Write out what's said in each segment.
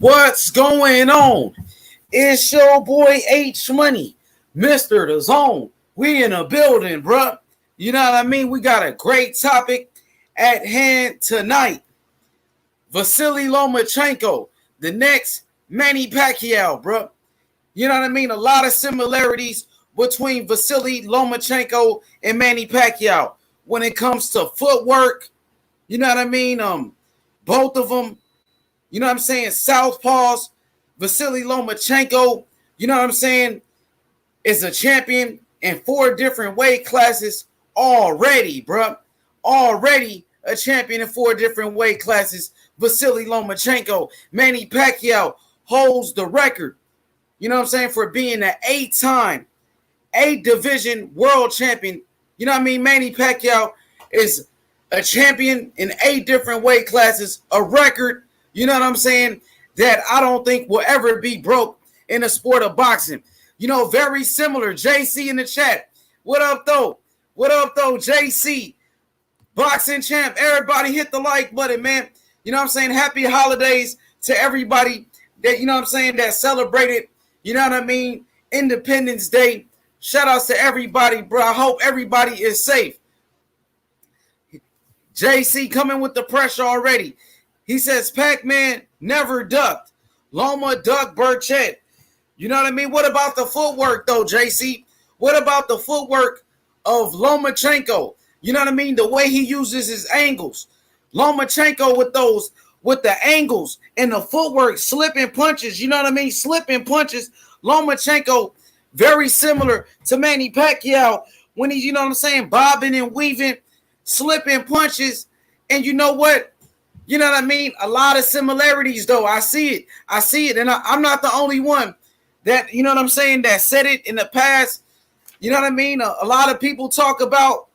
What's going on? It's your boy H Money, Mr. The Zone. We in a building, bruh. You know what I mean? We got a great topic at hand tonight. Vasiliy Lomachenko, the next Manny Pacquiao, bruh. You know what I mean? A lot of similarities between Vasiliy Lomachenko and Manny Pacquiao when it comes to footwork. You know what I mean? Both of them, you know what I'm saying, southpaws. Vasiliy Lomachenko, you know what I'm saying, is a champion in 4 different weight classes already, bruh. Already a champion in 4 different weight classes. Vasiliy Lomachenko. Manny Pacquiao holds the record, you know what I'm saying, for being an 8-time, 8-division world champion. You know what I mean? Manny Pacquiao is a champion in 8 different weight classes, a record, you know what I'm saying, that I don't think will ever be broke in the sport of boxing. You know, very similar. JC in the chat. What up, though? What up, though, JC? Boxing champ. Everybody hit the like button, man. You know what I'm saying? Happy holidays to everybody that, you know what I'm saying, that celebrated, you know what I mean, Independence Day. Shout outs to everybody, bro. I hope everybody is safe. JC coming with the pressure already. He says, Pac-Man never ducked. Loma ducked Burchett. You know what I mean? What about the footwork, though, JC? What about the footwork of Lomachenko? You know what I mean? The way he uses his angles. Lomachenko with the angles and the footwork, slipping punches. You know what I mean? Slipping punches. Lomachenko, very similar to Manny Pacquiao when he's, you know what I'm saying, bobbing and weaving, slipping punches. And you know what? You know what I mean? A lot of similarities, though. I see it. And I'm not the only one that, you know what I'm saying, that said it in the past. You know what I mean? A lot of people talk about,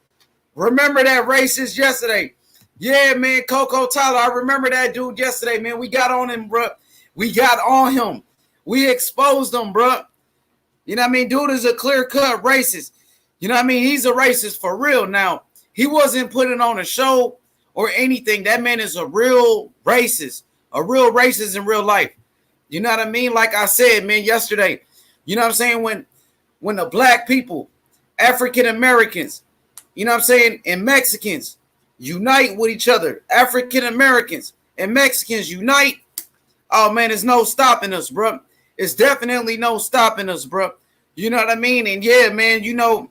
remember that racist yesterday. Yeah, man, Coco Tyler, I remember that dude yesterday, man. We got on him, bro. We got on him. We exposed him, bro. You know what I mean? Dude is a clear-cut racist. You know what I mean? He's a racist for real now. He wasn't putting on a show or anything. That man is a real racist in real life. You know what I mean? Like I said, man, yesterday, you know what I'm saying? When the black people, African Americans, you know what I'm saying, and Mexicans unite with each other, African Americans and Mexicans unite, oh man, there's no stopping us, bro. It's definitely no stopping us, bro. You know what I mean? And yeah, man, you know,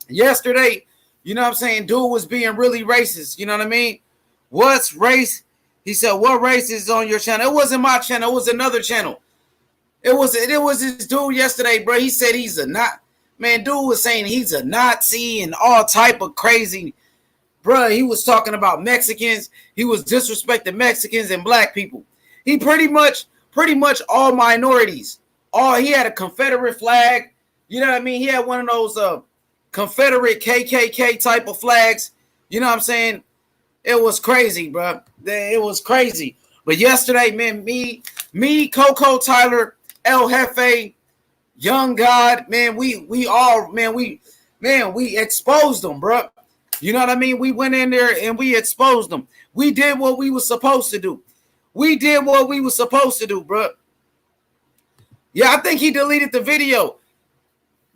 yesterday, you know what I'm saying, dude was being really racist. You know what I mean? What's race? He said, what race is on your channel? It wasn't my channel. It was another channel. It was this dude yesterday, bro. He said he's a not. Man, dude was saying he's a Nazi and all type of crazy. Bro, he was talking about Mexicans. He was disrespecting Mexicans and black people. He pretty much all minorities. He had a Confederate flag. You know what I mean? He had one of those Confederate KKK type of flags. You know what I'm saying? It was crazy, bro. It was crazy. But yesterday, man, me, Coco Tyler, El Jefe, Young God, man, we exposed them, bro. You know what I mean? We went in there and we exposed them. We did what we were supposed to do. Bro. Yeah, I think he deleted the video.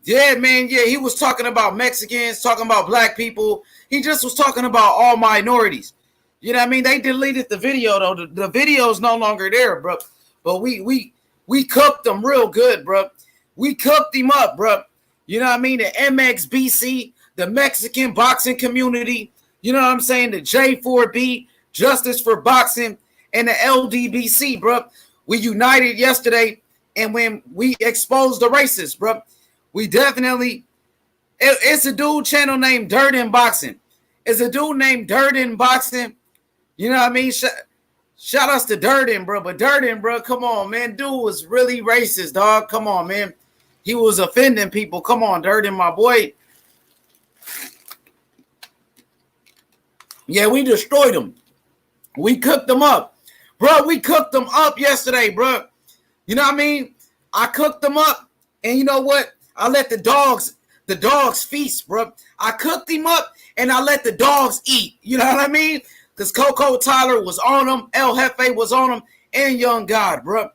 Yeah, man, yeah, he was talking about Mexicans, talking about black people. He just was talking about all minorities. You know what I mean? They deleted the video, though. The video is no longer there, bro. But we cooked them real good, bro. We cooked him up, bro. You know what I mean? The MXBC, the Mexican boxing community, you know what I'm saying? The J4B, Justice for Boxing, and the LDBC, bro. We united yesterday, and when we exposed the racists, bro, we definitely, it's a dude channel named Dirt in Boxing. It's a dude named Dirt in Boxing. You know what I mean? Shout outs to Durden, bro. But Durden, bro, come on, man. Dude was really racist, dog. Come on, man. He was offending people. Come on, Durden, my boy. Yeah, we destroyed him. We cooked them up. Bro, we cooked them up yesterday, bro. You know what I mean? I cooked them up. And you know what? I let the dogs feast, bro. I cooked him up and I let the dogs eat. You know what I mean? Because Coco Tyler was on him. El Jefe was on him. and Young God, bro.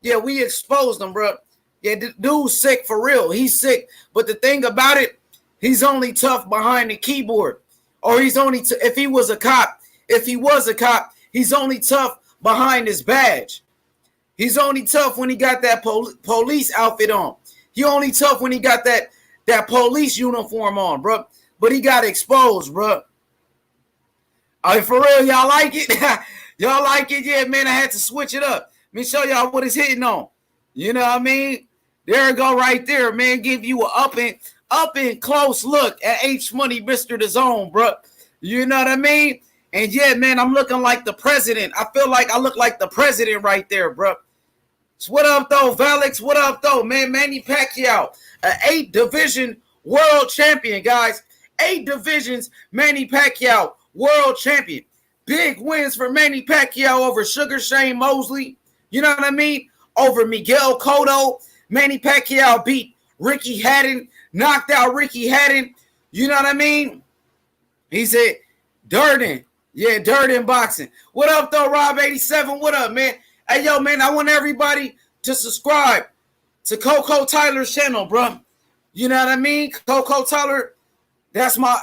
Yeah, we exposed him, bro. Yeah, dude's sick for real. He's sick. But the thing about it, he's only tough behind the keyboard. Or he's only, if he was a cop, he's only tough behind his badge. He's only tough when he got that police outfit on. He only tough when he got that police uniform on, bro. But he got exposed, bro. For real, y'all like it? Y'all like it? Yeah, man, I had to switch it up. Let me show y'all what it's hitting on. You know what I mean? There it go right there, man. Give you an up and close look at H Money, Mr. The Zone, bro. You know what I mean? And yeah, man, I'm looking like the president. I feel like I look like the president right there, bro. So what up, though, Valix? What up, though, man? Manny Pacquiao, an 8-division world champion, guys. 8 divisions, Manny Pacquiao, world champion. Big wins for Manny Pacquiao over Sugar Shane Mosley. You know what I mean? Over Miguel Cotto. Manny Pacquiao beat Ricky Hatton, knocked out Ricky Hatton. You know what I mean? He said, Durden. Yeah, Durden boxing. What up, though, Rob87? What up, man? Hey, yo, man, I want everybody to subscribe to Coco Tyler's channel, bro. You know what I mean? Coco Tyler, that's my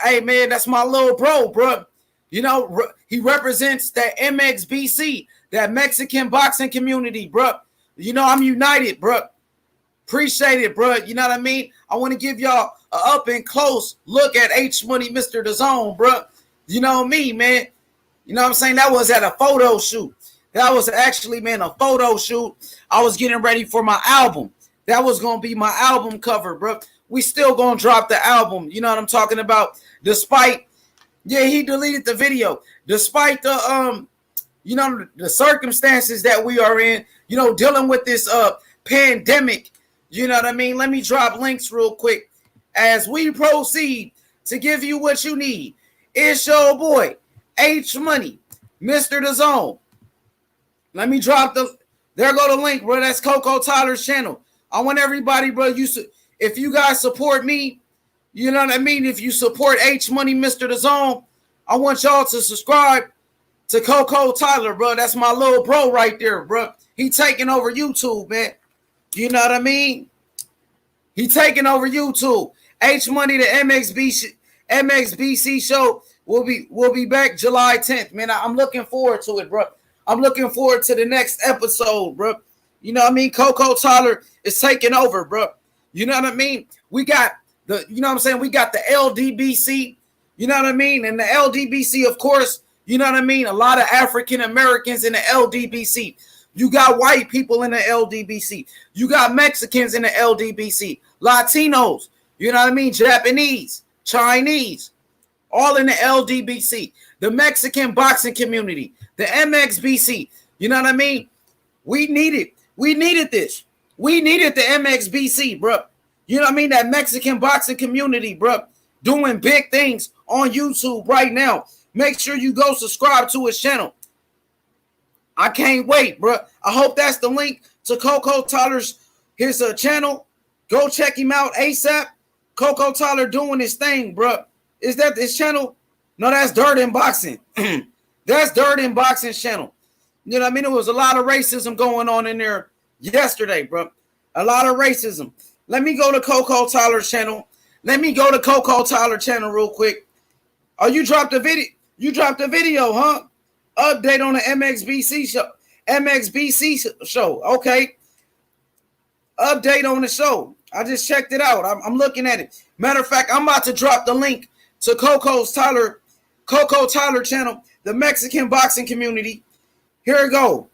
little bro. You know, he represents that MXBC, that Mexican boxing community, bro. You know, I'm united, bro. Appreciate it, bro. You know what I mean? I want to give y'all an up and close look at H Money, Mr. The Zone, bro. You know me, man. You know what I'm saying? That was at a photo shoot. That was actually, man, a photo shoot. I was getting ready for my album. That was going to be my album cover, bro. We still going to drop the album. You know what I'm talking about? Despite, yeah, he deleted the video. Despite the, you know, the circumstances that we are in, you know, dealing with this pandemic. You know what I mean? Let me drop links real quick as we proceed to give you what you need. It's your boy, H Money, Mr. The Zone. Let me drop there go the link, bro. That's Coco Tyler's channel. I want everybody, bro, if you guys support me, you know what I mean? If you support H Money, Mr. The Zone, I want y'all to subscribe to Coco Tyler, bro. That's my little bro right there, bro. He taking over YouTube, man. You know what I mean? He taking over YouTube. H Money, the MXBC show will be back July 10th, man. I'm looking forward to it, bro. I'm looking forward to the next episode, bro. You know what I mean? Coco Tyler is taking over, bro. You know what I mean? We got you know what I'm saying? We got the LDBC, you know what I mean? And the LDBC, of course, you know what I mean? A lot of African Americans in the LDBC. You got white people in the LDBC. You got Mexicans in the LDBC. Latinos, you know what I mean? Japanese, Chinese, all in the LDBC. The Mexican boxing community, the MXBC, you know what I mean? We needed this. We needed the MXBC, bro. You know what I mean? That Mexican boxing community, bro, doing big things on YouTube right now. Make sure you go subscribe to his channel. I can't wait, bro. I hope that's the link to Coco Tyler's his channel. Go check him out ASAP. Coco Tyler doing his thing, bro. Is that his channel? No, that's Dirt in Boxing. That's Dirt in Boxing's channel. You know what I mean? There was a lot of racism going on in there yesterday, bro. A lot of racism. Let me go to Coco Tyler's channel. Let me go to Coco Tyler channel real quick. Oh, you dropped a video. You dropped a video, huh? Update on the MXBC show. MXBC show. Okay. Update on the show. I just checked it out. I'm looking at it. Matter of fact, I'm about to drop the link to Coco Tyler channel, the Mexican boxing community. Here we go.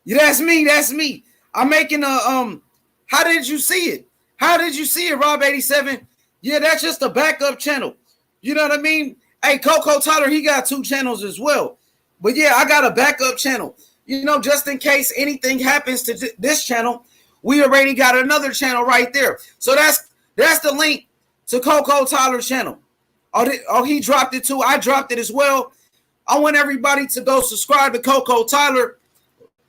Yeah, that's me. That's me. I'm making a how did you see it? How did you see it, Rob87? Yeah, that's just a backup channel. You know what I mean? Hey, Coco Tyler, he got 2 channels as well. But yeah, I got a backup channel. You know, just in case anything happens to this channel, we already got another channel right there. So that's the link to Coco Tyler's channel. Oh, he dropped it too. I dropped it as well. I want everybody to go subscribe to Coco Tyler.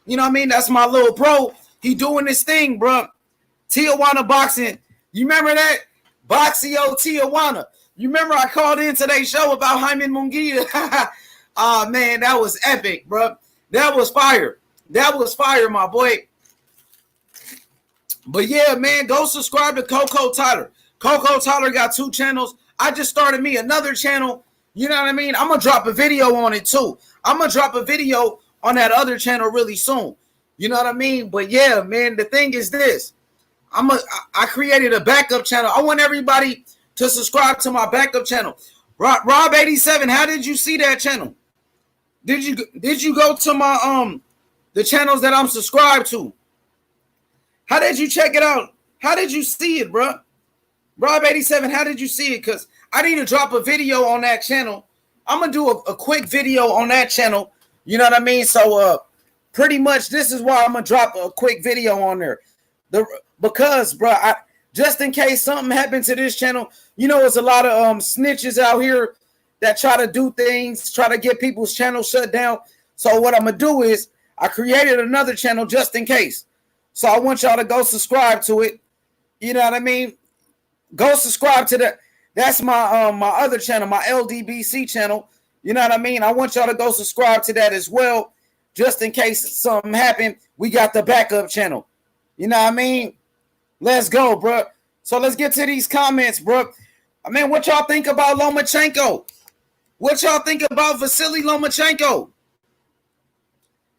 You know what I mean? That's my little bro. He doing this thing, bro. Tijuana boxing. You remember that? Boxio Tijuana. You remember I called in today's show about Jaime Munguia? Oh, man, that was epic, bro. That was fire. That was fire, my boy. But yeah, man, go subscribe to Coco Tyler. Coco Tyler got 2 channels. I just started me another channel. You know what I mean? I'm going to drop a video on it too. I'm going to drop a video on that other channel really soon. You know what I mean? But yeah, man, the thing is this. I created a backup channel. I want everybody to subscribe to my backup channel. Rob87, how did you see that channel? Did you go to my the channels that I'm subscribed to? How did you check it out? How did you see it, bro? Rob87, how did you see it? Because I need to drop a video on that channel. I'm going to do a quick video on that channel. You know what I mean? So pretty much this is why I'm going to drop a quick video on there. Because, bro, just in case something happened to this channel, you know, there's a lot of snitches out here that try to do things, try to get people's channel shut down. So what I'm going to do is I created another channel just in case. So I want y'all to go subscribe to it. You know what I mean? Go subscribe to that. That's my my other channel, my LDBC channel. You know what I mean? I want y'all to go subscribe to that as well. Just in case something happened, we got the backup channel. You know what I mean? Let's go, bro. So let's get to these comments, bro. I mean, what y'all think about Lomachenko? What y'all think about Vasiliy Lomachenko?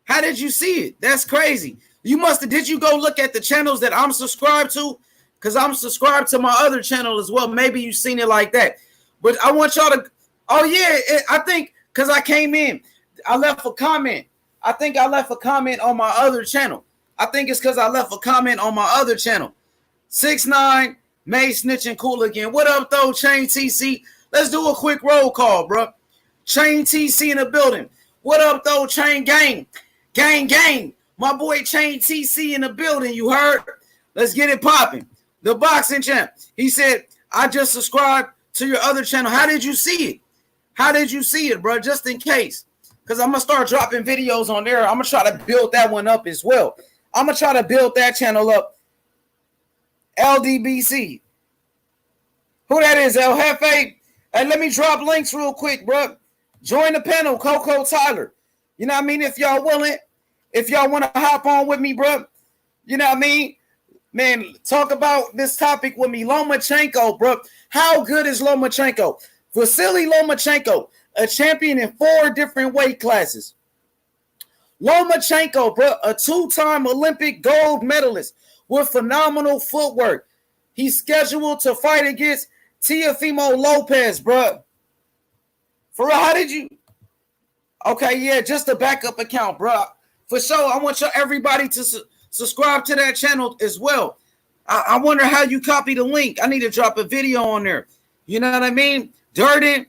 How did you see it? That's crazy. Did you go look at the channels that I'm subscribed to? Because I'm subscribed to my other channel as well. Maybe you've seen it like that. But I want y'all to, I think because I came in, I left a comment. I think I left a comment on my other channel. I think it's because I left a comment on my other channel. 6ix9ine, May snitching cool again. What up, though, Chain TC? Let's do a quick roll call, bro. Chain TC in the building. What up, though, Chain Gang? Gang, gang. My boy Chain TC in the building, you heard? Let's get it popping. The boxing champ. He said, I just subscribed to your other channel. How did you see it? How did you see it, bro? Just in case. Because I'm going to start dropping videos on there. I'm going to try to build that one up as well. I'm going to try to build that channel up. LDBC. Who that is, El Jefe? Hey, let me drop links real quick, bro. Join the panel, Coco Tyler. You know what I mean? If y'all willing, if y'all want to hop on with me, bro. You know what I mean? Man, talk about this topic with me. Lomachenko, bro. How good is Lomachenko? Vasiliy Lomachenko, a champion in 4 different weight classes. Lomachenko, bro, a 2-time Olympic gold medalist with phenomenal footwork. He's scheduled to fight against Teofimo Lopez, bro. For real, how did you? Okay, yeah, just a backup account, bro. For sure, I want everybody to subscribe to that channel as well. I wonder how you copy the link. I need to drop a video on there. You know what I mean? Durden,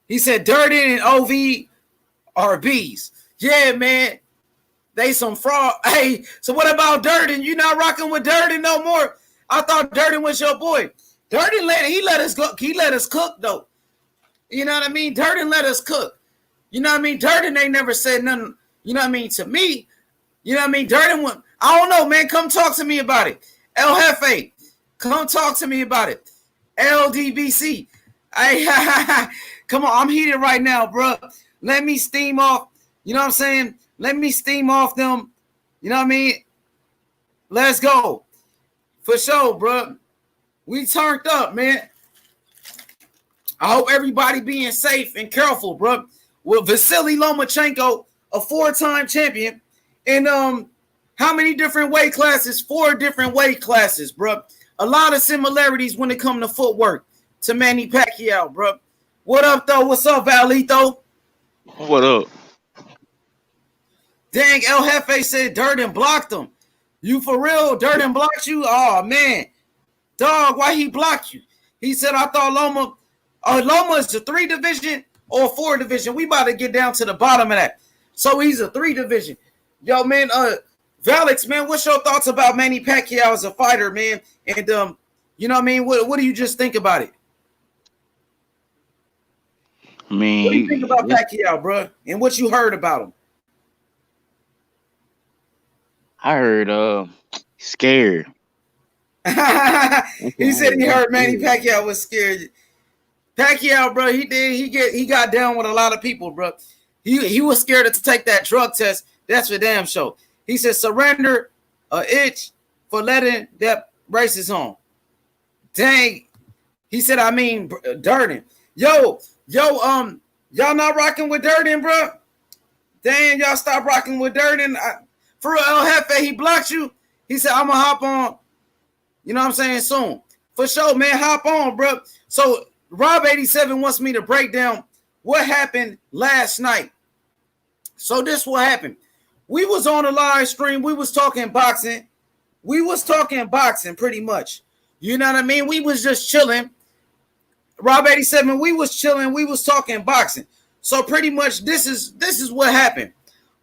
he said Durden and OV are B's. Yeah, man. They some fraud. Hey, so what about Durden? You not rocking with Durden no more? I thought Durden was your boy. Durden let us go. He let us cook though. You know what I mean? Durden let us cook. You know what I mean? Durden ain't never said nothing. You know what I mean to me? You know what I mean? Durden went. I don't know, man. Come talk to me about it. El Jefe, come talk to me about it. LDBC. Hey, come on. I'm heated right now, bro. Let me steam off. You know what I'm saying? Let me steam off them. You know what I mean? Let's go. For sure, bro. We turned up, man. I hope everybody being safe and careful, bro. With Vasiliy Lomachenko, a 4-time champion, and how many different weight classes? 4 different weight classes, bro. A lot of similarities when it comes to footwork to Manny Pacquiao, bro. What up, though? What's up, Valito? What up? Dang, El Jefe said Durden blocked him. You for real? Durden blocked you? Oh, man. Dog, why he blocked you? He said, I thought Loma is a 3 division or 4 division. We about to get down to the bottom of that. So he's a 3 division. Yo, man, Valix, man, what's your thoughts about Manny Pacquiao as a fighter, man? And, you know what I mean? What do you just think about it? I mean, what do you think about Pacquiao, bro? And what you heard about him? I heard scared. He said he heard Manny Pacquiao was scared. Pacquiao, bro, he got down with a lot of people, bro. He was scared to take that drug test That's for damn sure. He said surrender a itch for letting that races on. Dang. He said, I mean, Durden. Y'all not rocking with Durden, bro? Dang, y'all stop rocking with Durden. For real, El Jefe, he blocked you. He said, I'm going to hop on, you know what I'm saying, soon. For sure, man, hop on, bro. So, Rob87 wants me to break down what happened last night. So, this what happened. We was on a live stream. We was talking boxing. Pretty much. You know what I mean? We was just chilling. Rob87, we was chilling. We was talking boxing. So pretty much this is what happened.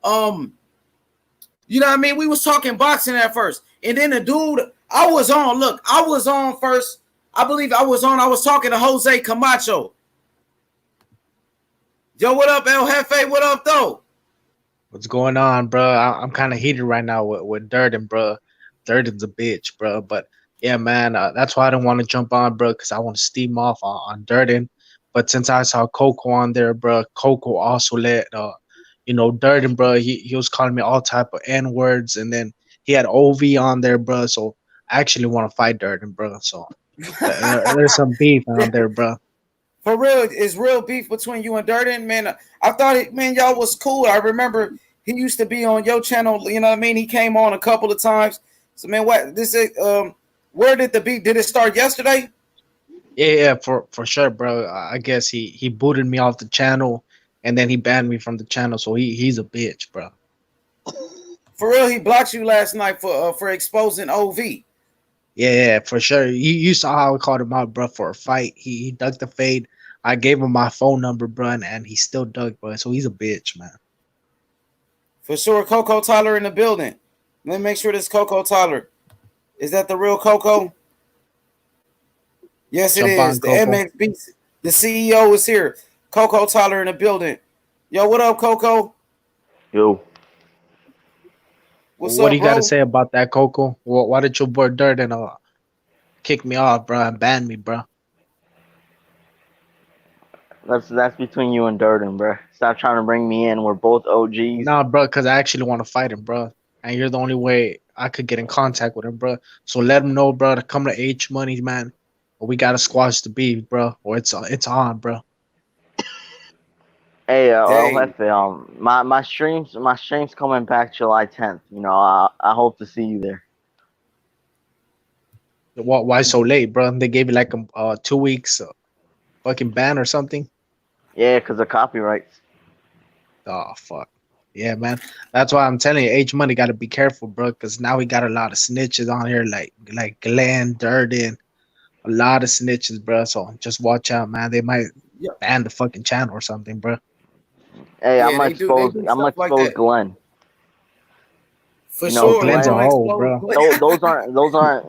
You know what I mean? We was talking boxing at first. And then the dude, I was on first. I believe I was talking to Jose Camacho. Yo, what up, El Jefe? What up, though? What's going on, bro? I'm kind of heated right now with Durden, bro. Durden's a bitch, bro. But yeah, man, that's why I don't want to jump on, bro, because I want to steam off on Durden. But since I saw Coco on there, bro, Coco also let Durden, bro. He was calling me all type of N words, and then he had OV on there, bro. So I actually want to fight Durden, bro. So there's some beef on there, bro. For real, it's real beef between you and Durden, man. I thought man, y'all was cool. I remember he used to be on your channel. You know what I mean? He came on a couple of times. So man, what this is? Where did the beef? Did it start yesterday? Yeah, for sure, bro. I guess he booted me off the channel, and then he banned me from the channel. So he's a bitch, bro. For real, he blocked you last night for exposing OV. Yeah, for sure. You saw how I called him out, bro, for a fight. He ducked the fade. I gave him my phone number, bro, and he still ducked, bro. So he's a bitch, man. For sure, Coco Tyler in the building. Let me make sure this Coco Tyler. Is that the real Coco? Yes, it is. The MXB, the CEO is here. Coco Tyler in the building. Yo, what up, Coco? Yo. What do you got to say about that, Coco? Why did your boy Durden kick me off, bro, and ban me, bro? That's between you and Durden, bro. Stop trying to bring me in. We're both OGs. Nah, bro, because I actually want to fight him, bro. And you're the only way I could get in contact with him, bro. So let him know, bro, to come to H Money, man. We got to squash the beef, bro. Or it's on, bro. Hey, Jefe, my streams coming back July 10th. You know, I hope to see you there. Why so late, bro? They gave you like 2 weeks fucking ban or something? Yeah, because of copyrights. Oh, fuck. Yeah, man. That's why I'm telling you, H Money got to be careful, bro, because now we got a lot of snitches on here, like Glenn, Durden, a lot of snitches, bro. So just watch out, man. They might ban the fucking channel or something, bro. Hey, I'm gonna expose Glenn. For sure, Glenn's a hoe, bro.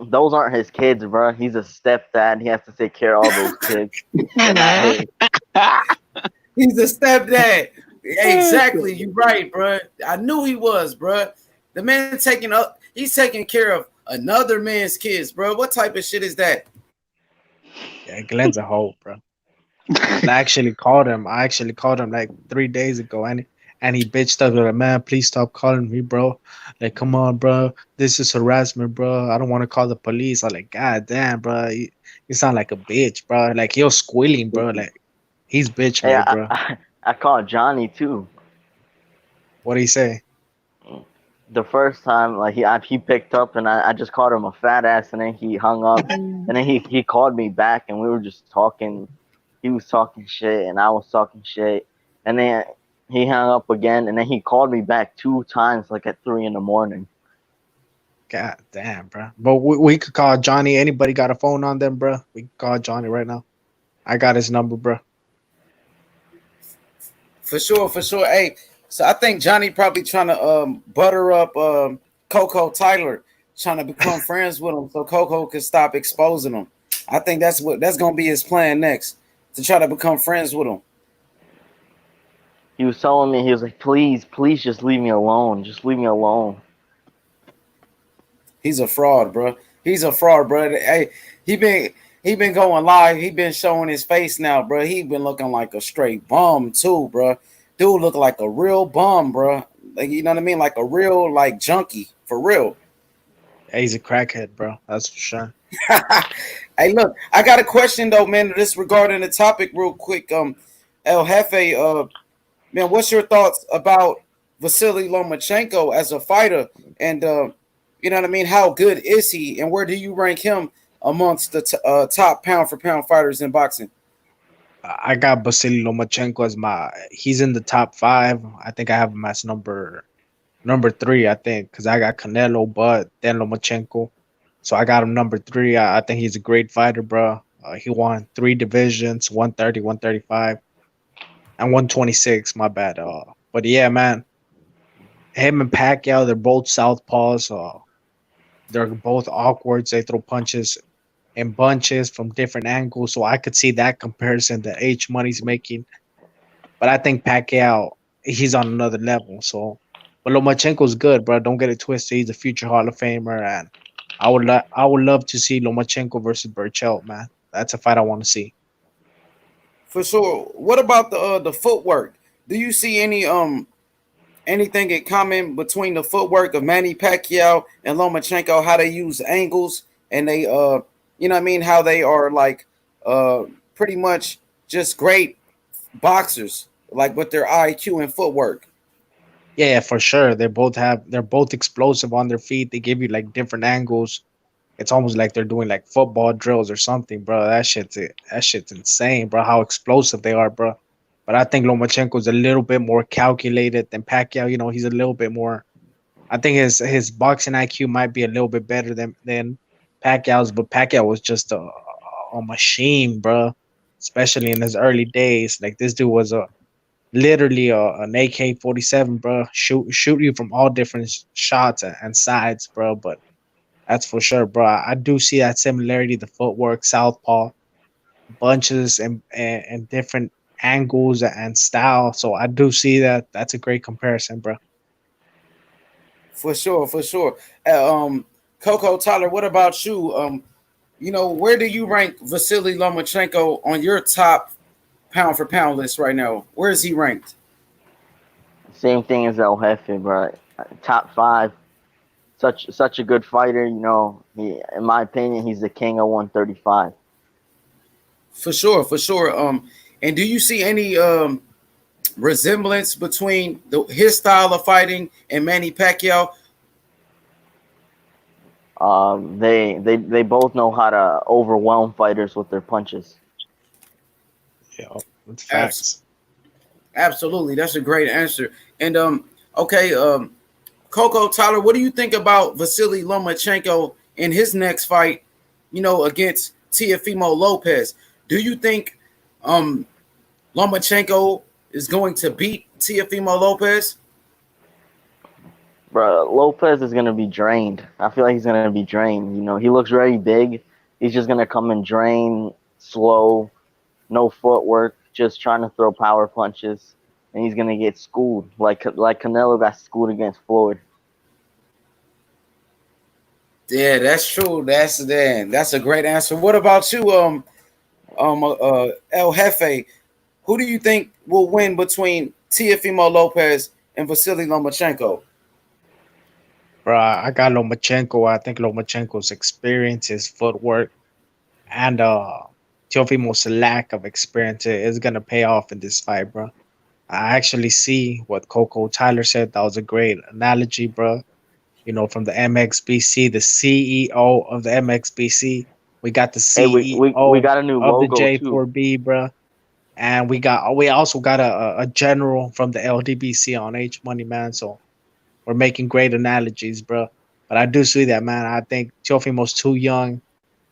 Those aren't his kids, bro. He's a stepdad. He has to take care of all those kids. He's a stepdad. Exactly, you're right, bro. I knew he was, bro. The man he's taking care of another man's kids, bro. What type of shit is that? Yeah, Glenn's a hoe, bro. I actually called him like 3 days ago, and he bitched up like, man, please stop calling me, bro. Like, come on, bro. This is harassment, bro. I don't want to call the police. I'm like, God damn, bro. You sound like a bitch, bro. Like, he was squealing, bro. Like, he's bitch made, bro. I called Johnny too. What did he say? The first time, like he picked up, and I just called him a fat ass, and then he hung up, and then he called me back, and we were just talking. He was talking shit, and I was talking shit, and then he hung up again, and then he called me back 2 times, like at 3 a.m. God damn, bro. But we could call Johnny. Anybody got a phone on them, bro? We can call Johnny right now. I got his number, bro. For sure. Hey, so I think Johnny probably trying to butter up Coco Tyler, trying to become friends with him so Coco can stop exposing him. I think that's gonna be his plan next, to try to become friends with him. He was telling me, he was like, please just leave me alone. Just leave me alone. He's a fraud, bro. Hey, he been going live. He been showing his face now, bro. He been looking like a straight bum too, bro. Dude look like a real bum, bro. like you know what I mean, like a real like junkie for real. Yeah, he's a crackhead, bro. That's for sure. Hey, look, I got a question though, man. This regarding the topic, real quick. El Jefe, man, what's your thoughts about Vasily Lomachenko as a fighter? And you know what I mean? How good is he? And where do you rank him amongst the top pound for pound fighters in boxing? I got Vasiliy Lomachenko as my. He's in the top five. I think I have him as number three. I think because I got Canelo, but then Lomachenko. So I got him number three. I think he's a great fighter, bro. He won three divisions: 130, 135, and 126. My bad. But yeah, man, him and Pacquiao, they're both southpaws. They're both awkward. They throw punches in bunches from different angles. So I could see that comparison that H Money's making. But I think Pacquiao, he's on another level. So, but Lomachenko's good, bro. Don't get it twisted. He's a future Hall of Famer, and I would love to see Lomachenko versus Burchell, man. That's a fight I want to see. For sure. What about the footwork? Do you see anything in common between the footwork of Manny Pacquiao and Lomachenko? How they use angles and they you know what I mean? How they are like pretty much just great boxers, like with their IQ and footwork. Yeah, for sure. They're both explosive on their feet. They give you like different angles. It's almost like they're doing like football drills or something, bro. That shit's insane, bro. How explosive they are, bro. But I think Lomachenko's a little bit more calculated than Pacquiao. You know, he's a little bit more. I think his boxing IQ might be a little bit better than Pacquiao's, but Pacquiao was just a machine, bro. Especially in his early days, like this dude was a literally an AK-47, bro. Shoot you from all different shots and sides, bro. But that's for sure, bro. I do see that similarity, the footwork, southpaw, bunches, and different angles and style. So I do see that. That's a great comparison, bro. For sure, for sure. Coco Tyler, what about you? You know, where do you rank Vasily Lomachenko on your top pound for pound list right now? Where is he ranked? Same thing as El Jefe, bro. Top five. Such a good fighter. You know, in my opinion, he's the king of 135. For sure, for sure. And do you see any resemblance between his style of fighting and Manny Pacquiao? They both know how to overwhelm fighters with their punches. Yeah, that's facts. Absolutely, that's a great answer. And okay, Coco Tyler, what do you think about Vasily Lomachenko in his next fight? You know, against Teofimo Lopez. Do you think Lomachenko is going to beat Teofimo Lopez? Bro, Lopez is gonna be drained. I feel like he's gonna be drained. You know, he looks very big. He's just gonna come and drain, slow, no footwork, just trying to throw power punches, and he's gonna get schooled like Canelo got schooled against Floyd. Yeah, that's true. That's a great answer. What about you, El Jefe? Who do you think will win between Teofimo Lopez and Vasily Lomachenko? Bro, I got Lomachenko. I think Lomachenko's experience, his footwork, and Teofimo's lack of experience is gonna pay off in this fight, bro. I actually see what Coco Tyler said. That was a great analogy, bro. You know, from the MXBC, the CEO of the MXBC. We got the Hey, we CEO got a new of the logo too. J4B, bro. And we also got a general from the LDBC on H Money, man. So we're making great analogies, bro. But I do see that, man. I think Teofimo's too young.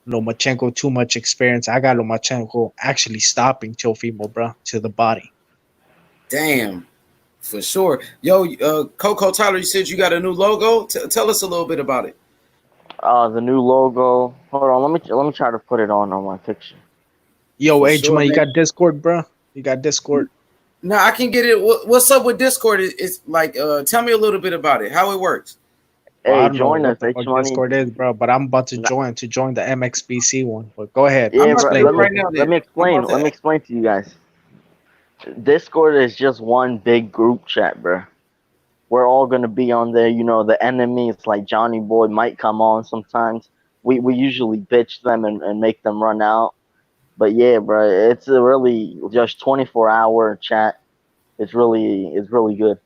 Lomachenko too much experience. I got Lomachenko actually stopping Teofimo, bro, to the body. Damn, for sure. Yo, Coco Tyler, you said you got a new logo. Tell us a little bit about it. The new logo. Hold on, let me try to put it on my picture. Yo, For H sure, man, you man. got Discord, bro? You got Discord? No, I can get it. What's up with Discord? It's like, tell me a little bit about it, how it works. Well, I Hey, don't know join us, what the H fuck Money. Discord is, bro, but I'm about to join the MXBC one. But go ahead, I'm Yeah, about to bro. do explain, it right Coco. now. Let Then me I'm explain. about Let me to. explain to you guys. Discord is just one big group chat, bro. we're all gonna be on there. You know, the enemies like Johnny Boy might come on sometimes. We usually bitch them and make them run out. But yeah, bro, it's a really just 24-hour chat. It's really good.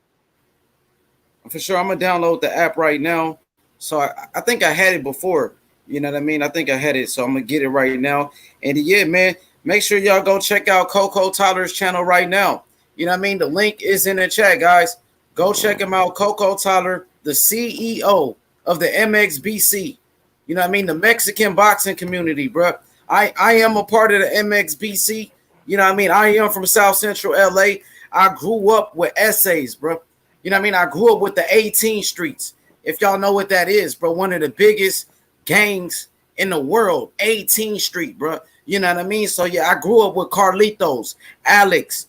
For sure, I'm gonna download the app right now. So I think I had it before. You know what I mean? I think I had it, so I'm gonna get it right now. And yeah, man, make sure y'all go check out Coco Tyler's channel right now. You know what I mean? The link is in the chat, guys. Go check him out, Coco Tyler, the CEO of the MXBC. You know what I mean? The Mexican boxing community, bro. I am a part of the MXBC. You know what I mean? I am from South Central LA. I grew up with essays, bro. You know what I mean? I grew up with the 18 streets. If y'all know what that is, bro, one of the biggest gangs in the world, 18th Street, bro. You know what I mean? So yeah, I grew up with Carlitos, Alex,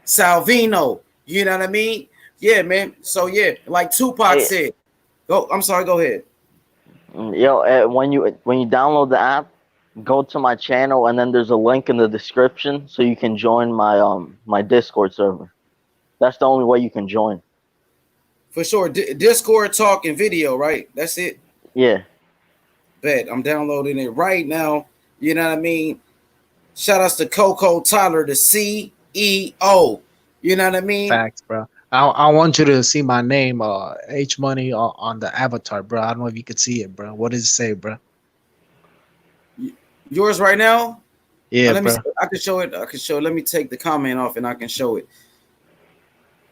Salvino. You know what I mean? Yeah, man. So yeah, like Tupac said. Go. I'm sorry. Go ahead. Yo, when you download the app, go to my channel, and then there's a link in the description so you can join my Discord server. That's the only way you can join. For sure. Discord talk and video, right? That's it. Yeah. Bet. I'm downloading it right now. You know what I mean? Shout outs to Coco Tyler, the CEO. You know what I mean? Facts, bro. I want you to see my name, H Money, on the avatar, bro. I don't know if you could see it, bro. What does it say, bro? Yours right now? Yeah, let me bro. see. I can show it. Let me take the comment off and I can show it.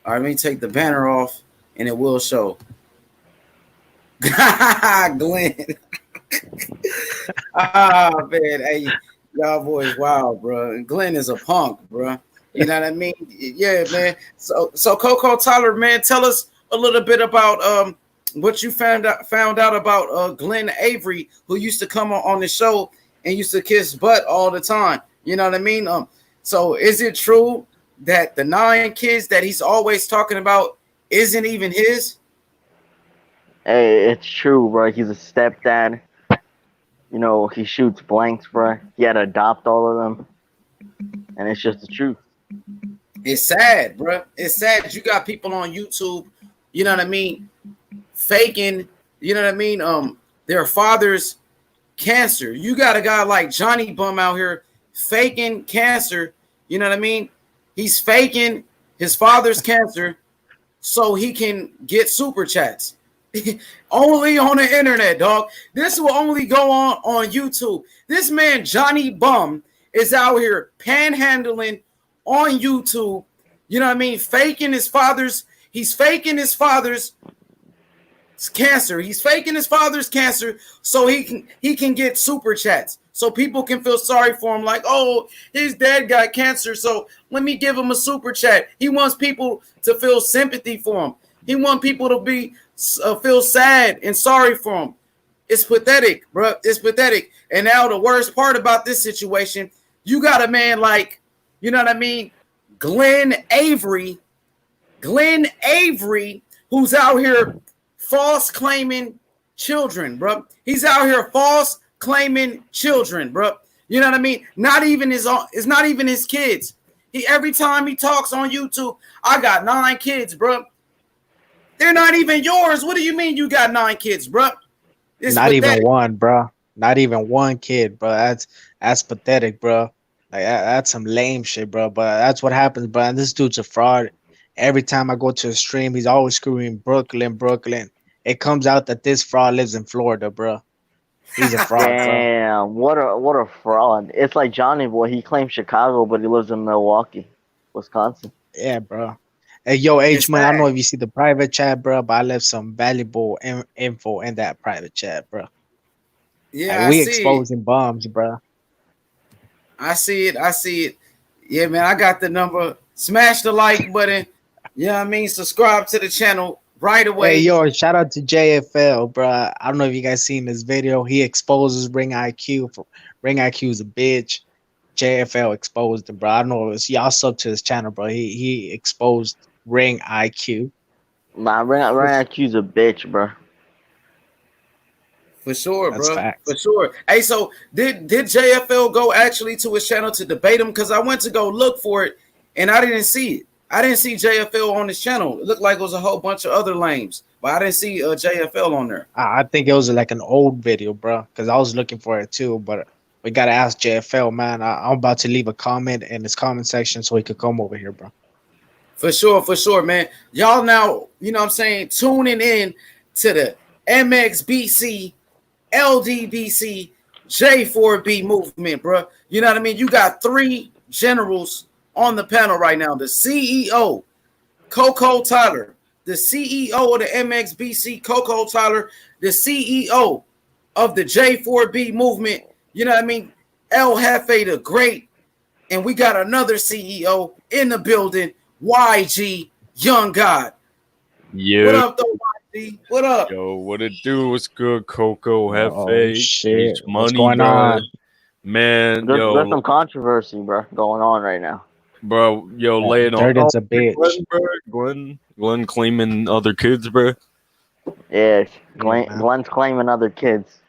All right, let me take the banner off and it will show. Glenn. Man. Hey, y'all boys, wow, bro. Glenn is a punk, bro. You know what I mean? Yeah, man. So Coco Tyler, man, tell us a little bit about what you found out about Glenn Avery, who used to come on the show and used to kiss butt all the time. You know what I mean? So is it true that the 9 kids that he's always talking about isn't even his? Hey, it's true, bro. He's a stepdad. You know, he shoots blanks, bro. He had to adopt all of them. And it's just the truth. It's sad, bro. It's sad. You got people on YouTube, you know what I mean, faking, you know what I mean, their father's cancer. You got a guy like Johnny Bum out here faking cancer, you know what I mean? He's faking his father's cancer so he can get super chats. Only on the internet, dog. This will only go on YouTube. This man, Johnny Bum, is out here panhandling on YouTube. You know what I mean? Faking his father's. He's faking his father's cancer. He's faking his father's cancer so he can get super chats. So people can feel sorry for him, like, oh, his dad got cancer, so let me give him a super chat. He wants people to feel sympathy for him. He wants people to be feel sad and sorry for him. It's pathetic, bro. It's pathetic. And now the worst part about this situation, you got a man like, you know what I mean, Glenn Avery, who's out here false claiming children, bro. He's out here false claiming children, bro. You know what I mean? It's not even his kids. Every time he talks on YouTube, I got 9 kids, bro. They're not even yours. What do you mean you got 9 kids, bro? It's not pathetic. Even one, bro. Not even one kid, bro. That's pathetic, bro. Like that's some lame shit, bro. But that's what happens, bro. And this dude's a fraud. Every time I go to a stream, he's always screaming Brooklyn, Brooklyn. It comes out that this fraud lives in Florida, bro. He's a fraud, Damn, bro. what a fraud. It's like Johnny Boy. He claims Chicago, but he lives in Milwaukee, Wisconsin. Yeah, bro. Hey, yo, H man, I don't know if you see the private chat, bro, but I left some valuable info in that private chat, bro. Yeah, like, we exposing bombs, bro. I see it. Yeah, man, I got the number. Smash the like button. You know what I mean? Subscribe to the channel right away. Hey, yo, shout out to JFL, bro. I don't know if you guys seen this video. He exposes Ring IQ. Ring IQ is a bitch. JFL exposed him, bro. I don't know. Y'all sub to his channel, bro. He exposed Ring IQ. Nah, Ring IQ's a bitch, bro. For sure, That's bro. facts. For sure. Hey, so did JFL go actually to his channel to debate him? Because I went to go look for it and I didn't see it. I didn't see JFL on his channel. It looked like it was a whole bunch of other lames, but I didn't see JFL on there. I think it was like an old video, bro, because I was looking for it too. But we gotta ask JFL, man. I'm about to leave a comment in his comment section so he could come over here, bro. For sure, man. Y'all now, you know what I'm saying, tuning in to the MXBC, LDBC, J4B movement, bro. You know what I mean? You got 3 generals on the panel right now. The CEO, Coco Tyler, the CEO of the MXBC, Coco Tyler, the CEO of the J4B movement. You know what I mean? El Jefe the Great. And we got another CEO in the building, YG Young God. Yeah. What up, though, YG? What up? Yo, what it do? What's good, Coco, Oh, Hefe, shit. Money, What's going on? Man, There's some controversy, bro, going on right now. bro, lay it on. Durden's a bitch. Glenn claiming other kids, bro. Yeah, man. Glenn's claiming other kids.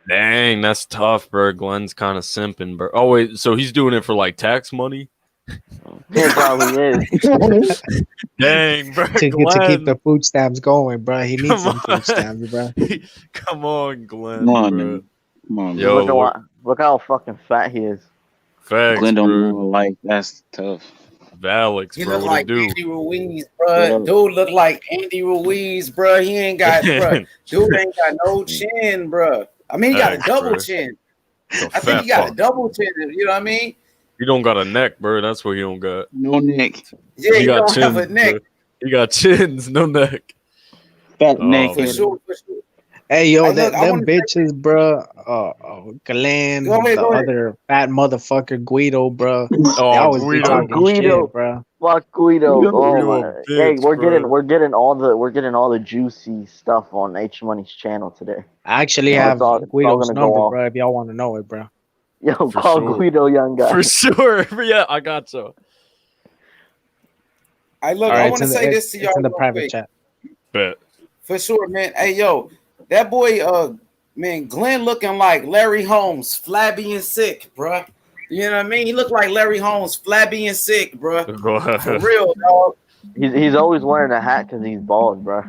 Dang, that's tough, bro. Glenn's kind of simping, bro. Oh wait, so he's doing it for like tax money? He probably is. Dang, bro. to keep the food stamps going, bro. He needs some food stamps, bro. Come on, Glenn. Come on, bro. man. Come on, Yo, man. Look how fucking fat he is. Facts, Glenn don't bro. know, like, that's tough. Valix, He bro. look What like it do? Andy Ruiz, bro. Yeah. Dude look like Andy Ruiz, bro. He ain't got, bro. Dude ain't got no chin, bro. I mean, he got a Thanks, double bro. chin. It's a I think fat he got a fuck. double chin. You know what I mean? He don't got a neck, bro. That's what he don't got. No neck. Yeah, he got don't have a chins, neck. bro. He got chins, no neck. Fat Oh, neck. For sure. Hey, yo, Hey, look, I them wanna bitches, bro. Glenn, Go ahead, the go ahead. other fat motherfucker, Guido, bro. They Oh, always be Guido. talking Guido. shit, bro. Fuck Guido. Oh Guido my. a Hey, bitch, we're bro. getting all the juicy stuff on H Money's channel today. I actually So have it's all Guido's gonna go number, off. bro. If y'all want to know it, bro. Yo, For call sure. Guido, young guy. For sure. Yeah, I got you. I look, All I right, want to say this to y'all it's in the real private quick. chat. Bet. For sure, man. Hey, yo, that boy, man, Glenn looking like Larry Holmes, flabby and sick, bruh. You know what I mean? He looked like Larry Holmes, flabby and sick, bruh. Go For ahead. real, dog. He's always wearing a hat because he's bald, bro.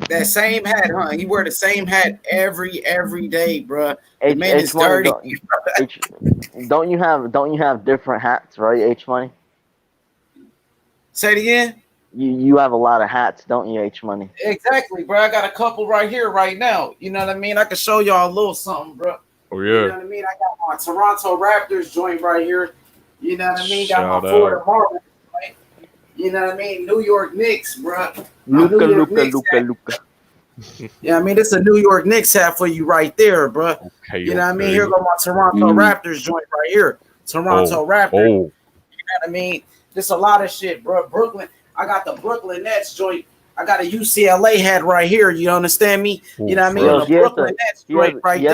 That same hat, huh? He wear the same hat every day, bruh. The man is Money, dirty. don't you have different hats, right? H Money. Say it again. You have a lot of hats, don't you, H Money? Exactly, bro. I got a couple right here, right now. You know what I mean? I can show y'all a little something, bro. Oh, You know yeah. what I mean? I got my Toronto Raptors joint right here. You know what I mean? Got Shout my Florida out. Marlins joint. You know what I mean? New York Knicks, bro. Luka. Yeah, I mean, it's a New York Knicks hat for you right there, bro. Okay, You know what I mean? okay. Here go my Toronto Raptors joint right here. Toronto Raptors. Oh, You know what I mean? There's a lot of shit, bro. Brooklyn. I got the Brooklyn Nets joint. I got a UCLA hat right here. You understand me? You know what I mean? Yo, The Brooklyn Nets joint right there.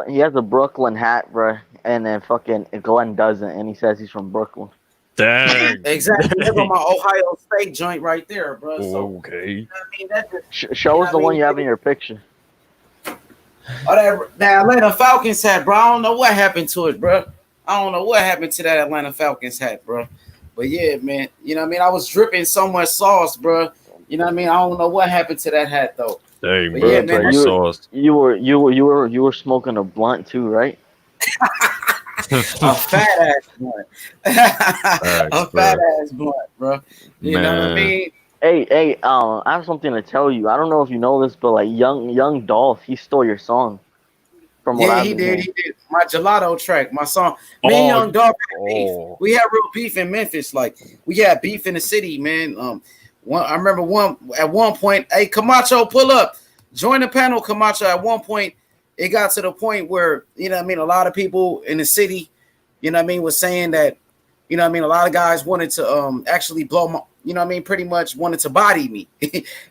He has a Brooklyn hat, bro, and then fucking Glenn doesn't, and he says he's from Brooklyn. dang. Exactly. That's on my Ohio State joint right there, bro. So, Okay. you know what I mean? That's just, Show us the one you have in your picture. that Atlanta Falcons hat, bro. I don't know what happened to it, bro. I don't know what happened to that Atlanta Falcons hat, bro. But yeah, man. You know what I mean? I was dripping so much sauce, bro. You know what I mean? I don't know what happened to that hat though. Dang, But bro. yeah, That's man, pretty sauce. You were smoking a blunt too, right? A fat ass blunt. A fat ass blunt, bro. You know what I mean? Hey, I have something to tell you. I don't know if you know this, but like young Dolph, he stole your song. From what Yeah, I've he been did. hearing. He did. My gelato track, my song. Me and Young Dog had beef. Oh. We had real beef in Memphis. Like we had beef in the city, man. I remember at one point. Hey, Camacho, pull up. Join the panel, Camacho. At one point, it got to the point where you know what I mean. A lot of people in the city, you know what I mean, was saying that, you know what I mean. A lot of guys wanted to actually blow my. You know what I mean. Pretty much wanted to body me.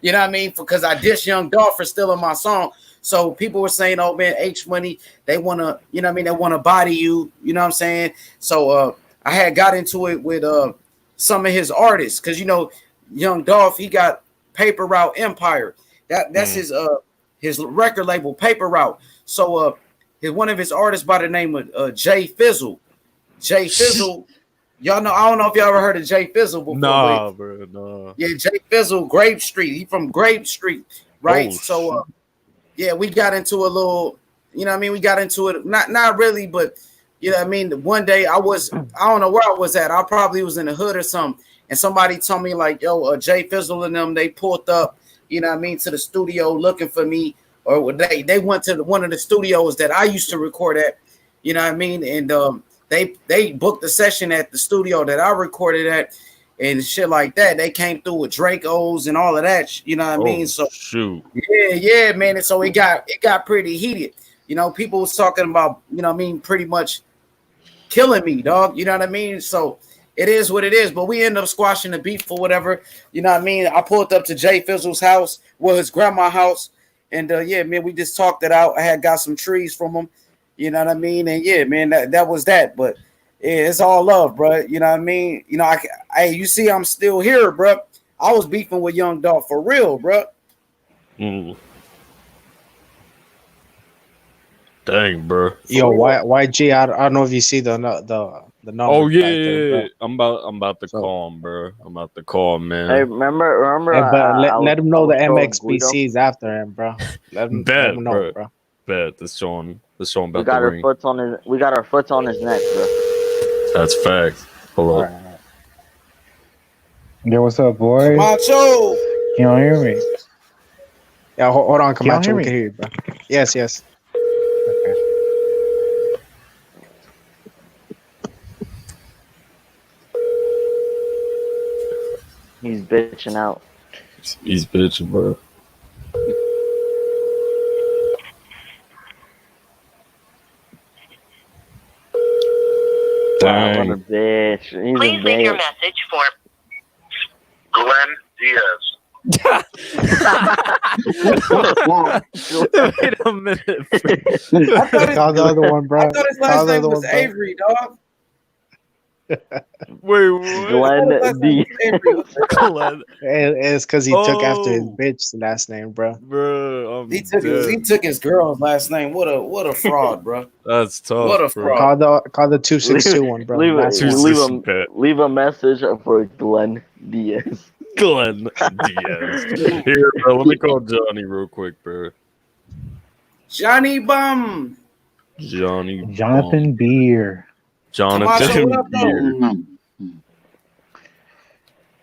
You know what I mean, because I dissed Young Dog for stealing my song. So people were saying, "Oh man, H Money, they want to, you know what I mean, they want to body you." You know what I'm saying? So I had got into it with some of his artists because you know, Young Dolph, he got Paper Route Empire. That's his record label, Paper Route. So one of his artists by the name of Jay Fizzle. Jay Fizzle Y'all know, I don't know if y'all ever heard of Jay Fizzle before. Nah, bro, nah. Yeah, Jay Fizzle, Grape Street. He from Grape Street, right? Oh, So, yeah, we got into a little, you know what I mean? We got into it, not really, but, you know what I mean? One day I don't know where I was at. I probably was in the hood or something. And somebody told me like, yo, Jay Fizzle and them, they pulled up, you know what I mean, to the studio looking for me. Or they went to one of the studios that I used to record at, you know what I mean? And they booked a session at the studio that I recorded at and shit like that. They came through with Dracos and all of that, you know what I mean? So shoot. Yeah, man. And so it got pretty heated. You know, people was talking about, you know what I mean, pretty much killing me, dog. You know what I mean? So it is what it is. But we end up squashing the beef or whatever. You know what I mean? I pulled up to Jay Fizzle's house, well, his grandma's house. And yeah, man, we just talked it out. I had got some trees from him. You know what I mean? And yeah, man, that was that. But yeah, it's all love, bro. You know what I mean? You know, you see, I'm still here, bro. I was beefing with Young Dog for real, bro. Mm. Dang, bro. Yo, YG, I don't know if you see the number. Oh yeah, there, I'm about to call him, bro. I'm about to call him, man. Hey, remember. Hey, but let him know the I was MXBC is after him, bro. Let him know, bro. Bet this song about we got the our ring. foot on his. We got our foot on his neck, bro. That's facts. Hold up. Right. Yo, what's up, boy? Macho. You don't hear me? Yeah, hold on, Camacho. hear We me? can hear you, bro. Yes. Okay. He's bitching out. He's bitching, bro. Wow, what a Dang. bitch. He's Please a leave your bitch. message for Glenn Diaz. Wait a minute. I thought Call the other one, bro. I thought his last name was Avery, dog. Wait, what? Glenn D. Glenn. It's because he took after his Oh. bitch's last name, bro. Bro, I'm He dead. took his girl's last name. What a fraud, bro. That's tough, What a bro. fraud. Call the 261, bro. Last one. Leave a message for Glenn Diaz. Glenn Diaz. Here, bro, let me call Johnny real quick, bro. Johnny Bum. Jonathan Beer. Camacho, what up, Beer.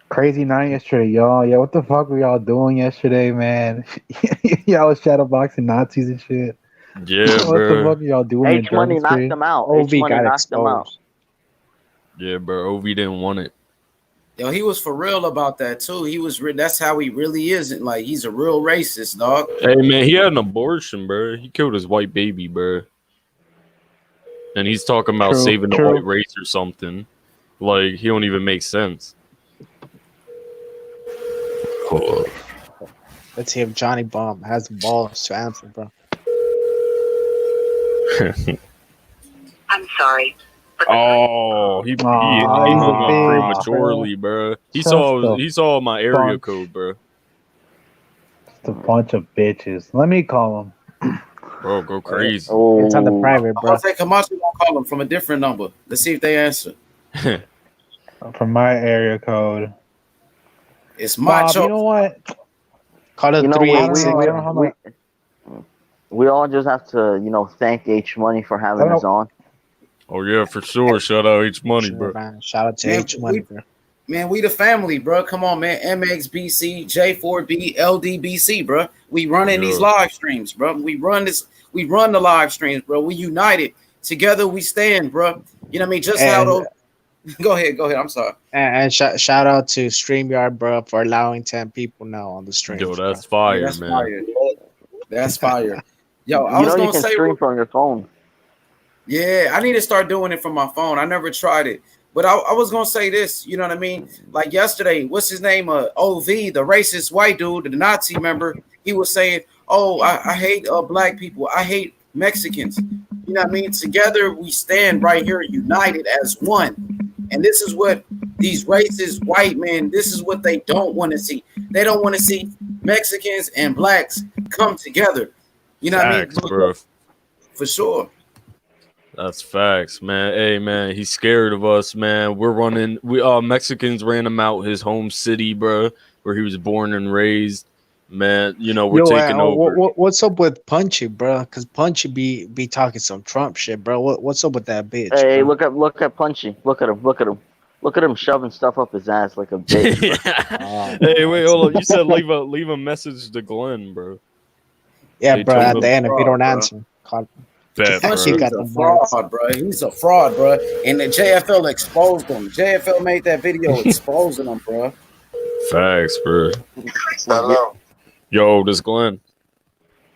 Crazy night yesterday, y'all. Yeah, what the fuck were y'all doing yesterday, man? Y'all was shadowboxing Nazis and shit. Yeah, What the bro. fuck are y'all doing? H Money knocked him out. OV H Money got knocked him out. exposed. Yeah, bro. OV didn't want it. Yo, he was for real about that too. He was. That's how he really is. Like he's a real racist, dog. Hey, man, he had an abortion, bro. He killed his white baby, bro. And he's talking about saving the white race or something. Like, he don't even make sense. Hold up. Let's see if Johnny Bomb has the balls to answer, bro. I'm sorry. Oh, he hung up prematurely, bro. He saw my area code, bro. It's a bunch of bitches. Let me call him. Bro, go crazy. Oh. It's on the private, bro. I'll say Camacho gonna call him from a different number. Let's see if they answer. From my area code. It's Bob, Macho. you know what? Call it You know, 386. we all just have to, thank H Money for having us on. Oh, yeah, for sure. Shout out H Money, Sure, bro. man. Shout out to Man, H Money, bro. Man, we the family, bro. Come on, man. MXBC, J4B, LDBC, bro. We running these live streams, bro. We run the live streams, bro. We united. Together we stand, bro. You know what I mean? Just how those. Go ahead. I'm sorry. And shout out to StreamYard, bro, for allowing 10 people now on the stream. Yo, that's fire, Yeah, that's man. fire. That's fire. Yo, I You was know you gonna can say, stream from your phone. yeah, I need to start doing it from my phone. I never tried it, but I was gonna say this. You know what I mean? Like yesterday, what's his name? OV, the racist white dude, the Nazi member. He was saying, "Oh, I hate black people. I hate Mexicans." You know what I mean? Together we stand right here, united as one. And this is what these racist white men, this is what they don't want to see. They don't want to see Mexicans and blacks come together. You know what I mean? Bro. For sure. That's facts, man. Hey, man, he's scared of us, man. We're running. Mexicans ran him out his home city, bro, where he was born and raised. Man, we're Yo, taking over. what's up with Punchy, bro? Because Punchy be talking some Trump shit, bro. What's up with that bitch? Hey, bro? look at Punchy. Look at him shoving stuff up his ass like a bitch. Yeah. Hey, wait, hold on. You said leave a message to Glenn, bro. Yeah, Hey, bro. tell At him- the end, if you don't Bro. answer, call. Bet, Punchy He bro. got is a the marks. fraud, bro. He's a fraud, bro. And the JFL exposed him. JFL made that video exposing him, bro. Facts, bro. Hello. Yo, this Glenn.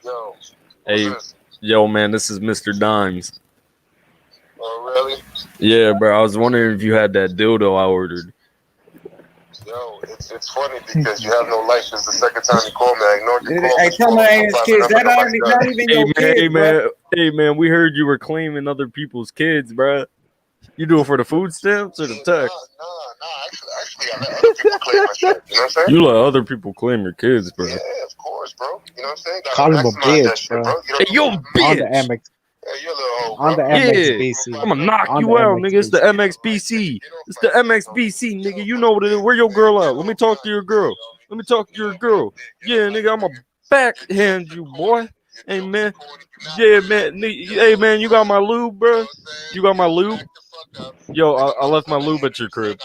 Yo. Hey, Who's this? yo, man, this is Mr. Dimes. Oh, really? Yeah, bro. I was wondering if you had that dildo I ordered. Yo, it's funny because you have no life. It's the second time you call me. I ignored your call. Hey, tell me that ain't his kids. That not even your kids, bro. Hey, man, we heard you were claiming other people's kids, bro. You do it for the food stamps or the text? Nah. Actually, I let other people claim my shit. You know what I'm saying? You let other people claim your kids, bro. Yeah, of course, bro. You know what I'm saying? Gotta Call him a maximize that bitch, shit, bro. bro. You know Hey, yo, On the bitch. MX, Hey, you little hoe, on the bro. MXBC. I'm gonna knock On you the out, nigga. It's the MXBC. MXBC. It's the MXBC, nigga. You know what it is. Where your girl at? Let me talk to your girl. Let me talk to your girl. Yeah, nigga, I'm gonna backhand you, boy. Hey, man. Yeah, man. Hey, man, you got my lube, bro? You got my lube? Yo, I left my lube at your crib.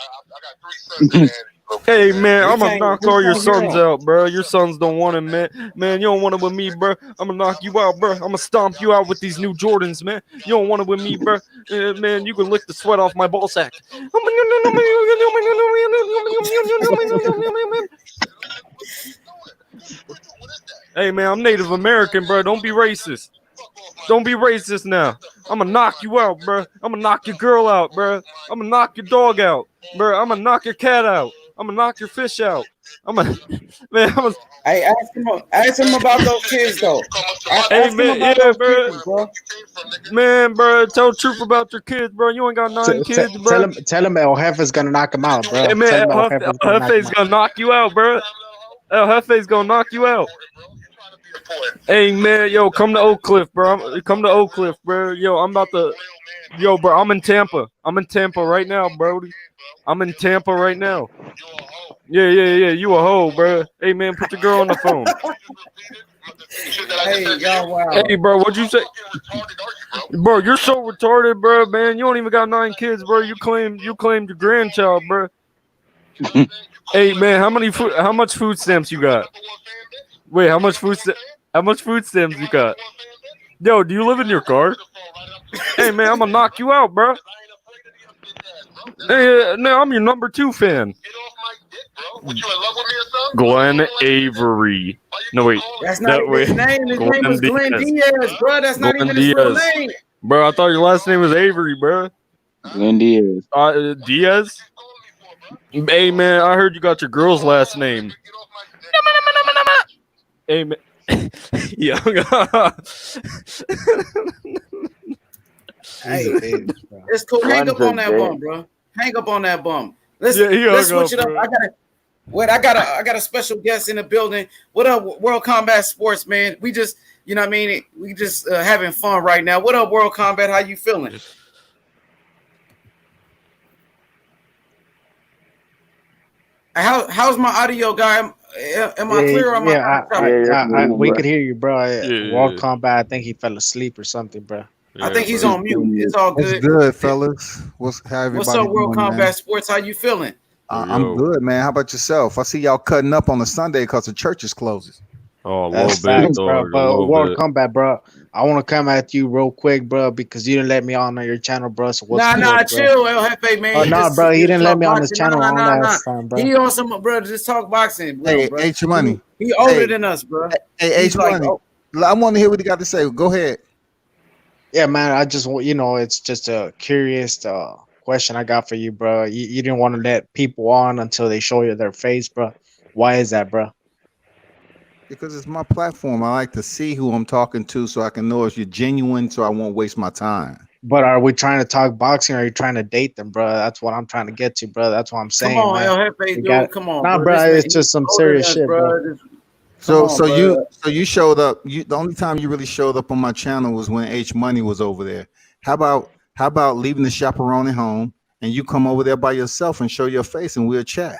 Hey, man, I'm gonna knock all your sons out, bro. Your sons don't want it, man. Man, you don't want it with me, bro. I'm gonna knock you out, bro. I'm gonna stomp you out with these new Jordans, man. You don't want it with me, bro. Man, you can lick the sweat off my ball sack. Hey, man, I'm Native American, bro. Don't be racist. Don't be racist now. I'm gonna knock you out, bro. I'm gonna knock your girl out, bro. I'm gonna knock your dog out, bro. I'm gonna knock your cat out. I'm gonna knock your fish out. Hey, ask him about those kids, though. Ask him about those kids, bro. Man, bro, tell the truth about your kids, bro. You ain't got 9 kids, bro. Tell him El Jefe's gonna knock him out, bro. Hey, man, Tell him El Jefe's gonna knock you out, bro. El Jefe's gonna knock you out. Hey, man, yo, come to Oak Cliff, bro. Come to Oak Cliff, bro. Yo, I'm about to. Yo, bro, I'm in Tampa. I'm in Tampa right now, Brody. I'm in Tampa right now. Yeah. You a hoe, bro. Hey, man, put your girl on the phone. Hey, y'all, wow. Hey, bro, what'd you say? Bro, you're so retarded, bro, man. You don't even got 9 kids, bro. You claimed your grandchild, bro. Hey, man, how much food stamps you got? Wait, how much food stamps you got? Yo, do you live in your car? Hey, man, I'm gonna knock you out, bro. Hey, no, I'm your number 2 fan. Glenn Avery. No, wait. That's not even his name. His name was Glenn Diaz, bro. That's not even his real name. Bro, I thought your last name was Avery, bro. Glenn Diaz. Diaz? Hey, man, I heard you got your girl's last name. Hey, man. Yeah. Hey, it's cool. Hang up on that bum, bro. Hang up on that bum. Let's switch it up. I got a special guest in the building. What up, World Combat Sports, man? We just, you know what I mean? We just having fun right now. What up, World Combat? How you feeling? How's my audio, guy? Am I clear on my? We could hear you, bro. World Combat, I think he fell asleep or something, bro. I think he's on mute. It's all good. What's good, fellas? What's up, World Combat Sports? How you feeling? I'm good, man. How about yourself? I see y'all cutting up on a Sunday because the church is closing. Oh, a That's little bit, facts, bro. dog. But World Combat, bro. I want to come at you real quick, bro, because you didn't let me on your channel, bro. So chill, El Jefe, man. Bro, he didn't let me on his channel last time, bro. He on some, bro. Just talk boxing, bro. Hey, H Money. He older than us, bro. Hey, H Money. I want to hear what you got to say. Go ahead. Yeah, man. I just, it's just a curious question I got for you, bro. You didn't want to let people on until they show you their face, bro. Why is that, bro? Because it's my platform. I like to see who I'm talking to so I can know if you're genuine so I won't waste my time. But are we trying to talk boxing or are you trying to date them, bro? That's what I'm trying to get to, bro. That's what I'm saying. Come on, El Jefe, dude. Come on, nah, bro. It's just some serious shit, bro. So you showed up. The only time you really showed up on my channel was when H Money was over there. How about leaving the chaperone at home and you come over there by yourself and show your face and we'll chat?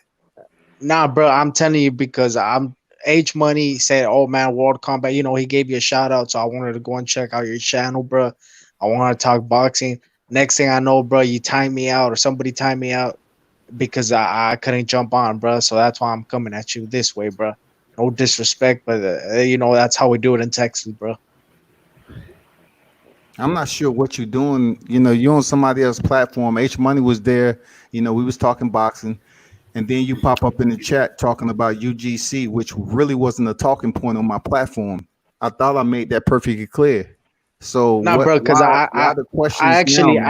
Nah, bro, I'm telling you because I'm H Money said, "Oh man, World Combat." You know, he gave you a shout out, so I wanted to go and check out your channel, bro. I want to talk boxing. Next thing I know, bro, you timed me out or somebody timed me out because I couldn't jump on, bro. So that's why I'm coming at you this way, bro. No disrespect, but you know that's how we do it in Texas, bro. I'm not sure what you're doing. You know, you're on somebody else's platform. H Money was there. You know, we was talking boxing, and then you pop up in the chat talking about UGC, which really wasn't a talking point on my platform. I thought I made that perfectly clear. So Nah, what? bro, because Why the questions now, man?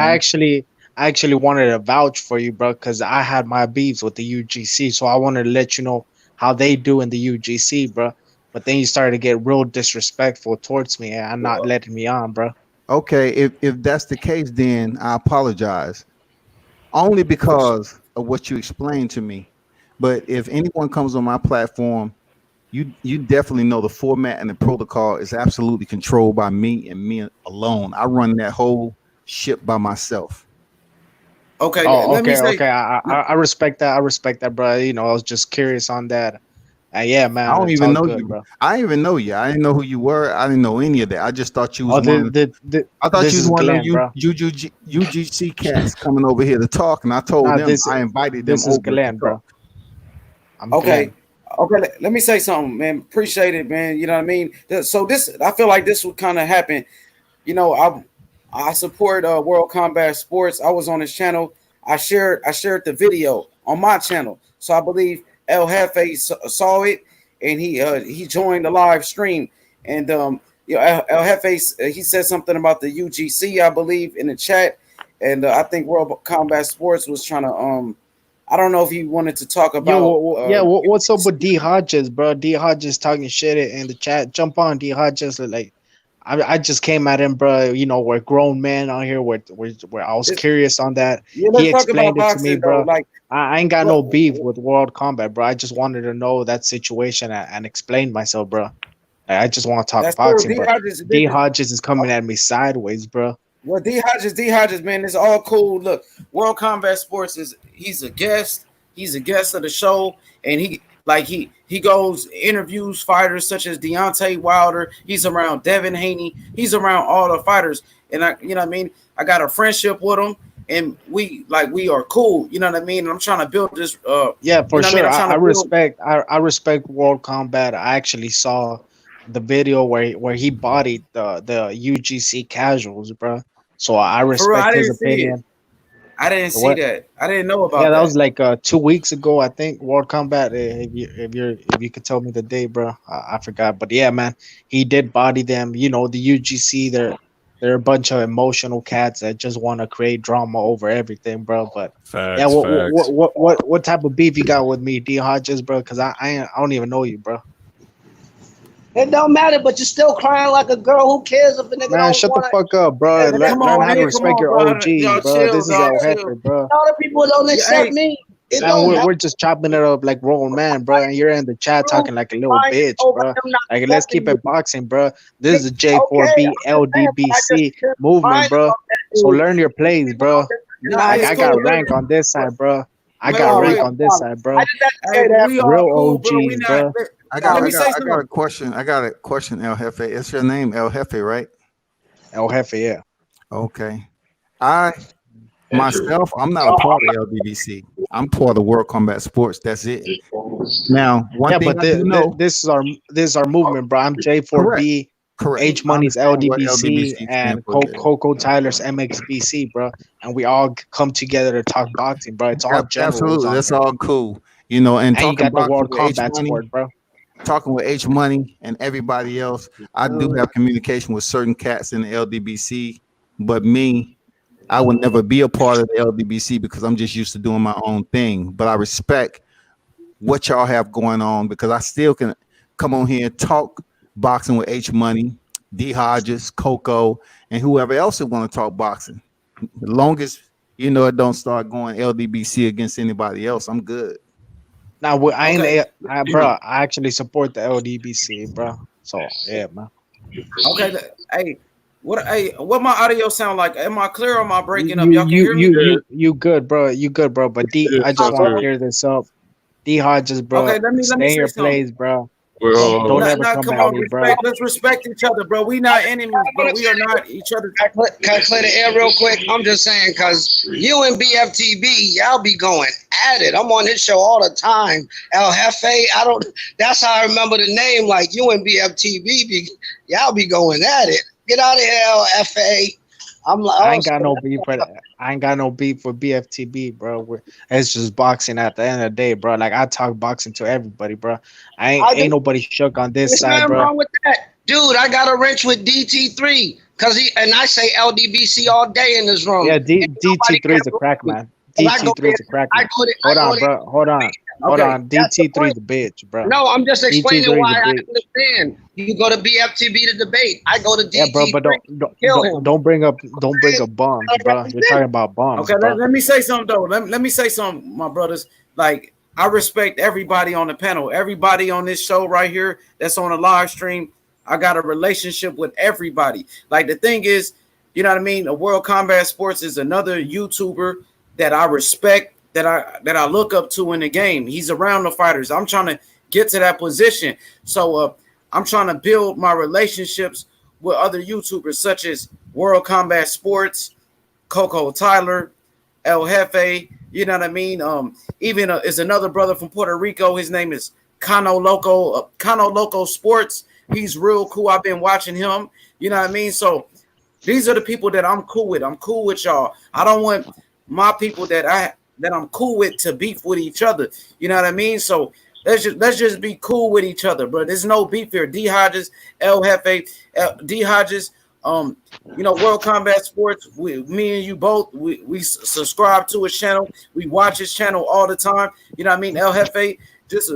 I actually wanted to vouch for you, bro, because I had my beefs with the UGC, so I wanted to let you know how they do in the UGC, bro. But then you started to get real disrespectful towards me and not letting me on, bro. Okay, if that's the case, then I apologize. Only because of what you explained to me. But if anyone comes on my platform, you definitely know the format and the protocol is absolutely controlled by me and me alone. I run that whole ship by myself. Okay, Oh, let me say. okay. I respect that. I respect that, bro. You know, I was just curious on that. Yeah, I man, don't it's even all know good, you. bro. I didn't even know you. I didn't know who you were. I didn't know any of that. I just thought you was Oh, one. I thought this you was is one of them Glenn, bro. UGC cats coming over here to talk, and I told Nah, them I invited them this is over to Glenn, talk. bro. I'm Okay. Glenn. Okay, let me say something, man. Appreciate it, man. You know what I mean? So this, I feel like this would kind of happen. You know, I support World Combat Sports. I was on his channel. I shared the video on my channel. So I believe El Jefe saw it, and he joined the live stream. And you know, El Jefe, he said something about the UGC, I believe, in the chat. And I think World Combat Sports was trying to I don't know if he wanted to talk Yo, about yeah, what's up with D Hodges, bro? D Hodges talking shit in the chat. Jump on D Hodges, like I just came at him, bro. You know, we're grown men out here. Where I was this. curious on that. Yeah, He let's talk about explained it to me, boxing though. bro. Like I ain't got what no beef with World Combat, bro. I just wanted to know that situation and explain myself, bro. I just want to talk that's true. boxing, D but Hodges, D Hodges is coming at me sideways, bro. well, D Hodges, man, it's all cool. Look, World Combat Sports is he's a guest. He's a guest of the show, and he goes interviews fighters such as Deontay Wilder. He's around Devin Haney. He's around all the fighters, and I, you know what I mean. I got a friendship with him, and we are cool. You know what I mean. And I'm trying to build this. Yeah, You for know what I mean. sure. I'm trying I to build. respect. I respect World Combat. I actually saw the video where he bodied the UGC casuals, bro. So I For real, I respect his didn't see it. opinion. I didn't see What? that. I didn't know Yeah, about that that. was like 2 weeks ago, I think. World Combat. If you could tell me the day, bro, I forgot. But yeah, man, he did body them. You know, the UGC. They're a bunch of emotional cats that just want to create drama over everything, bro. But yeah, Facts, facts. what type of beef you got with me, D Hodges, bro? Because I don't even know you, bro. It don't matter, but you're still crying like a girl. Who cares if a nigga Man, don't shut the want fuck up, bro. it? Man, Learn come learn on, how to man. Come respect on, your bro. OGs, Y'all bro. chill, This is dog. El Chill. Jefe, bro. Other people don't Yeah, accept hey, me. It Man, don't we're matter. just chopping it up like grown man, bro. And you're in the chat talking like a little Crying bitch, over bro. him not Like, let's accepting keep you. it boxing, bro. This is the Okay, J4B I'm just saying, but I just LDBC kept movement, crying bro. about that So dude. learn your plays, People don't bro. listen to nah, Like, that. it's I cool. got Look, rank on this side, bro. I wait, got wait, No, rank wait. on this side, I bro. just had to Hey, say that. we Real all cool, bro. We OGs, not. bro. Let me say I got something. a question. I got a question, El Jefe. It's your name, El Jefe, right? El Jefe, yeah. Okay. I myself, I'm not a part of LDBC. I'm part of World Combat Sports. That's it. Now, one Yeah, thing but I do know, this is our movement, bro. I'm correct, J4B, correct. H I Money's understand what LDBC, LDBC stands and for there. Coco Tyler's MXBC, bro. And we all come together to talk boxing, bro. It's all generals Absolutely, on that's here. all cool. You know, and And you talking got the boxing World with H Combat Money, Sport, bro. talking with H Money and everybody else, I do have communication with certain cats in the LDBC, but me, I would never be a part of the LDBC because I'm just used to doing my own thing. But I respect what y'all have going on because I still can come on here and talk boxing with H Money, D Hodges, Coco, and whoever else that want to talk boxing. As long as you know it don't start going LDBC against anybody else, I'm good. Now, I ain't, Okay, bro. I actually support the LDBC, bro. So yeah, man. okay. Hey, What my audio sound like? Am I clear or am I breaking up? Y'all can hear me? You good, bro. You good, bro. But D, I just want to clear this up. D Hodges, bro. Okay, let me Stay in say your something. place, bro. Don't ever come Come at on, me, bro. respect. Let's respect each other, bro. We not enemies, bro. We are not each other. Can I clear the air real quick? I'm just saying, because you and BFTB, y'all be going at it. I'm on his show all the time. El Jefe, that's how I remember the name. Like, you and BFTB, y'all be going at it. Get out of here, El Jefe. I ain't got no beef with I ain't got no beef with BFTB, bro. It's just boxing at the end of the day, bro. Like I talk boxing to everybody, bro. Ain't nobody shook on this There's side, nothing bro. wrong with that. Dude, I got a wrench with DT3. And I say LDBC all day in this room. Yeah, DT3 is a crack, man. DT3 is a crack, man. Hold on, bro. Hold on. DT3 is a bitch, bro. No, I'm just explaining why I bitch. understand. You go to BFTB to debate. I go to DT3. Yeah, bro, but don't bring up bombs, bro. You're talking about bombs. Okay, bro. let me say something though. Let me say something, my brothers. Like I respect everybody on the panel, everybody on this show right here that's on a live stream. I got a relationship with everybody. Like the thing is, you know what I mean? A World Combat Sports is another YouTuber that I respect, that I look up to in the game. He's around the fighters. I'm trying to get to that position. So I'm trying to build my relationships with other YouTubers such as World Combat Sports, Coco Tyler, El Jefe, you know what I mean? Even is another brother from Puerto Rico. His name is Cano Loco Sports. He's real cool. I've been watching him. You know what I mean? So these are the people that I'm cool with. I'm cool with y'all. I don't want my people that I'm cool with to beef with each other. You know what I mean? So let's just be cool with each other, bro. There's no beef here. D Hodges, El Jefe, D Hodges, you know, World Combat Sports. Me and you both, we subscribe to his channel. We watch his channel all the time. You know what I mean? El Jefe,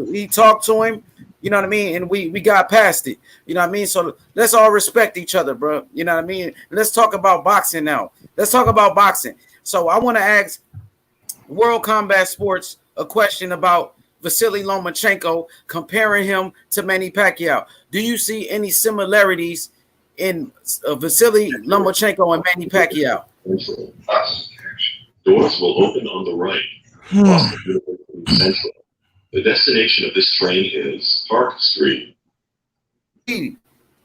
we talked to him. You know what I mean? And we got past it. You know what I mean? So let's all respect each other, bro. You know what I mean? Let's talk about boxing now. Let's talk about boxing. So I want to ask World Combat Sports a question about Vasiliy Lomachenko, comparing him to Manny Pacquiao. Do you see any similarities in Vasiliy Lomachenko and Manny Pacquiao? Doors will open on the right. Central. The destination of this train is Park Street.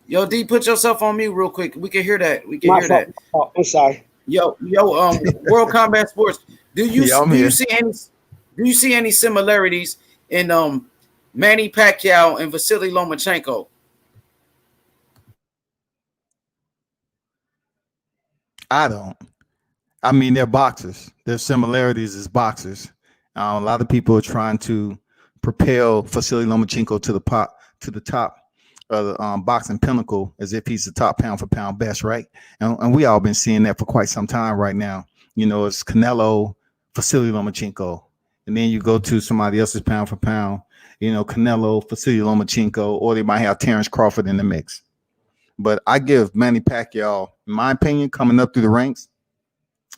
Yo, D, put yourself on mute real quick. We can hear that. We can hear that. Oh, I'm sorry. Yo, World Combat Sports. Do you see any similarities in Manny Pacquiao and Vasiliy Lomachenko? I don't. I mean, they're boxers. Their similarities as boxers. A lot of people are trying to propel Vasiliy Lomachenko to the top of the boxing pinnacle as if he's the top pound for pound best, right? And we all been seeing that for quite some time right now. You know, it's Canelo, Vasiliy Lomachenko, and then you go to somebody else's pound for pound. You know, Canelo, Vasiliy Lomachenko, or they might have Terrence Crawford in the mix. But I give Manny Pacquiao, in my opinion, coming up through the ranks,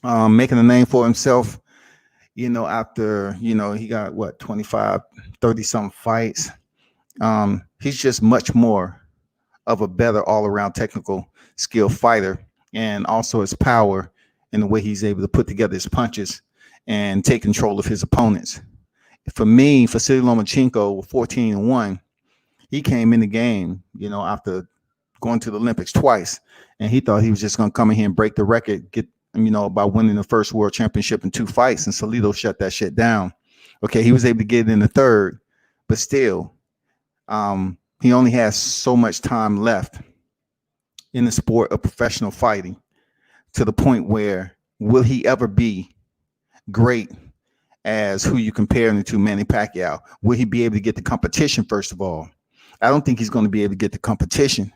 making a name for himself. You know, after, you know, he got 25, 30 some fights. He's just much more of a better all-around technical skill fighter, and also his power in the way he's able to put together his punches and take control of his opponents. For me, Vasiliy Lomachenko, 14-1, he came in the game, you know, after going to the Olympics twice, and he thought he was just going to come in here and break the record, get, you know, by winning the first world championship in 2 fights, and Salido shut that shit down. Okay, he was able to get it in the third, but still, he only has so much time left in the sport of professional fighting, to the point where will he ever be great as who you compare him to, Manny Pacquiao? Will he be able to get the competition, first of all? I don't think he's going to be able to get the competition.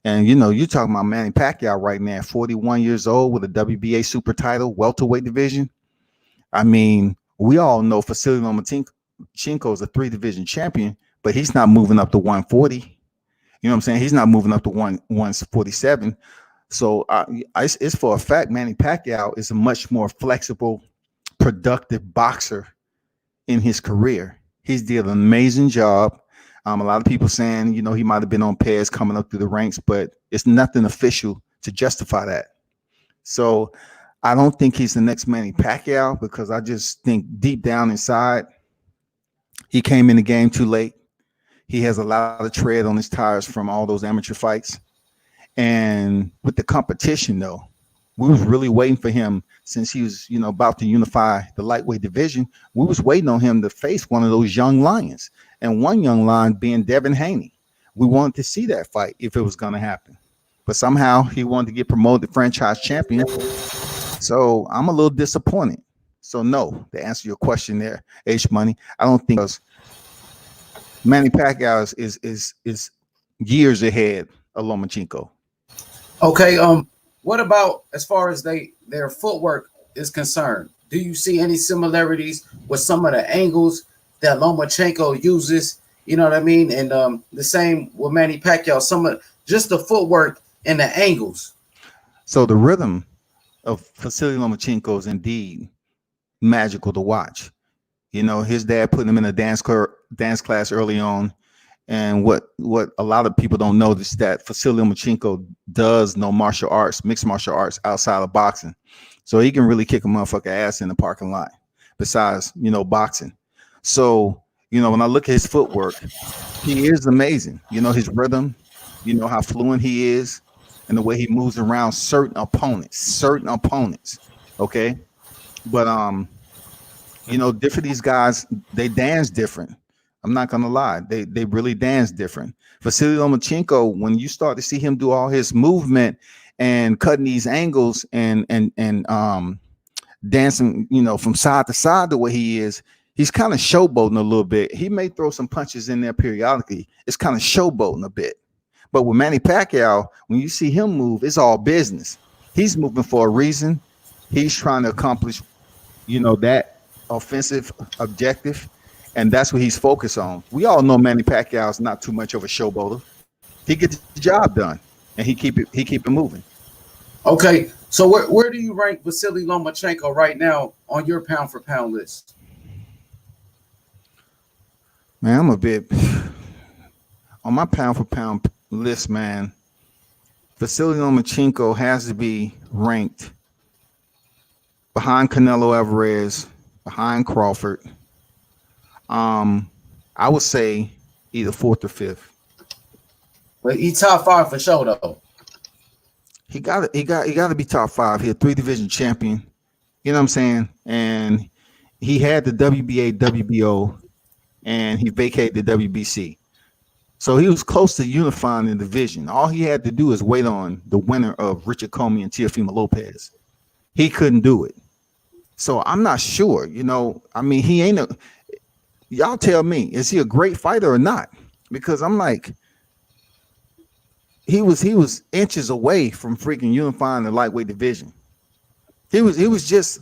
And, you know, you're talking about Manny Pacquiao right now, 41 years old with a WBA super title, welterweight division. I mean, we all know Vasiliy Lomachenko is a 3-division champion, but he's not moving up to 140. You know what I'm saying? He's not moving up to 147. So it's for a fact Manny Pacquiao is a much more flexible, productive boxer in his career. He's did an amazing job. A lot of people saying, you know, he might have been on pairs coming up through the ranks, but it's nothing official to justify that. So I don't think he's the next Manny Pacquiao because I just think deep down inside, he came in the game too late. He has a lot of tread on his tires from all those amateur fights. And with the competition, though, we was really waiting for him since he was, about to unify the lightweight division. We was waiting on him to face one of those young lions, and one young lion being Devin Haney. We wanted to see that fight if it was going to happen, but somehow he wanted to get promoted to franchise champion. So I'm a little disappointed. So no, to answer your question there, H Money, I don't think Manny Pacquiao is years ahead of Lomachenko. Okay, what about as far as their footwork is concerned? Do you see any similarities with some of the angles that Lomachenko uses? You know what I mean? And the same with Manny Pacquiao, some of just the footwork and the angles. So the rhythm of Vasiliy Lomachenko is indeed magical to watch. His dad put him in a dance class early on. And what a lot of people don't know is that Vasiliy Lomachenko does know martial arts, mixed martial arts outside of boxing. So he can really kick a motherfucker ass in the parking lot besides, boxing. So, when I look at his footwork, he is amazing. His rhythm, how fluent he is and the way he moves around certain opponents. Okay. But, different these guys, they dance different. I'm not gonna lie, they really dance different. Vasiliy Lomachenko, when you start to see him do all his movement and cutting these angles and dancing, from side to side the way he is, he's kind of showboating a little bit. He may throw some punches in there periodically. It's kind of showboating a bit. But with Manny Pacquiao, when you see him move, it's all business. He's moving for a reason. He's trying to accomplish, that offensive objective. And that's what he's focused on. We all know Manny Pacquiao is not too much of a showboater. He gets the job done, and he keep it moving. Okay, so where do you rank Vasiliy Lomachenko right now on your pound for pound list? Man, I'm a bit on my pound for pound list, man. Vasiliy Lomachenko has to be ranked behind Canelo Alvarez, behind Crawford. I would say either fourth or fifth. But he's top 5 for sure, though. He got to be top 5. He's a 3-division champion. You know what I'm saying? And he had the WBA, WBO, and he vacated the WBC. So he was close to unifying the division. All he had to do is wait on the winner of Richard Comey and Teofimo Lopez. He couldn't do it. So I'm not sure. He ain't a. Y'all tell me, is he a great fighter or not? Because I'm like, he was inches away from freaking unifying the lightweight division. He was just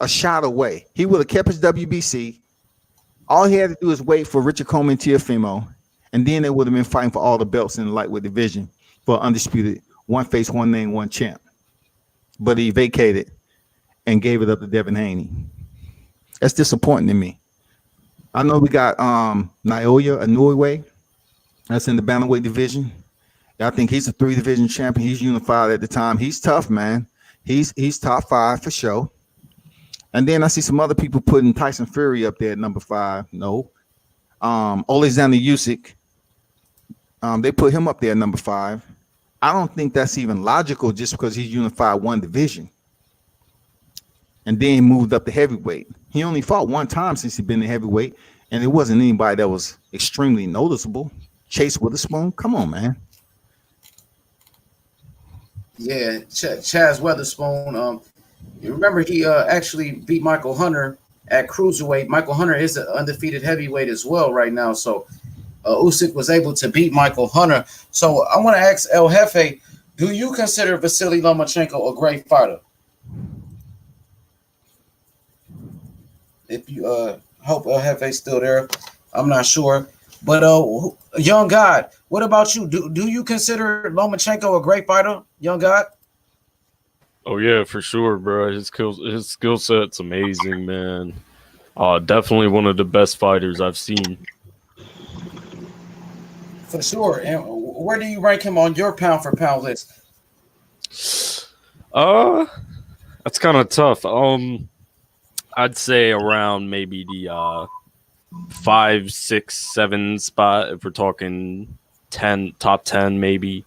a shot away. He would have kept his WBC. All he had to do is wait for Richard Comey and Teofimo, and then they would have been fighting for all the belts in the lightweight division for undisputed one face, one name, one champ. But he vacated and gave it up to Devin Haney. That's disappointing to me. I know we got Naoya Inoue. That's in the bantamweight division. I think he's a 3-division champion. He's unified at the time. He's tough, man. He's top 5 for sure. And then I see some other people putting Tyson Fury up there at number 5. No. Alexander Usyk. They put him up there at number 5. I don't think that's even logical just because he's unified one division. And then moved up to heavyweight. He only fought one time since he's been in heavyweight, and it wasn't anybody that was extremely noticeable. Chase Witherspoon, come on, man. Yeah, Chaz Witherspoon. You remember he actually beat Michael Hunter at cruiserweight. Michael Hunter is an undefeated heavyweight as well right now. So Usyk was able to beat Michael Hunter. So I want to ask El Jefe, do you consider Vasiliy Lomachenko a great fighter? If you hope El Jefe's still there, I'm not sure. But Young God, what about you? Do you consider Lomachenko a great fighter, Young God? Oh yeah, for sure, bro. His skill set's amazing, man. Definitely one of the best fighters I've seen. For sure. And where do you rank him on your pound for pound list? That's kind of tough. I'd say around maybe the 5, 6, 7 spot if we're talking 10, top 10 maybe.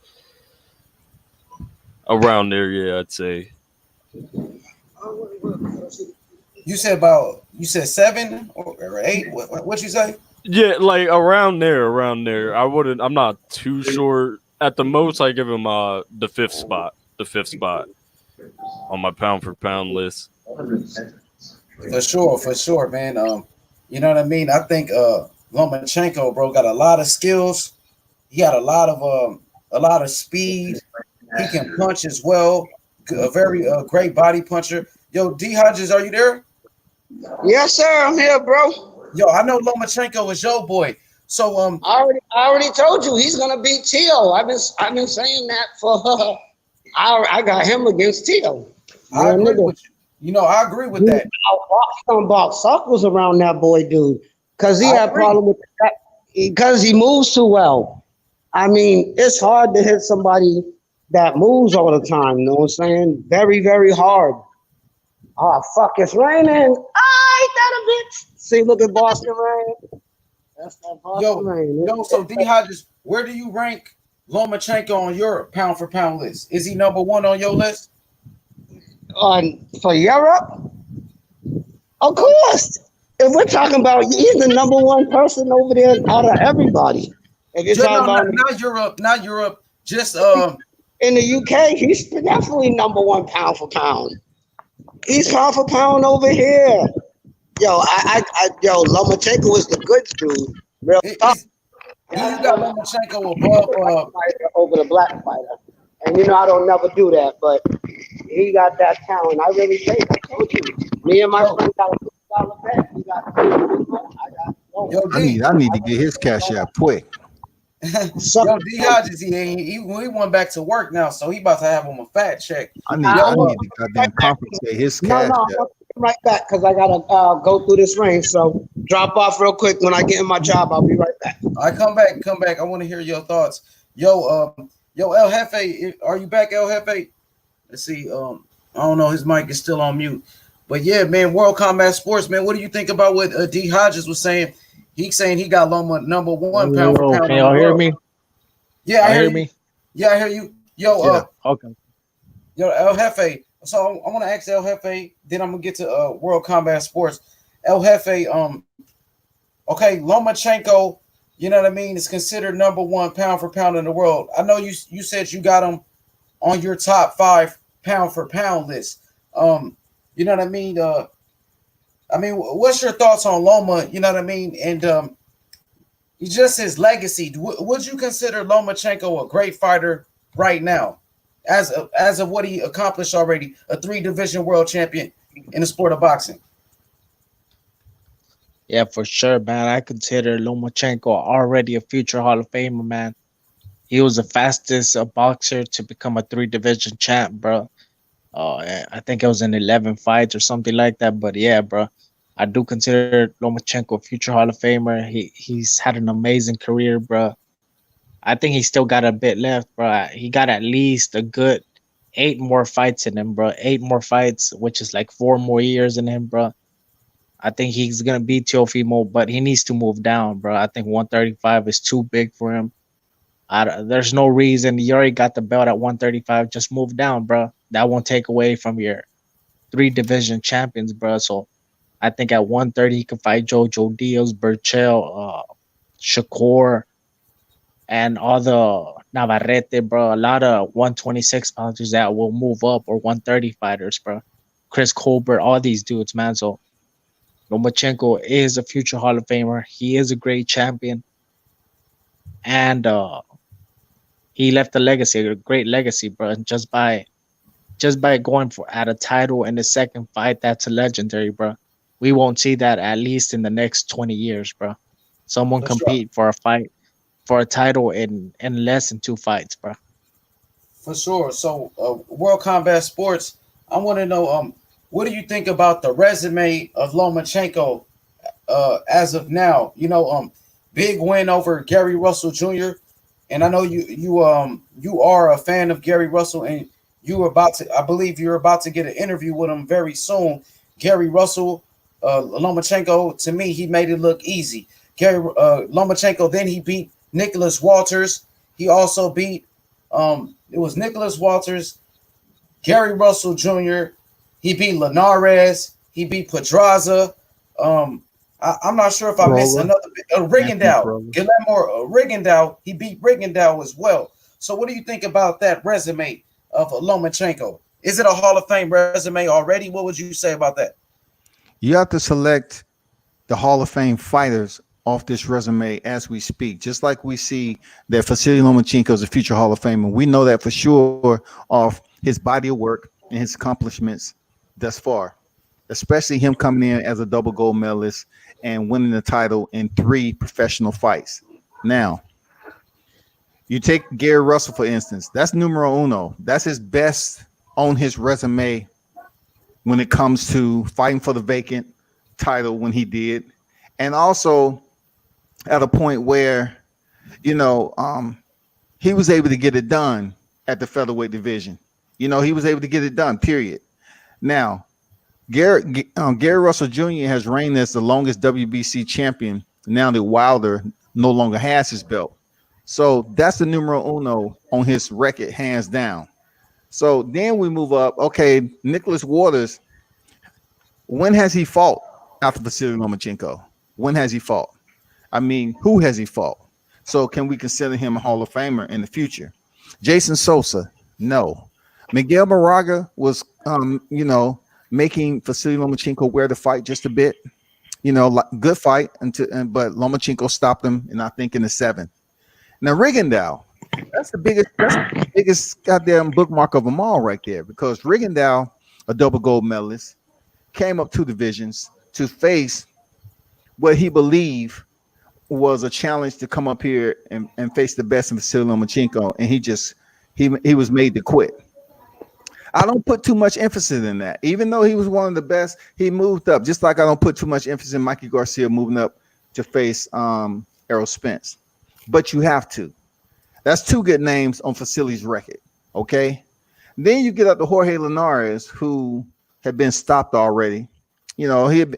Around there, yeah, I'd say. You said 7 or 8? What you say? Yeah, like around there. I'm not too sure. At the most, I give him the fifth spot on my pound for pound list. For sure, man. You know what I mean? I think Lomachenko, bro, got a lot of skills. He got a lot of speed. He can punch as well. A very great body puncher. Yo, D Hodges, are you there? Yes, sir. I'm here, bro. Yo, I know Lomachenko is your boy. So I already told you he's gonna beat Tio. I've been saying that for I got him against Tio. I agree with you. You know, I agree with that. He's gonna box circles around that boy, dude, because he had a problem with that because he moves too well. I mean, it's hard to hit somebody that moves all the time. You know what I'm saying? Very, very hard. Oh fuck! It's raining. Ain't that a bitch? See, look at Boston rain. That's that Boston rain. Yo, so D Hodges, where do you rank Lomachenko on your pound for pound list? Is he number 1 on your list? For Europe? Of course. If we're talking about, he's the number 1 person over there out of everybody. If you're talking about not Europe, just in the UK, he's definitely number 1 pound for pound. He's pound for pound over here. Yo, Lomachenko is the goods dude. Real tough. You got Lomachenko above over the black fighter. And you know I don't never do that, but he got that talent. I really think I told you. Me and my friend got a $50 bet. We got I need to get his cash out quick. Yo, D Hodges, he went back to work now, so he about to have him a fat check. I need to goddamn compensate his cash out. I'll come right back because I gotta go through this rain. So drop off real quick. When I get in my job, I'll be right back. I come back. I want to hear your thoughts. Yo, El Jefe, are you back, El Jefe? Let's see. I don't know. His mic is still on mute. But yeah, man, World Combat Sports, man. What do you think about what D Hodges was saying? He's saying he got Loma number 1 pound for pound. Can y'all hear me? Yeah, I hear me. Yeah, I hear you. Yo, okay. Yo, El Jefe. So I want to ask El Jefe. Then I'm gonna get to World Combat Sports. El Jefe. Okay, Lomachenko. You know what I mean? Is considered number 1 pound for pound in the world. I know you said you got him on your top 5 pound for pound list. You know what I mean? What's your thoughts on Loma? You know what I mean? And just his legacy. Would you consider Lomachenko a great fighter right now, as of what he accomplished already? A 3-division world champion in the sport of boxing. Yeah, for sure, man. I consider Lomachenko already a future Hall of Famer, man. He was the fastest boxer to become a 3-division champ, bro. I think it was in 11 fights or something like that. But yeah, bro, I do consider Lomachenko a future Hall of Famer. He's had an amazing career, bro. I think he still got a bit left, bro. He got at least a good 8 more fights in him, bro. 8 more fights, which is like 4 more years in him, bro. I think he's gonna beat Teofimo, but he needs to move down, bro. I think 135 is too big for him. There's no reason. You already got the belt at 135. Just move down, bro. That won't take away from your 3-division champions, bro. So I think at 130 he can fight Jojo Diaz, Burchell, Shakur, and all the Navarrete, bro. A lot of 126 pounders that will move up, or 130 fighters, bro. Chris Colbert, all these dudes, man. So Lomachenko is a future Hall of Famer. He is a great champion. And he left a legacy, a great legacy, bro. And just by going at a title in the second fight, that's a legendary, bro. We won't see that at least in the next 20 years, bro. Someone compete for a fight, for a title in less than 2 fights, bro. For sure. So World Combat Sports, I want to know, what do you think about the resume of Lomachenko as of now? You know, big win over Gary Russell Jr. And I know you are a fan of Gary Russell, and I believe you're about to get an interview with him very soon. Gary Russell, Lomachenko, to me, he made it look easy. Lomachenko, then he beat Nicholas Walters. He also beat, it was Nicholas Walters, Gary Russell Jr. He beat Linares. He beat Pedraza. I'm not sure if I missed another Rigondeaux. Guillermo Rigondeaux. He beat Rigondeaux as well. So what do you think about that resume of Lomachenko? Is it a Hall of Fame resume already? What would you say about that? You have to select the Hall of Fame fighters off this resume as we speak. Just like we see that Vasiliy Lomachenko is a future Hall of Famer. We know that for sure off his body of work and his accomplishments thus far, especially him coming in as a double gold medalist and winning the title in 3 professional fights. Now, you take Gary Russell, for instance. That's numero uno. That's his best on his resume when it comes to fighting for the vacant title when he did. And also at a point where, he was able to get it done at the featherweight division. He was able to get it done, period. Now, Gary Russell Jr. has reigned as the longest WBC champion now that Wilder no longer has his belt. So that's the numero uno on his record, hands down. So then we move up. Okay, Nicholas Waters. When has he fought after Vasiliy Lomachenko? When has he fought? I mean, who has he fought? So can we consider him a Hall of Famer in the future? Jason Sosa, no. Miguel Moraga was, making Vasiliy Lomachenko wear the fight just a bit. Good fight, but Lomachenko stopped him, and I think in the 7th. Now Rigondeaux, that's the biggest goddamn bookmark of them all right there, because Rigondeaux, a double gold medalist, came up 2 divisions to face what he believed was a challenge to come up here and face the best in Vasiliy Lomachenko, and he was made to quit. I don't put too much emphasis in that. Even though he was one of the best, he moved up. Just like I don't put too much emphasis in Mikey Garcia moving up to face Errol Spence. But you have to. That's 2 good names on Vasily's record. Okay. Then you get up to Jorge Linares, who had been stopped already. He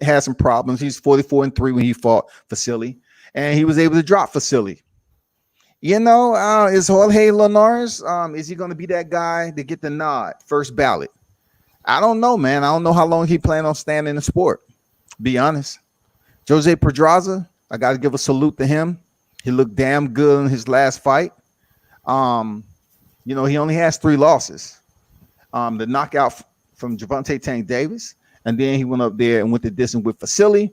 had some problems. He's 44-3 when he fought Vasiliy, and he was able to drop Vasiliy. Is Jorge Linares, is he going to be that guy to get the nod, first ballot? I don't know, man. I don't know how long he planned on staying in the sport, be honest. Jose Pedraza, I got to give a salute to him. He looked damn good in his last fight. He only has 3 losses. The knockout from Gervonta Tank Davis, and then he went up there and went the distance with Vasiliy,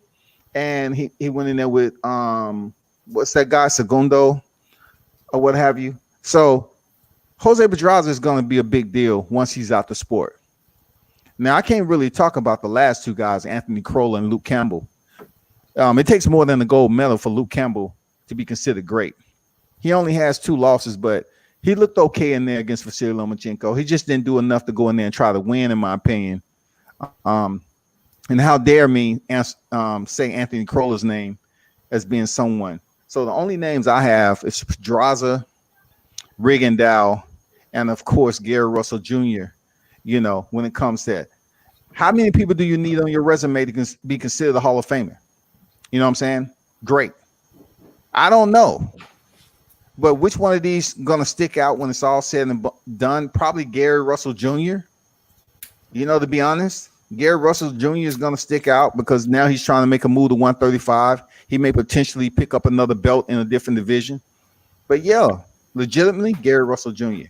and he went in there with what's that guy, Segundo, or what have you. So Jose Pedraza is going to be a big deal once he's out the sport. Now, I can't really talk about the last 2 guys, Anthony Crolla and Luke Campbell. It takes more than a gold medal for Luke Campbell to be considered great. He only has 2 losses, but he looked okay in there against Vasiliy Lomachenko. He just didn't do enough to go in there and try to win, in my opinion. And how dare me say Anthony Crolla's name as being someone. So the only names I have is Pedraza, Rigondeaux, and of course Gary Russell Jr. When it comes to that, how many people do you need on your resume to be considered a Hall of Famer? You know what I'm saying? Great. I don't know, but which one of these gonna stick out when it's all said and done? Probably Gary Russell Jr. To be honest, Gary Russell Jr. is gonna stick out because now he's trying to make a move to 135. He may potentially pick up another belt in a different division. But yeah, legitimately, Gary Russell Jr.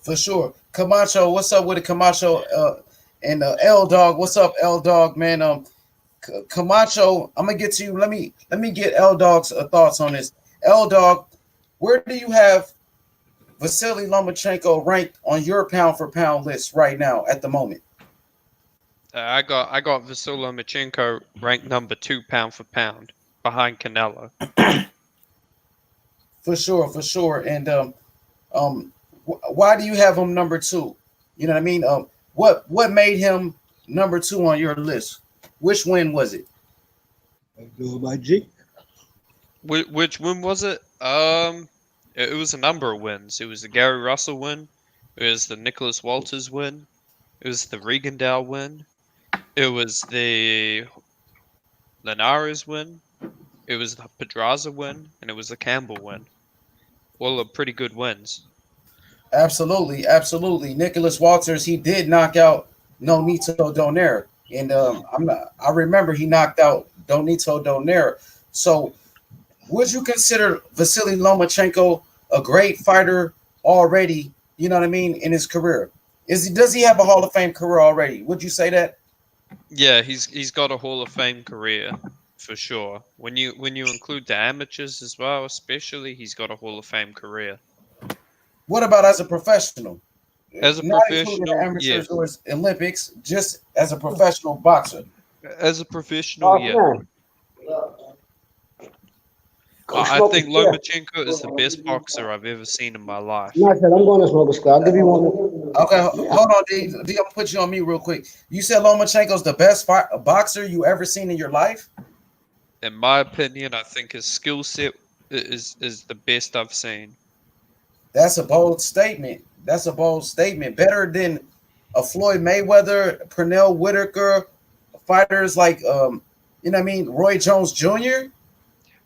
For sure. Camacho, what's up with the Camacho and L Dog? What's up, L Dog, man? Camacho, I'm gonna get to you. Let me get L Dog's thoughts on this. L Dog, where do you have Vasiliy Lomachenko ranked on your pound for pound list right now at the moment? I got Vasiliy Lomachenko ranked number 2 pound for pound behind Canelo. For sure. And why do you have him number 2? You know what I mean? What made him number 2 on your list? Which win was it? Which win was it? It was a number of wins. It was the Gary Russell win. It was the Nicholas Walters win. It was the Regendow win. It was the Linares win. It was the Pedraza win, and it was the Campbell win. All are pretty good wins. Absolutely, absolutely. Nicholas Walters, he did knock out Nonito Donaire, and I remember he knocked out Donito Donaire. So, would you consider Vasiliy Lomachenko a great fighter already? You know what I mean, in his career, does he have a Hall of Fame career already? Would you say that? Yeah, he's got a Hall of Fame career for sure. When you include the amateurs as well, especially, he's got a Hall of Fame career. What about as a professional? As a Not including the professional, amateurs yeah. or Olympics, just as a professional boxer. As a professional, yeah. I think Lomachenko is the best boxer I've ever seen in my life. I'm going to smoke a cigar. I'll give you one. Okay, hold on, D. I'm gonna put you on mute real quick. You said Lomachenko's the best boxer you ever seen in your life? In my opinion, I think his skill set is the best I've seen. That's a bold statement. That's a bold statement. Better than a Floyd Mayweather, Pernell Whitaker, fighters like you know what I mean, Roy Jones Jr.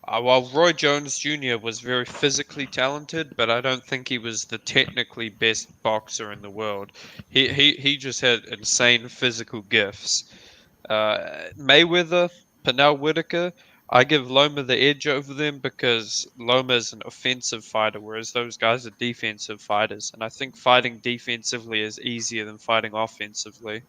Well, Roy Jones Jr. was very physically talented, but I don't think he was the technically best boxer in the world. He just had insane physical gifts. Mayweather, Pernell Whitaker, I give Loma the edge over them because Loma is an offensive fighter, whereas those guys are defensive fighters. And I think fighting defensively is easier than fighting offensively.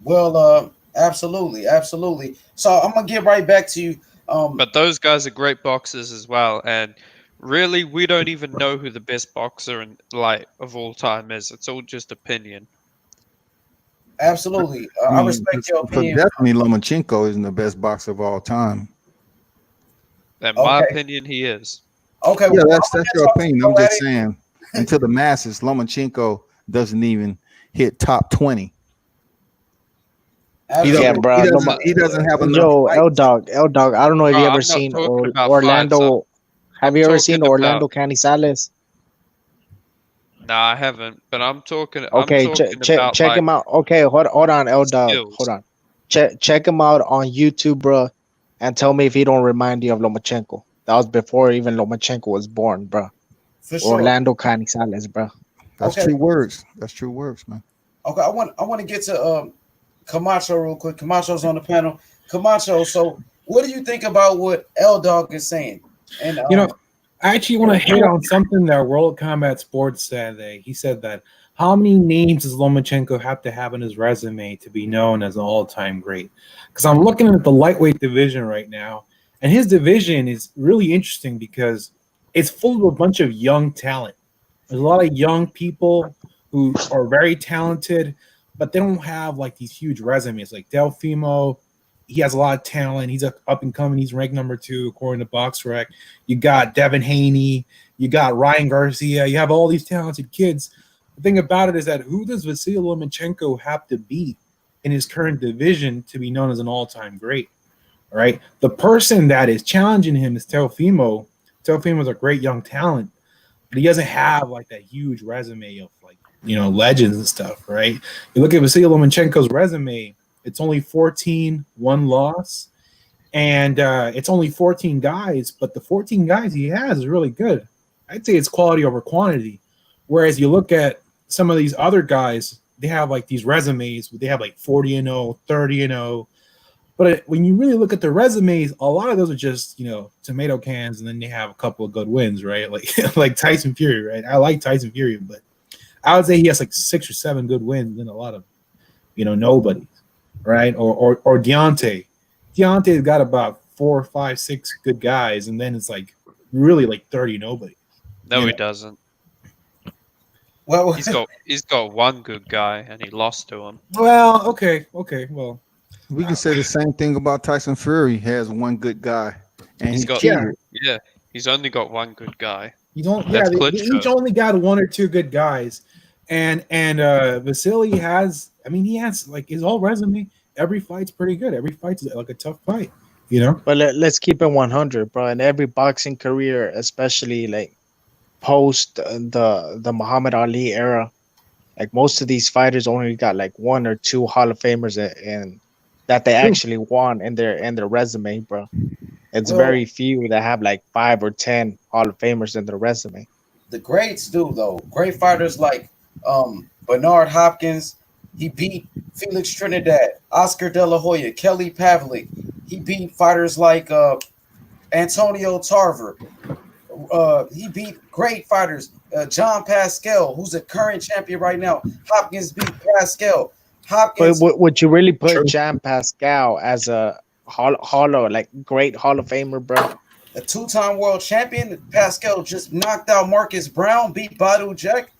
Well, absolutely, absolutely. So I'm gonna get right back to you. But those guys are great boxers as well, and really, we don't even know who the best boxer of all time is. It's all just opinion. Absolutely, I respect your For opinion. definitely, Lomachenko isn't the best boxer of all time. In my opinion, he is. Okay, yeah, that's your opinion. I'm just saying, until the masses, Lomachenko doesn't even hit top 20. He doesn't have enough. Yo, L Dog. I don't know if you ever I'm not seen talking about Orlando. fights. Have you ever seen talking Orlando about- Canizales? No, I haven't. But I'm talking. Okay, I'm talking about check him out. Okay, hold on, L Dog. skills. Hold on. Check him out on YouTube, bro, and tell me if he don't remind you of Lomachenko. That was before even Lomachenko was born, bro. For sure. Orlando Canizales, bro. That's true words. That's true words, man. Okay, I want to get to Camacho real quick. Camacho's on the panel. Camacho, so what do you think about what L Dog is saying? And I actually want to hit on something that World Combat Sports said. He said that how many names does Lomachenko have to have on his resume to be known as an all-time great? Because I'm looking at the lightweight division right now, and his division is really interesting because it's full of a bunch of young talent. There's a lot of young people who are very talented, but they don't have like these huge resumes. Like Delfimo, he has a lot of talent. He's up and coming. He's ranked number 2 according to BoxRec. You got Devin Haney. You got Ryan Garcia. You have all these talented kids. The thing about it is that who does Vasiliy Lomachenko have to beat in his current division to be known as an all-time great? All right. The person that is challenging him is Teofimo. Teofimo is a great young talent, but he doesn't have like that huge resume of like, legends and stuff, right? You look at Vasiliy Lomachenko's resume, it's only 14, 1 loss, and it's only 14 guys, but the 14 guys he has is really good. I'd say it's quality over quantity. Whereas you look at some of these other guys, they have like these resumes, they have like 40-0, 30-0. But when you really look at the resumes, a lot of those are just, tomato cans, and then they have a couple of good wins, right? Like like Tyson Fury, right? I like Tyson Fury, but I would say he has like 6 or 7 good wins and a lot of, nobodies, right? Or Deontay. Deontay's got about 4, 5, 6 good guys, and then it's like really like 30 nobodies. No, he doesn't. Well, he's got one good guy, and he lost to him. Well, okay, well. We can say the same thing about Tyson Fury. He has one good guy, and He's got cheated. he's only got one good guy. You don't. That's They each only got 1 or 2 good guys, and Vasiliy has. I mean, he has like his whole resume. Every fight's pretty good. Every fight's like a tough fight, But let's keep it 100, bro. In every boxing career, especially like post the Muhammad Ali era, like most of these fighters only got like one or two Hall of Famers and that they actually won in their resume, bro. It's Well, very few that have like 5 or 10 Hall of Famers in their resume. the greats do though. Great fighters like Bernard Hopkins. He beat Felix Trinidad, Oscar De La Hoya, Kelly Pavlik. He beat fighters like Antonio Tarver. He beat great fighters. John Pascal, who's a current champion right now. Hopkins beat Pascal. But Hopkins, would you really put Jean Pascal as a great Hall of Famer, bro? a two-time world champion. Pascal just knocked out Marcus Brown, beat Badu Jack.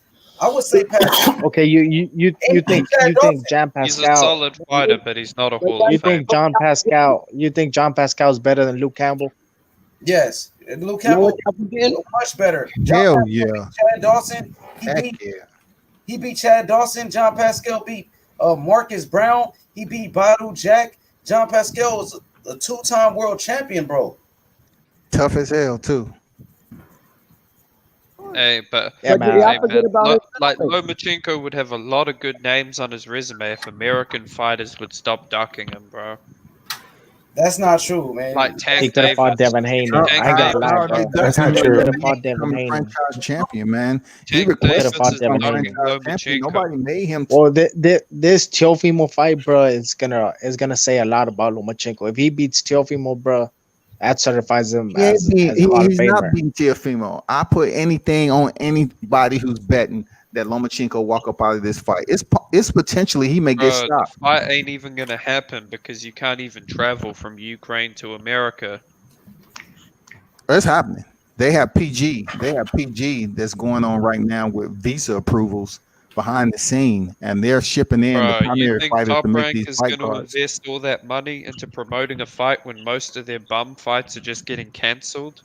I would say Pascal. Okay, you think Jean He's a Pascal? solid fighter, but he's not a Hall You of Fame. think John Pascal? You think John Pascal is better than Luke Campbell? Yes, Luke Campbell much better. Hell Pascal yeah. beat Chad Dawson. Heck yeah. He beat Chad Dawson. John Pascal beat Marcus Brown. He beat Badu Jack. John Pascal was a two-time world champion, bro. Tough as hell too. Hey, but Yeah, man. hey, man, like Lomachenko would have a lot of good names on his resume if American fighters would stop ducking him, bro. That's not true, man. Like He Tank could have fought Davis. Devin Haney. Tank I ain't gonna lie, Davis. bro. That's not He true. could have fought Devin I'm a Haney. franchise champion, man. He Tank Could have requested fought Davis is Devin become Haney. ducking franchise champion. Lomachenko. Nobody made him. Well, this Teofimo fight, bro, is gonna say a lot about Lomachenko. If he beats Teofimo, bro, that certifies him as a Hall of He's not Famer. beating Teofimo. I put anything on anybody who's betting that Lomachenko walk up out of this fight. It's potentially he may get Bro, the stopped. fight ain't even gonna happen because you can't even travel from Ukraine to America. It's happening. They have PG. They have PG that's going on right now with visa approvals behind the scene, and they're shipping in the Bro, you primary think fighters Top to make Rank these is fight gonna cards. invest all that money into promoting a fight when most of their bum fights are just getting cancelled?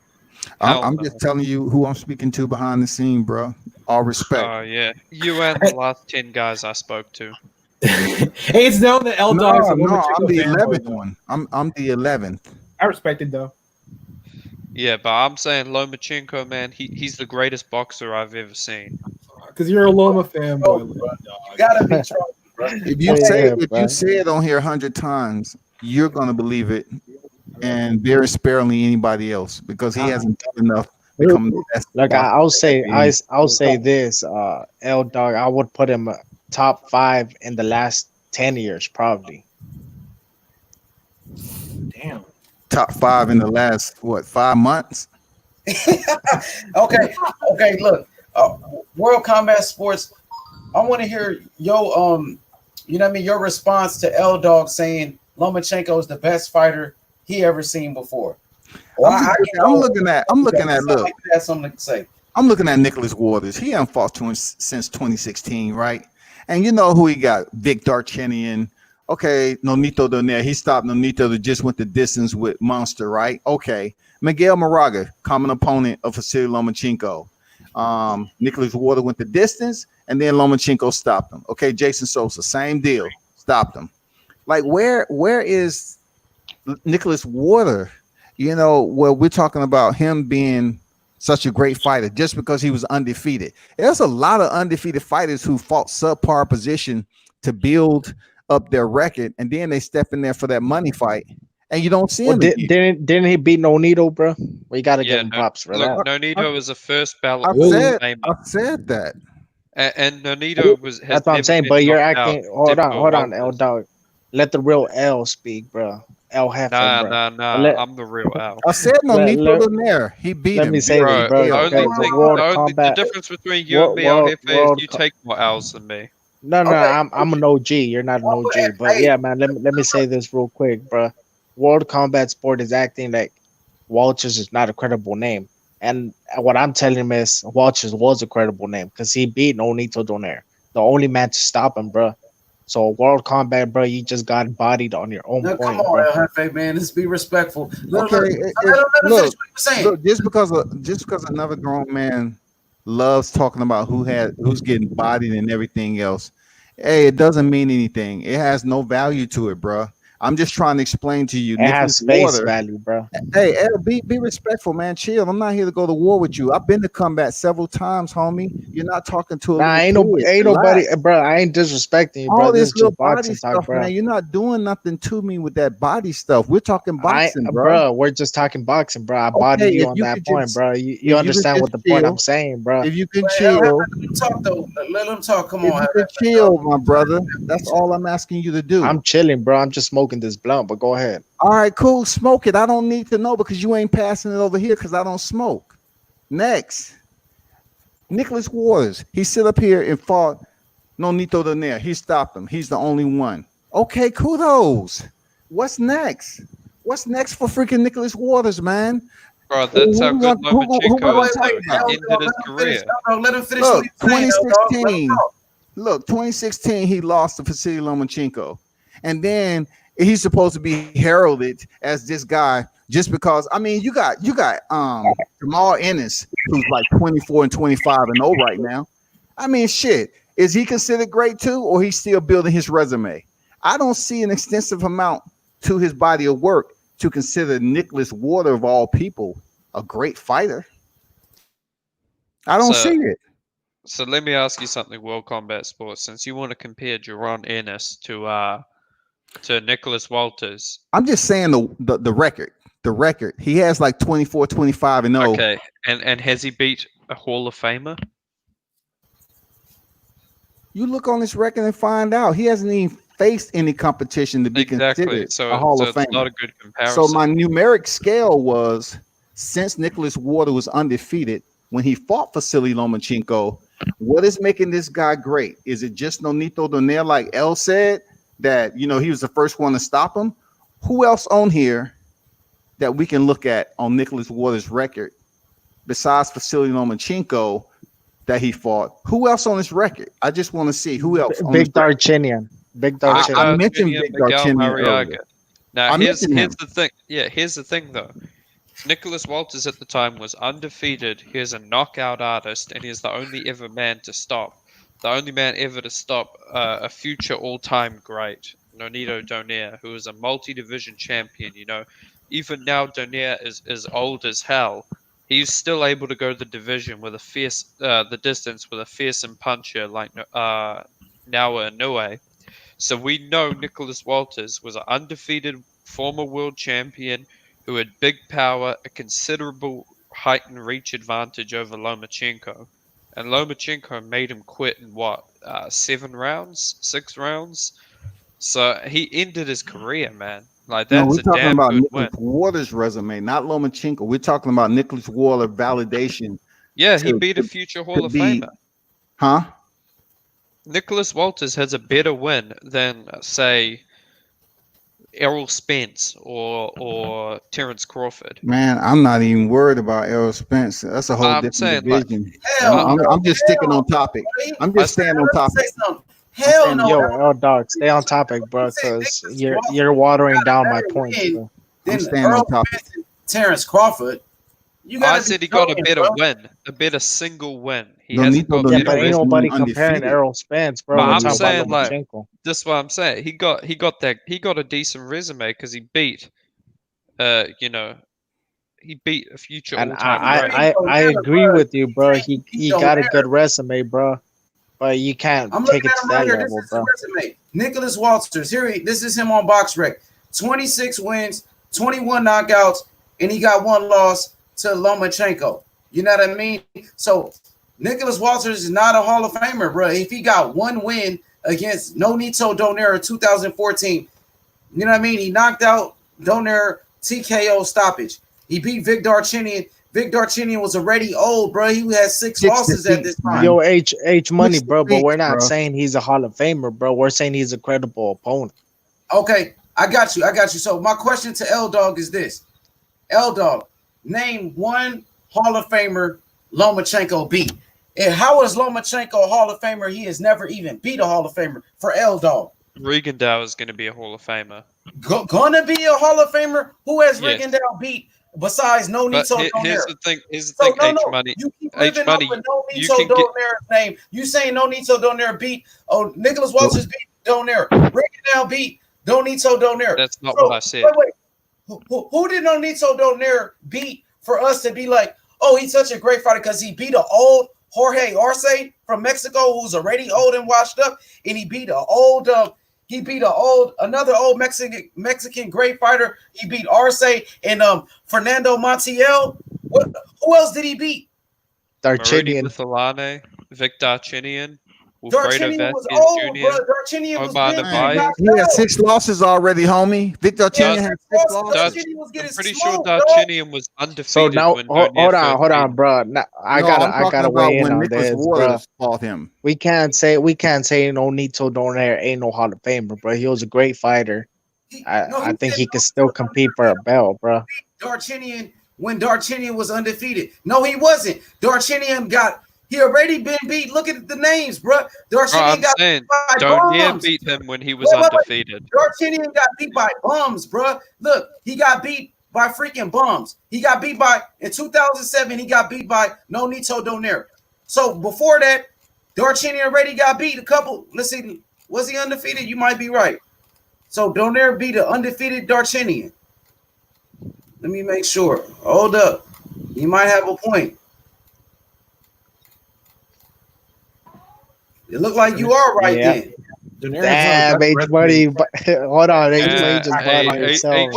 I'm just telling you who I'm speaking to behind the scene, bro. All respect. Oh yeah, you and the last 10 guys I spoke to. Hey, it's known that L No, Dog's a no, I'm Lomachenko the fanboy, 11th though. one. I'm the 11th. I respect it though. Yeah, but I'm saying Lomachenko, man, he's the greatest boxer I've ever seen. Because you're a Loma fanboy. You gotta be trolling, bro. If you Yeah, say bro. you say it on here 100 times, you're gonna believe it, and very sparingly anybody else because he hasn't done enough. to Become the best Look, boxer. I'll say this, L Dog. I would put him top 5 in the last 10 years, probably. Damn. Top 5 in the last 5 months. Okay, look, World Combat Sports. I want to hear your you know what I mean, your response to L Dog saying Lomachenko is the best fighter he ever seen before. Well, I'm looking at look. Like that's something to say. I'm looking at Nicholas Waters. He hasn't fought since 2016, right? And you know who he got? Vic Darchinian. Okay, Nonito Donaire. He stopped Nonito that just went the distance with Monster, right? Okay. Miguel Moraga, common opponent of Vasiliy Lomachenko. Nicholas Waters went the distance, and then Lomachenko stopped him. Okay, Jason Sosa, same deal, stopped him. Like, where is Nicholas Waters? You know, where we're talking about him being such a great fighter just because he was undefeated. There's a lot of undefeated fighters who fought subpar position to build up their record, and then they step in there for that money fight, and you don't see him. Didn't he beat Nonito, bro? We gotta give him props for look, that. Nonito was a first ballot. I said that. And Nonito has That's what I'm never saying. been But you're knocked acting. out. Hold on, L Dog. Let the real L speak, bro. L Jefe, bro. Nah. I'm the real Al. I said Nonito Donaire. He beat let him. me say this, bro. The difference between you and me, Al Jefe, is you take more L's than me. No, I'm an OG. You're not an OG. But yeah, man, let me say this real quick, bro. World Combat Sport is acting like Walters is not a credible name. And what I'm telling him is Walters was a credible name because he beat Nonito Donaire, the only man to stop him, bro. So World Combat, bro, you just got bodied on your own No, point, come bro. on, Jefe, man. Let's be respectful. Look, Okay, look, look, just because another grown man loves talking about who's getting bodied and everything else, hey, it doesn't mean anything. It has no value to it, bro. I'm just trying to explain to you. It has Nicholas face Water. value, bro. Hey, L, be respectful, man. Chill. I'm not here to go to war with you. I've been to combat several times, homie. You're not talking to a Nah, little kid. ain't Relax. nobody, bro. I ain't disrespecting you, bro. All This this is little just body boxing talk, stuff, bro. man. You're not doing nothing to me with that body stuff. We're talking boxing, bro. We're just talking boxing, bro. I Okay, bodied you if on you that could point, just, bro. You if you could understand just what the point I'm chill, saying, bro. if you can Let chill, him talk though. Let him talk. Come if on. you can chill, my brother, that's all I'm asking you to do. I'm chilling, bro. I'm just smoking this blunt, but go ahead. All right, cool. Smoke it. I don't need to know because you ain't passing it over here because I don't smoke. Next, Nicholas Waters. He sit up here and fought Nonito Donaire. He stopped him. He's the only one. Okay, kudos. What's next? What's next for freaking Nicholas Waters, man? Bro, that's how good who we Lomachenko gonna is. talk He about? ended his career. Let him finish Look, what he's saying, dog. Let him 2016. talk. Look, 2016, he lost to Vasiliy Lomachenko. And then he's supposed to be heralded as this guy just because, I mean, you got Jamal Ennis, who's like 24 and 25 and 0 right now. I mean, shit. Is he considered great too, or he's still building his resume? I don't see an extensive amount to his body of work to consider Nicholas Water, of all people, a great fighter. I don't see it. So let me ask you something, World Combat Sports. Since you want to compare Jaron Ennis to Nicholas Walters. I'm just saying the record. The record. He has like 24, 25 and 0. Okay. And has he beat a Hall of Famer? You look on his record and find out he hasn't even faced any competition to be considered a Hall of Famer. It's not a good comparison. So my numeric scale was, since Nicholas Water was undefeated when he fought Vasiliy Lomachenko, what is making this guy great? Is it just Nonito Donaire, like El said, that he was the first one to stop him? Who else on here that we can look at on Nicholas Waters' record besides Vasiliy Lomachenko that he fought? Who else on his record? I just want to see who else. Big Darchinian. Big Darchinian. I mentioned Big Darchinian earlier. Now here's the thing. Yeah, here's the thing though. Nicholas Walters at the time was undefeated. He is a knockout artist, and he is the only ever man to stop. The only man ever to stop a future all-time great, Nonito Donaire, who is a multi-division champion. Even now Donaire is old as hell. He's still able to go the division with the distance with a fearsome puncher like Naoya Inoue. So we know Nicholas Walters was an undefeated former world champion who had big power, a considerable height and reach advantage over Lomachenko. And Lomachenko made him quit in 6 rounds? So he ended his career, man. Like, that's we're talking about good Nicholas Waters' resume, not Lomachenko. We're talking about Nicholas Water validation. Yeah, he beat a future Hall of Famer. Huh? Nicholas Walters has a better win than, say, Errol Spence or Terrence Crawford. Man, I'm not even worried about Errol Spence. That's a whole different division. I'm just sticking on topic. I'm just staying on topic. Hell no. Yo, dog, stay on topic, bro, because you're watering down my points, bro. I'm staying on topic. Terrence Crawford. I said he got a better win, a better single win. He hasn't got but ain't better nobody comparing Errol Spence, bro. But We're I'm saying, like, Lomachenko. this is what I'm saying. He got a decent resume because he beat, he beat a future And all-time I agree with you, bro. He got a good resume, bro. But you can't take it to that level, bro. Nicholas Walters. This is him on BoxRec. 26 wins, 21 knockouts, and he got 1 loss to Lomachenko. You know what I mean? So Nicholas Walters is not a Hall of Famer, bro. If he got 1 win against Nonito Donaire in 2014, you know what I mean? He knocked out Donaire TKO stoppage. He beat Vic Darchinian. Vic Darchinian was already old, bro. He had 6 losses at this time. Yo, H Money, bro, but we're not saying he's a Hall of Famer, bro. We're saying he's a credible opponent. Okay, I got you. So my question to L Dog is this: L Dog, name 1 Hall of Famer Lomachenko beat. And how is Lomachenko a Hall of Famer? He has never even beat a Hall of Famer. For L Dog, Regendow is going to be a Hall of Famer. Gonna be a Hall of Famer? Who has Yes. Regendow beat besides Nonito Donaire? Here's the thing, H Money. You keep H living Money, up with you Nonito can get Donaire's name. You saying Nonito Donaire beat? Oh, Nicholas Walters beat Donaire. Regendow beat Donito Donaire. That's not what I said. Wait. Who did Donito Donaire beat for us to be like, oh, he's such a great fighter because he beat an old Jorge Arce from Mexico who's already old and washed up, and he beat another old Mexican great fighter. He beat Arce and Fernando Montiel. Who else did he beat? Darchinian. Vic Darchinian. Darchinian was old, bro. Darchinian was he had 6 losses already, homie. Victor Darchinian had 6 losses. I'm pretty sure Darchinian was undefeated. So now, when hold on, bro. Now, I gotta weigh in on this, bro. Fought him. We can't say Nonito Donaire ain't no Hall of Famer, bro. He was a great fighter. I think he can still compete for a belt, bro. Darchinian when Darchinian was undefeated. No, he wasn't. He already been beat. Look at the names, bro. Darchinian got beat by Donaire bums. beat him when he was undefeated. Darchinian got beat by bums, bro. Look, he got beat by freaking bums. He got beat in 2007. He got beat by Nonito Donaire. So before that, Darchinian already got beat a couple. Let's see, was he undefeated? You might be right. So Donaire beat an undefeated Darchinian. Let me make sure. Hold up. You might have a point. It looked like you are right then. Damn, H-Buddy. Hold on. H-Buddy just bought on himself.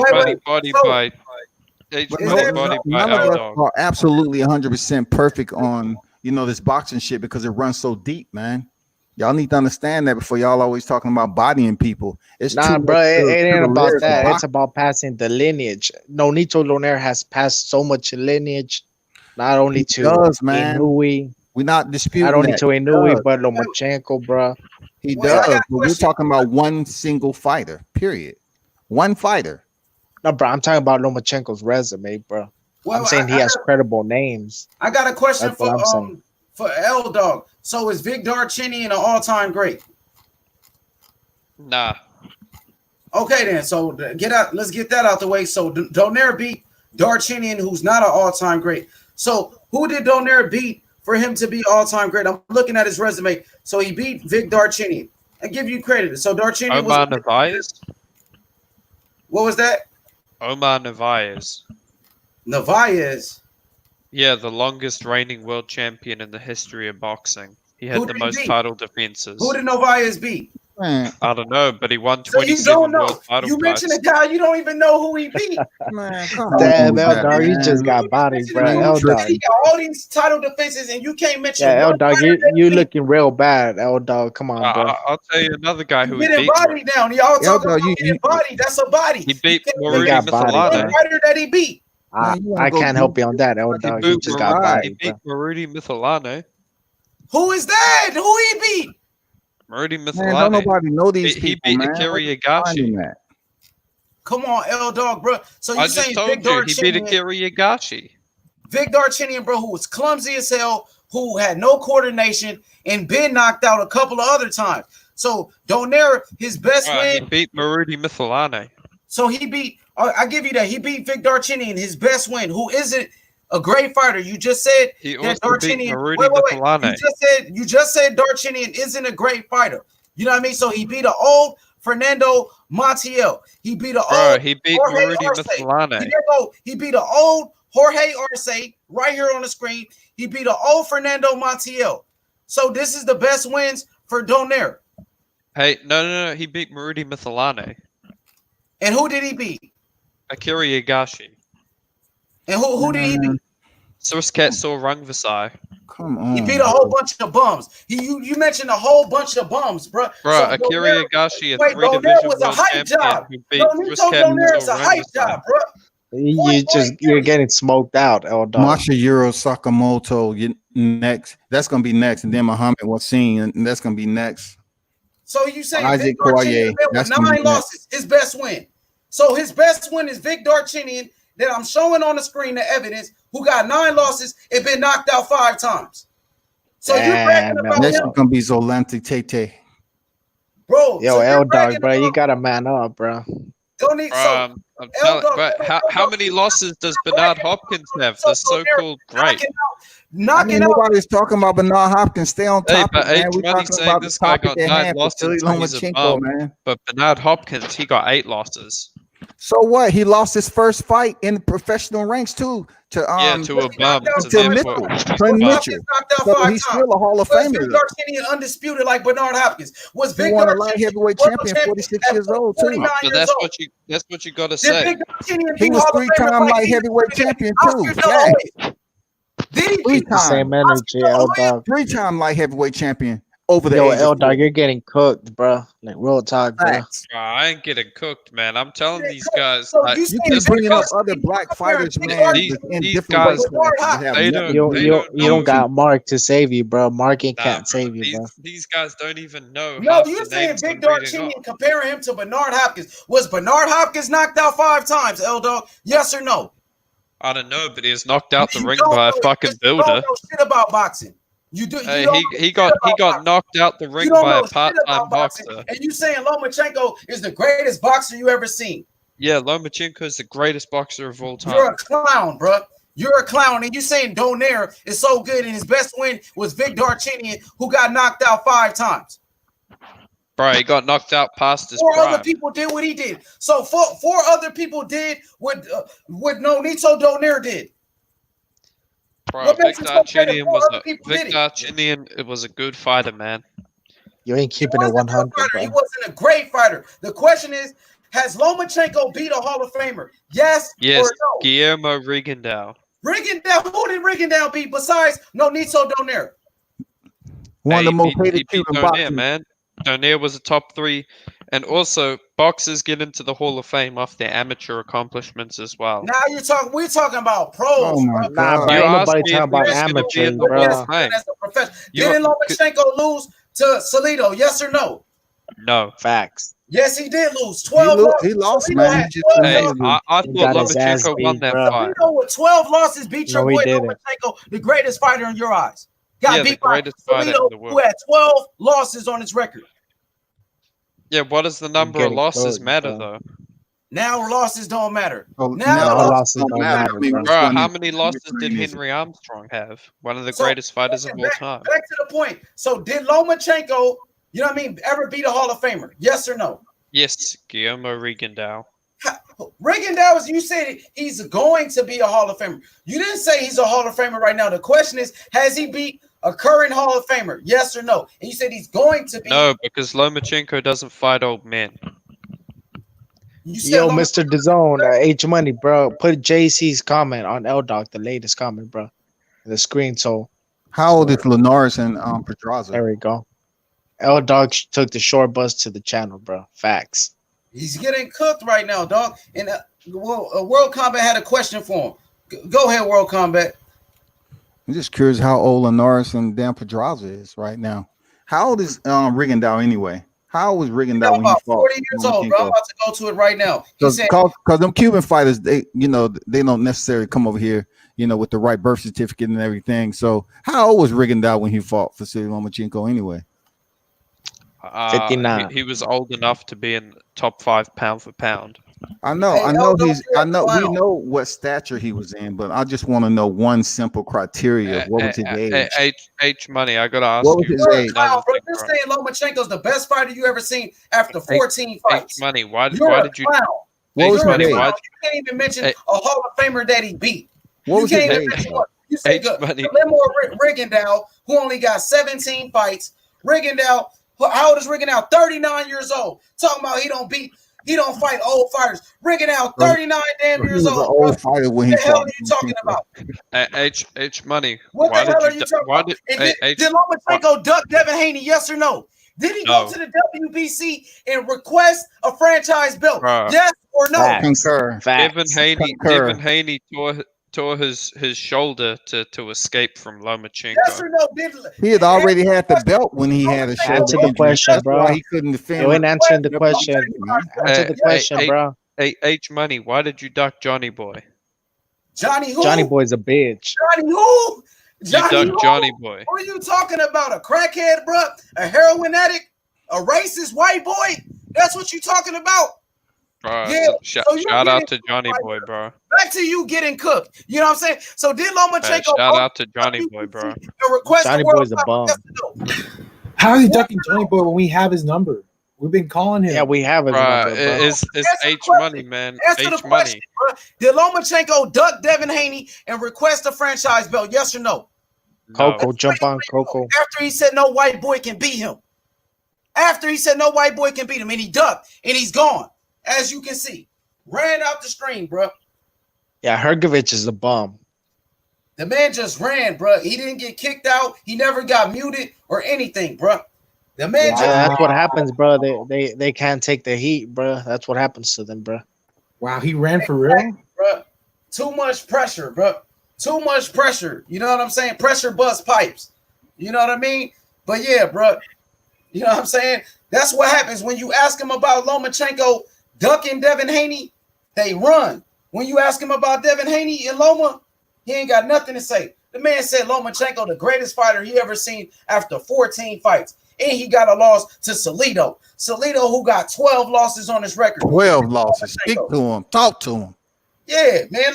None of us are absolutely 100% perfect on, this boxing shit because it runs so deep, man. Y'all need to understand that before y'all always talking about bodying people. It's bro. It ain't about that. It's about passing the lineage. Nonito Donaire has passed so much lineage, not only to Inui. We're not disputing not only that. to Inui, but Lomachenko, bro. He does. But we're talking about one single fighter, period. One fighter. No, bro. I'm talking about Lomachenko's resume, bro. Well, I'm saying he has credible names. I got a question for L Dog. So is Vic Darchinian an all-time great? Nah. Okay, then. So let's get that out the way. So Donaire beat Darchinian, who's not an all-time great. So who did Donaire beat for him to be all-time great? I'm looking at his resume. So he beat Vic Darchinian. I give you credit. So Darchinian Omar Narvaez. What was that? Omar Narvaez. Narvaez. Yeah, the longest reigning world champion in the history of boxing. He had the most title defenses. Who did Narvaez beat? I don't know, but he won 27 world title You mentioned a guy you don't even know who he beat. Damn, L-Dog, you just got bodied, bro. L-Dog. He got all these title defenses, and you can't mention. Yeah, L-Dog, you looking real bad, L-Dog. Come on, bro. I'll tell you another guy who getting body down. Y'all talking about getting body. That's a body. He beat Maruti Mithalane. Fighter that he beat. I can't help you on that, L-Dog. You just got bodied, He beat Maruti Mithalane. Who is that? Who he beat? Maruti Mithalane. Man, don't nobody know these people, He beat man. Akira Yagashi. Come on, L Dog, bro. So you saying Vic Darchinian? He beat Akira Yagashi. Vic Darchinian, bro, who was clumsy as hell, who had no coordination, and been knocked out a couple of other times. So Donaire, his best win. He beat Maruti Mithalane. So he beat. I give you that. He beat Vic Darchinian, his best win, who isn't a great fighter. You just said that Darchinian. Wait. You just said Darchinian isn't a great fighter. You know what I mean? So he beat an old Fernando Montiel. He beat an old. He beat Jorge Maruti Arce. Mithalane. He beat an old Jorge Arce right here on the screen. He beat an old Fernando Montiel. So this is the best wins for Donaire. Hey, no. He beat Maruti Mithalane. And who did he beat? Akira Yagashi. And who did he beat? Sursketso Rungvisai. Come on. He beat a whole bunch of bums. You mentioned a whole bunch of bums, bro. Bro, Akira Yagashi, a three-division world champion who beat Donaire is a hype job, bro. You're getting smoked out, L-Dog. Masahiro Sakamoto next. That's gonna be next, and then Muhammad Wasim, and that's gonna be next. So you say Isaac Vic Darchinian with 9 losses, his best win. So his best win is Vic Darchinian that I'm showing on the screen the evidence, who got 9 losses and been knocked out 5 times. So you're bragging about next him. is gonna be Zolante Tete. Bro, yo, L Dog, bro, you gotta man up, bro. Don't need so. I'm telling, but how many losses does Bernard Hopkins have? The so-called great. Knocking out. Nobody's talking about Bernard Hopkins. Stay on Hey, topic, but man. We're Money talking saying about this the guy topic got at 9 hand. losses. Vasiliy He's a Lomachenko, bum. man. But Bernard Hopkins, he got 8 losses. So what? He lost his first fight in the professional ranks too to to a bum. to Mitchell. So he's still a Hall of Was Famer. Vic Darcinian undisputed like Bernard Hopkins? Was He Vic won a Darcinian light heavyweight champion, 46 years old too. 49 So years old? that's what you gotta Did say. Vic Darcinian He beat was Hall of Famer 3-time like light he heavyweight did champion Oscar too. De La Hoya? Did he beat The same energy, L Dog. 3-time light heavyweight champion over the Yo, age L of Dog, 40. you're getting cooked, bro. Like real talk, bro. Facts. I ain't getting cooked, man. I'm telling these guys. So like, you You saying keep bringing up because other black fighters, These- man, these- in these different weight guys, classes that have they nothing don't- to they do don't You don't know. got Mark to save you, bro. Mark can't Nah, save you, bro. these guys don't even know. No, half you're the saying names Vic I'm reading Darcinian off. comparing him to Bernard Hopkins. Was Bernard Hopkins knocked out 5 times, L-Dog? Yes or no? I don't know, but he was knocked out the You ring don't by a know- fucking you don't builder. know shit about boxing. You do. Hey, You don't he know shit got about knocked out the boxing. ring You don't by know a shit part-time about boxing, boxer. and you saying Lomachenko is the greatest boxer you ever seen. Yeah, Lomachenko is the greatest boxer of all time. You're a clown, bruh. You're a clown, and you saying Donaire is so good, and his best win was Vic Darcinian, who got knocked out 5 times. Bro, he got knocked out past his 4 prime. other people did what he did. So 4 other people did what Nonito Donaire did. Bro, What Vic makes it so great if Darcinian 4 was other a people Vic did it? Darcinian. It was a good fighter, man. You ain't keeping it He wasn't a 100, good fighter. He bro. wasn't a great fighter. The question is, has Lomachenko beat a Hall of Famer? Yes, Yes, or no? Guillermo Rigondeaux. Rigondeaux, who did Rigondeaux beat besides Nonito Donaire? One of the most he hated beat Cuban Donaire, boxers. man. Donaire was a top 3, and also boxers get into the Hall of Fame off their amateur accomplishments as well. Now we're talking about pros. Oh my bro. Nah, God. bro. You Ain't asked nobody me talking if we about was gonna be in amateurs, the Hall bro. of Fame. As a professional. You- Didn't Lomachenko lose to Salido? Yes or no? No. Facts. Yes, he did lose. 12 He lost, Salido man. had He just 12 Hey, couldn't losses. I He thought got his ass Lomachenko won beat, that bro. fight. Salido with 12 losses beat your No, he boy didn't. Lomachenko, the greatest fighter in your eyes. Got Yeah, the beat by greatest fighter in Salido, the who world. had 12 losses on his record. Yeah, what does the number of getting losses cooked, matter, bro. though? Now losses don't matter. Oh, Now No, losses losses don't matter, I mean, bro. which Bro, one how is- many losses did is it? Henry Armstrong have? One of the So, greatest fighters of all back, time. Back to the point. So did Lomachenko, you know what I mean, ever beat a Hall of Famer? Yes or no? Yes, Guillermo Rigondeaux. Rigondeaux, you said he's going to be a Hall of Famer. You didn't say he's a Hall of Famer right now. The question is, has he beat a current Hall of Famer? Yes or no? And you said he's going to be. No, because Lomachenko doesn't fight old men. You said Yo, Lomachenko- Mr. DAZN, H Money, bro. Put JC's comment on L Dog, the latest comment, bro. The screen. So How old is Linares and Pedraza? there we go. L Dog took the short bus to the channel, bro. Facts. He's getting cooked right now, dog. And World Combat had a question for him. Go ahead, World Combat. I'm just curious how old Linares and Dan Pedraza is right now. How old is Rigondeaux anyway? How old was Rigondeaux when he About fought? 40 years old, bro. I'm about to go to it right now. He said, Because them Cuban fighters, they don't necessarily come over here, with the right birth certificate and everything. So how old was Rigondeaux when he fought Vasiliy Lomachenko anyway? 59. He was old enough to be in top 5 pound for pound. I know we know what stature he was in, but I just want to know one simple criteria. What was his age? H Money, I gotta ask What was you. his age? wow, bro, you're saying Lomachenko's the best fighter you ever seen after 14 fights. H Money, why You're a did you? clown. What was You're his a age? clown. You can't even mention a Hall of Famer that he beat. What was his can't even age? mention what. You say Guillermo Rigondeaux, who only got 17 fights. Rigondeaux, how old is Rigondeaux? 39 years old. Talking about he don't fight old fighters. Rigondeaux, 39 damn He years was an old. old fighter when he What the hell fought. are you talking about? H Money, What why the hell are did you talking why about? did And did Lomachenko duck Devin Haney? Yes or no? Did he go to the WBC and request a franchise belt? Bruh. Yes or no? Facts. Concur. Facts. Devin Haney tore his shoulder to escape from Lomachenko. Yes or no? He had already had the belt when he had a shoulder Answer the injury. question, That's bro. why he couldn't defend. You ain't answering the the question. Answer the question, bro. H Money, why did you duck Johnny Boy? Johnny who? Johnny Boy's a bitch. Johnny who? You ducked Johnny Boy. Who are you talking about? A crackhead, bro? A heroin addict? A racist white boy? That's what you talking about? Bro, Yeah, so you shout getting out to Johnny Boy, bro. back to you getting cooked. You know what I'm saying? So did Lomachenko Shout go out to to Johnny WBC Boy, bro. and request Johnny the world Boy's a title? bum. Yes or no? How is he ducking Johnny Boy when we have his number? We've been calling him. Yeah, we have his Bro, number, bro. it's Answer the H question. Money, man. Answer the H question, Money. bro. Did Lomachenko duck Devin Haney and request a franchise belt? Yes or no? No. Coco, jump on Coco. After he said no white boy can beat him. After he said no white boy can beat him, and he ducked, and he's gone. As you can see, ran out the screen, bro. Yeah, Hergovich is a bum. The man just ran, bro. He didn't get kicked out. He never got muted or anything, bro. The man just That's what happens, bro. They can't take the heat, bro. That's what happens to them, bro. Wow, he ran for real, bro. Too much pressure, bro. Too much pressure. You know what I'm saying? Pressure bust pipes. You know what I mean? But yeah, bro. You know what I'm saying? That's what happens when you ask him about Lomachenko ducking Devin Haney. They run. When you ask him about Devin Haney and Loma, he ain't got nothing to say. The man said Lomachenko the greatest fighter he ever seen after 14 fights. And he got a loss to Salido. Salido, who got 12 losses on his record. 12 losses. Speak to him. Talk to him. Yeah, man.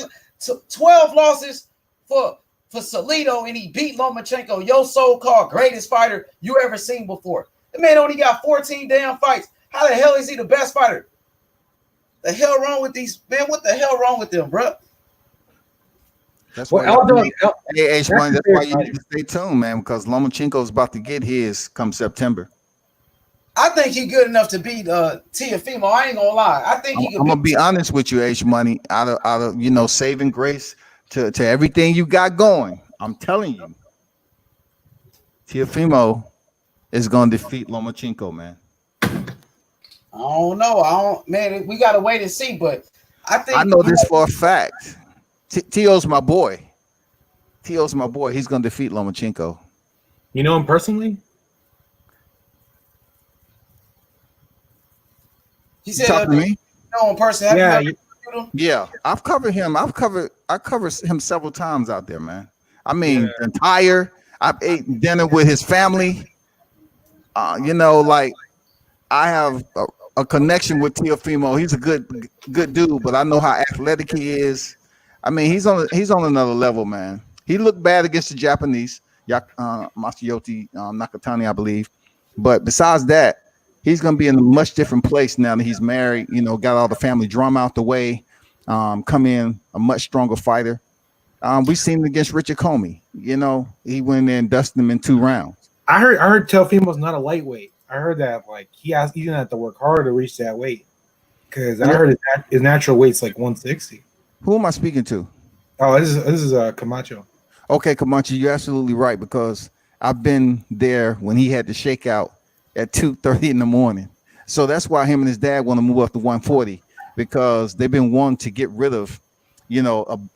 12 losses for Salido, and he beat Lomachenko, your so-called greatest fighter you ever seen before. The man only got 14 damn fights. How the hell is he the best fighter? The hell wrong with these, man? What the hell wrong with them, bro? That's why that's why you need to stay tuned, man, because Lomachenko's about to get his come September. I think he's good enough to beat Teofimo. I ain't gonna lie. I think I'm gonna be honest with you, H Money. Out of saving grace to everything you got going. I'm telling you, Teofimo is gonna defeat Lomachenko, man. I don't know. Man, we gotta wait and see. But I know this for a fact. Tio's my boy. Tio's my boy. He's gonna defeat Lomachenko. You know him personally? He said, "Me? You know him personally? Yeah. I've covered him. I covered him several times out there, man. I mean, I've ate dinner with his family. I have a connection with Teofimo. He's a good dude, but I know how athletic he is. I mean, he's on another level, man. He looked bad against the Japanese, Masayoshi Nakatani, I believe. But besides that, he's going to be in a much different place now that he's married, got all the family drama out the way, come in a much stronger fighter. We seen him against Richard Comey. He went in there and dusted him in 2 rounds. I heard Teofimo's not a lightweight. I heard that he's gonna have to work hard to reach that weight, because I heard his natural weight's like 160. Who am I speaking to? Oh, this is Camacho. Okay, Camacho, you're absolutely right, because I've been there when he had the shakeout at 2:30 in the morning. So that's why him and his dad want to move up to 140, because they've been wanting to get rid of,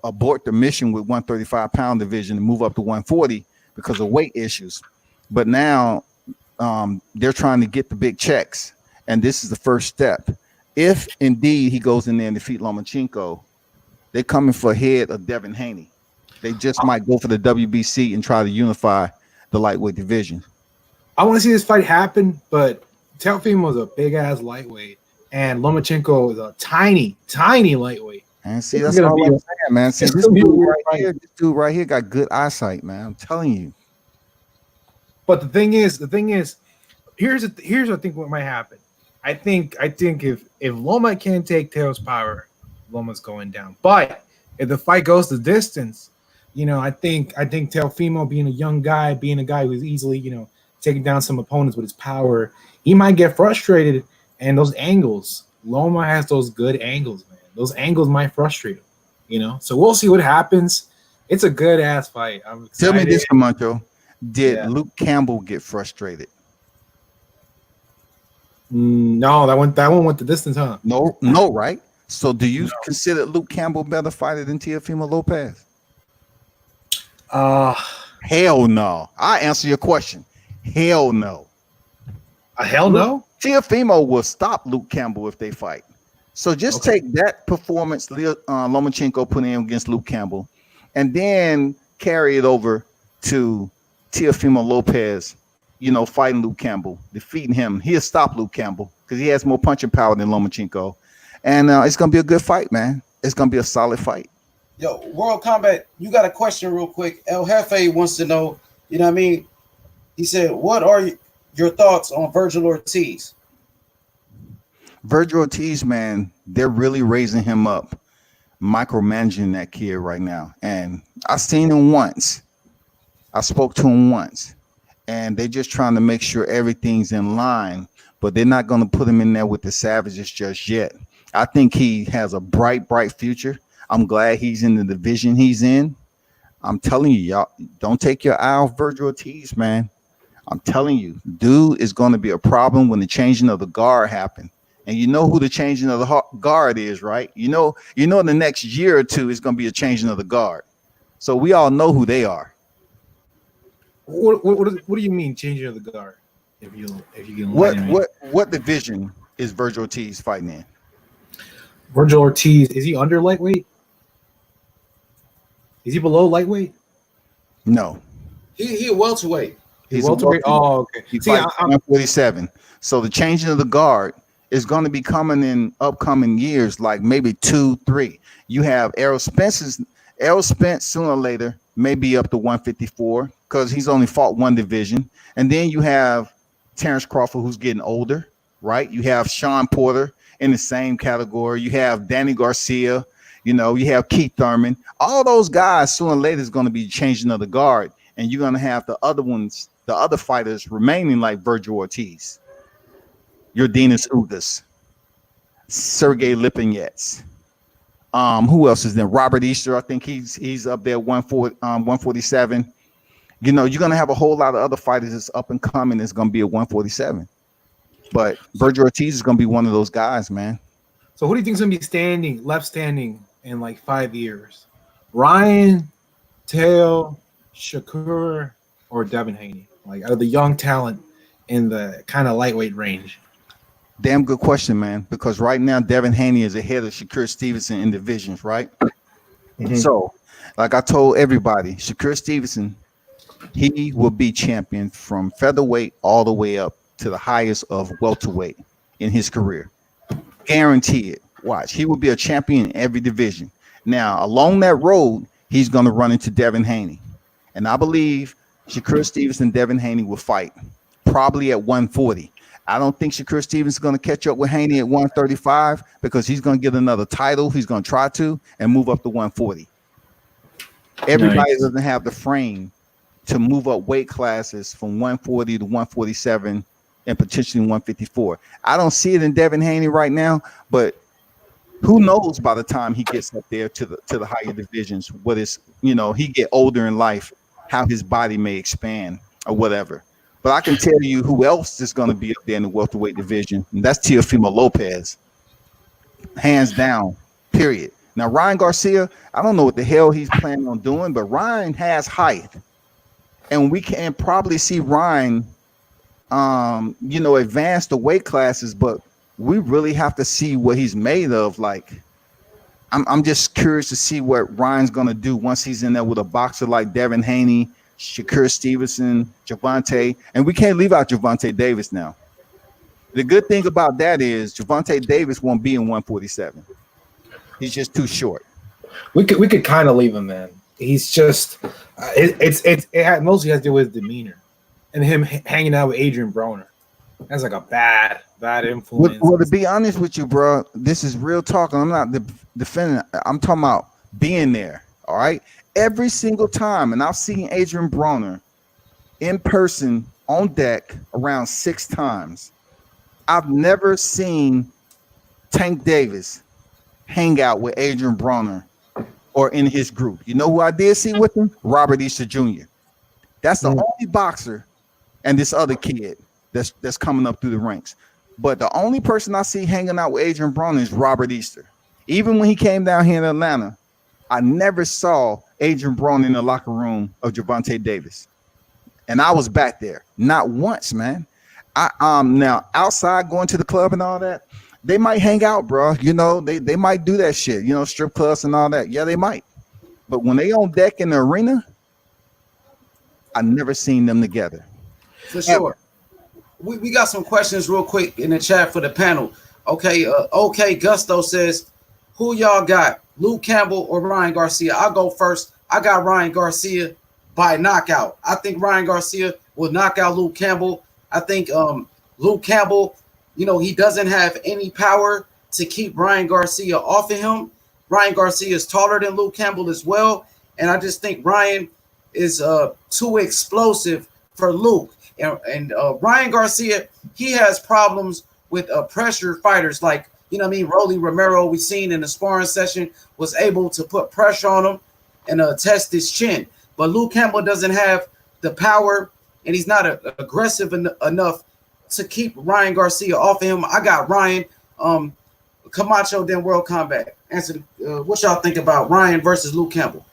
abort the mission with 135-pound division and move up to 140 because of weight issues. But now they're trying to get the big checks, and this is the first step. If indeed he goes in there and defeat Lomachenko, they're coming for head of Devin Haney. They just might go for the WBC and try to unify the lightweight division. I want to see this fight happen, but Teofimo is a big ass lightweight, and Lomachenko is a tiny lightweight. And see, that's all I'm saying, man. See, this dude right here got good eyesight, man. I'm telling you. But the thing is, here's I think what might happen. I think if Loma can't take Teo's power, Loma's going down. But if the fight goes the distance, I think Teofimo, being a young guy, being a guy who's easily, taking down some opponents with his power, he might get frustrated. And those angles, Loma has those good angles, man. Those angles might frustrate him, So we'll see what happens. It's a good ass fight. I'm excited. Tell me this, Camacho. Did Luke Campbell get frustrated? No, that one went the distance, huh? No, right? So do you consider Luke Campbell better fighter than Teofimo Lopez? Hell no. I answer your question. Hell no. Hell no? Teofimo will stop Luke Campbell if they fight. So just take that performance Lomachenko put in against Luke Campbell and then carry it over to Teofimo Lopez, fighting Luke Campbell, defeating him. He'll stop Luke Campbell because he has more punching power than Lomachenko. and it's gonna be a good fight, man. It's gonna be a solid fight. Yo, World Combat, you got a question real quick. El Jefe wants to know, you know what I mean? He said, what are your thoughts on Virgil Ortiz? Virgil Ortiz, man, they're really raising him up, micromanaging that kid right now. And I seen him once. I spoke to him once. And they're just trying to make sure everything's in line, but they're not going to put him in there with the savages just yet. I think he has a bright, bright future. I'm glad he's in the division he's in. I'm telling you, y'all, don't take your eye off Virgil Ortiz, man. I'm telling you, dude is going to be a problem when the changing of the guard happen. And you know who the changing of the guard is, right? You know, in the next year or two, it's going to be a changing of the guard. So we all know who they are. What do you mean changing of the guard? If you can What division is Virgil Ortiz fighting in? Virgil Ortiz, is he under lightweight? Is he below lightweight? No. He a welterweight. He's welterweight. Oh, okay. He fights 147. So the changing of the guard is going to be coming in upcoming years, like maybe 2-3. You have Errol Spence sooner or later may be up to 154 because he's only fought one division. And then you have Terrence Crawford, who's getting older, right? You have Sean Porter in the same category. You have Danny Garcia, you have Keith Thurman. All those guys sooner or later is going to be changing of the guard. And you're going to have the other fighters remaining like Virgil Ortiz, Yordenis Ugas, Sergey Lipinets. Who else is there? Robert Easter, I think he's up there 147. You're going to have a whole lot of other fighters that's up and coming. It's going to be a 147. But Virgil Ortiz is going to be one of those guys, man. So who do you think is going to be left standing in like 5 years? Ryan, Teo, Shakur, or Devin Haney? Like, out of the young talent in the kind of lightweight range? Damn good question, man. Because right now, Devin Haney is ahead of Shakur Stevenson in divisions, right? Mm-hmm. So, like I told everybody, Shakur Stevenson, he will be champion from featherweight all the way up to the highest of welterweight in his career. Guarantee it. Watch. He will be a champion in every division. Now, along that road, he's going to run into Devin Haney. And I believe Shakur Stevenson and Devin Haney will fight probably at 140. I don't think Shakur Stevenson is going to catch up with Haney at 135 because he's going to get another title. He's going to try to and move up to 140. Everybody doesn't have the frame to move up weight classes from 140 to 147 and potentially 154. I don't see it in Devin Haney right now, but who knows by the time he gets up there to the higher divisions, what is, he get older in life, how his body may expand or whatever. But I can tell you who else is going to be up there in the welterweight division, and that's Teofimo Lopez. Hands down, period. Now, Ryan Garcia, I don't know what the hell he's planning on doing, but Ryan has height. And we can probably see Ryan, advance the weight classes, but we really have to see what he's made of. Like, I'm just curious to see what Ryan's going to do once he's in there with a boxer like Devin Haney, Shakur Stevenson, Gervonta, and we can't leave out Gervonta Davis now. The good thing about that is Gervonta Davis won't be in 147. He's just too short. We could kind of leave him, man. He's just it mostly has to do with his demeanor and him hanging out with Adrian Broner. That's like a bad influence. Well, to be honest with you, bro, this is real talk. I'm not defending. I'm talking about being there. All right. Every single time, and I've seen Adrian Broner in person on deck around 6 times. I've never seen Tank Davis hang out with Adrian Broner or in his group. You know who I did see with him? Robert Easter Jr. That's the only boxer, and this other kid that's coming up through the ranks. But the only person I see hanging out with Adrian Broner is Robert Easter. Even when he came down here in Atlanta, I never saw Adrian Broner in the locker room of Gervonta Davis. And I was back there. Not once, man. Now outside going to the club and all that, they might hang out, bro. They might do that shit, strip clubs and all that. Yeah, they might. But when they on deck in the arena, I never seen them together. For sure. We got some questions real quick in the chat for the panel. Okay, Gusto says, who y'all got? Luke Campbell or Ryan Garcia? I'll go first. I got Ryan Garcia by knockout. I think Ryan Garcia will knock out Luke Campbell. I think Luke Campbell, he doesn't have any power to keep Ryan Garcia off of him. Ryan Garcia is taller than Luke Campbell as well. And I just think Ryan is too explosive for Luke. And Ryan Garcia, he has problems with pressure fighters like, Rolly Romero, we seen in the sparring session, was able to put pressure on him and test his chin. But Luke Campbell doesn't have the power, and he's not aggressive enough to keep Ryan Garcia off of him. I got Ryan. Camacho, then World Combat. Answer. What y'all think about Ryan versus Luke Campbell?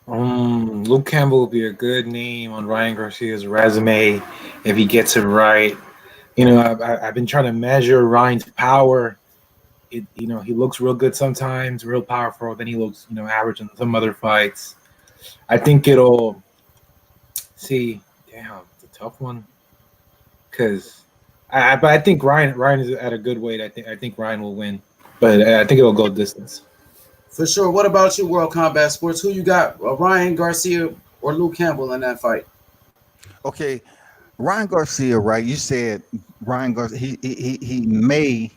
Luke Campbell will be a good name on Ryan Garcia's resume if he gets it right. I've been trying to measure Ryan's power. He looks real good sometimes, real powerful. Then he looks, average in some other fights. I think it'll see. Damn, it's a tough one. Because I think Ryan is at a good weight. I think Ryan will win, but I think it'll go distance. For sure. What about you, World Combat Sports? Who you got, Ryan Garcia or Luke Campbell in that fight? Okay, Ryan Garcia, right? You said Ryan Garcia. He may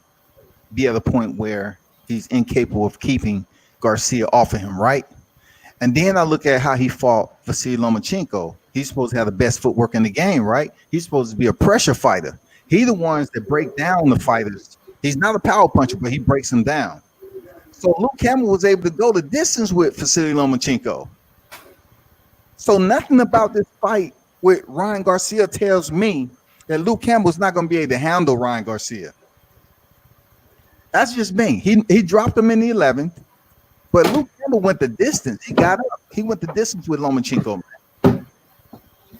be at a point where he's incapable of keeping Garcia off of him, right? And then I look at how he fought Vasiliy Lomachenko. He's supposed to have the best footwork in the game, right? He's supposed to be a pressure fighter. He's the ones that break down the fighters. He's not a power puncher, but he breaks them down. So Luke Campbell was able to go the distance with Vasiliy Lomachenko. So nothing about this fight with Ryan Garcia tells me that Luke Campbell's not going to be able to handle Ryan Garcia. That's just me. He dropped him in the 11th, but Luke Campbell went the distance. He got up. He went the distance with Lomachenko.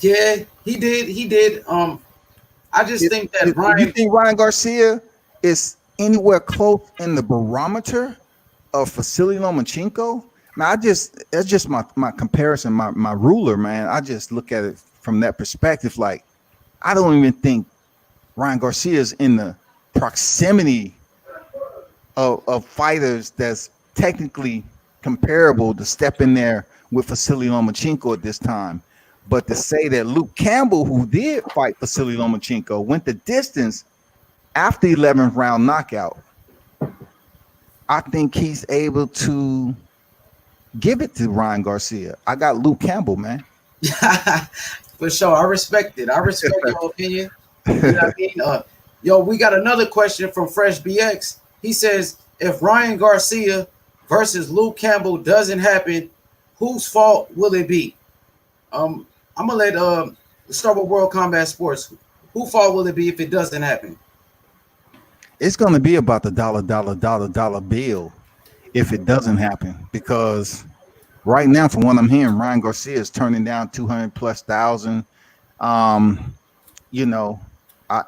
Yeah, he did. I just think that Ryan. You think Ryan Garcia is anywhere close in the barometer of Vasiliy Lomachenko? Now, that's just my comparison, my ruler, man. I just look at it from that perspective. Like, I don't even think Ryan Garcia is in the proximity of fighters that's technically comparable to step in there with Vasiliy Lomachenko at this time. But to say that Luke Campbell, who did fight Vasiliy Lomachenko, went the distance after the 11th round knockout, I think he's able to give it to Ryan Garcia. I got Luke Campbell, man. For sure. I respect it. I respect your opinion. You know what I mean? Yo, we got another question from Fresh BX. He says, if Ryan Garcia versus Luke Campbell doesn't happen, whose fault will it be? I'm gonna let start with World Combat Sports. Whose fault will it be if it doesn't happen? It's going to be about the dollar bill if it doesn't happen, because right now, from what I'm hearing, Ryan Garcia is turning down 200,000+.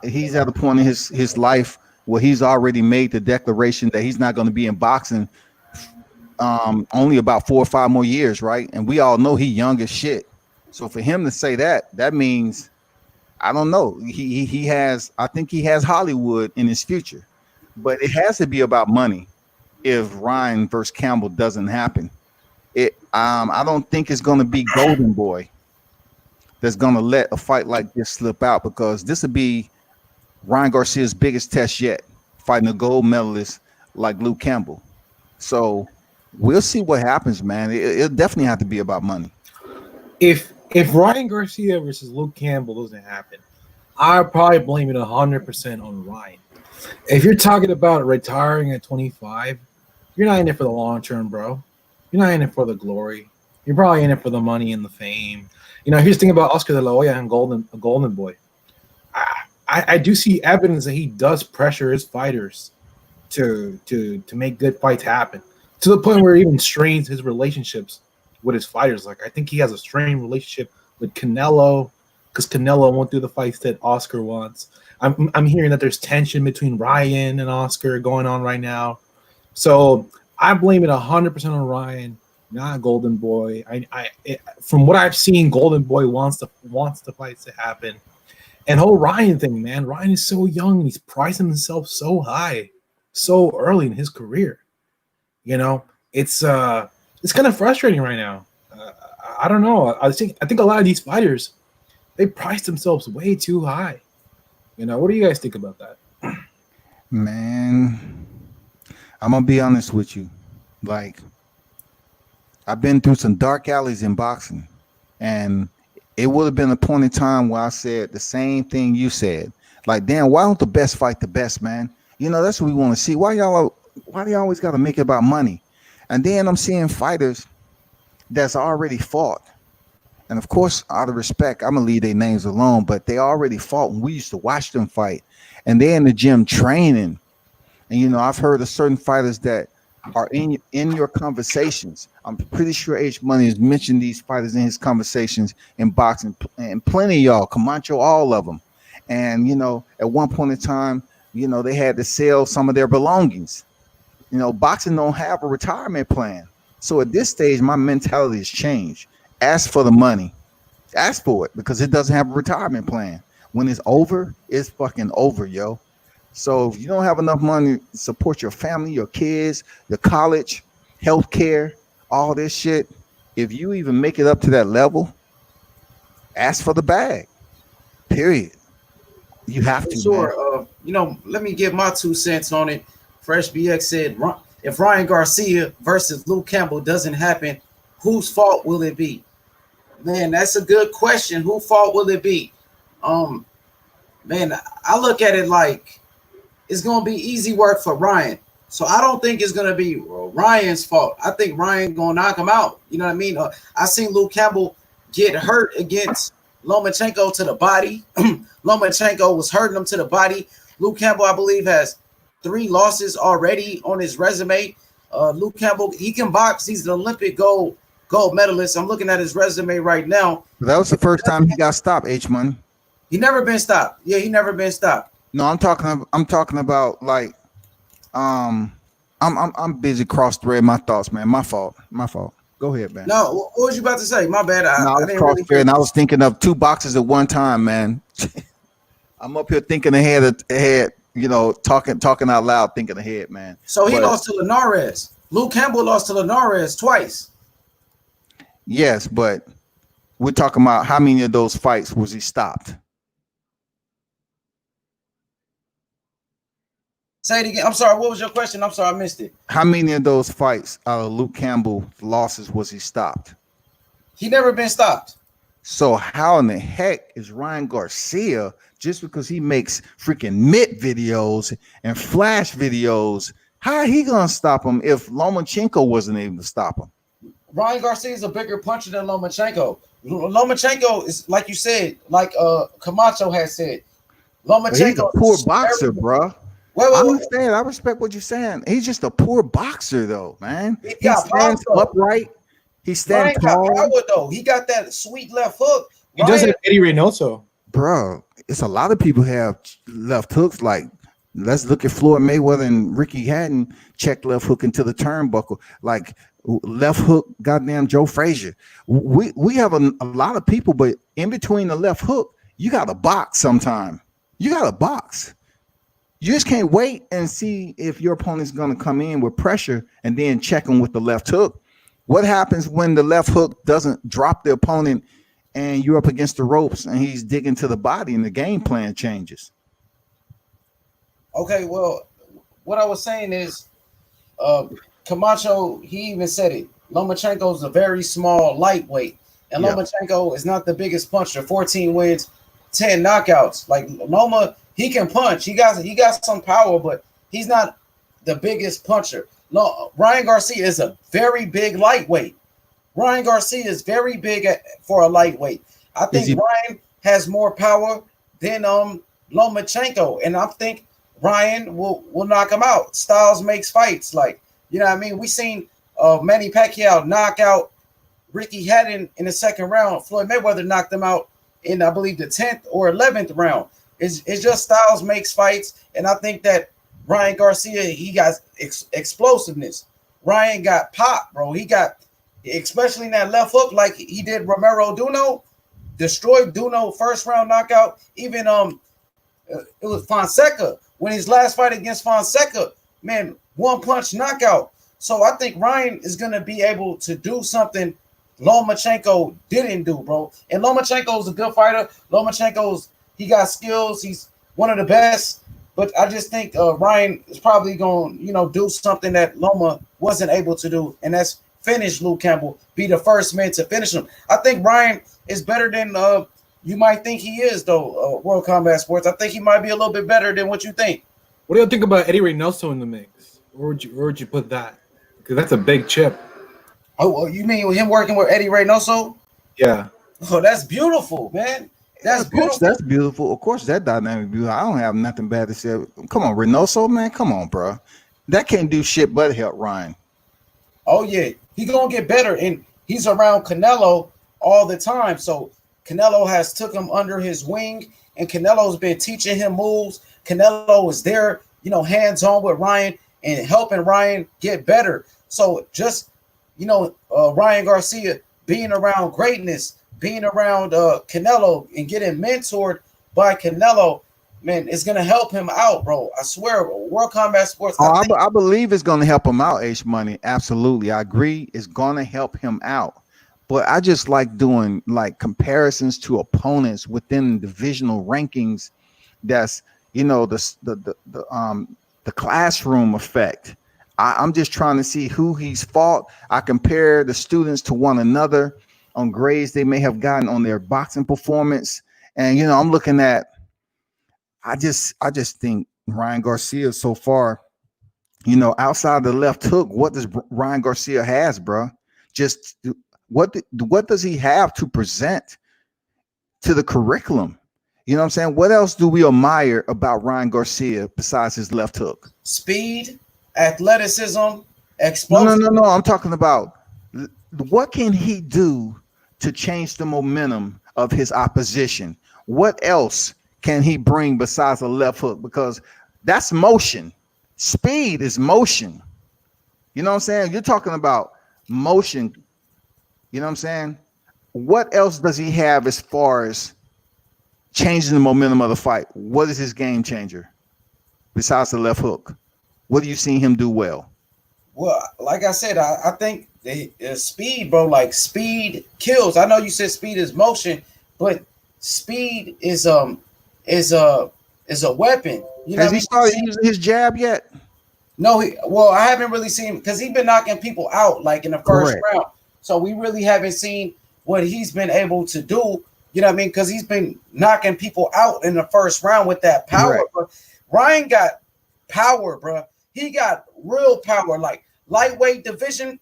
He's at a point in his life where he's already made the declaration that he's not going to be in boxing only about 4 or 5 more years, right? And we all know he's young as shit. So for him to say that means, I don't know. I think he has Hollywood in his future, but it has to be about money. If Ryan versus Campbell doesn't happen, I don't think it's going to be Golden Boy that's going to let a fight like this slip out, because this would be Ryan Garcia's biggest test yet, fighting a gold medalist like Luke Campbell. So we'll see what happens, man. It'll definitely have to be about money. If Ryan Garcia versus Luke Campbell doesn't happen, I'd probably blame it 100% on Ryan. If you're talking about retiring at 25, you're not in it for the long term, bro. You're not in it for the glory. You're probably in it for the money and the fame. Here's the thing about Oscar De La Hoya and Golden Boy. I do see evidence that he does pressure his fighters to make good fights happen, to the point where he even strains his relationships with his fighters. Like, I think he has a strained relationship with Canelo, because Canelo won't do the fights that Oscar wants. I'm hearing that there's tension between Ryan and Oscar going on right now. So I blame it 100% on Ryan, not Golden Boy. From what I've seen, Golden Boy wants the fights to happen, And whole Ryan thing, man. Ryan is so young. He's pricing himself so high, so early in his career. You know, it's kind of frustrating right now. I don't know. I think a lot of these fighters, they price themselves way too high. You know, what do you guys think about that? Man, I'm gonna be honest with you. Like, I've been through some dark alleys in boxing, and it would have been a point in time where I said the same thing you said. Like, damn, why don't the best fight the best, man? You know, that's what we want to see. Why do you always got to make it about money? And then I'm seeing fighters that's already fought. And of course, out of respect, I'm gonna leave their names alone, but they already fought, and we used to watch them fight. And they're in the gym training. And you know, I've heard of certain fighters that are in your conversations. I'm pretty sure H Money has mentioned these fighters in his conversations in boxing, and plenty of y'all, Camacho, all of them. And you know, at one point in time, you know, they had to sell some of their belongings. You know, boxing don't have a retirement plan. So at this stage, my mentality has changed. Ask for the money. Ask for it, because it doesn't have a retirement plan. When it's over, it's fucking over, yo. So if you don't have enough money to support your family, your kids, your college, healthcare, all this shit, if you even make it up to that level, ask for the bag. Period. You have to. Sure. You know, let me give my 2 cents on it. Fresh BX said, if Ryan Garcia versus Luke Campbell doesn't happen, whose fault will it be? Man, that's a good question. Whose fault will it be? Man, I look at it like it's going to be easy work for Ryan. So I don't think it's going to be Ryan's fault. I think Ryan going to knock him out. You know what I mean? I seen Luke Campbell get hurt against Lomachenko to the body. Lomachenko was hurting him to the body. Luke Campbell, I believe, has 3 losses already on his resume. Luke Campbell, he can box. He's an Olympic gold medalist. I'm looking at his resume right now. That was the first time he got stopped, H Money. He never been stopped. Yeah, he never been stopped. No, I'm talking about like, I'm busy cross-threading my thoughts, man. My fault. Go ahead, man. No, what was you about to say? My bad. I was cross-threading. I was thinking of 2 boxes at one time, man. I'm up here thinking ahead. You know, talking out loud, thinking ahead, man. So he lost to Linares. Luke Campbell lost to Linares twice. Yes, but we're talking about how many of those fights was he stopped? Say it again. I'm sorry. What was your question? I'm sorry, I missed it. How many of those fights out of Luke Campbell's losses was he stopped? He never been stopped. So how in the heck is Ryan Garcia, just because he makes freaking mitt videos and flash videos, how he gonna stop him if Lomachenko wasn't able to stop him? Ryan Garcia is a bigger puncher than Lomachenko. Lomachenko is, like you said, like Camacho has said. Lomachenko, he's a poor boxer, bro. I understand. I respect what you're saying. He's just a poor boxer, though, man. He stands upright. He stands tall. Got power, though. He got that sweet left hook. He does have Eddie Reynoso. Bro, it's a lot of people have left hooks. Like, let's look at Floyd Mayweather and Ricky Hatton check left hook into the turnbuckle. Like, left hook, goddamn Joe Frazier. We have a lot of people, but in between the left hook, you got to box sometime. You got to box. You just can't wait and see if your opponent's going to come in with pressure and then check him with the left hook. What happens when the left hook doesn't drop the opponent and you're up against the ropes and he's digging to the body and the game plan changes? Okay, well, what I was saying is Camacho, he even said it. Lomachenko is a very small lightweight, and Lomachenko is not the biggest puncher. 14 wins, 10 knockouts. Like Loma, he can punch. He got some power, but he's not the biggest puncher. No, Ryan Garcia is a very big lightweight. Ryan Garcia is very big for a lightweight. I think Ryan has more power than Lomachenko, and I think Ryan will knock him out. Styles makes fights. Like, you know what I mean? We seen Manny Pacquiao knock out Ricky Hatton in the 2nd round. Floyd Mayweather knocked him out in, I believe, the 10th or 11th round. It's just Styles makes fights, and I think that Ryan Garcia, he got explosiveness. Ryan got pop, bro. He got, especially in that left hook, like he did Romero Duno. destroyed Duno first round knockout. Even it was Fonseca when his last fight against Fonseca, man, one punch knockout. So I think Ryan is gonna be able to do something Lomachenko didn't do, bro. And Lomachenko's a good fighter. He got skills. He's one of the best. But I just think Ryan is probably going to, do something that Loma wasn't able to do, and that's finish Luke Campbell, be the first man to finish him. I think Ryan is better than you might think he is, though, World Combat Sports. I think he might be a little bit better than what you think. What do you think about Eddie Reynoso in the mix? Where would you put that? Because that's a big chip. Oh, you mean him working with Eddie Reynoso? Yeah. Oh, that's beautiful, man. That's Of course, that's beautiful. Of course, that dynamic beautiful. I don't have nothing bad to say. Come on, Reynoso, man. Come on, bro. That can't do shit but help Ryan. Oh, yeah. He's going to get better, and he's around Canelo all the time. So Canelo has took him under his wing, and Canelo's been teaching him moves. Canelo is there, hands-on with Ryan and helping Ryan get better. So just, Ryan Garcia being around greatness, being around Canelo and getting mentored by Canelo, man, it's going to help him out, bro. I swear, World Combat Sports. I believe it's going to help him out, H Money. Absolutely. I agree. It's going to help him out. But I just like doing like comparisons to opponents within divisional rankings. That's, the classroom effect. I'm just trying to see who he's fought. I compare the students to one another on grades they may have gotten on their boxing performance. And, I'm looking at, I just think Ryan Garcia so far, outside the left hook, what does Ryan Garcia has, bro? Just what does he have to present to the curriculum? You know what I'm saying? What else do we admire about Ryan Garcia besides his left hook? Speed, athleticism, explosive. No. I'm talking about what can he do to change the momentum of his opposition? What else can he bring besides a left hook? Because that's motion. Speed is motion. You know what I'm saying? You're talking about motion. You know what I'm saying? What else does he have as far as changing the momentum of the fight? What is his game changer besides the left hook? What do you see him do well? Well, like I said, I think the speed, bro, like speed kills. I know you said speed is motion, but speed is a weapon. Has he started using his jab yet? No, I haven't really seen him because he's been knocking people out like in the first round. So we really haven't seen what he's been able to do. You know what I mean? Because he's been knocking people out in the first round with that power. Bro. Ryan got power, bro. He got real power. Like lightweight division,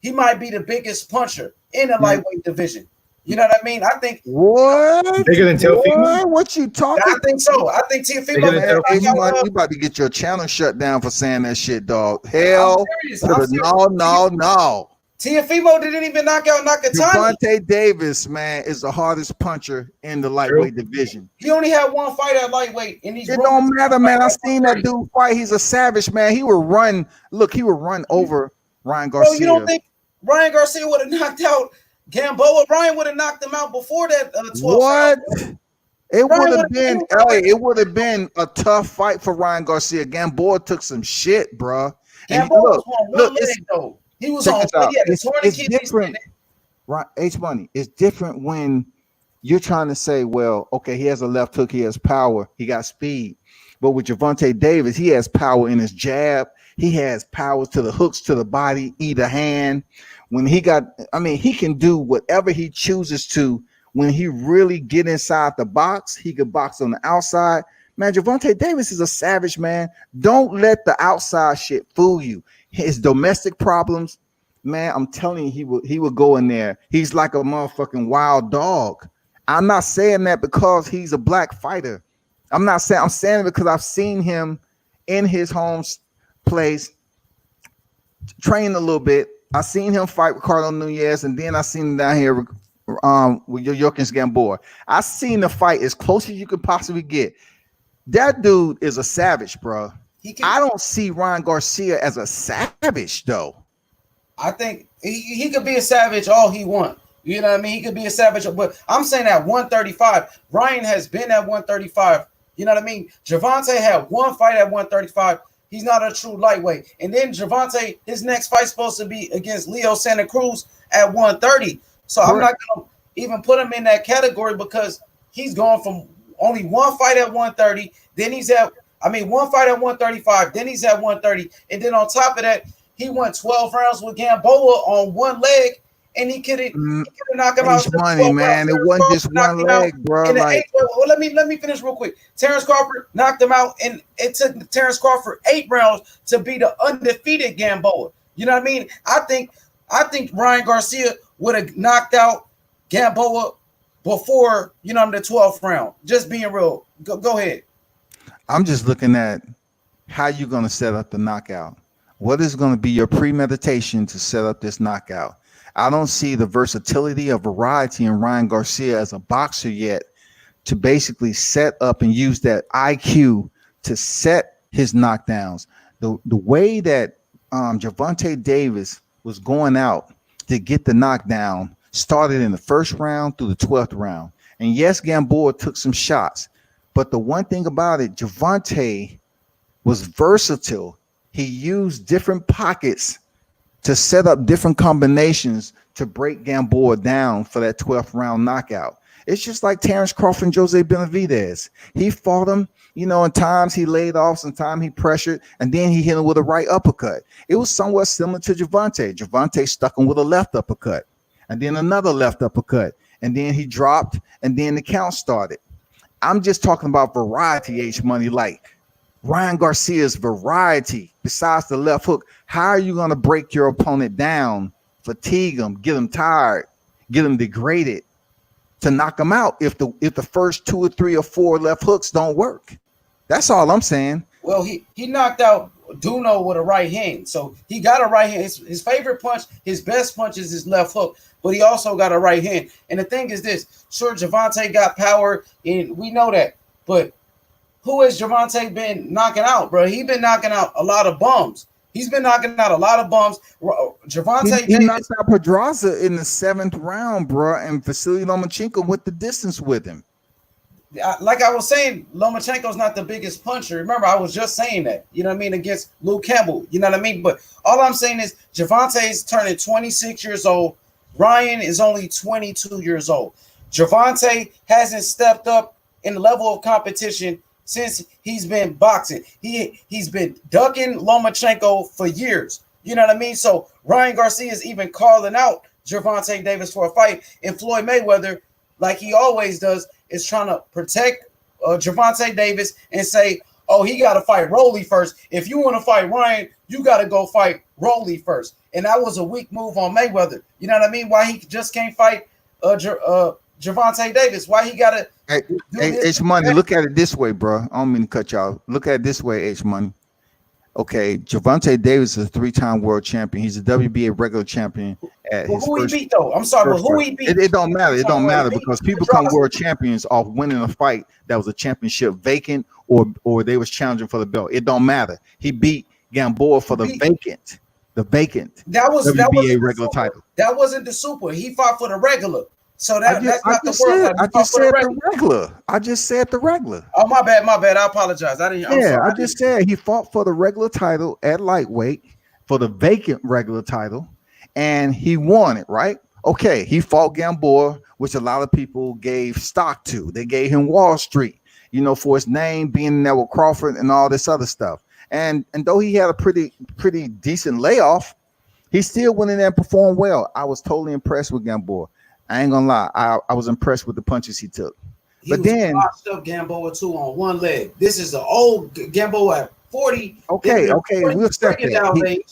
he might be the biggest puncher in the lightweight division. You know what I mean? I think what bigger than Teofimo? What you talking? I think so. I think Teofimo. You about to get your channel shut down for saying that shit, dog. Hell, no. Teofimo didn't even knock out Nakatani. Gervonta Davis, man, is the hardest puncher in the lightweight division. He only had one fight at lightweight, and it don't matter, man. I seen that dude fight. He's a savage, man. He would run. Look, he would run over Ryan Garcia. Bro, you don't think Ryan Garcia would have knocked out Gamboa? Ryan would have knocked him out before that 12 What? Round. It would have been, it would have been a tough fight for Ryan Garcia. Gamboa took some shit, bro. Gamboa was on one leg, though. He was on. It's different, right? H Money. It's different when you're trying to say, well, okay, he has a left hook, he has power, he got speed. But with Gervonta Davis, he has power in his jab. He has powers to the hooks to the body, either hand. When he can do whatever he chooses to. When he really get inside the box, he can box on the outside. Man, Gervonta Davis is a savage, man. Don't let the outside shit fool you. His domestic problems, man, I'm telling you, he would go in there. He's like a motherfucking wild dog. I'm not saying that because he's a black fighter. I'm saying it because I've seen him in his home place train a little bit. I seen him fight with Carlos Nunez, and then I seen him down here with Yorkins Gamboa. I seen the fight as close as you could possibly get. That dude is a savage, bro. I don't see Ryan Garcia as a savage, though. I think he could be a savage all he wants. You know what I mean? He could be a savage, but I'm saying at 135, Ryan has been at 135. You know what I mean? Gervonta had one fight at 135. He's not a true lightweight. And then Gervonta, his next fight's supposed to be against Leo Santa Cruz at 130. So I'm not going to even put him in that category because he's going from only one fight at 130. Then one fight at 135. Then he's at 130. And then on top of that, he won 12 rounds with Gamboa on one leg. And he could have knocked him out. Money, man. It wasn't just one leg, bro. Like, well, let me finish real quick. Terrence Crawford knocked him out, and it took Terrence Crawford 8 rounds to be the undefeated Gamboa. You know what I mean? I think Ryan Garcia would have knocked out Gamboa before the 12th round. Just being real. Go ahead. I'm just looking at how you're going to set up the knockout. What is going to be your premeditation to set up this knockout? I don't see the versatility of variety in Ryan Garcia as a boxer yet to basically set up and use that IQ to set his knockdowns. The way that Gervonta Davis was going out to get the knockdown started in the first round through the 12th round. And yes, Gamboa took some shots, but the one thing about it, Gervonta was versatile. He used different pockets to set up different combinations to break Gamboa down for that 12th round knockout. It's just like Terrence Crawford and Jose Benavidez. He fought him, in times he laid off, sometimes he pressured, and then he hit him with a right uppercut. It was somewhat similar to Gervonta. Gervonta stuck him with a left uppercut, and then another left uppercut, and then he dropped, and then the count started. I'm just talking about variety, H-Money, like Ryan Garcia's variety besides the left hook. How are you going to break your opponent down, fatigue him, get him tired, get him degraded to knock him out if the first 2 or 3 or 4 left hooks don't work? That's all I'm saying. Well, he knocked out Duno with a right hand. So he got a right hand. His favorite punch, his best punch is his left hook, but he also got a right hand. And the thing is this, sure, Gervonta got power, and we know that, but who has Gervonta been knocking out, bro? He's been knocking out a lot of bums. He knocked out Pedraza in the 7th round, bro, and Vasiliy Lomachenko went the distance with him. Like I was saying, Lomachenko's not the biggest puncher. Remember, I was just saying that, against Luke Campbell, you know what I mean? But all I'm saying is Gervonta is turning 26 years old. Ryan is only 22 years old. Gervonta hasn't stepped up in the level of competition since he's been boxing. He's been ducking Lomachenko for years. You know what I mean? So Ryan Garcia is even calling out Gervonta Davis for a fight, and Floyd Mayweather, like he always does, is trying to protect Gervonta Davis and say, oh, he got to fight Rolly first. If you want to fight Ryan, you got to go fight Rolly first. And that was a weak move on Mayweather. You know what I mean? Why he just can't fight Gervonta Davis? Why he got to H-Money, look at it this way, bro. I don't mean to cut y'all. Look at it this way, H-Money. Okay, Gervonta Davis is a 3-time world champion. He's a WBA regular champion. Who he beat, though? I'm sorry, but who he beat? It don't matter. It don't matter because people become world champions off winning a fight that was a championship vacant or they was challenging for the belt. It don't matter. He beat Gamboa for the vacant. That was WBA regular title. That wasn't the super. He fought for the regular. So that's not the world. I just said the regular. I just said the regular. Oh, my bad. I apologize. I just said he fought for the regular title at lightweight for the vacant regular title, and he won it, right? Okay, he fought Gamboa, which a lot of people gave stock to. They gave him Wall Street, for his name being in there with Crawford and all this other stuff. And though he had a pretty decent layoff, he still went in there and performed well. I was totally impressed with Gamboa. I ain't gonna lie, I was impressed with the punches he took. But then boxed up Gamboa too on one leg. This is the old Gamboa at 40. Okay, we'll step that.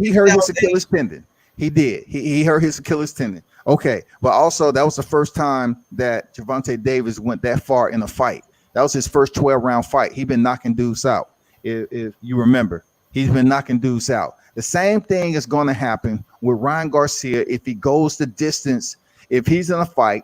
He hurt his Achilles tendon. He did. He hurt his Achilles tendon. Okay, but also that was the first time that Gervonta Davis went that far in a fight. That was his first 12-round fight. He's been knocking dudes out. If you remember, he's been knocking dudes out. The same thing is going to happen with Ryan Garcia if he goes the distance. If he's in a fight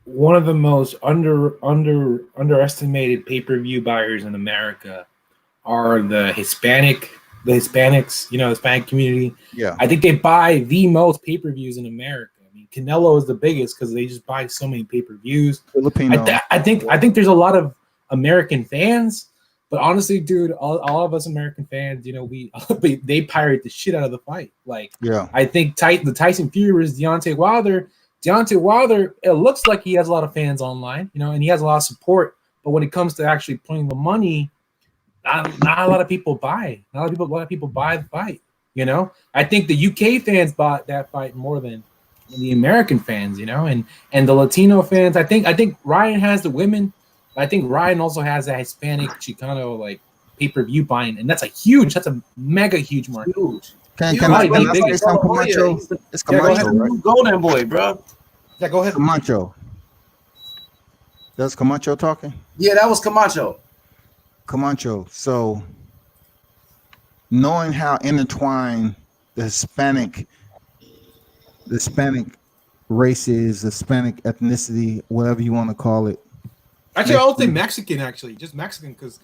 one of the most underestimated pay-per-view buyers in America are the Hispanics, Hispanic community. Yeah. I think they buy the most pay-per-views in America. I mean, Canelo is the biggest because they just buy so many pay-per-views. Filipino. I think there's a lot of American fans, but honestly, dude, all of us American fans, they pirate the shit out of the fight. Like, Yeah. I think the Tyson Fury versus Deontay Wilder. Deontay Wilder, it looks like he has a lot of fans online, and he has a lot of support. But when it comes to actually putting the money, not a lot of people buy. A lot of people buy the fight. I think the UK fans bought that fight more than the American fans. And the Latino fans. I think Ryan has the women. But I think Ryan also has that Hispanic Chicano like pay-per-view buying, and that's a mega huge market. Huge. Can I say something, Camacho? It's Camacho, right? Golden boy, bro. Yeah, go ahead. Camacho. That's Camacho talking? Yeah, that was Camacho. Camacho. So, knowing how intertwined the Hispanic race is, Hispanic ethnicity, whatever you want to call it. Actually, I would say Mexican. Actually, just Mexican, because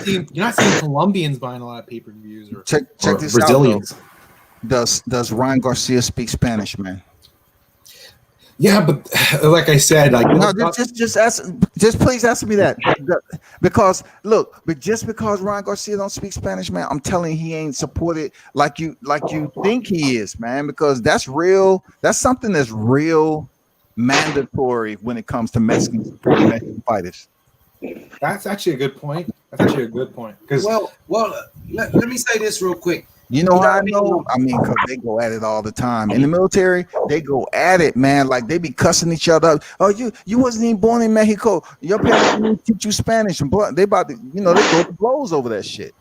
you're not seeing Colombians buying a lot of pay-per-views or check this Brazilians. Out. Does Ryan Garcia speak Spanish, man? Yeah, but like I said, like no, just please answer me that. Because look, but just because Ryan Garcia don't speak Spanish, man, I'm telling you, he ain't supported like you think he is, man. Because that's real. That's something that's real mandatory when it comes to Mexican fighters. That's actually a good point. Because let me say this real quick. You know how I know? I mean, because they go at it all the time. In the military, they go at it, man. Like, they be cussing each other up. Oh, you wasn't even born in Mexico. Your parents didn't teach you Spanish. And they about to, they go to blows over that shit.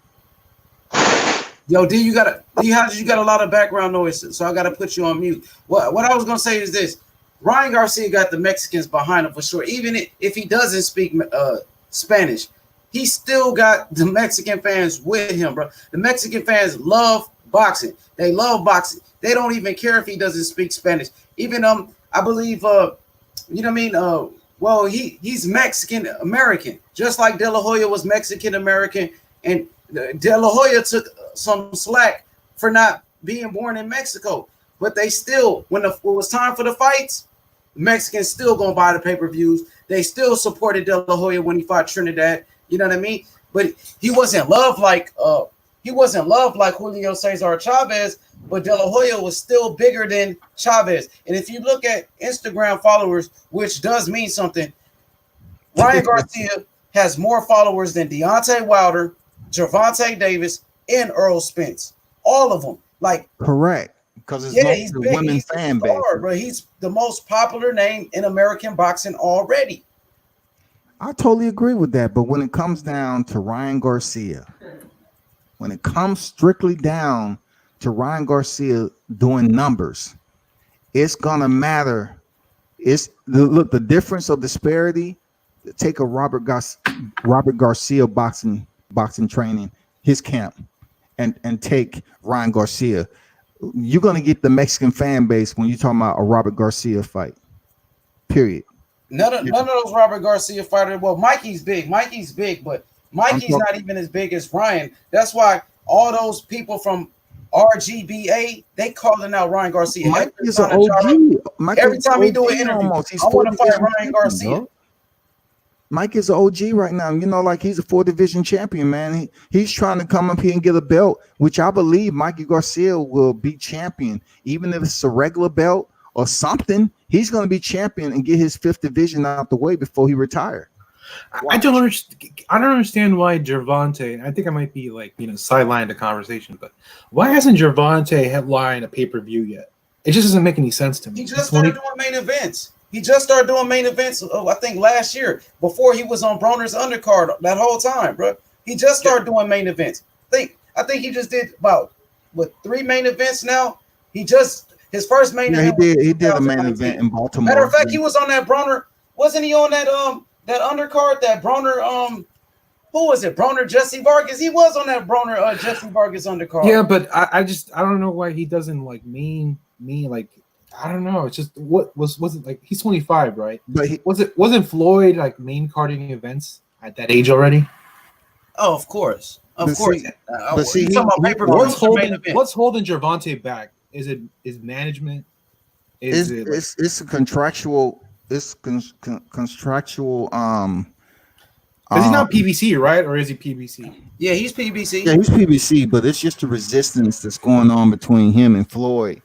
Yo, D, you got a lot of background noise, so I got to put you on mute. What I was going to say is this. Ryan Garcia got the Mexicans behind him for sure. Even if he doesn't speak Spanish, he still got the Mexican fans with him, bro. The Mexican fans love boxing. They love boxing. They don't even care if he doesn't speak Spanish. Even I believe well, he's Mexican American, just like De La Hoya was Mexican American, and De La Hoya took some slack for not being born in Mexico. But they still, when it was time for the fights, Mexicans still gonna buy the pay-per-views. They still supported De La Hoya when he fought Trinidad. You know what I mean? But he wasn't loved like Julio Cesar Chavez, but De La Hoya was still bigger than Chavez. And if you look at Instagram followers, which does mean something, Ryan Garcia has more followers than Deontay Wilder, Gervonta Davis, and Earl Spence. All of them. Like, correct. Because it's he's the big. women He's fan base. Bro. He's the most popular name in American boxing already. I totally agree with that. But when it comes down to Ryan Garcia, when it comes strictly down to Ryan Garcia doing numbers, it's gonna matter. It's the difference of disparity. Take a Robert Garcia boxing training, his camp, and take Ryan Garcia. You're gonna get the Mexican fan base when you're talking about a Robert Garcia fight. Period. None of those Robert Garcia fighters. Well, Mikey's big, but Mikey's not even as big as Ryan. That's why all those people from RGBA, they calling out Ryan Garcia. Mike is an OG. Every time he do an interview, I want to fight Ryan Garcia. Bro. Mike is an OG right now. Like he's a 4-division champion, man. He's trying to come up here and get a belt, which I believe Mikey Garcia will be champion, even if it's a regular belt or something. He's going to be champion and get his 5th division out the way before he retires. I don't understand why Gervonta. I think I might be sidelined the conversation, but why hasn't Gervonta headlined a pay-per-view yet? It just doesn't make any sense to me. He just started doing main events. I think last year, before he was on Broner's undercard that whole time, bro. He just started doing main events. I think he just did about 3 main events now. His first main event. He did a main event in Baltimore. Matter of fact, he was on that Broner. Wasn't he on that undercard? That Broner who was it? Broner Jesse Vargas. He was on that Broner Jesse Vargas undercard. Yeah, but I don't know why he doesn't I don't know. It's just what was it like? He's 25, right? But wasn't Floyd like main carding events at that age already? Oh, of course, But see, you talking about pay-per-views or main event? What's holding Gervonta back? Is management? Is it like, it's a contractual? It's contractual. Because he's not PBC, right? Or is he PBC? Yeah, he's PBC. Yeah, he's PBC, but it's just the resistance that's going on between him and Floyd.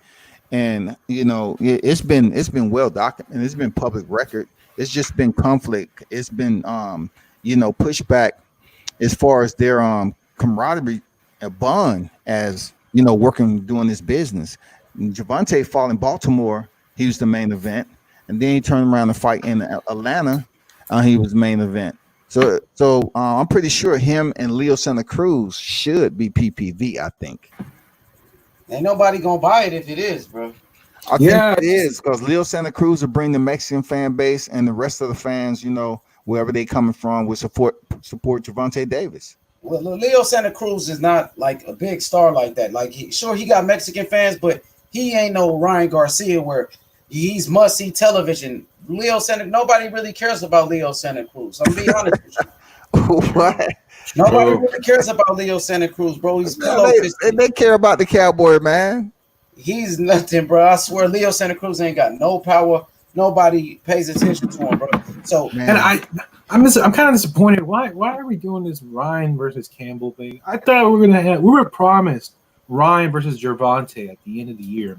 And you know, it's been well documented. It's been public record. It's just been conflict. It's been pushback as far as their camaraderie, a bond as working doing this business. And Gervonta fought in Baltimore. He was the main event, and then he turned around and fight in Atlanta. He was main event. So I'm pretty sure him and Leo Santa Cruz should be PPV. I think. Ain't nobody gonna buy it if it is, bro. I think it is because Leo Santa Cruz will bring the Mexican fan base and the rest of the fans, wherever they coming from, will support Gervonta Davis. Well, Leo Santa Cruz is not like a big star like that. Like, he got Mexican fans, but he ain't no Ryan Garcia where he's must-see television. Nobody really cares about Leo Santa Cruz. I'm gonna be honest with you. What? Nobody really cares about Leo Santa Cruz, bro. He's they care about the cowboy, man. He's nothing, bro. I swear, Leo Santa Cruz ain't got no power. Nobody pays attention to him, bro. So, and I'm kind of disappointed. Why are we doing this Ryan versus Campbell thing? I thought we were promised Ryan versus Gervonta at the end of the year.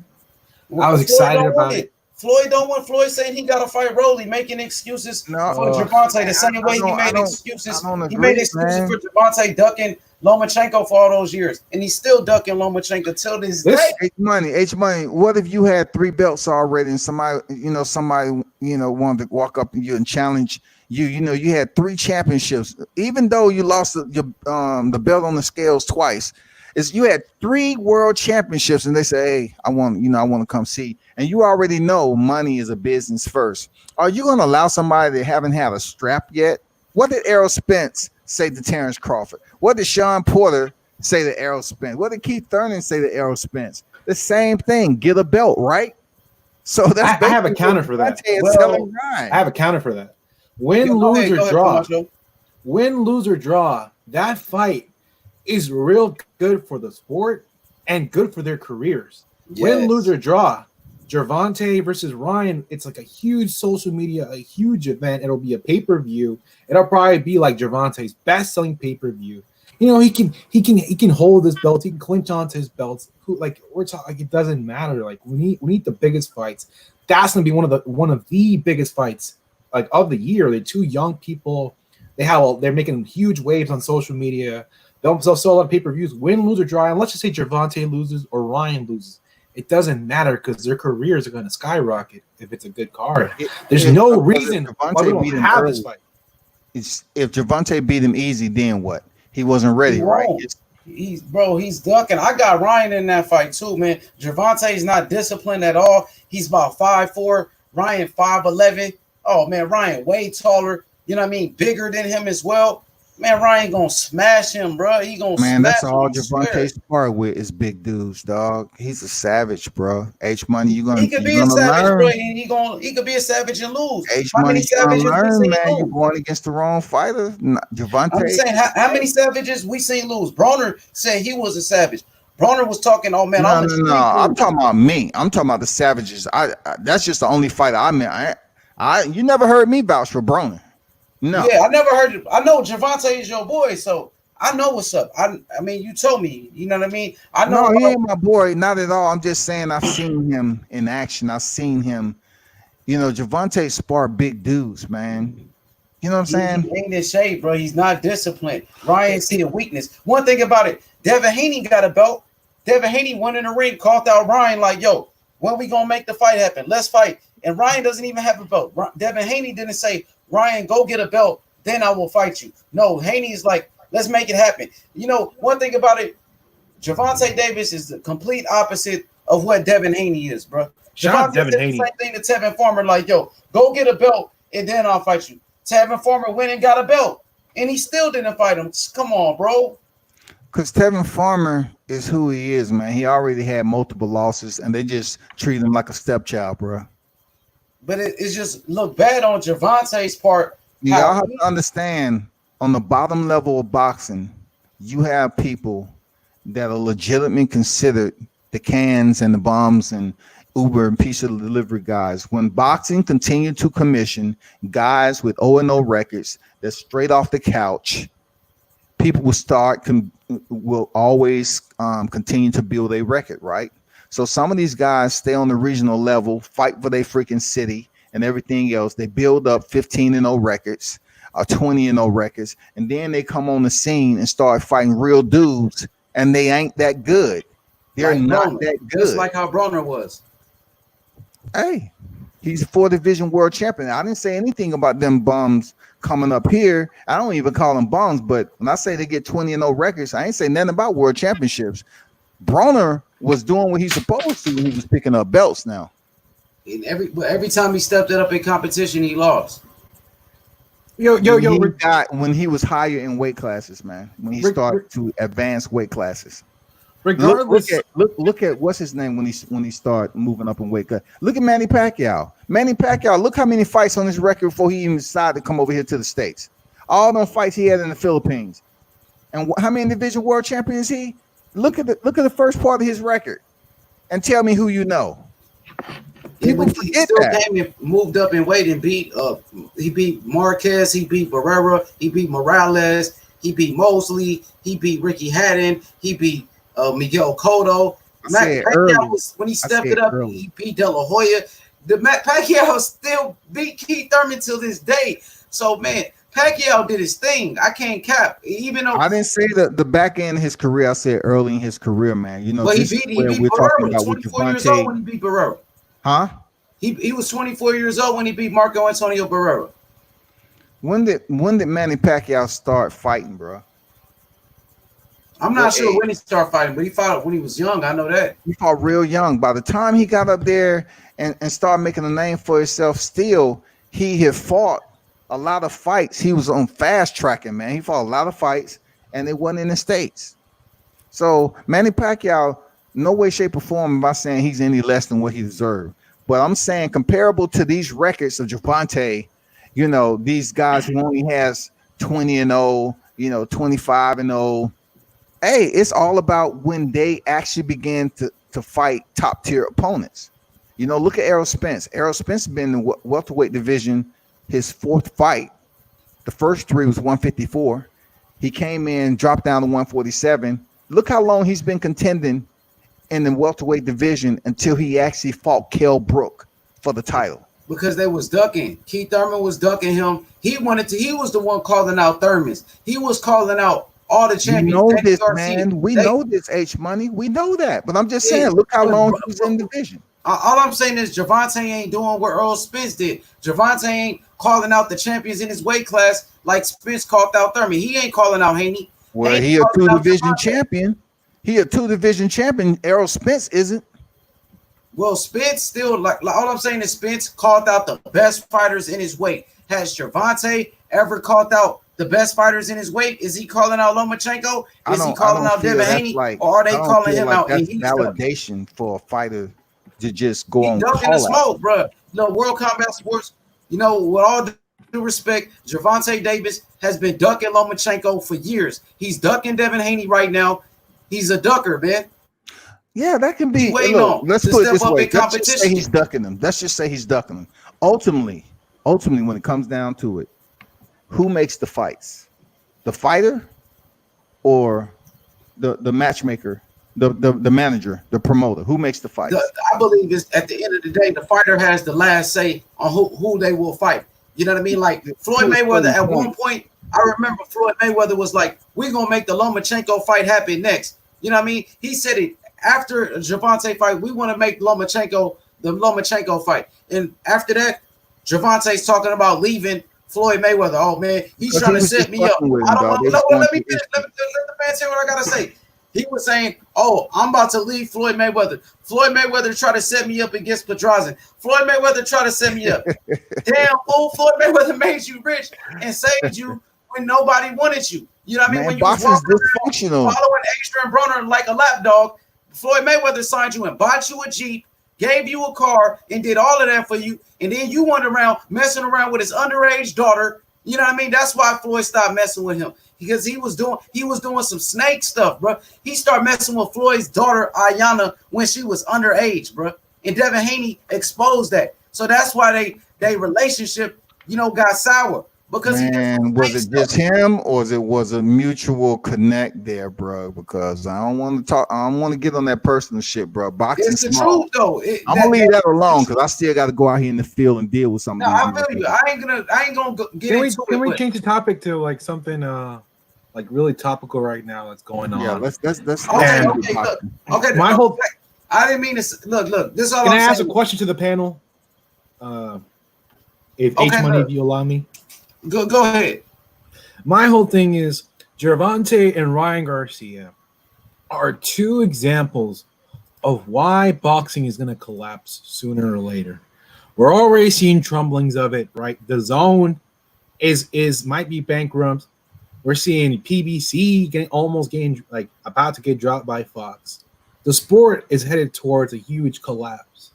I was excited about it. Floyd don't want. Floyd saying he got to fight Rolly, making excuses for Gervonta the same way he made excuses. He made excuses for Gervonta ducking Lomachenko for all those years, and he's still ducking Lomachenko till this day. H money. What if you had 3 belts already, and somebody wanted to walk up to you and challenge you? You had 3 championships, even though you lost the belt on the scales twice. You had 3 world championships, and they say, "Hey, I want to come see." And you already know money is a business first. Are you going to allow somebody that haven't had a strap yet? What did Errol Spence say to Terrence Crawford? What did Sean Porter say to Errol Spence? What did Keith Thurman say to Errol Spence? The same thing. Get a belt, right? So that's I have a counter for that. I have a counter for that. Win, lose, or draw. That fight is real good for the sport and good for their careers. Yes. Win, lose, or draw. Gervonta versus Ryan, it's like a huge social media, a huge event. It'll be a pay-per-view. It'll probably be like Gervonta's best-selling pay-per-view. He can hold his belt. He can clinch onto his belts. We're talking, it doesn't matter. Like we need the biggest fights. That's gonna be one of the biggest fights of the year. They're 2 young people. They're making huge waves on social media. They'll sell a lot of pay-per-views. Win, lose, or draw. And let's just say Gervonta loses or Ryan loses. It doesn't matter because their careers are going to skyrocket if it's a good card. There's no reason why we don't have this fight. If Gervonta beat him easy, then what? He wasn't ready, right? He's ducking. I got Ryan in that fight too, man. Gervonta is not disciplined at all. He's about 5'4". Ryan 5'11". Oh man, Ryan way taller. You know what I mean? Bigger than him as well. Man, Ryan gonna smash him, bro. He gonna smash him. That's all Gervonta spar with is big dudes, dog. He's a savage, bro. H Money, he could be a savage, bro. He could be a savage and lose. H Money, man. You're going against the wrong fighter, Gervonta. I'm saying how many savages we seen lose. Broner said he was a savage. Broner was talking, oh man, no. I'm talking about me. I'm talking about the savages. That's just the only fighter I met. You never heard me vouch for Broner. No. Yeah, I never heard. I know Gervonta is your boy, so I know what's up. I mean, you told me. You know what I mean? I know. No, he ain't my boy. Not at all. I'm just saying I've seen him in action. I've seen him. Gervonta spar big dudes, man. You know what I'm saying? He ain't in shape, bro. He's not disciplined. Ryan see a weakness. One thing about it, Devin Haney got a belt. Devin Haney went in the ring, called out Ryan like, yo, when we gonna make the fight happen? Let's fight. And Ryan doesn't even have a belt. Devin Haney didn't say, Ryan, go get a belt, then I will fight you. No, Haney is like, let's make it happen. One thing about it, Gervonta Davis is the complete opposite of what Devin Haney is, bro. Gervonta did the same thing to Tevin Farmer, like, yo, go get a belt, and then I'll fight you. Tevin Farmer went and got a belt, and he still didn't fight him. Come on, bro. Because Tevin Farmer is who he is, man. He already had multiple losses, and they just treat him like a stepchild, bro. But it's just look bad on Gervonta's part. Y'all have to understand, on the bottom level of boxing, you have people that are legitimately considered the cans and the bombs and Uber and pizza delivery guys. When boxing continued to commission guys with 0-0 records that's straight off the couch, people will always continue to build a record, right? So some of these guys stay on the regional level, fight for their freaking city and everything else. They build up 15-0 records or 20-0 records, and then they come on the scene and start fighting real dudes, and they ain't that good. They're Like not Broner, that good. Just like how Broner was. Hey, he's a 4-division world champion. I didn't say anything about them bums coming up here. I don't even call them bums, but when I say they get 20-0 records, I ain't say nothing about world championships. Broner was doing what he's supposed to when he was picking up belts now. And every time he stepped it up in competition, he lost. When he was higher in weight classes, man. When he started to advance weight classes. Regardless, look at what's his name when he started moving up in weight class. Look at Manny Pacquiao. Manny Pacquiao, look how many fights on his record before he even decided to come over here to the States. All them fights he had in the Philippines. And how many division world champion is he? Look at the first part of his record and tell me who you know. People forget that. Came and moved up in weight and he beat Marquez, he beat Barrera, he beat Morales, he beat Mosley, he beat Ricky Haddon, he beat Miguel Cotto. When he stepped it up, he beat De La Hoya. Pacquiao still beat Keith Thurman till this day. So man, Pacquiao did his thing. I can't cap. Even though I didn't say the back end of his career, I said early in his career, man. You know, but this he is beat where we're Barrera, talking about with 24 years old when he beat Barrera. Huh? He was 24 years old when he beat Marco Antonio Barrera. When did Manny Pacquiao start fighting, bro? I'm not sure when he started fighting, but he fought when he was young. I know that. He fought real young. By the time he got up there and started making a name for himself, still, he had fought a lot of fights. He was on fast tracking, man. He fought a lot of fights, and it wasn't in the States. So Manny Pacquiao, no way, shape, or form am I saying he's any less than what he deserved. But I'm saying comparable to these records of Gervonta, you know, these guys who only has 20-0, 25-0. Hey, it's all about when they actually began to fight top tier opponents. You know, look at Errol Spence. Errol Spence has been in the welterweight division his fourth fight. The first three was 154. He came in, dropped down to 147. Look how long he's been contending in the welterweight division until he actually fought Kell Brook for the title. Because they was ducking. Keith Thurman was ducking him. He was the one calling out Thurmans. He was calling out all the champions. We know this, man. We know this, H Money. We know that. But I'm just saying, look how long he was in the division. All I'm saying is Gervonta ain't doing what Earl Spence did. Gervonta ain't calling out the champions in his weight class like Spence called out Thurman. He ain't calling out Haney. Well, he a two-division champion. He a two-division champion. Errol Spence isn't. Well, Spence still like all I'm saying is Spence called out the best fighters in his weight. Has Gervonta ever called out the best fighters in his weight? Is he calling out Lomachenko? Is he calling out Devin Haney? Or are they calling him out? That's validation for a fighter to just go on. Dunking the smoke, bro. World Combat Sports. With all due respect, Gervonta Davis has been ducking Lomachenko for years. He's ducking Devin Haney right now. He's a ducker, man. Yeah, that can be. Look, let's put it this way. Let's just say he's ducking them. Let's just say he's ducking them. Ultimately, when it comes down to it, who makes the fights? The fighter or the matchmaker, the manager, the promoter? Who makes the fights? I believe it's at the end of the day, the fighter has the last say on who they will fight. You know what I mean? Like Floyd Mayweather, at one point, I remember Floyd Mayweather was like, we're going to make the Lomachenko fight happen next. You know what I mean? He said it after Gervonta fight, we want to make the Lomachenko fight. And after that, Gervonta's talking about leaving Floyd Mayweather. Oh, man, he's trying to set me up. I don't want to. Let the fans hear what I got to say. He was saying, oh, I'm about to leave Floyd Mayweather. Floyd Mayweather tried to set me up against Pedraza. Floyd Mayweather tried to set me up. Damn, fool, Floyd Mayweather made you rich and saved you when nobody wanted you. You know what I mean? Man, When you was boxing's walking around dysfunctional. following Adrian Broner like a lapdog, Floyd Mayweather signed you and bought you a Jeep, gave you a car, and did all of that for you. And then you went around messing around with his underage daughter. You know what I mean? That's why Floyd stopped messing with him, because he was doing some snake stuff, bro. He started messing with Floyd's daughter Ayanna when she was underage, bro. And Devin Haney exposed that. So that's why they relationship, got sour. Because Man, was it just him, or was a mutual connect there, bro? Because I don't want to talk. I don't want to get on that personal shit, bro. Boxing it's the small. truth, though. I'm gonna leave that alone because I still got to go out here in the field and deal with some. No, I feel you. I ain't gonna get into it. Can we change the topic to like something like really topical right now that's going on? Yeah, let's Okay. My whole. I didn't mean to look. This is all Can I'm I ask saying. a question to the panel? If H Money, if you allow me. Go ahead. My whole thing is Gervonta and Ryan Garcia are two examples of why boxing is going to collapse sooner or later. We're already seeing tremblings of it, right? The Zone might be bankrupt. We're seeing PBC about to get dropped by Fox. The sport is headed towards a huge collapse,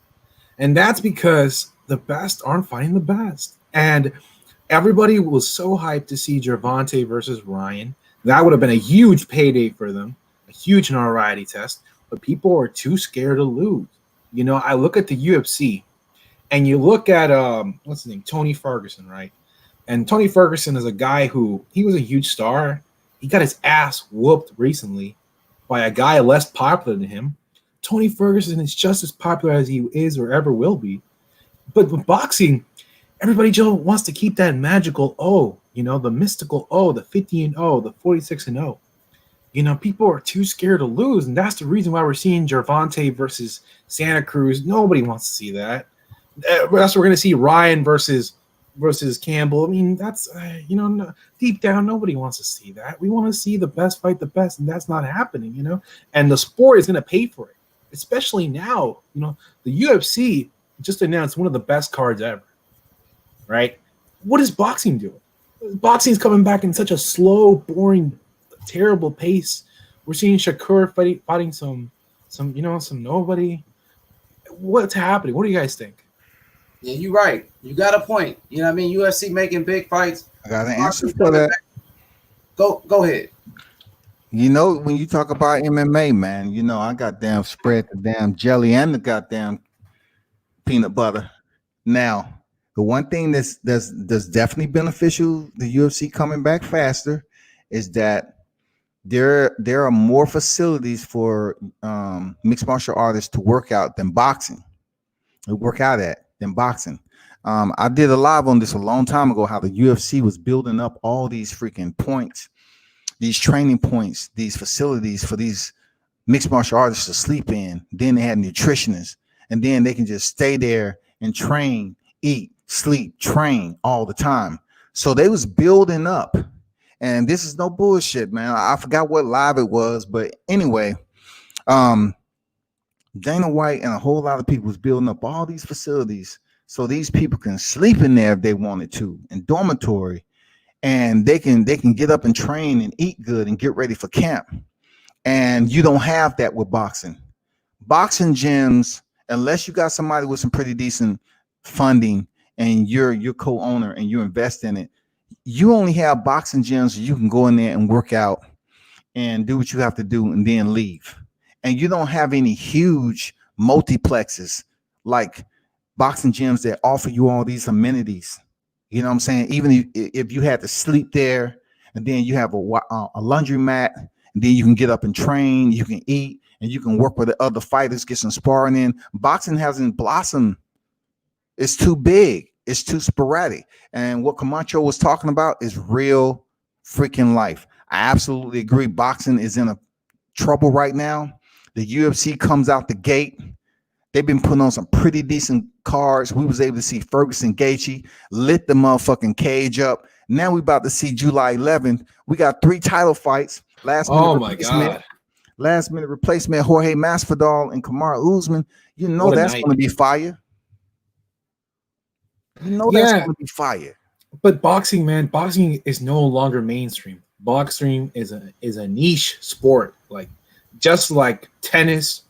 and that's because the best aren't fighting the best. And everybody was so hyped to see Gervonta versus Ryan. That would have been a huge payday for them, a huge notoriety test. But people are too scared to lose. I look at the UFC, and you look at what's his name, Tony Ferguson, right? And Tony Ferguson is a guy who he was a huge star. He got his ass whooped recently by a guy less popular than him. Tony Ferguson is just as popular as he is or ever will be. But with boxing, everybody just wants to keep that magical the mystical the 50-0, the 46-0. People are too scared to lose, and that's the reason why we're seeing Gervonta versus Santa Cruz. Nobody wants to see that. That's what we're going to see Ryan versus Campbell. I mean, that's deep down, nobody wants to see that. We want to see the best fight the best, and that's not happening. And the sport is going to pay for it, especially now. The UFC just announced one of the best cards ever. Right? What is boxing doing? Boxing is coming back in such a slow, boring, terrible pace. We're seeing Shakur fighting some nobody. What's happening? What do you guys think? Yeah, you're right. You got a point. You know what I mean? UFC making big fights. I got an answer for that. Go ahead. When you talk about MMA, man, I goddamn spread the damn jelly and the goddamn peanut butter. Now, the one thing that's definitely beneficial, the UFC coming back faster, is that there are more facilities for mixed martial artists to work out than boxing. Than boxing. I did a live on this a long time ago, how the UFC was building up all these freaking points, these training points, these facilities for these mixed martial artists to sleep in. Then they had nutritionists, and then they can just stay there and train, eat, sleep, train all the time. So they was building up, and this is no bullshit, man. I forgot what live it was, but anyway, Dana White and a whole lot of people was building up all these facilities so these people can sleep in there if they wanted to, in dormitory, and they can get up and train and eat good and get ready for camp. And you don't have that with boxing. Boxing gyms, unless you got somebody with some pretty decent funding and you're co-owner and you invest in it, you only have boxing gyms where you can go in there and work out and do what you have to do and then leave. And you don't have any huge multiplexes like boxing gyms that offer you all these amenities. You know what I'm saying? Even if you had to sleep there, and then you have a laundry mat, and then you can get up and train, you can eat, and you can work with the other fighters, get some sparring in. Boxing hasn't blossomed. It's too big. It's too sporadic. And what Camacho was talking about is real freaking life. I absolutely agree. Boxing is in a trouble right now. The UFC comes out the gate. They've been putting on some pretty decent cards. We was able to see Ferguson Gaethje lit the motherfucking cage up. Now we about to see July 11th. We got 3 title fights. Last minute replacement, Jorge Masvidal and Kamaru Usman. You know that's going to be fire. You know that's going to be fire. But boxing, man, boxing is no longer mainstream. Boxing is a niche sport, like just like tennis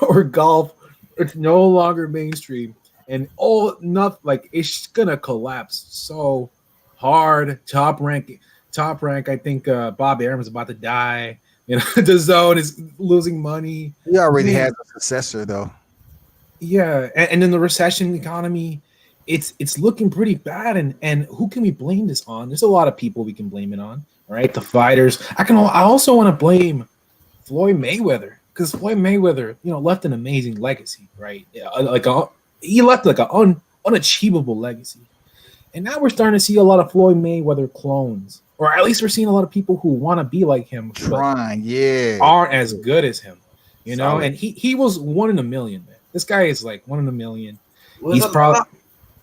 or golf. It's no longer mainstream, and all not like it's gonna collapse so hard. Top rank. I think Bob Arum's about to die. You know, the zone is losing money. He already Man, has a successor though. yeah, and then the recession economy, it's looking pretty bad. And who can we blame this on? There's a lot of people we can blame it on. Right, the fighters. I also want to blame Floyd Mayweather because Floyd Mayweather, left an amazing legacy. Right, he left like an unachievable legacy, and now we're starting to see a lot of Floyd Mayweather clones, or at least we're seeing a lot of people who want to be like him, Trying, yeah, aren't as good as him. Solid. And he was 1 in a million, man. This guy is like 1 in a million. Well, He's probably.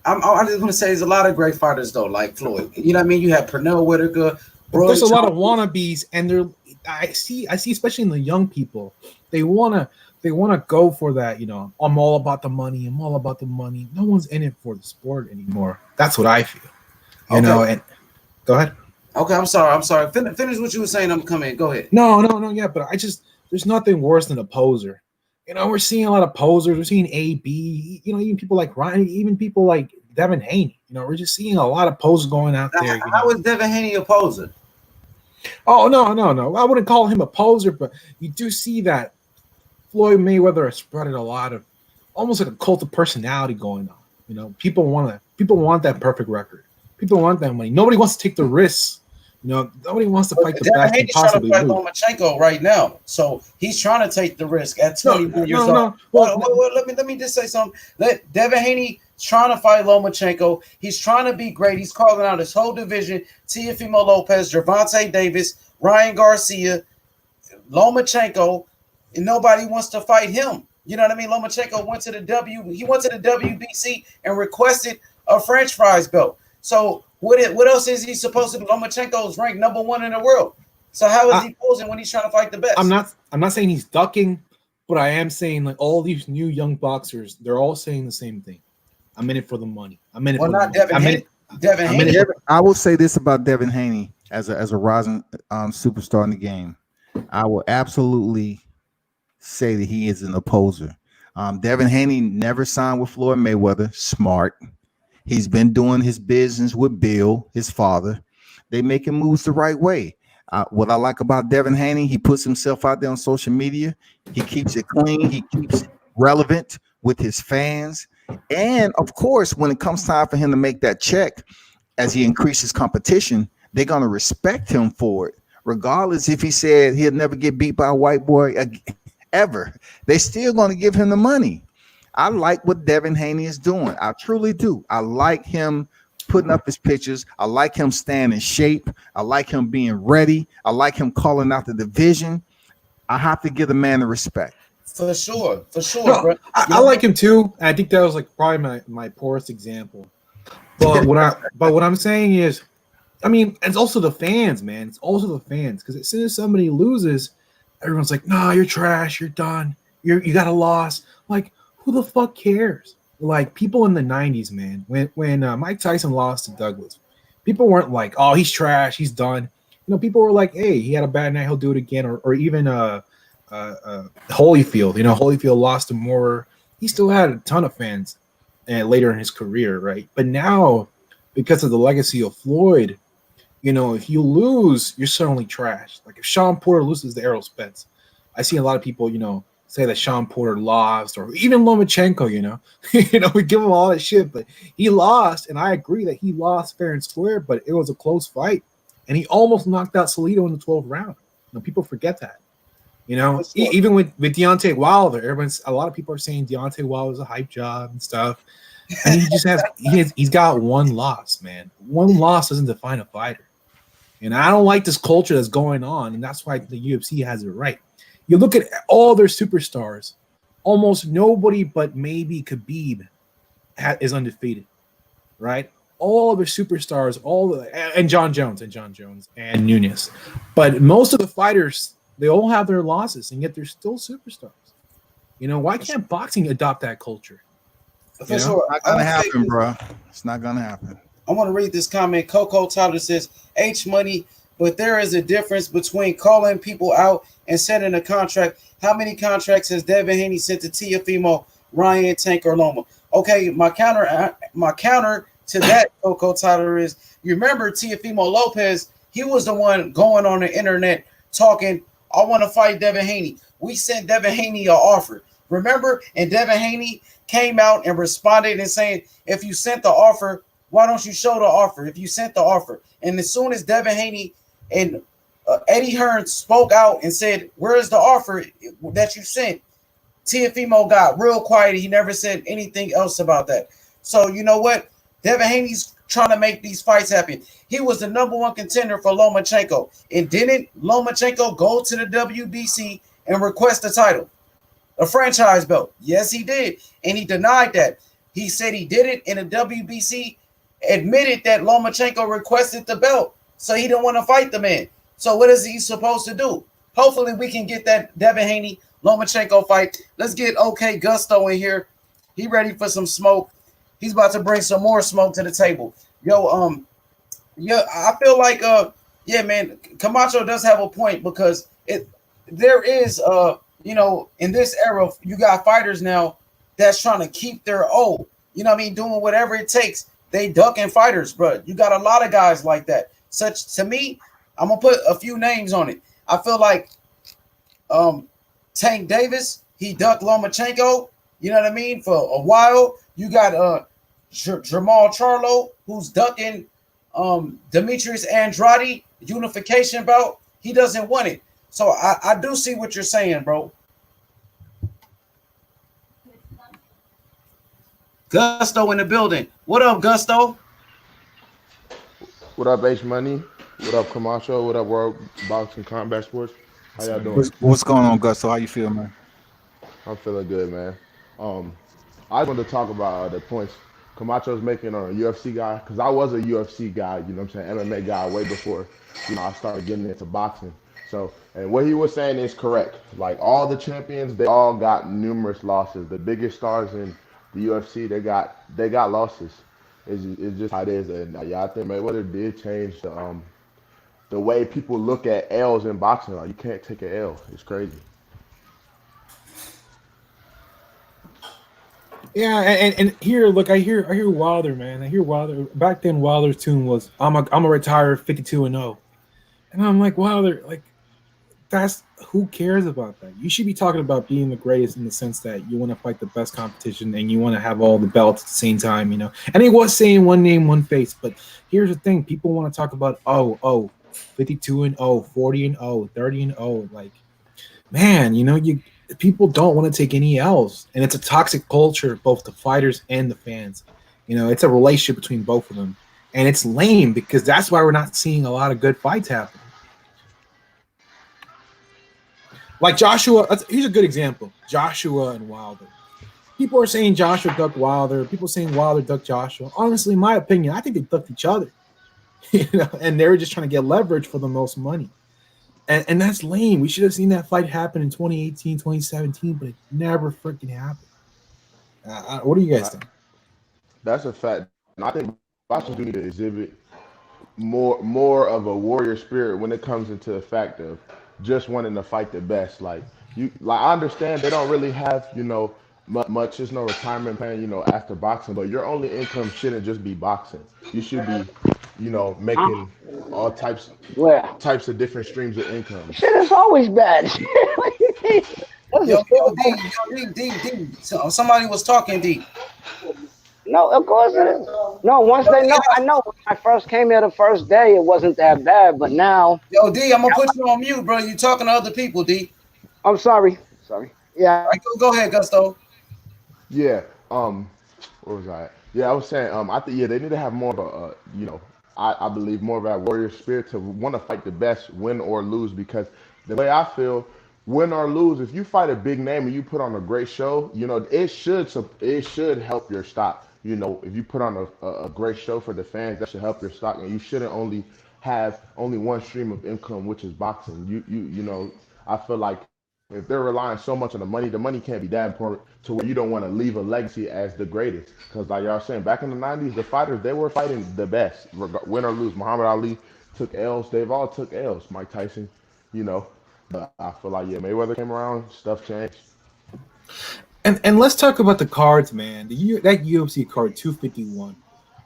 I'm just gonna say there's a lot of great fighters though, like Floyd. You know what I mean? You have Pernell Whitaker. There's a lot of wannabes, and I see, especially in the young people, they wanna go for that. I'm all about the money. I'm all about the money. No one's in it for the sport anymore. That's what I feel. And go ahead. Okay, I'm sorry. Finish what you were saying. I'm coming. Go ahead. No. Yeah, but there's nothing worse than a poser. We're seeing a lot of posers. We're seeing AB. Even people like Ryan. Even people like Devin Haney. We're just seeing a lot of posers going out there. How is Devin Haney a poser? Oh no! I wouldn't call him a poser, but you do see that Floyd Mayweather has spread a lot of almost like a cult of personality going on. People want that perfect record. People want that money. Nobody wants to take the risks. Nobody wants to fight the best and possibly trying to lose. fight Lomachenko right now, so he's trying to take the risk at 21 years old. Well, let me just say something. Devin Haney trying to fight Lomachenko. He's trying to be great. He's calling out his whole division: Teofimo Lopez, Gervonta Davis, Ryan Garcia, Lomachenko, and nobody wants to fight him. You know what I mean? Lomachenko went to the WBC and requested a French fries belt. So what else is he supposed to do? Lomachenko is ranked #1 in the world. So how is he posing when he's trying to fight the best? I'm not saying he's ducking, but I am saying like all these new young boxers, they're all saying the same thing. I'm in it for the money. I'm in it for the money. Devin Haney. I will say this about Devin Haney as a rising superstar in the game. I will absolutely say that he is an opposer. Devin Haney never signed with Floyd Mayweather. Smart. He's been doing his business with Bill, his father. They making moves the right way. What I like about Devin Haney, he puts himself out there on social media. He keeps it clean. He keeps it relevant with his fans. And of course, when it comes time for him to make that check, as he increases competition, they're going to respect him for it. Regardless if he said he'll never get beat by a white boy ever, they still going to give him the money. I like what Devin Haney is doing. I truly do. I like him putting up his pictures. I like him staying in shape. I like him being ready. I like him calling out the division. I have to give the man the respect. For sure. No, bro. I like him too. I think that was like probably my poorest example. But what I'm saying is, I mean, it's also the fans, man. It's also the fans, because as soon as somebody loses, everyone's like, "Nah, you're trash. You're done. You got a loss." Like, who the fuck cares? Like, people in the 90s, man, when Mike Tyson lost to Douglas, people weren't like, "Oh, he's trash. He's done." People were like, "Hey, he had a bad night. He'll do it again." Or even Holyfield. Holyfield lost to Moore. He still had a ton of fans later in his career, right? But now, because of the legacy of Floyd, if you lose, you're suddenly trash. Like if Sean Porter loses to Errol Spence, I see a lot of people, say that Sean Porter lost, or even Lomachenko, we give him all that shit, but he lost, and I agree that he lost fair and square, but it was a close fight, and he almost knocked out Salido in the 12th round. People forget that. Even with Deontay Wilder, a lot of people are saying Deontay Wilder's a hype job and stuff, and he's got one loss, man. One loss doesn't define a fighter. And I don't like this culture that's going on, and that's why the UFC has it right. You look at all their superstars, almost nobody but maybe Khabib is undefeated, right? All of their superstars, and John Jones and Nunez. But most of the fighters, they all have their losses, and yet they're still superstars. Why can't boxing adopt that culture? For sure. It's not gonna happen, bro. It's not gonna happen. I want to read this comment. Coco Tyler says, H Money, but there is a difference between calling people out and setting a contract. How many contracts has Devin Haney sent to Tiafimo, Ryan, Tank, or Loma? Okay, my counter to that, Coco Tyler, is you remember Tiafimo Lopez, he was the one going on the internet talking, I want to fight Devin Haney. We sent Devin Haney an offer. Remember? And Devin Haney came out and responded and saying, if you sent the offer, why don't you show the offer if you sent the offer? And as soon as Devin Haney and Eddie Hearn spoke out and said, where's the offer that you sent? Tiafimo got real quiet. He never said anything else about that. So you know what? Devin Haney's trying to make these fights happen. He was the number one contender for Lomachenko. And didn't Lomachenko go to the WBC and request the title? A franchise belt. Yes, he did. And he denied that. He said he did it in the WBC, admitted that Lomachenko requested the belt. So he didn't want to fight the man. So what is he supposed to do? Hopefully we can get that Devin Haney Lomachenko fight. Let's get OK Gusto in here. He ready for some smoke. He's about to bring some more smoke to the table. Yo, yeah, I feel like yeah, man, Camacho does have a point because there is you know, in this era, you got fighters now that's trying to keep their O. You know what I mean? Doing whatever it takes. They ducking fighters, bro. You got a lot of guys like that. Such to me, I'm gonna put a few names on it. I feel like Tank Davis, he ducked Lomachenko, you know what I mean, for a while. You got Jamal Charlo, who's ducking Demetrius Andrade, unification bout. He doesn't want it. So I do see what you're saying, bro. Gusto in the building. What up, Gusto? What up, H Money? What up, Camacho? What up, World Boxing Combat Sports? How y'all doing? What's going on, Gusto? How you feel, man? I'm feeling good, man. I wanted to talk about the points Camacho's making on a UFC guy, because I was a UFC guy, you know what I'm saying, MMA guy way before, you know, I started getting into boxing. So, and what he was saying is correct. Like all the champions, they all got numerous losses. The biggest stars in the UFC, they got losses. It's just how it is. And yeah, I think Mayweather did change the way people look at L's in boxing. Like you can't take an L. It's crazy. Yeah, and here, look, I hear Wilder, man. I hear Wilder. Back then, Wilder's tune was, "I'm a retire 52-0," and I'm like, Wilder, like, that's who cares about that? You should be talking about being the greatest in the sense that you want to fight the best competition and you want to have all the belts at the same time, you know. And he was saying one name, one face, but here's the thing: people want to talk about 52-0, 40-0, 30-0. Like, man, you know, people don't want to take any L's, and it's a toxic culture, both the fighters and the fans. You know, it's a relationship between both of them, and it's lame because that's why we're not seeing a lot of good fights happen. Like Joshua, here's a good example: Joshua and Wilder. People are saying Joshua ducked Wilder. People saying Wilder ducked Joshua. Honestly, in my opinion, I think they ducked each other. You know, and they were just trying to get leverage for the most money. And that's lame. We should have seen that fight happen in 2018, 2017, but it never freaking happened. What do you guys think? That's a fact. And I think boxers do need to exhibit more of a warrior spirit when it comes into the fact of just wanting to fight the best. Like I understand they don't really have, you know, much. There's no retirement plan, you know, after boxing. But your only income shouldn't just be boxing. You should be, you know, making all types of different streams of income. Shit is always bad. Yo, D. So, somebody was talking, D. No, of course it is. No, once they know, I know. When I first came here the first day, it wasn't that bad, but now. Yo, D, I'm gonna put you on mute, bro. You talking to other people, D. I'm sorry. Yeah. All right, go ahead, Gusto. Yeah. Where was I? Yeah, I was saying. I think they need to have more of a, you know, I believe more of that warrior spirit to want to fight the best, win or lose. Because the way I feel, win or lose, if you fight a big name and you put on a great show, you know, it should help your stock. You know, if you put on a great show for the fans, that should help your stock. And you shouldn't have only one stream of income, which is boxing. You know, I feel like If they're relying so much on the money can't be that important to where you don't want to leave a legacy as the greatest. Because like y'all saying, back in the '90s, the fighters they were fighting the best, win or lose. Muhammad Ali took L's. They've all took L's. Mike Tyson, you know. But I feel like yeah, Mayweather came around, stuff changed. And let's talk about the cards, man. That UFC card 251.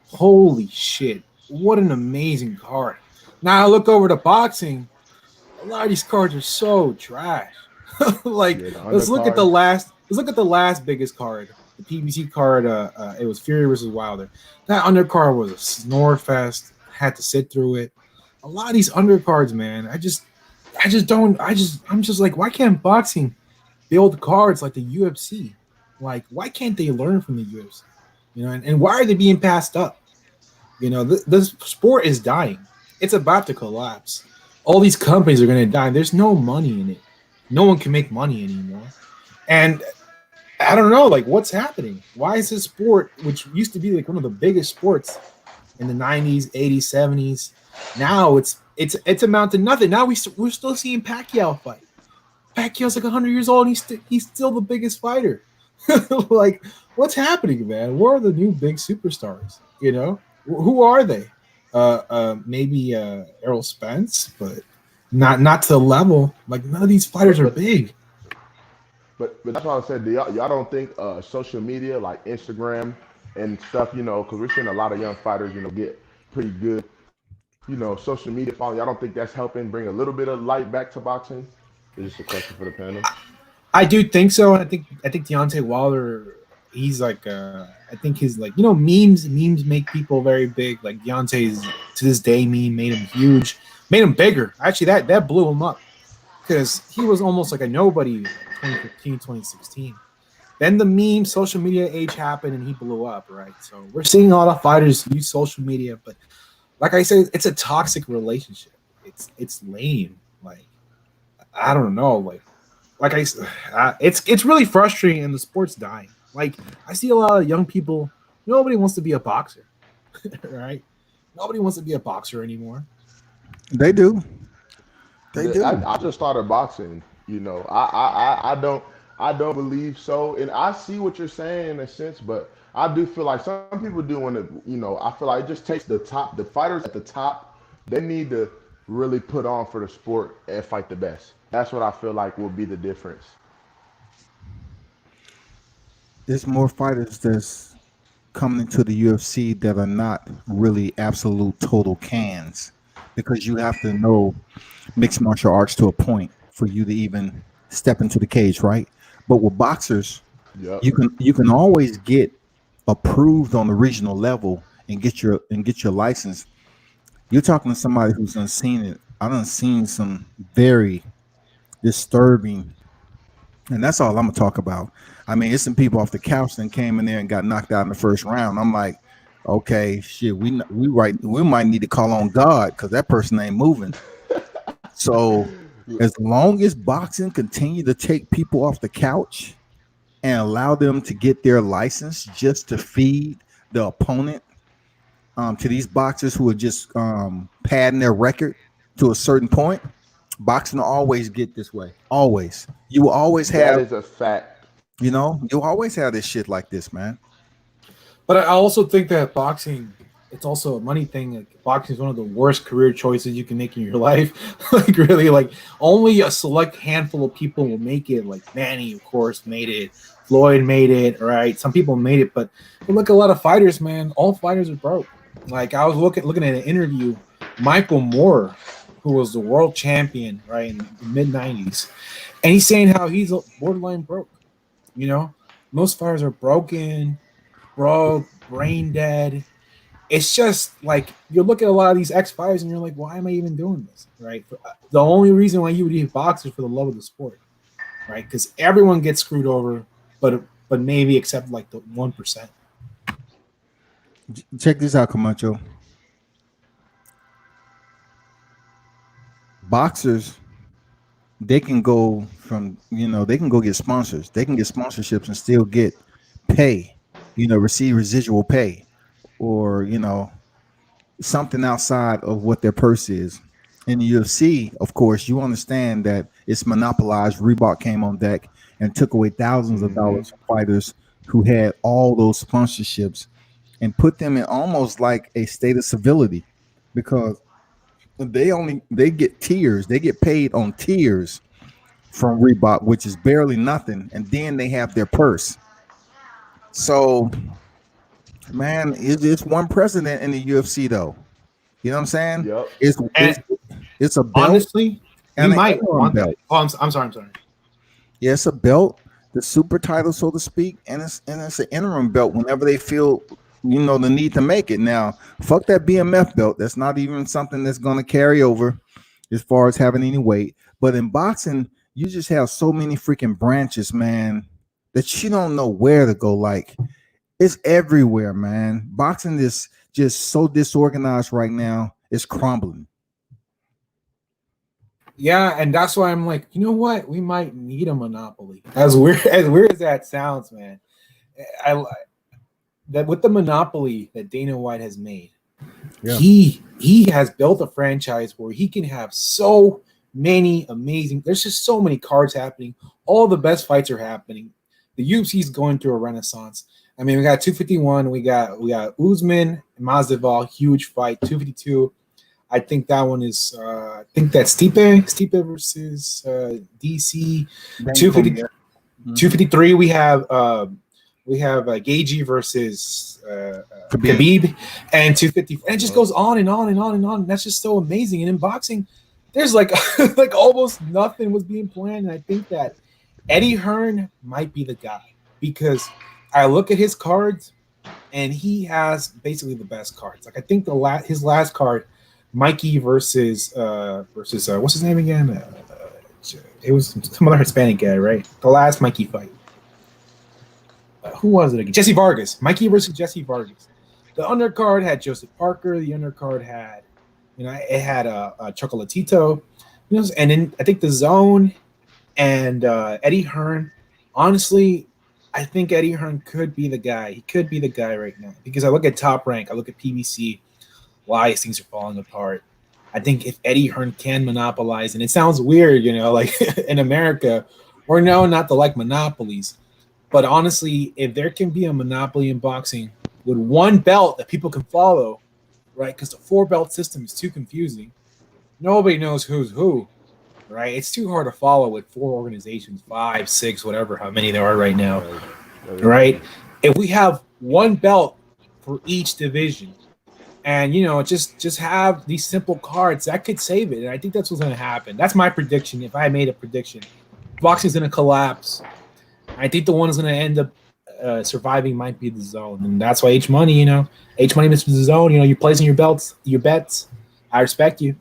Holy shit! What an amazing card. Now I look over to boxing. A lot of these cards are so trash. Like Yeah, the let's look at the undercards. last. Let's look at the last biggest card, the PBC card. It was Fury versus Wilder. That undercard was a snore fest. Had to sit through it. A lot of these undercards, man. I'm just like, why can't boxing build cards like the UFC? Like, why can't they learn from the UFC? You know, and why are they being passed up? You know, this sport is dying. It's about to collapse. All these companies are going to die. There's no money in it. No one can make money anymore. And I don't know, like, what's happening? Why is this sport, which used to be like one of the biggest sports in the 90s, 80s, 70s, now it's amount to nothing. Now we're still seeing Pacquiao fight. Pacquiao's like 100 years old, and he's still the biggest fighter. Like, what's happening, man? Where are the new big superstars? You know, who are they? Maybe Errol Spence, but not to the level. Like, none of these fighters are big. But that's why I said, y'all don't think social media like Instagram and stuff, you know, because we're seeing a lot of young fighters, you know, get pretty good, you know, social media following. Y'all don't think that's helping bring a little bit of light back to boxing? It's just a question for the panel. I do think so, and I think Deontay Wilder, he's like I think his, like, you know, memes make people very big. Like Deontay's to this day meme made him huge, made him bigger. Actually, that blew him up because he was almost like a nobody 2015, 2016. Then the meme social media age happened and he blew up, right? So we're seeing a lot of fighters use social media, but like I said, it's a toxic relationship. It's lame. Like, I don't know, like it's really frustrating, and the sport's dying. Like, I see a lot of young people. Nobody wants to be a boxer, right? Nobody wants to be a boxer anymore. They do. They do. I just started boxing. You know, I don't believe so, and I see what you're saying in a sense, but I do feel like some people do want to. You know, I feel like it just takes the fighters at the top. They need to really put on for the sport and fight the best. That's what I feel like will be the difference. There's more fighters that's coming into the UFC that are not really absolute total cans, because you have to know mixed martial arts to a point for you to even step into the cage, right? But with boxers, Yep. you can always get approved on the regional level and get your license. You're talking to somebody who's done seen it. I done seen some very disturbing, and that's all I'm gonna talk about. I mean, it's some people off the couch that came in there and got knocked out in the first round. I'm like, okay, shit, we might need to call on God because that person ain't moving. So as long as boxing continue to take people off the couch and allow them to get their license just to feed the opponent, to these boxers who are just padding their record to a certain point, boxing will always get this way. Always. You will always have. That is a fact. You know, you'll always have this shit like this, man. But I also think that boxing, it's also a money thing. Like, boxing is one of the worst career choices you can make in your life. Like, really, like, only a select handful of people will make it. Like Manny, of course, made it. Floyd made it, right? Some people made it, but look at a lot of fighters, man. All fighters are broke. Like, I was looking at an interview, Michael Moore, who was the world champion, right, in the mid-90s, and he's saying how he's borderline broke. You know, most fighters are broke, brain dead. It's just like, you look at a lot of these ex-fighters and you're like, why am I even doing this, right? The only reason why you would even box is for the love of the sport, right? Because everyone gets screwed over, but maybe except like the 1%. Check this out, Camacho. Boxers, they can go from, they can go get sponsors. They can get sponsorships and still get pay, receive residual pay, or, something outside of what their purse is. In the UFC, of course, you understand that it's monopolized. Reebok came on deck and took away thousands of dollars from fighters who had all those sponsorships and put them in almost like a state of civility because they get tiers, they get paid on tiers from Reebok, which is barely nothing, and then they have their purse. So, man, it's one president in the UFC though. You know what I'm saying? Yep. It's a belt. Honestly, we and an might interim want that. belt. Oh, I'm sorry. Yeah, it's a belt, the super title, so to speak, and it's an interim belt whenever they feel the need to make it. Now, fuck that BMF belt. That's not even something that's going to carry over as far as having any weight. But in boxing, you just have so many freaking branches, man, that you don't know where to go. Like, it's everywhere, man. Boxing is just so disorganized right now. It's crumbling. Yeah, and that's why I'm like, you know what? We might need a monopoly. As weird as that sounds, man. That with the monopoly that Dana White has made, he has built a franchise where he can have so many amazing. There's just so many cards happening. All the best fights are happening. The UFC is going through a renaissance. I mean, we got 251. We got Usman and Masvidal, huge fight. 252. I think that one is. I think that's Stipe versus DC. 250, 253. We have Gagey versus Khabib, and 250. And it just goes on and on and on and on. That's just so amazing. And in boxing, there's like like almost nothing was being planned. And I think that Eddie Hearn might be the guy because I look at his cards, and he has basically the best cards. Like I think his last card, Mikey versus what's his name again? It was some other Hispanic guy, right? The last Mikey fight. Who was it again? Jesse Vargas. Mikey versus Jesse Vargas. The undercard had Joseph Parker. The undercard had, it had Chocolatito. And then I think the Zone and Eddie Hearn. Honestly, I think Eddie Hearn could be the guy. He could be the guy right now because I look at Top Rank. I look at PBC. Why things are falling apart. I think if Eddie Hearn can monopolize, and it sounds weird, like in America, we're known not to like monopolies. But honestly, if there can be a monopoly in boxing with one belt that people can follow, right? Because the 4-belt system is too confusing. Nobody knows who's who, right? It's too hard to follow with 4 organizations, 5, 6, whatever, how many there are right now, right? If we have one belt for each division, and just have these simple cards, that could save it. And I think that's what's going to happen. That's my prediction. If I made a prediction, boxing's going to collapse. I think the one who's going to end up surviving might be the Zone, and that's why H Money, H Money, Mr. Zone. You're placing your bets. I respect you.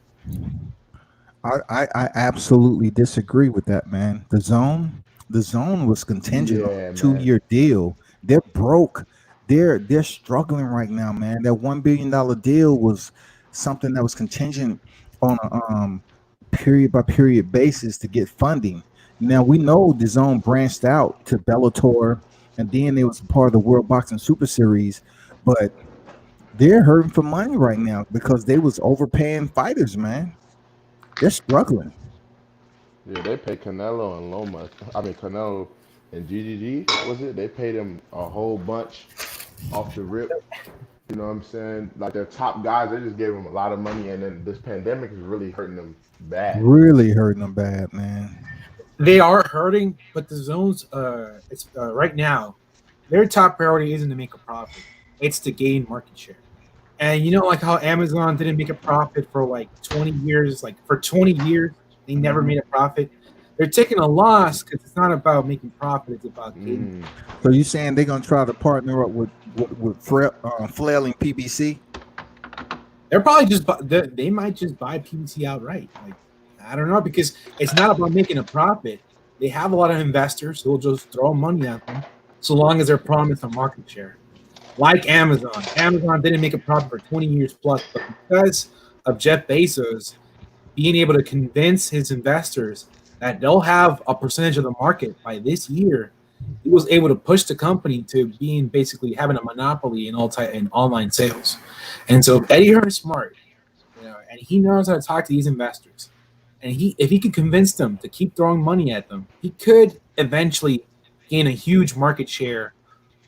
I absolutely disagree with that, man. The Zone was contingent on a 2-year deal. They're broke. They're struggling right now, man. That $1 billion deal was something that was contingent on a period by period basis to get funding. Now we know the Zone branched out to Bellator, and then it was part of the World Boxing Super Series, but they're hurting for money right now because they was overpaying fighters, man. They're struggling. Yeah, they paid Canelo and Canelo and GGG, was it? They paid him a whole bunch off the rip. You know what I'm saying? Like their top guys, they just gave them a lot of money, and then this pandemic is really hurting them bad. Really hurting them bad, man. They are hurting, but the Zones, right now, their top priority isn't to make a profit. It's to gain market share. And like how Amazon didn't make a profit for like 20 years. Like for 20 years, they never made a profit. They're taking a loss because it's not about making profit; it's about gaining. So you saying they're gonna try to partner up with flailing PBC? They're probably they might just buy PBC outright. Like I don't know, because it's not about making a profit. They have a lot of investors who will just throw money at them, so long as they're promised a market share. Like Amazon. Amazon didn't make a profit for 20 years plus, but because of Jeff Bezos being able to convince his investors that they'll have a percentage of the market by this year, he was able to push the company to being basically having a monopoly in online sales. And so Eddie Hearn is smart, and he knows how to talk to these investors. And if he could convince them to keep throwing money at them, he could eventually gain a huge market share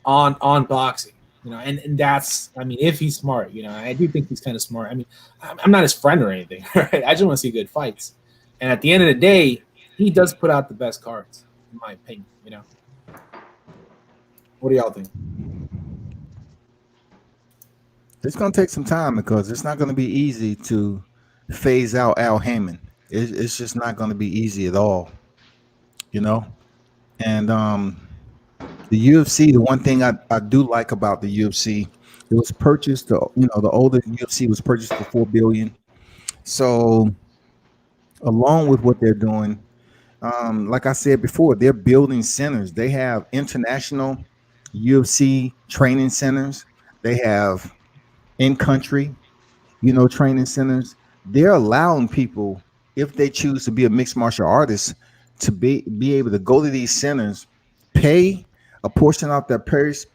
on boxing. And that's, I mean, if he's smart, I do think he's kind of smart. I mean, I'm not his friend or anything, right? I just want to see good fights. And at the end of the day, he does put out the best cards, in my opinion. What do y'all think? It's going to take some time because it's not going to be easy to phase out Al Heyman. It's just not going to be easy at all, And the UFC, the one thing I do like about the UFC, it was purchased. The older UFC was purchased for $4 billion. So, along with what they're doing, like I said before, they're building centers. They have international UFC training centers. They have in-country, training centers. They're allowing people, if they choose to be a mixed martial artist, to be able to go to these centers, pay a portion of their purse,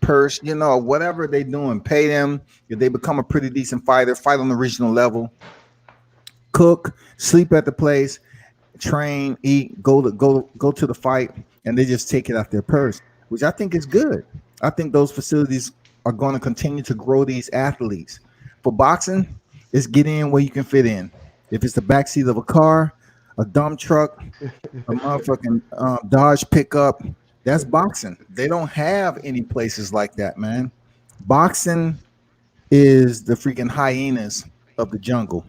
whatever they're doing, pay them. If they become a pretty decent fighter, fight on the regional level, cook, sleep at the place, train, eat, go to the fight, and they just take it out their purse, which I think is good. I think those facilities are going to continue to grow these athletes. For boxing, it's get in where you can fit in. If it's the backseat of a car, a dump truck, a motherfucking Dodge pickup, that's boxing. They don't have any places like that, man. Boxing is the freaking hyenas of the jungle.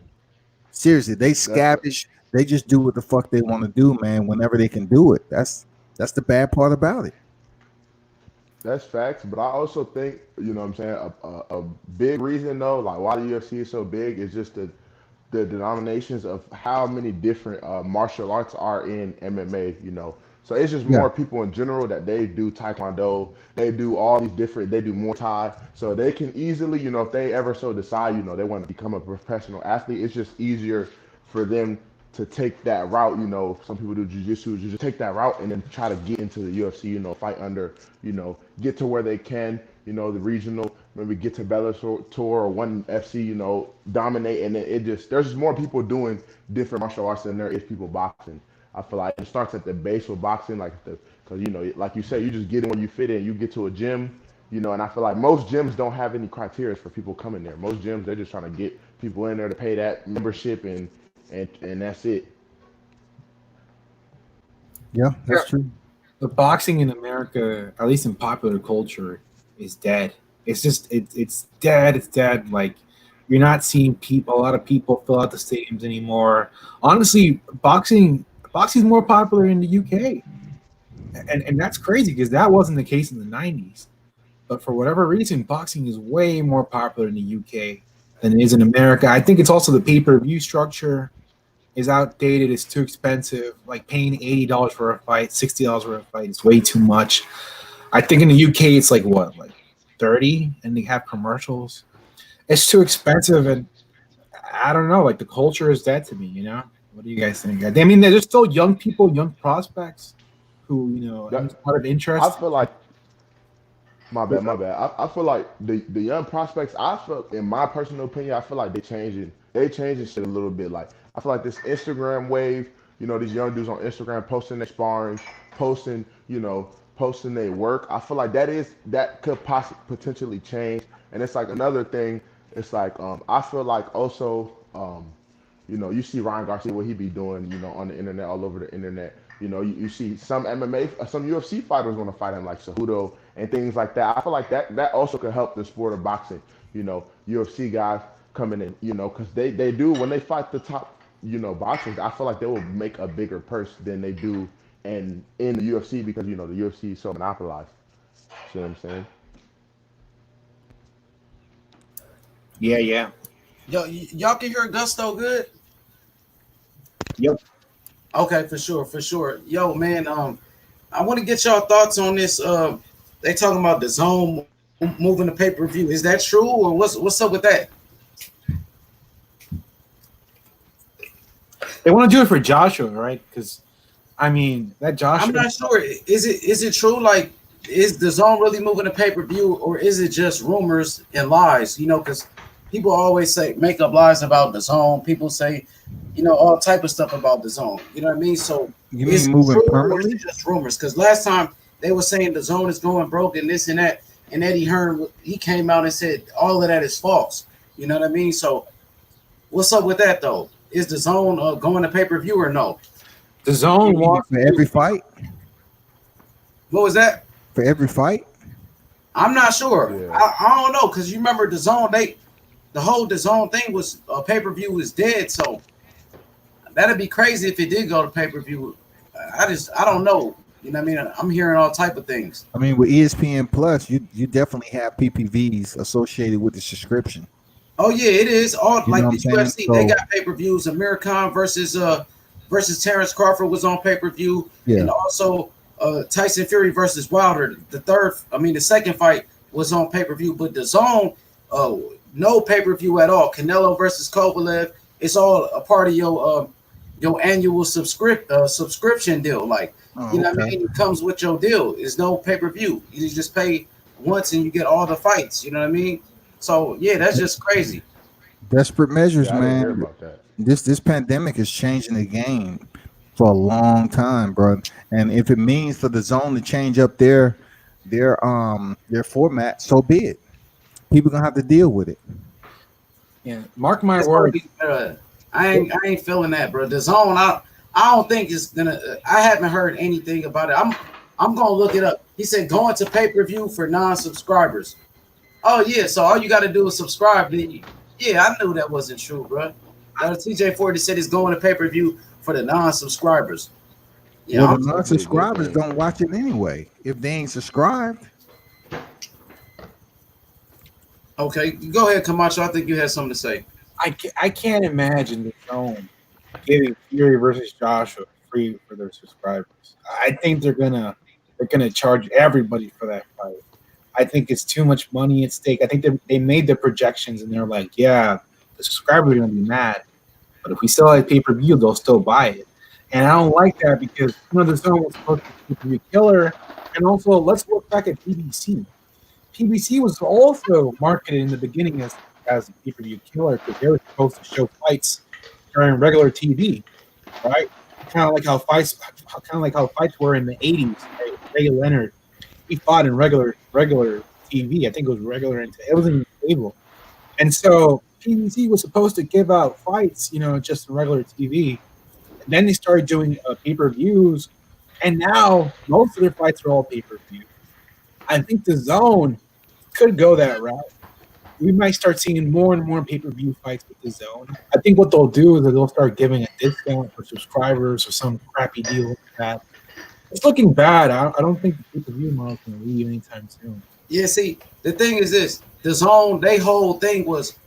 Seriously, they scavenge. They just do what the fuck they want to do, man, whenever they can do it. That's the bad part about it. That's facts, but I also think, what I'm saying, a big reason though, like why the UFC is so big is just the denominations of how many different martial arts are in MMA, So it's just more people in general that they do Taekwondo, they do all these different, they do Muay Thai. So they can easily, if they ever so decide, they want to become a professional athlete, it's just easier for them to take that route. Some people do jiu-jitsu, just take that route and then try to get into the UFC, fight under, get to where they can, the regional, maybe get to Bellator or ONE FC, dominate. And then there's just more people doing different martial arts than there is people boxing. I feel like it starts at the base with boxing, because, like you said, you just get in where you fit in, you get to a gym, and I feel like most gyms don't have any criteria for people coming there. Most gyms, they're just trying to get people in there to pay that membership and that's it. Yeah, that's true. But boxing in America, at least in popular culture, is dead. It's just it's dead. It's dead. Like, you're not seeing a lot of people fill out the stadiums anymore. Honestly, boxing is more popular in the UK, and that's crazy because that wasn't the case in the 90s. But for whatever reason, boxing is way more popular in the UK than it is in America. I think it's also the pay-per-view structure is outdated. It's too expensive. Like paying $80 for a fight, $60 for a fight is way too much. I think in the UK it's like what, like $30, and they have commercials. It's too expensive, and I don't know. Like the culture is dead to me. What do you guys think? I mean, there's still young people, young prospects who have a lot of interest. I feel like my bad. I feel like the young prospects, in my personal opinion, I feel like they changing shit a little bit. Like I feel like this Instagram wave, these young dudes on Instagram posting their sparring, posting their work. I feel like that could potentially change. And it's like another thing. It's like I feel like also you see Ryan Garcia, what he be doing, on the internet, all over the internet. You see some some UFC fighters want to fight him, like Cejudo and things like that. I feel like that also could help the sport of boxing. UFC guys coming in, because they do, when they fight the top, boxers, I feel like they will make a bigger purse than they do in the UFC because, the UFC is so monopolized. See what I'm saying? Yeah. Y'all can hear Gusto good? Yep. Okay, for sure. Yo, man, I want to get y'all thoughts on this. They talking about the zone moving the pay-per-view. Is that true, or what's up with that? They want to do it for Joshua, right? Because I mean, that Joshua. I'm not sure. Is it true? Like, is the zone really moving the pay-per-view, or is it just rumors and lies? Because people always say make up lies about the zone. People say, all type of stuff about the zone. You know what I mean? So You is mean it moving true or is permanently? it just rumors? Because last time they were saying the zone is going broke and this and that, and Eddie Hearn he came out and said all of that is false. You know what I mean? So what's up with that though? Is the zone going to pay-per-view or no? The zone You mean wants for every fight? What was that? For every fight? I'm not sure. Yeah. I don't know because you remember the zone. The whole the zone thing was pay-per-view was dead. So that'd be crazy if it did go to pay-per-view. I don't know. You know what I mean? I'm hearing all type of things. I mean, with ESPN Plus, you definitely have PPVs associated with the subscription. Oh yeah, it is all You know like what the I'm saying? UFC. They So, got pay-per-views. Amir Khan versus Terrence Crawford was on pay-per-view, yeah. and also Tyson Fury versus Wilder. The second fight was on pay-per-view, but the zone, no pay-per-view at all. Canelo versus Kovalev. It's all a part of your annual subscription deal. Like you know what I mean? It comes with your deal. It's no pay-per-view. You just pay once and you get all the fights. You know what I mean? So yeah, that's just crazy. Desperate measures, Yeah, I didn't hear man. about that. This pandemic is changing the game for a long time, bro. And if it means for the zone to change up their format, so be it. People gonna have to deal with it. Yeah, mark my It's gonna words. be, I ain't feeling that, bro. The zone, I don't think it's gonna. I haven't heard anything about it. I'm gonna look it up. He said going to pay-per-view for non-subscribers. Oh yeah, so all you got to do is subscribe. Yeah, I knew that wasn't true, bro. TJ40 said it's going to pay-per-view for the non-subscribers. Yeah, Well, I'm, the non-subscribers don't watch it anyway if they ain't subscribed. okay. Go ahead, Camacho. I think you had something to say. I can't imagine the zone giving Fury versus Joshua free for their subscribers. I think they're gonna charge everybody for that fight. I think it's too much money at stake. I think they made the projections and they're like, yeah, the subscribers are gonna be mad, but if we sell it pay-per-view, they'll still buy it. And I don't like that because the zone was supposed to be pay-per-view killer. And also, let's look back at PBC. PBC was also marketed in the beginning as a pay-per-view killer because they were supposed to show fights during regular TV, right? Kind of like how fights were in the '80s. Right? Ray Leonard, he fought in regular TV. I think it was regular. It wasn't even cable. And so PBC was supposed to give out fights, just in regular TV. And then they started doing pay-per-views, and now most of their fights are all pay-per-view. I think the zone could go that route. We might start seeing more and more pay-per-view fights with the zone. I think what they'll do is that they'll start giving a discount for subscribers or some crappy deal like that. It's looking bad. I don't think the pay-per-view model is going to leave anytime soon. Yeah, see, the thing is this: the zone, their whole thing was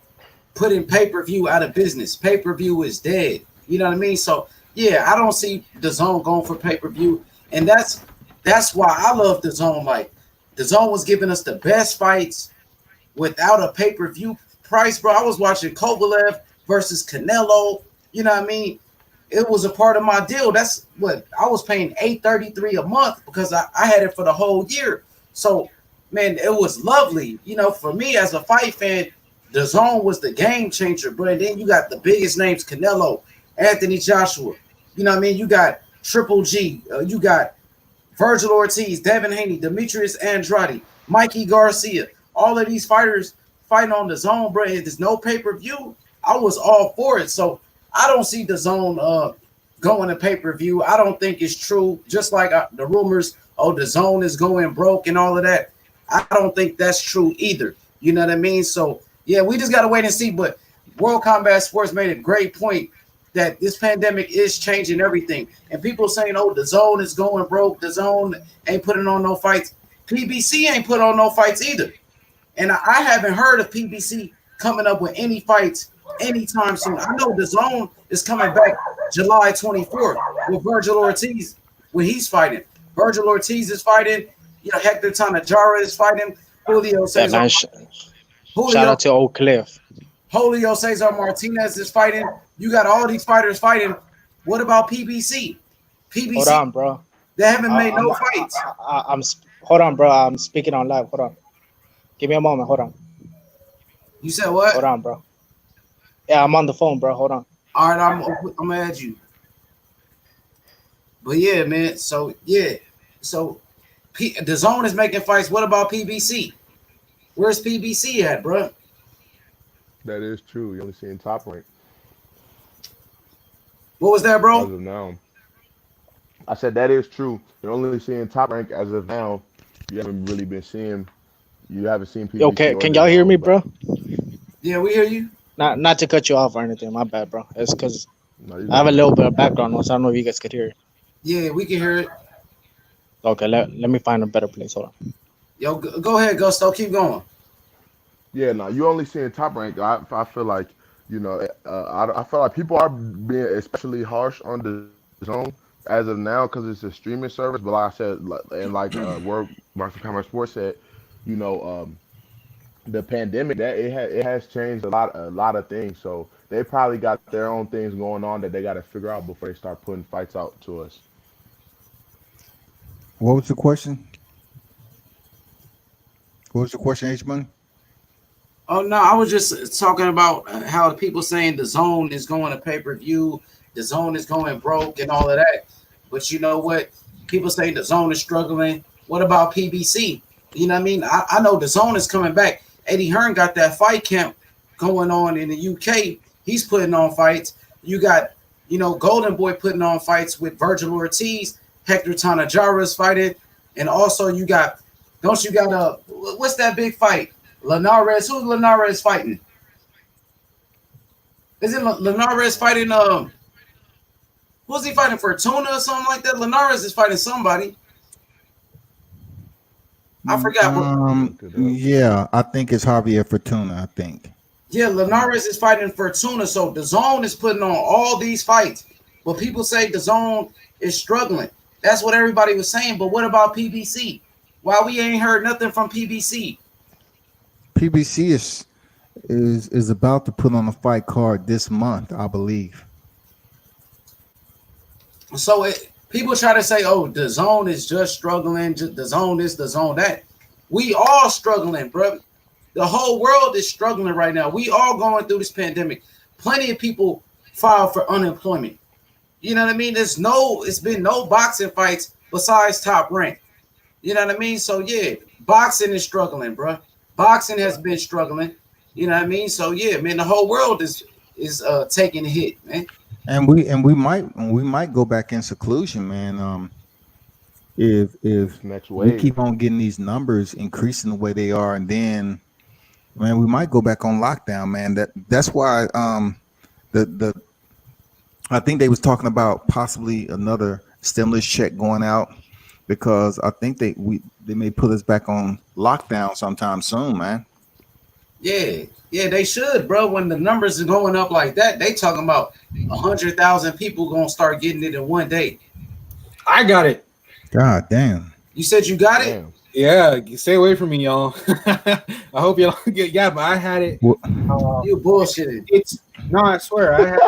putting pay-per-view out of business. Pay-per-view is dead. You know what I mean? So yeah, I don't see the zone going for pay-per-view, and that's why I love the zone. Like the zone was giving us the best fights without a pay-per-view price, bro. I was watching Kovalev versus Canelo. You know what I mean? It was a part of my deal. That's what I was paying $833 a month because I had it for the whole year. So man, it was lovely. For me as a fight fan, the zone was the game changer, bro. And then you got the biggest names: Canelo, Anthony Joshua. You know what I mean? You got Triple G. You got Virgil Ortiz, Devin Haney, Demetrius Andrade, Mikey Garcia. All of these fighters fighting on the zone, bro. If there's no pay-per-view, I was all for it. So I don't see the zone going to pay-per-view. I don't think it's true. Just like the rumors, the zone is going broke and all of that. I don't think that's true either. You know what I mean? So yeah, we just got to wait and see. But World Combat Sports made a great point that this pandemic is changing everything. And people saying, the zone is going broke. The zone ain't putting on no fights. PBC ain't put on no fights either. And I haven't heard of PBC coming up with any fights anytime soon. I know the zone is coming back July 24th with Virgil Ortiz when he's fighting. Virgil Ortiz is fighting. Hector Tanajara is fighting. Julio Cesar. Shout out to Oak Cliff. Julio Cesar Martinez is fighting. You got all these fighters fighting. What about PBC? Hold on, bro. They haven't made no fights. Hold on, bro. I'm speaking on live. Hold on. Give me a moment. Hold on. You said what? Hold on, bro. Yeah, I'm on the phone, bro. Hold on. All right, I'm gonna add you. But yeah, man. So yeah, so the zone is making fights. What about PBC? Where's PBC at, bro? That is true. You're only seeing Top Rank What was that, as bro? of now. I said that is true. You're only seeing Top Rank as of now. You haven't really been seeing. You haven't seen Yo, PBC or can the y'all hear zone, me, but bro? Yeah, we hear you. Not to cut you off or anything. My bad, bro. It's because no, you I have a good. little bit of background noise. I don't know if you guys could hear it. Yeah, we can hear it. Okay, let me find a better place. Hold on. Yo, go ahead, Gusto. Keep going. Yeah, no, you only seeing Top Rank. I feel like I feel like people are being especially harsh on the zone as of now because it's a streaming service. But like I said, and like World Martial Combat Sports said, you know, the pandemic that it has changed a lot of things. So they probably got their own things going on that they got to figure out before they start putting fights out to us. What was the question? What was the question, H Money? Oh no, I was just talking about how people saying the zone is going to pay-per-view, the zone is going broke, and all of that. But you know what? People say the zone is struggling. What about PBC? You know what I mean? I know the zone is coming back. Eddie Hearn got that fight camp going on in the UK. He's putting on fights. You got, Golden Boy putting on fights with Virgil Ortiz. Hector Tanajara is fighting. And also you got, what's that big fight? Linares. Who's Linares fighting? Isn't Linares fighting, who's he fighting for? Tuna or something like that? Linares is fighting somebody. I forgot. Yeah, I think it's Javier Fortuna. I think. Yeah, Linares is fighting for Tuna. So the zone is putting on all these fights. But people say the zone is struggling. That's what everybody was saying. But what about PBC? Why we ain't heard nothing from PBC? PBC is about to put on a fight card this month, I believe. So people try to say, oh, the zone is just struggling. The zone this, the zone that. We all struggling, bro. The whole world is struggling right now. We all going through this pandemic. Plenty of people filed for unemployment. You know what I mean? It's been no boxing fights besides Top Rank. You know what I mean? So yeah, boxing is struggling, bro. Boxing has been struggling. You know what I mean? So yeah, man, the whole world is taking a hit, man. And we might go back in seclusion, man. If next we wave keep on getting these numbers increasing the way they are, and then, man, we might go back on lockdown, man. That's why the I think they was talking about possibly another stimulus check going out, because I think they may put us back on lockdown sometime soon, man. Yeah, they should, bro. When the numbers are going up like that, they talking about 100,000 people gonna start getting it in one day. I got it. God damn. You said you got it? Yeah, stay away from me, y'all. I hope you don't get. Yeah, but I had it. You bullshitting. No, I swear I had.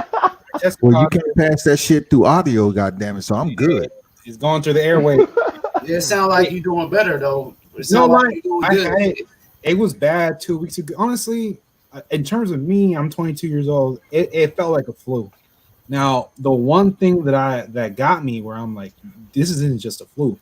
Well, you can't pass that shit through audio, goddamn it. So I'm good. It's going through the airway. Yeah, it sounds like you're doing better though. No, like you doing I good. had it. It was bad 2 weeks ago. Honestly, in terms of me, I'm 22 years old. It felt like a flu. Now, the one thing that got me where I'm like, this isn't just a flu.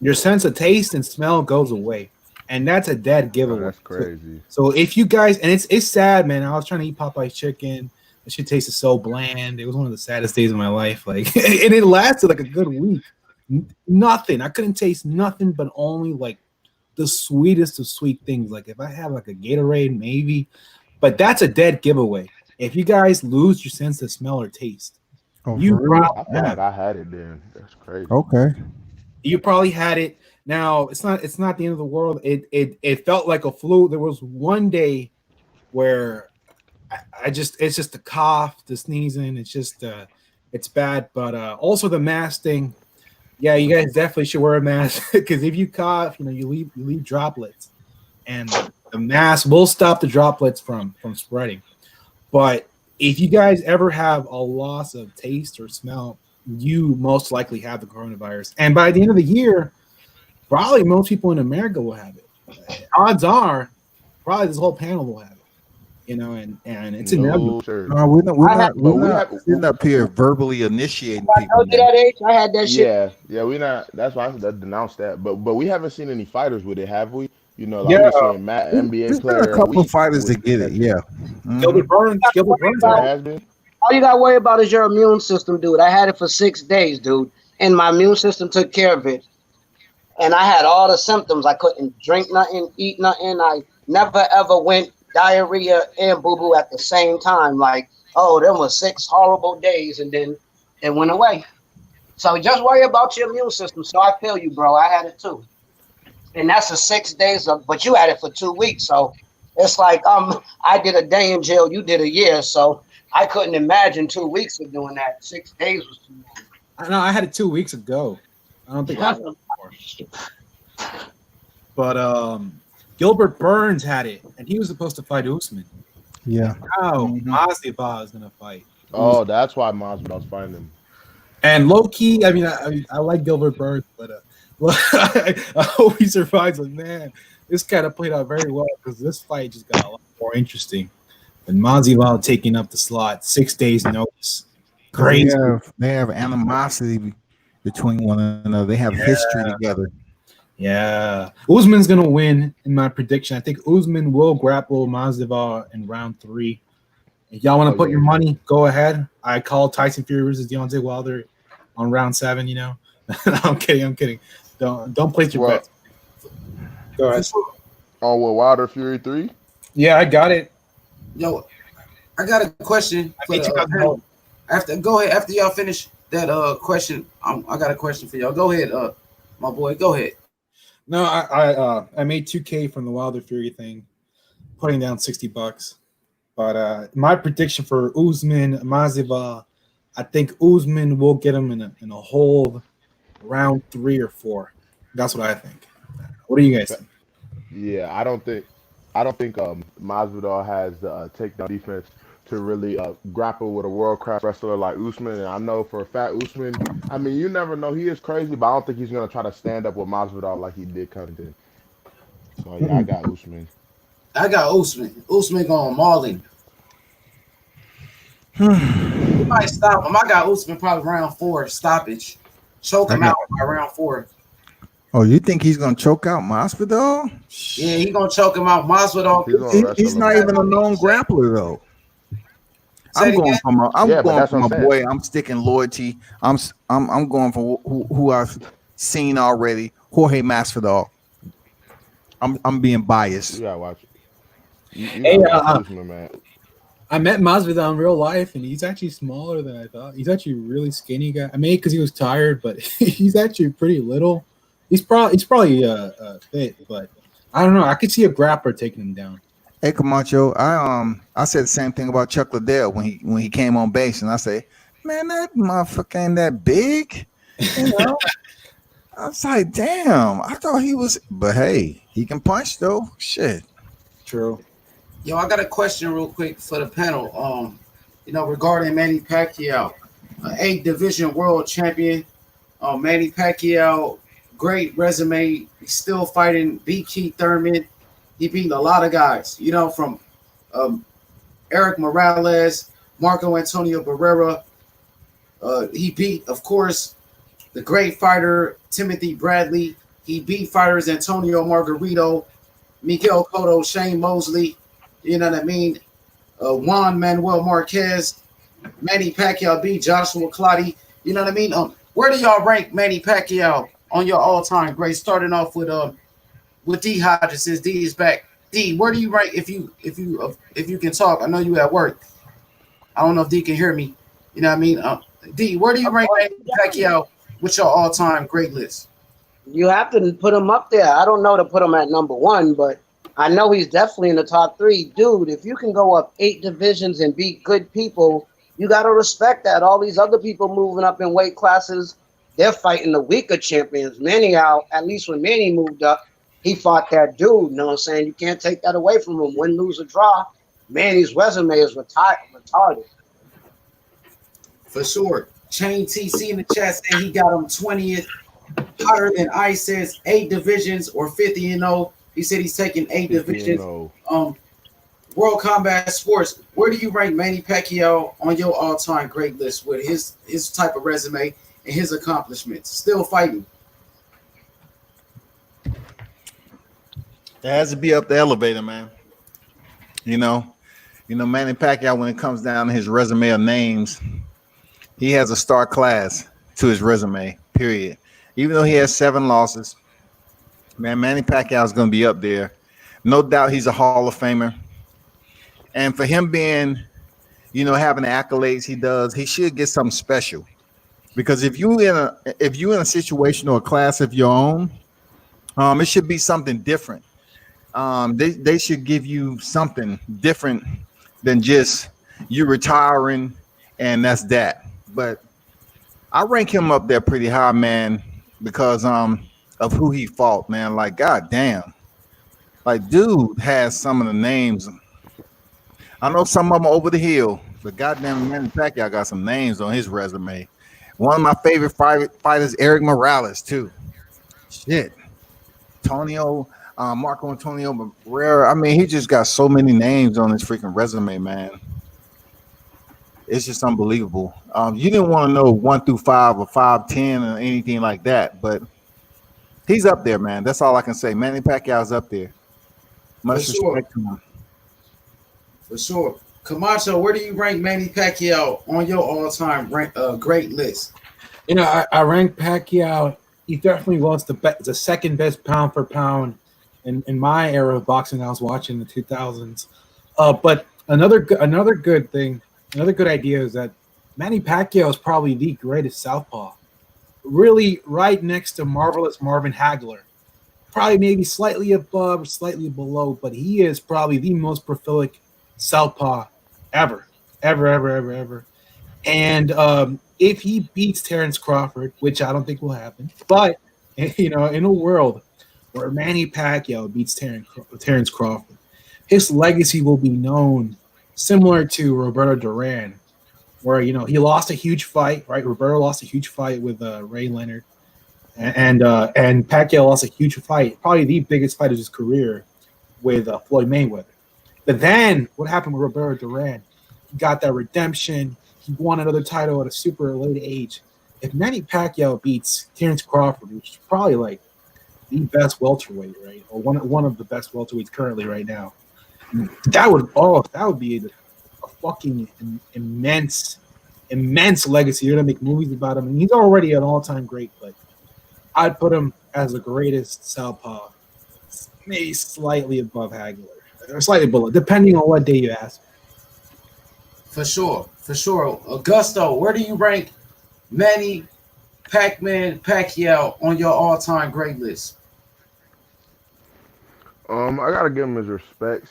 Your sense of taste and smell goes away, and that's a dead giveaway. Oh, that's crazy. So if you guys, and it's sad, man. I was trying to eat Popeye's chicken. The shit tasted so bland. It was one of the saddest days of my life. Like, and it lasted like a good week. Nothing. I couldn't taste nothing, but only like the sweetest of sweet things. Like if I have like a Gatorade, maybe. But that's a dead giveaway. If you guys lose your sense of smell or taste, you probably I feel like I had it then. That's crazy. Okay. You probably had it. Now it's not the end of the world. It felt like a flu. There was one day where it's just the cough, the sneezing. It's just it's bad. But also the mask thing. Yeah, you guys definitely should wear a mask because if you cough, you leave droplets, and the mask will stop the droplets from spreading. But if you guys ever have a loss of taste or smell, you most likely have the coronavirus. And by the end of the year, probably most people in America will have it. Odds are, probably this whole panel will have it. and it's No, inevitable. sir. No, we're I had, not sitting up here verbally initiating I people, told you man. that age. I had that shit. Yeah, we not. That's why I denounced that. But we haven't seen any fighters with it, have we? You know, Yeah, I'm just seeing Matt, NBA There's been a player of the couple of week fighters that with get it. that Yeah. shit. Mhm. Gilbert Burns. There About, has been. all you got to worry about is your immune system, dude. I had it for 6 days, dude, and my immune system took care of it. And I had all the symptoms. I couldn't drink nothing, eat nothing. I never ever went diarrhea and boo boo at the same time. Like, oh, there was 6 horrible days, and then it went away. So just worry about your immune system. So I feel you, bro. I had it too, and that's a 6 days of. But you had it for 2 weeks, so it's like I did a day in jail. You did a year, so I couldn't imagine 2 weeks of doing that. 6 days was too long. I know I had it 2 weeks ago. I don't think I had it before. But Gilbert Burns had it, and he was supposed to fight Usman. Yeah. Now Masvidal is gonna fight. Oh, that's why Masvidal's fighting him. And low key, I mean, I like Gilbert Burns, but I hope he survives. Like, man, this kind of played out very well because this fight just got a lot more interesting. And Masvidal taking up the slot, 6 days notice. Crazy. They have animosity between one another. They have history together. Yeah. Usman's going to win in my prediction. I think Usman will grapple Masvidal in round 3. If y'all want to put your money, go ahead. I call Tyson Fury versus Deontay Wilder on round 7, you know. I'm kidding. Don't place your bets. Go ahead. Oh, well, Wilder Fury 3? Yeah, I got it. Yo, I got a question. Go ahead. After y'all finish that question, I got a question for y'all. Go ahead, my boy. Go ahead. No, I made 2K from the Wilder Fury thing, putting down $60. But my prediction for Usman Masvidal, I think Usman will get him in a hold round 3 or 4. That's what I think. What do you guys think? Yeah, I don't think Masvidal has the takedown defense to really grapple with a world-class wrestler like Usman. And I know for a fact Usman, I mean, you never know. He is crazy, but I don't think he's going to try to stand up with Masvidal like he did Covington. So, yeah, I got Usman. I got Usman. Usman going mauling. He might stop him. I got Usman probably round 4 stoppage. Choke him out by round 4. Oh, you think he's gonna choke out Masvidal? Yeah, he's gonna choke him out. Masvidal. He's not even a known grappler though. I'm going for my boy. I'm sticking loyalty. I'm going for who I've seen already. Jorge Masvidal. I'm being biased. You gotta watch it. Man. I met Masvidal in real life, and he's actually smaller than I thought. He's actually a really skinny guy. I mean, because he was tired, but he's actually pretty little. He's probably fit, but I don't know. I could see a grappler taking him down. Hey Camacho, I said the same thing about Chuck Liddell when he came on base, and I say, man, that motherfucker ain't that big. You know? I was like, damn, I thought he was, but hey, he can punch though. Shit. True. Yo, I got a question real quick for the panel. Regarding Manny Pacquiao, 8 division world champion. Manny Pacquiao, great resume. He's still fighting. Beat Keith Thurman. He beat a lot of guys. From Eric Morales, Marco Antonio Barrera. He beat, of course, the great fighter Timothy Bradley. He beat fighters Antonio Margarito, Miguel Cotto, Shane Mosley. You know what I mean? Juan Manuel Marquez, Manny Pacquiao beat Joshua Clottey. You know what I mean? Where do y'all rank Manny Pacquiao on your all-time great? Starting off with D Hodges, since D is back. D, where do you rank if you can talk? I know you at work. I don't know if D can hear me. You know what I mean? D, where do you rank Manny Pacquiao with your all-time great list? You have to put him up there. I don't know to put him at number 1, but I know he's definitely in the top 3. Dude, if you can go up 8 divisions and beat good people, you got to respect that. All these other people moving up in weight classes, they're fighting the weaker champions. Manny out, at least when Manny moved up, he fought that dude. You know what I'm saying? You can't take that away from him. Win, lose, or draw. Manny's resume is retarded. For sure. Chain TC in the chat saying he got him 20th. Hotter than Ice says 8 divisions or 50-0. He said he's taking 8 divisions. What World Combat Sports, where do you rank Manny Pacquiao on your all-time great list with his type of resume and his accomplishments? Still fighting. It has to be up the elevator, man. You know, Manny Pacquiao, when it comes down to his resume of names, he has a star class to his resume, period. Even though he has 7 losses, man, Manny Pacquiao is going to be up there. No doubt he's a Hall of Famer. And for him being, having the accolades he does, he should get something special. Because if you're in a situation or a class of your own, it should be something different. They should give you something different than just you retiring and that's that. But I rank him up there pretty high, man, because of who he fought, man. Like, goddamn, like, dude has some of the names. I know some of them over the hill, but goddamn, Manny Pacquiao got some names on his resume. One of my favorite fighters, Eric Morales, too. Shit, Marco Antonio Barrera. I mean, he just got so many names on his freaking resume, man. It's just unbelievable. You didn't want to know 1 through 5 or 5, 10 or anything like that, but he's up there, man. That's all I can say. Manny Pacquiao's up there. Much respect to him. For sure. Camacho, where do you rank Manny Pacquiao on your all-time great list? I rank Pacquiao. He definitely was the second best pound for pound in my era of boxing. I was watching in the 2000s. But another good thing, another good idea is that Manny Pacquiao is probably the greatest southpaw. Really, right next to marvelous Marvin Hagler. Probably maybe slightly above, slightly below, but he is probably the most prolific southpaw ever. And if he beats Terrence Crawford, which I don't think will happen, but in a world where Manny Pacquiao beats Terrence Crawford, his legacy will be known similar to Roberto Duran, where he lost a huge fight, right? Roberto lost a huge fight with Ray Leonard, and Pacquiao lost a huge fight, probably the biggest fight of his career, with Floyd Mayweather. But then what happened with Roberto Duran? He got that redemption. He won another title at a super late age. If Manny Pacquiao beats Terrence Crawford, which is probably like the best welterweight, right, or one of the best welterweights currently right now, that would be a fucking immense legacy. You're gonna make movies about him, and he's already an all-time great. But I'd put him as the greatest southpaw, maybe slightly above Hagler, or slightly below, depending on what day you ask. For sure. Augusto, where do you rank Manny Pacquiao on your all-time great list? I gotta give him his respects.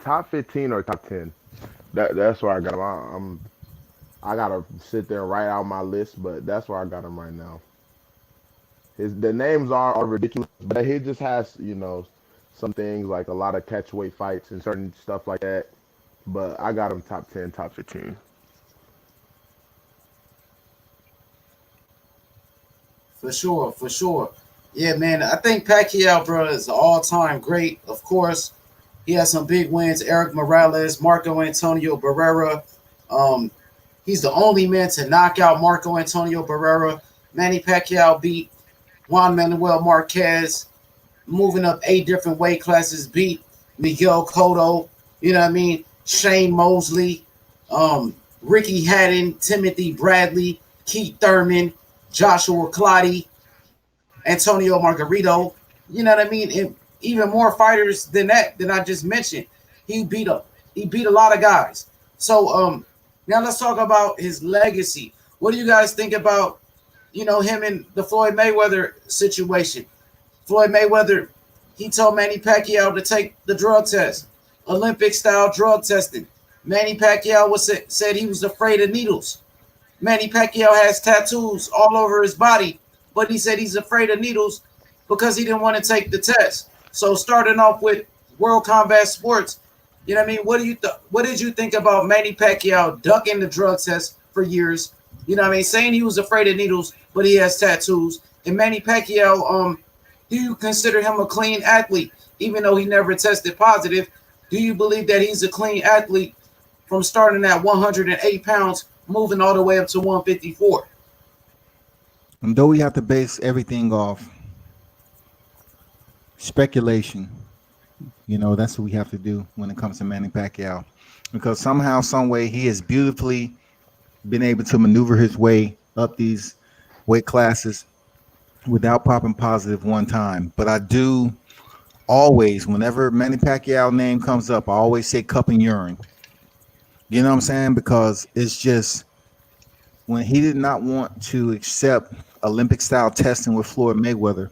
Top 15 or top 10. That's where I got him. I gotta sit there and write out my list, but that's where I got him right now. The names are ridiculous, but he just has some things like a lot of catchweight fights and certain stuff like that. But I got him top 10, top 15. For sure. Yeah, man. I think Pacquiao, bro, is an all-time great. Of course, he has some big wins. Eric Morales, Marco Antonio Barrera. He's the only man to knock out Marco Antonio Barrera. Manny Pacquiao beat Juan Manuel Marquez, moving up 8 different weight classes, beat Miguel Cotto, Shane Mosley, Ricky Hatton, Timothy Bradley, Keith Thurman, Joshua Clottey, Antonio Margarito, and even more fighters than that I just mentioned. He beat a lot of guys. So now let's talk about his legacy. What do you guys think about him and the Floyd Mayweather situation? Floyd Mayweather, he told Manny Pacquiao to take the drug test, Olympic-style drug testing. Manny Pacquiao said he was afraid of needles. Manny Pacquiao has tattoos all over his body, but he said he's afraid of needles because he didn't want to take the test. So starting off with World Combat Sports, what did you think about Manny Pacquiao ducking the drug test for years? Saying he was afraid of needles, but he has tattoos. And Manny Pacquiao Do you consider him a clean athlete, even though he never tested positive? Do you believe that he's a clean athlete from starting at 108 pounds, moving all the way up to 154? And though we have to base everything off speculation, that's what we have to do when it comes to Manny Pacquiao, because somehow, some way, he has beautifully been able to maneuver his way up these weight classes without popping positive one time. But I do always, whenever Manny Pacquiao name comes up, I always say cup and urine. You know what I'm saying? Because it's just, when he did not want to accept Olympic style testing with Floyd Mayweather,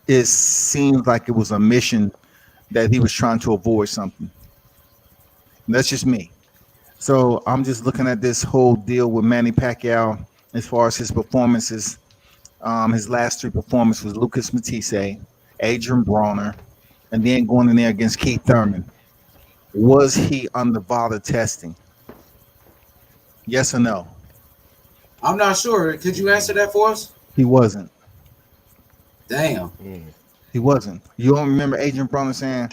it seems like it was a mission that he was trying to avoid something. That's just me. So I'm just looking at this whole deal with Manny Pacquiao as far as his performances. His last 3 performances was Lucas Matisse, Adrian Bronner, and then going in there against Keith Thurman. Was he under VADA testing? Yes or no? I'm not sure. Could you answer that for us? He wasn't. Damn. He wasn't. You don't remember Adrian Bronner saying,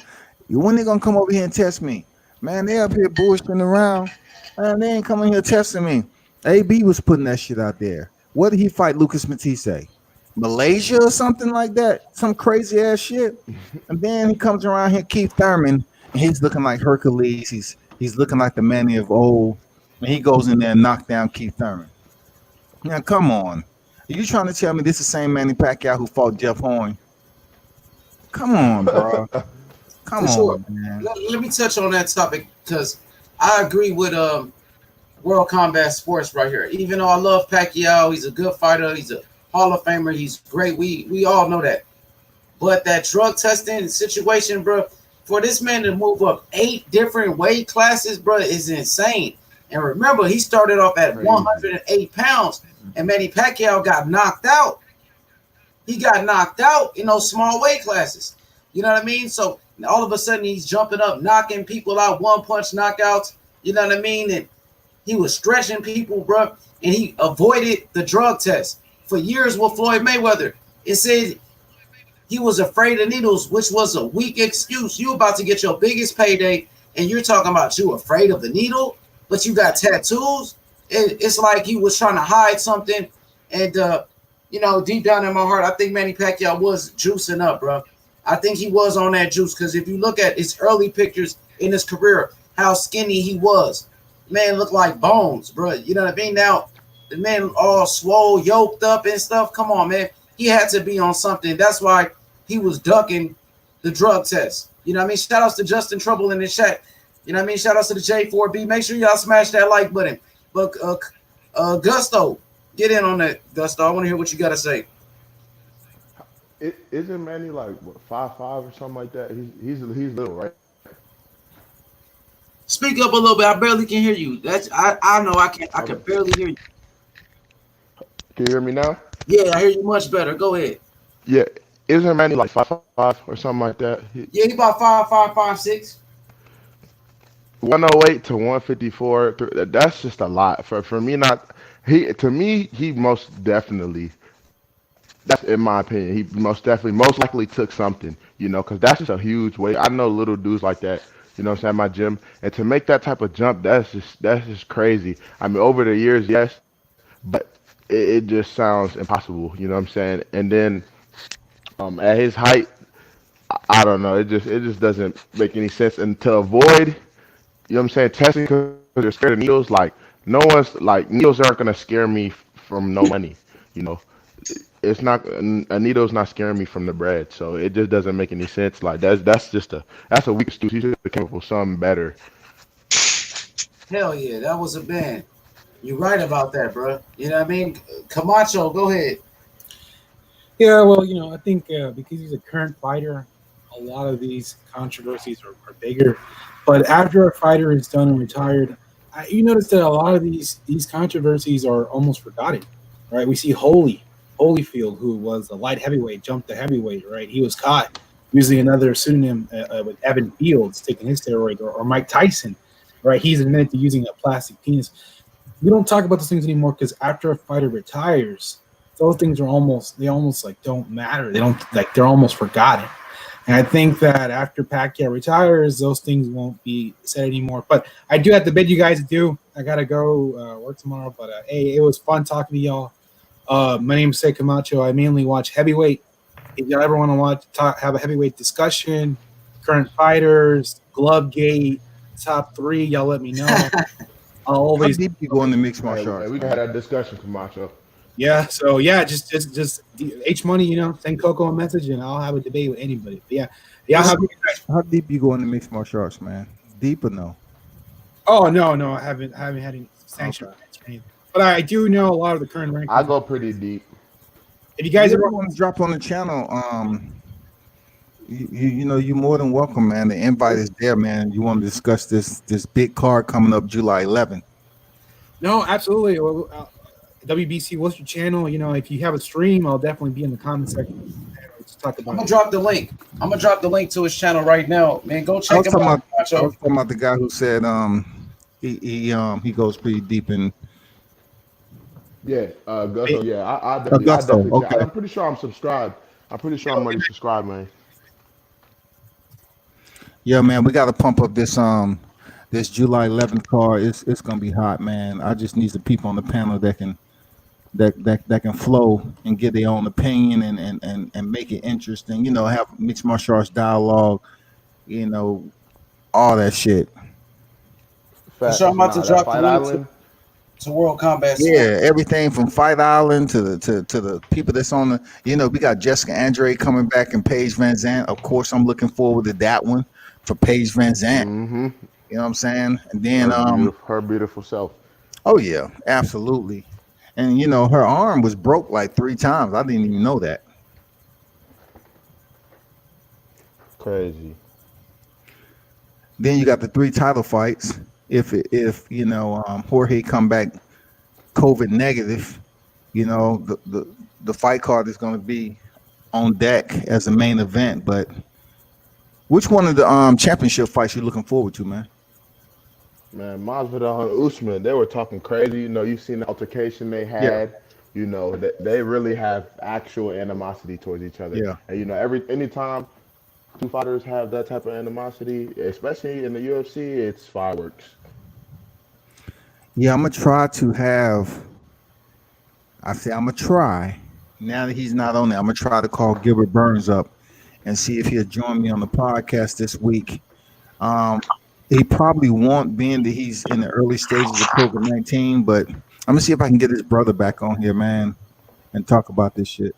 when they gonna come over here and test me? Man, they up here bullshitting around. Man, they ain't coming here testing me. AB was putting that shit out there. What did he fight Lucas Matisse? Malaysia or something like that? Some crazy ass shit. And then he comes around here, Keith Thurman, and he's looking like Hercules. He's looking like the Manny of old. And he goes in there and knocks down Keith Thurman. Now, come on. Are you trying to tell me this is the same Manny Pacquiao who fought Jeff Horn? Come on, bro. Come on, man. Let me touch on that topic, because I agree with World Combat Sports right here. Even though I love Pacquiao, he's a good fighter. He's a Hall of Famer. He's great. We all know that. But that drug testing situation, bro, for this man to move up 8 different weight classes, bro, is insane. And remember, he started off at 108 pounds, and Manny Pacquiao got knocked out. He got knocked out in those small weight classes. You know what I mean? So all of a sudden, he's jumping up, knocking people out, one-punch knockouts. You know what I mean? And he was stretching people, bro, and he avoided the drug test. For years with Floyd Mayweather, it said he was afraid of needles, which was a weak excuse. You about to get your biggest payday, and you're talking about you afraid of the needle, but you got tattoos. It's like he was trying to hide something. And, deep down in my heart, I think Manny Pacquiao was juicing up, bro. I think he was on that juice, because if you look at his early pictures in his career, how skinny he was, man looked like bones, bro. You know what I mean? Now, the man all swole, yoked up and stuff. Come on, man. He had to be on something. That's why he was ducking the drug test. You know what I mean? Shout outs to Justin Trouble in the chat. You know what I mean? Shout outs to the J4B. Make sure y'all smash that like button. But Gusto, get in on that, Gusto. I want to hear what you got to say. Isn't Manny like 5'5" or something like that? He's little, right? Speak up a little bit. I barely can hear you. I know I can. I can barely hear you. Can you hear me now? Yeah, I hear you much better. Go ahead. Yeah, isn't Manny like 5'5" or something like that? Yeah, he about 5'5", 5'6". 108 to 154. That's just a lot for me. He most definitely. That's in my opinion. He most likely took something, because that's just a huge weight. I know little dudes like that, what I'm saying, at my gym. And to make that type of jump, that's just crazy. I mean, over the years, yes, but it just sounds impossible, you know what I'm saying? And then at his height, I don't know. It just doesn't make any sense. And to avoid, you know what I'm saying, testing because they're scared of needles, like needles aren't gonna scare me from no money, It's not, a needle's not scaring me from the bread, so it just doesn't make any sense. Like that's a weak excuse. He should have come up with something better. Hell yeah, that was a band. You're right about that, bro. You know what I mean? Camacho, go ahead. Yeah, well, I think because he's a current fighter, a lot of these controversies are bigger. But after a fighter is done and retired, you notice that a lot of these controversies are almost forgotten, right? We see Holyfield, who was a light heavyweight, jumped to heavyweight, right? He was caught using another pseudonym with Evan Fields taking his steroids, or Mike Tyson, right? He's admitted to using a plastic penis. We don't talk about those things anymore because after a fighter retires, those things are almost like don't matter. They don't like they're almost forgotten. And I think that after Pacquiao retires, those things won't be said anymore. But I do have to bid you guys adieu. I gotta go work tomorrow. But hey, it was fun talking to y'all. My name is Say Camacho. I mainly watch heavyweight. If y'all ever want to have a heavyweight discussion, current fighters, glove gate, top 3, y'all let me know. I'll always deep you go in the mixed martial arts. We can have that discussion, Camacho. Yeah, so yeah, just H Money, send Coco a message and I'll have a debate with anybody. But yeah, How deep you go in the mixed martial arts, man? Deep or no? Oh no, I haven't had any sanctions. Okay. But I do know a lot of the current rankings. I go pretty deep. If you guys ever want to drop on the channel, you're more than welcome, man. The invite is there, man. You want to discuss this big card coming up July 11th? No, absolutely. WBC, what's your channel? If you have a stream, I'll definitely be in the comment section. Let's talk about I'm gonna drop the link. I'm gonna drop the link to his channel right now, man. Go check him out. I was talking about the guy who said he goes pretty deep in. Yeah, Gusto. Yeah, I definitely. Okay. I'm pretty sure I'm subscribed. I'm pretty sure I'm already subscribed, man. Yeah, man, we got to pump up this July 11th card. It's gonna be hot, man. I just need the people on the panel that can flow and get their own opinion and make it interesting. Have mixed martial arts dialogue. All that shit. So I'm about to drop the link to World Combat Sports. Yeah, everything from Fight Island to the people that's on the. We got Jessica Andrade coming back and Paige Van Zandt. Of course, I'm looking forward to that one for Paige Van Zandt. Mm-hmm. You know what I'm saying? And then her beautiful self. Oh yeah, absolutely. And her arm was broke like 3 times. I didn't even know that. Crazy. Then you got the 3 title fights. If Jorge come back COVID negative, the fight card is going to be on deck as a main event. But which one of the championship fights you looking forward to, man? Man, Masvidal and Usman, they were talking crazy. You've seen the altercation they had. Yeah. They really have actual animosity towards each other. Yeah. And anytime 2 fighters have that type of animosity, especially in the UFC, it's fireworks. Yeah, I'm gonna try to have. I'm gonna try. Now that he's not on there, I'm gonna try to call Gilbert Burns up and see if he'll join me on the podcast this week. He probably won't, being that he's in the early stages of COVID-19, but I'm gonna see if I can get his brother back on here, man, and talk about this shit.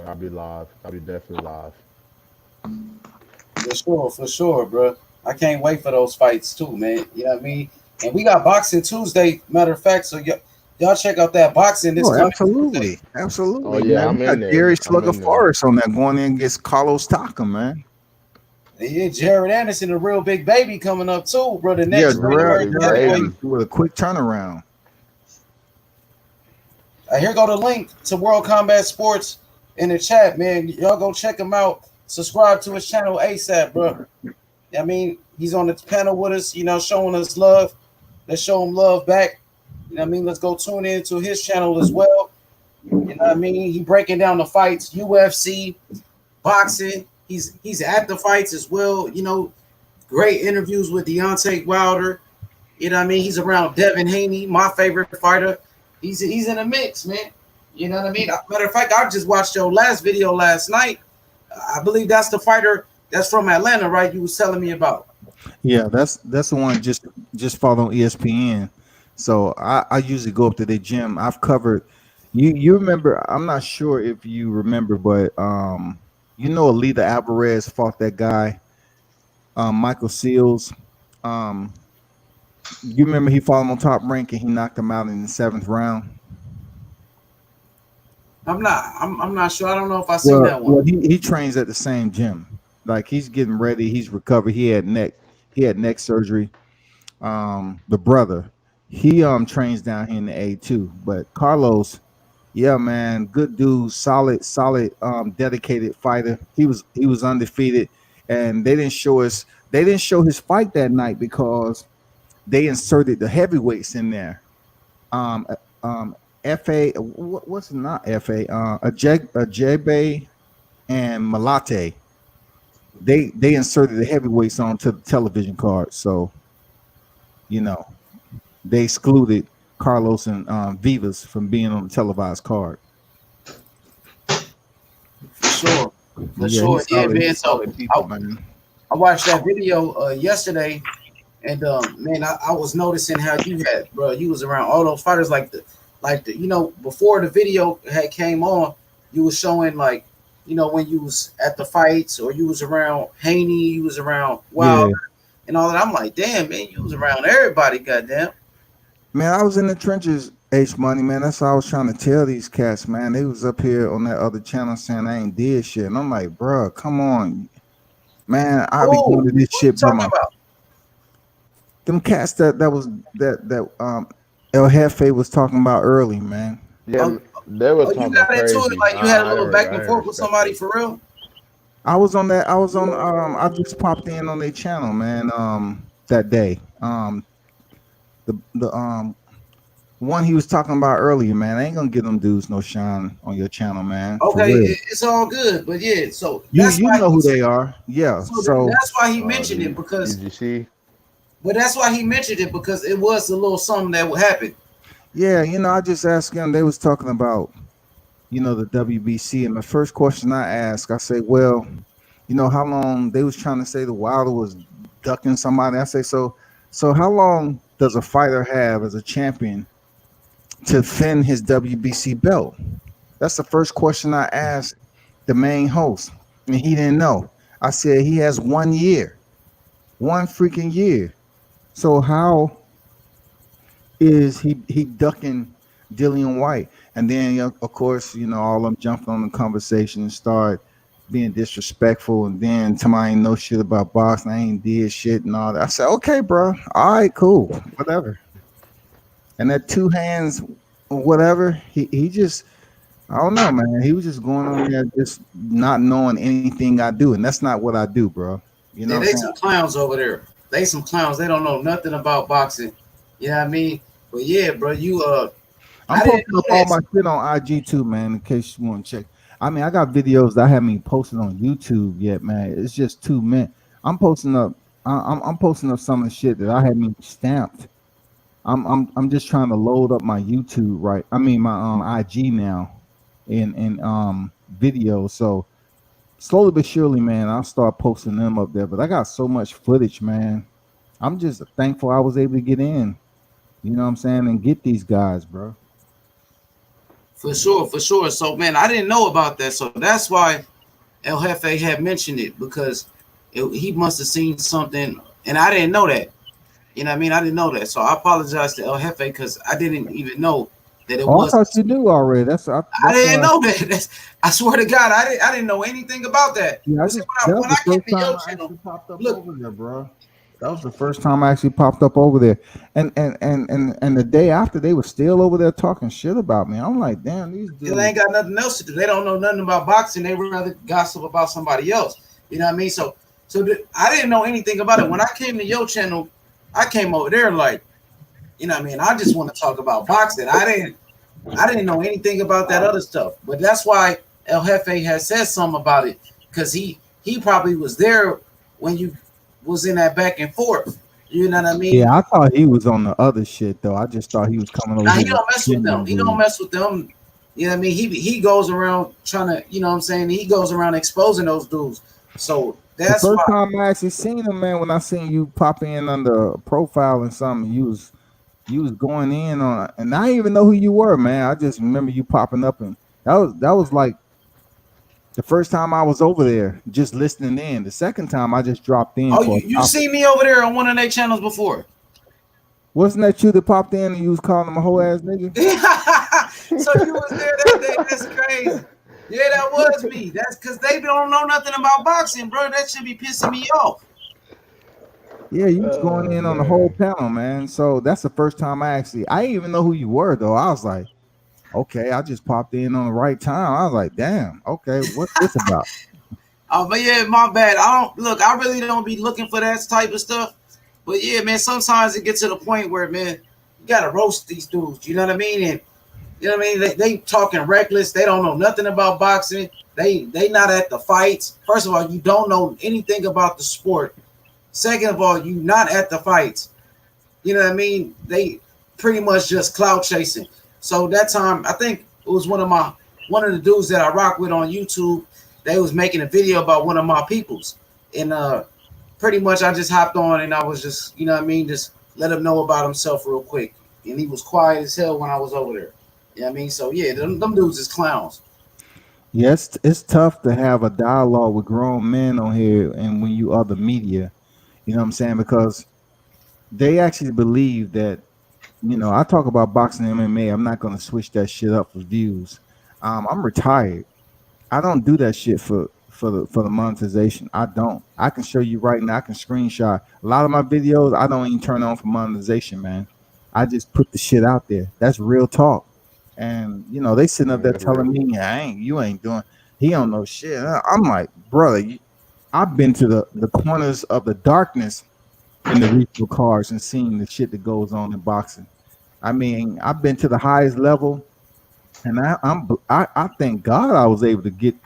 I'll be live. I'll be definitely live. For sure, bro. I can't wait for those fights too, man. You know what I mean? And we got Boxing Tuesday, matter of fact. So y'all check out that boxing this coming Absolutely. Oh yeah, man. We got Gary Slugger Forrest on that going in against Carlos Taka, man. Yeah, Jared Anderson, a real big baby coming up too, bro. The next Jared with a quick turnaround. Here go the link to World Combat Sports in the chat, man. Y'all go check him out. Subscribe to his channel ASAP, bro. I mean, he's on the panel with us, showing us love. Let's show him love back. Let's go tune into his channel as well. He breaking down the fights, UFC, boxing. He's at the fights as well. Great interviews with Deontay Wilder. He's around Devin Haney, my favorite fighter. He's in the mix, man. You know what I mean? Matter of fact, I just watched your last video last night. I believe that's the fighter that's from Atlanta, right? You was telling me about. Yeah, that's the one just followed on ESPN. So I usually go up to the gym. I've covered. You remember? I'm not sure if you remember, but Alida Alvarez fought that guy, Michael Seals. You remember he fought him on Top Rank and he knocked him out in the 7th round. I'm not sure. I don't know if I seen that one. Well, he trains at the same gym. Like he's getting ready. He's recovered. He had neck surgery. The brother, he trains down here in the A2. But Carlos, yeah, man, good dude, solid, dedicated fighter. He was undefeated, and they didn't show his fight that night because they inserted the heavyweights in there. Fa. What's not Fa? Ajebe and Malate. They inserted the heavyweights onto the television card, so you know they excluded Carlos and Vivas from being on the televised card. For sure. For Yeah, sure. he's Yeah, solid. man. He's So solid people, man. I watched that video yesterday, and man, I was noticing how you had, bro. You was around all those fighters, like the, before the video had came on, you was showing like, when you was at the fights or you was around Haney, you was around Wilder, Yeah, and all that. I'm like, damn, man, you was around everybody, goddamn. man. I was in the trenches, H Money, man. That's what I was trying to tell these cats, man. They was up here on that other channel saying I ain't did shit, and I'm like, bro, come on, man. I be Oh, going to this what you shit by talking my about? them cats that El Jefe was talking about early, man. Yeah, they were Oh, you talking got into it crazy. like you had a I little heard, back I and didn't forth with respect somebody it. for real. I was on that. I was on. I just popped in on their channel, man. That day. The one he was talking about earlier, man. I ain't gonna give them dudes no shine on your channel, man. For Okay, real. it's all good, but yeah, so You that's you why know who they are. Yeah. So that's why he mentioned it because, EGC. but that's why he mentioned it because it was a little something that would happen. yeah, I just asked them. They was talking about the WBC, and the first question I asked, I say, well, how long they was trying to say the Wilder was ducking somebody. I say, so how long does a fighter have as a champion to defend his WBC belt? That's the first question I asked the main host, and he didn't know. I said he has 1 year, 1 freaking year. So how is he ducking Dillian White? And then of course, all of them jumped on the conversation and start being disrespectful, and then somebody ain't know shit about boxing. I ain't did shit and all that. I said, okay, bro, all right, cool, whatever. And that two hands, whatever, he just, I don't know, man. He was just going on there, just not knowing anything I do, and that's not what I do, bro. You know Yeah, what I'm they saying? some clowns over there. They some clowns. They don't know nothing about boxing. You know what I mean? But yeah, bro, I'm I didn't posting know up all that. my shit on IG too, man. In case you want to check. I mean, I got videos that I haven't even posted on YouTube yet, man. It's just 2 minutes. I'm posting up. I'm posting up some of the shit that I haven't even stamped. I'm just trying to load up my YouTube, right? I mean my IG now, in videos. So slowly but surely, man, I'll start posting them up there. But I got so much footage, man. I'm just thankful I was able to get in. You know what I'm saying, and get these guys, bro. For sure, for sure. So man, I didn't know about that. So that's why El Jefe had mentioned it because he must have seen something, and I didn't know that. You know what I mean? I didn't know that. So I apologize to El Jefe because I didn't even know that it Oh, I was. thought you knew already. That's I didn't why. know that. I swear to God, I didn't know anything about that. Yeah, But see, that was when the I came first to time your I channel, actually popped up look, over there, bro. That was the first time I actually popped up over there, and the day after they were still over there talking shit about me. I'm like, damn, these they dudes. ain't got nothing else to do. They don't know nothing about boxing. They would rather gossip about somebody else. You know what I mean? So I didn't know anything about it. When I came to your channel, I came over there like, you know what I mean? I just want to talk about boxing. I didn't know anything about that other stuff. But that's why El Jefe has said something about it because he probably was there when you was in that back and forth. You know what I mean? Yeah, I thought he was on the other shit though. I just thought he was coming over Now he here don't mess with them. defending He don't dudes. mess with them. You know what I mean? He goes around trying to, you know what I'm saying? He goes around exposing those dudes. So The that's first why. time I actually seen him, man, when I seen you pop in under profile and something, you was going in on, and I didn't even know who you were, man. I just remember you popping up, and that was like the first time I was over there, just listening in. The second time I just dropped in Oh, for you a topic. seen me over there on one of their channels before. Wasn't that you that popped in and you was calling him a whole ass nigga? So you was there that day. That's crazy. Yeah, that was me. That's because they don't know nothing about boxing, bro. That should be pissing me off. Yeah, you was going Oh in on the whole man. panel, man. So that's the first time I didn't even know who you were though. I was like, okay, I just popped in on the right time. I was like, damn, okay, what's this about? Oh, but yeah, my bad. I don't look. I really don't be looking for that type of stuff. But yeah, man, sometimes it gets to the point where, man, you gotta roast these dudes. You know what I mean? And You know what I mean? They talking reckless. They don't know nothing about boxing. They not at the fights. First of all, you don't know anything about the sport. Second of all, you not at the fights. You know what I mean? They pretty much just clout chasing. So that time, I think it was one of the dudes that I rock with on YouTube. They was making a video about one of my peoples, and pretty much I just hopped on and I was just, you know what I mean, just let him know about himself real quick. And he was quiet as hell when I was over there. You know what I mean? So yeah, them dudes is clowns. Yes, it's tough to have a dialogue with grown men on here, and when you are the media, you know what I'm saying? Because they actually believe that, I talk about boxing and MMA. I'm not going to switch that shit up for views. I'm retired. I don't do that shit for the monetization. I don't. I can show you right now. I can screenshot a lot of my videos. I don't even turn on for monetization, man. I just put the shit out there. That's real talk. And they sitting up there That's real. telling me, you ain't doing. He don't know shit. I'm like, brother, I've been to the corners of the darkness in the regional cars and seen the shit that goes on in boxing. I mean, I've been to the highest level, and I thank God I was able to get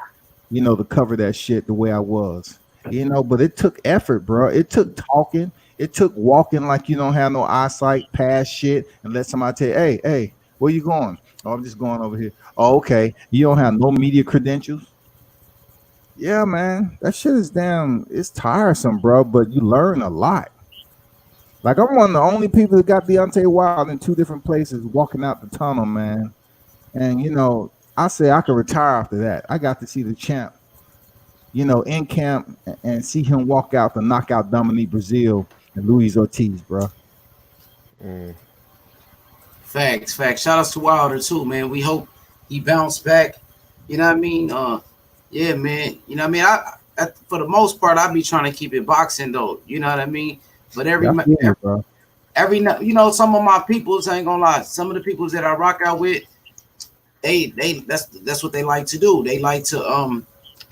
to cover that shit the way I was. But it took effort, bro. It took talking. It took walking like you don't have no eyesight past shit and let somebody tell you, hey, where you going? Oh, I'm just going over here. Oh, okay. You don't have no media credentials. Yeah, man. That shit is it's tiresome, bro, but you learn a lot. Like I'm one of the only people that got Deontay Wilder in two different places walking out the tunnel, man. And I say I could retire after that. I got to see the champ in camp and see him walk out to knock out Dominique Brazil and Luis Ortiz, bro. Mm. Facts, facts. Shout outs to Wilder too, man. We hope he bounced back. You know what I mean? Yeah, man. You know what I mean? For the most part, I be trying to keep it boxing though. You know what I mean? But That's it, bro. some of my peoples, I ain't gonna lie. Some of the peoples that I rock out with, that's what they like to do. They like to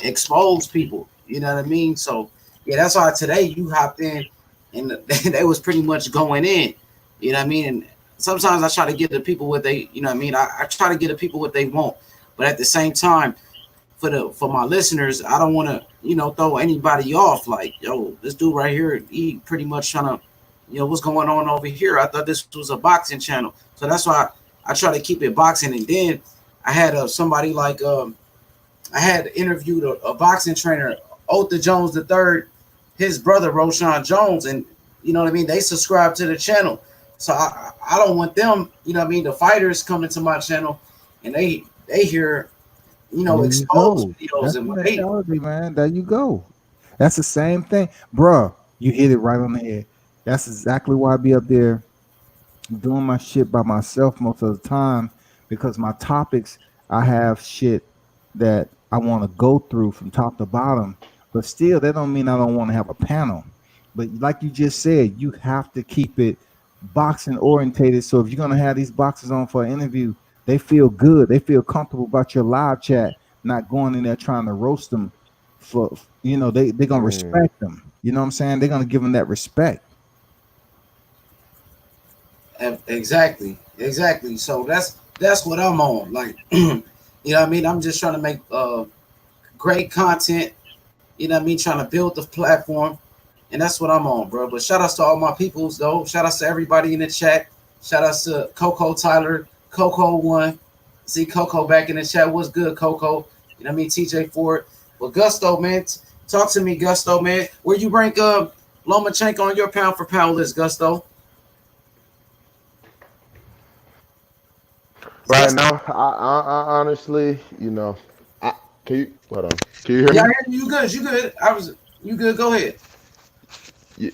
expose people. You know what I mean? So yeah, that's why today you hopped in and they was pretty much going in. You know what I mean? And sometimes I try to give the people what they, you know what I mean? I try to give the people what they want. But at the same time, for my listeners, I don't want to, throw anybody off. Like, yo, this dude right here, he pretty much trying to, what's going on over here? I thought this was a boxing channel. So that's why I try to keep it boxing. And then I had somebody like I had interviewed a boxing trainer, Otha Jones III, his brother Roshan Jones, and you know what I mean. They subscribe to the channel, so I don't want them. You know what I mean. The fighters coming to my channel, and they hear There you exposed go. videos That's and the what they. mentality, man. There you go. That's the same thing, bro. You hit it right on the head. That's exactly why I be up there doing my shit by myself most of the time because my topics, I have shit that I want to go through from top to bottom, but still that don't mean I don't want to have a panel. But like you just said, you have to keep it boxing orientated. So if you're gonna have these boxers on for an interview, they feel good, they feel comfortable about your live chat, not going in there trying to roast them for they're gonna Mm. respect them. You know what I'm saying? They're gonna give them that respect. Exactly. So that's what I'm on. Like, you know what I mean. I'm just trying to make great content. You know what I mean? Trying to build the platform. And that's what I'm on, bro. But shout outs to all my peoples, though. Shout outs to everybody in the chat. Shout outs to Coco Tyler, Coco One. See Coco back in the chat. What's good, Coco? You know what I mean? TJ Ford. Well, Gusto, man. Talk to me, Gusto, man. Where you rank Lomachenko on your pound for pound list, Gusto? Right now, I honestly, I can you hold on? Can you hear Yeah, me? you good. You good. You good. Go ahead. Yeah,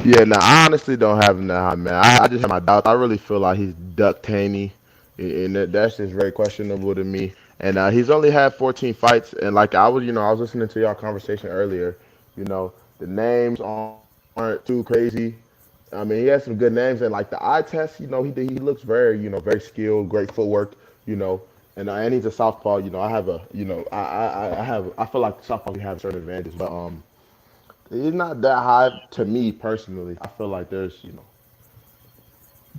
yeah. No, I honestly don't have him that high, man. I just have my doubts. I really feel like he's duck tanny, and that's just very questionable to me. And he's only had 14 fights, and like I was listening to y'all conversation earlier. The names aren't too crazy. I mean, he has some good names, and like the eye test, he looks very, very skilled, great footwork, you know, and he's a southpaw. I have a, I feel like southpaws have certain advantages, but he's not that high to me personally. I feel like there's,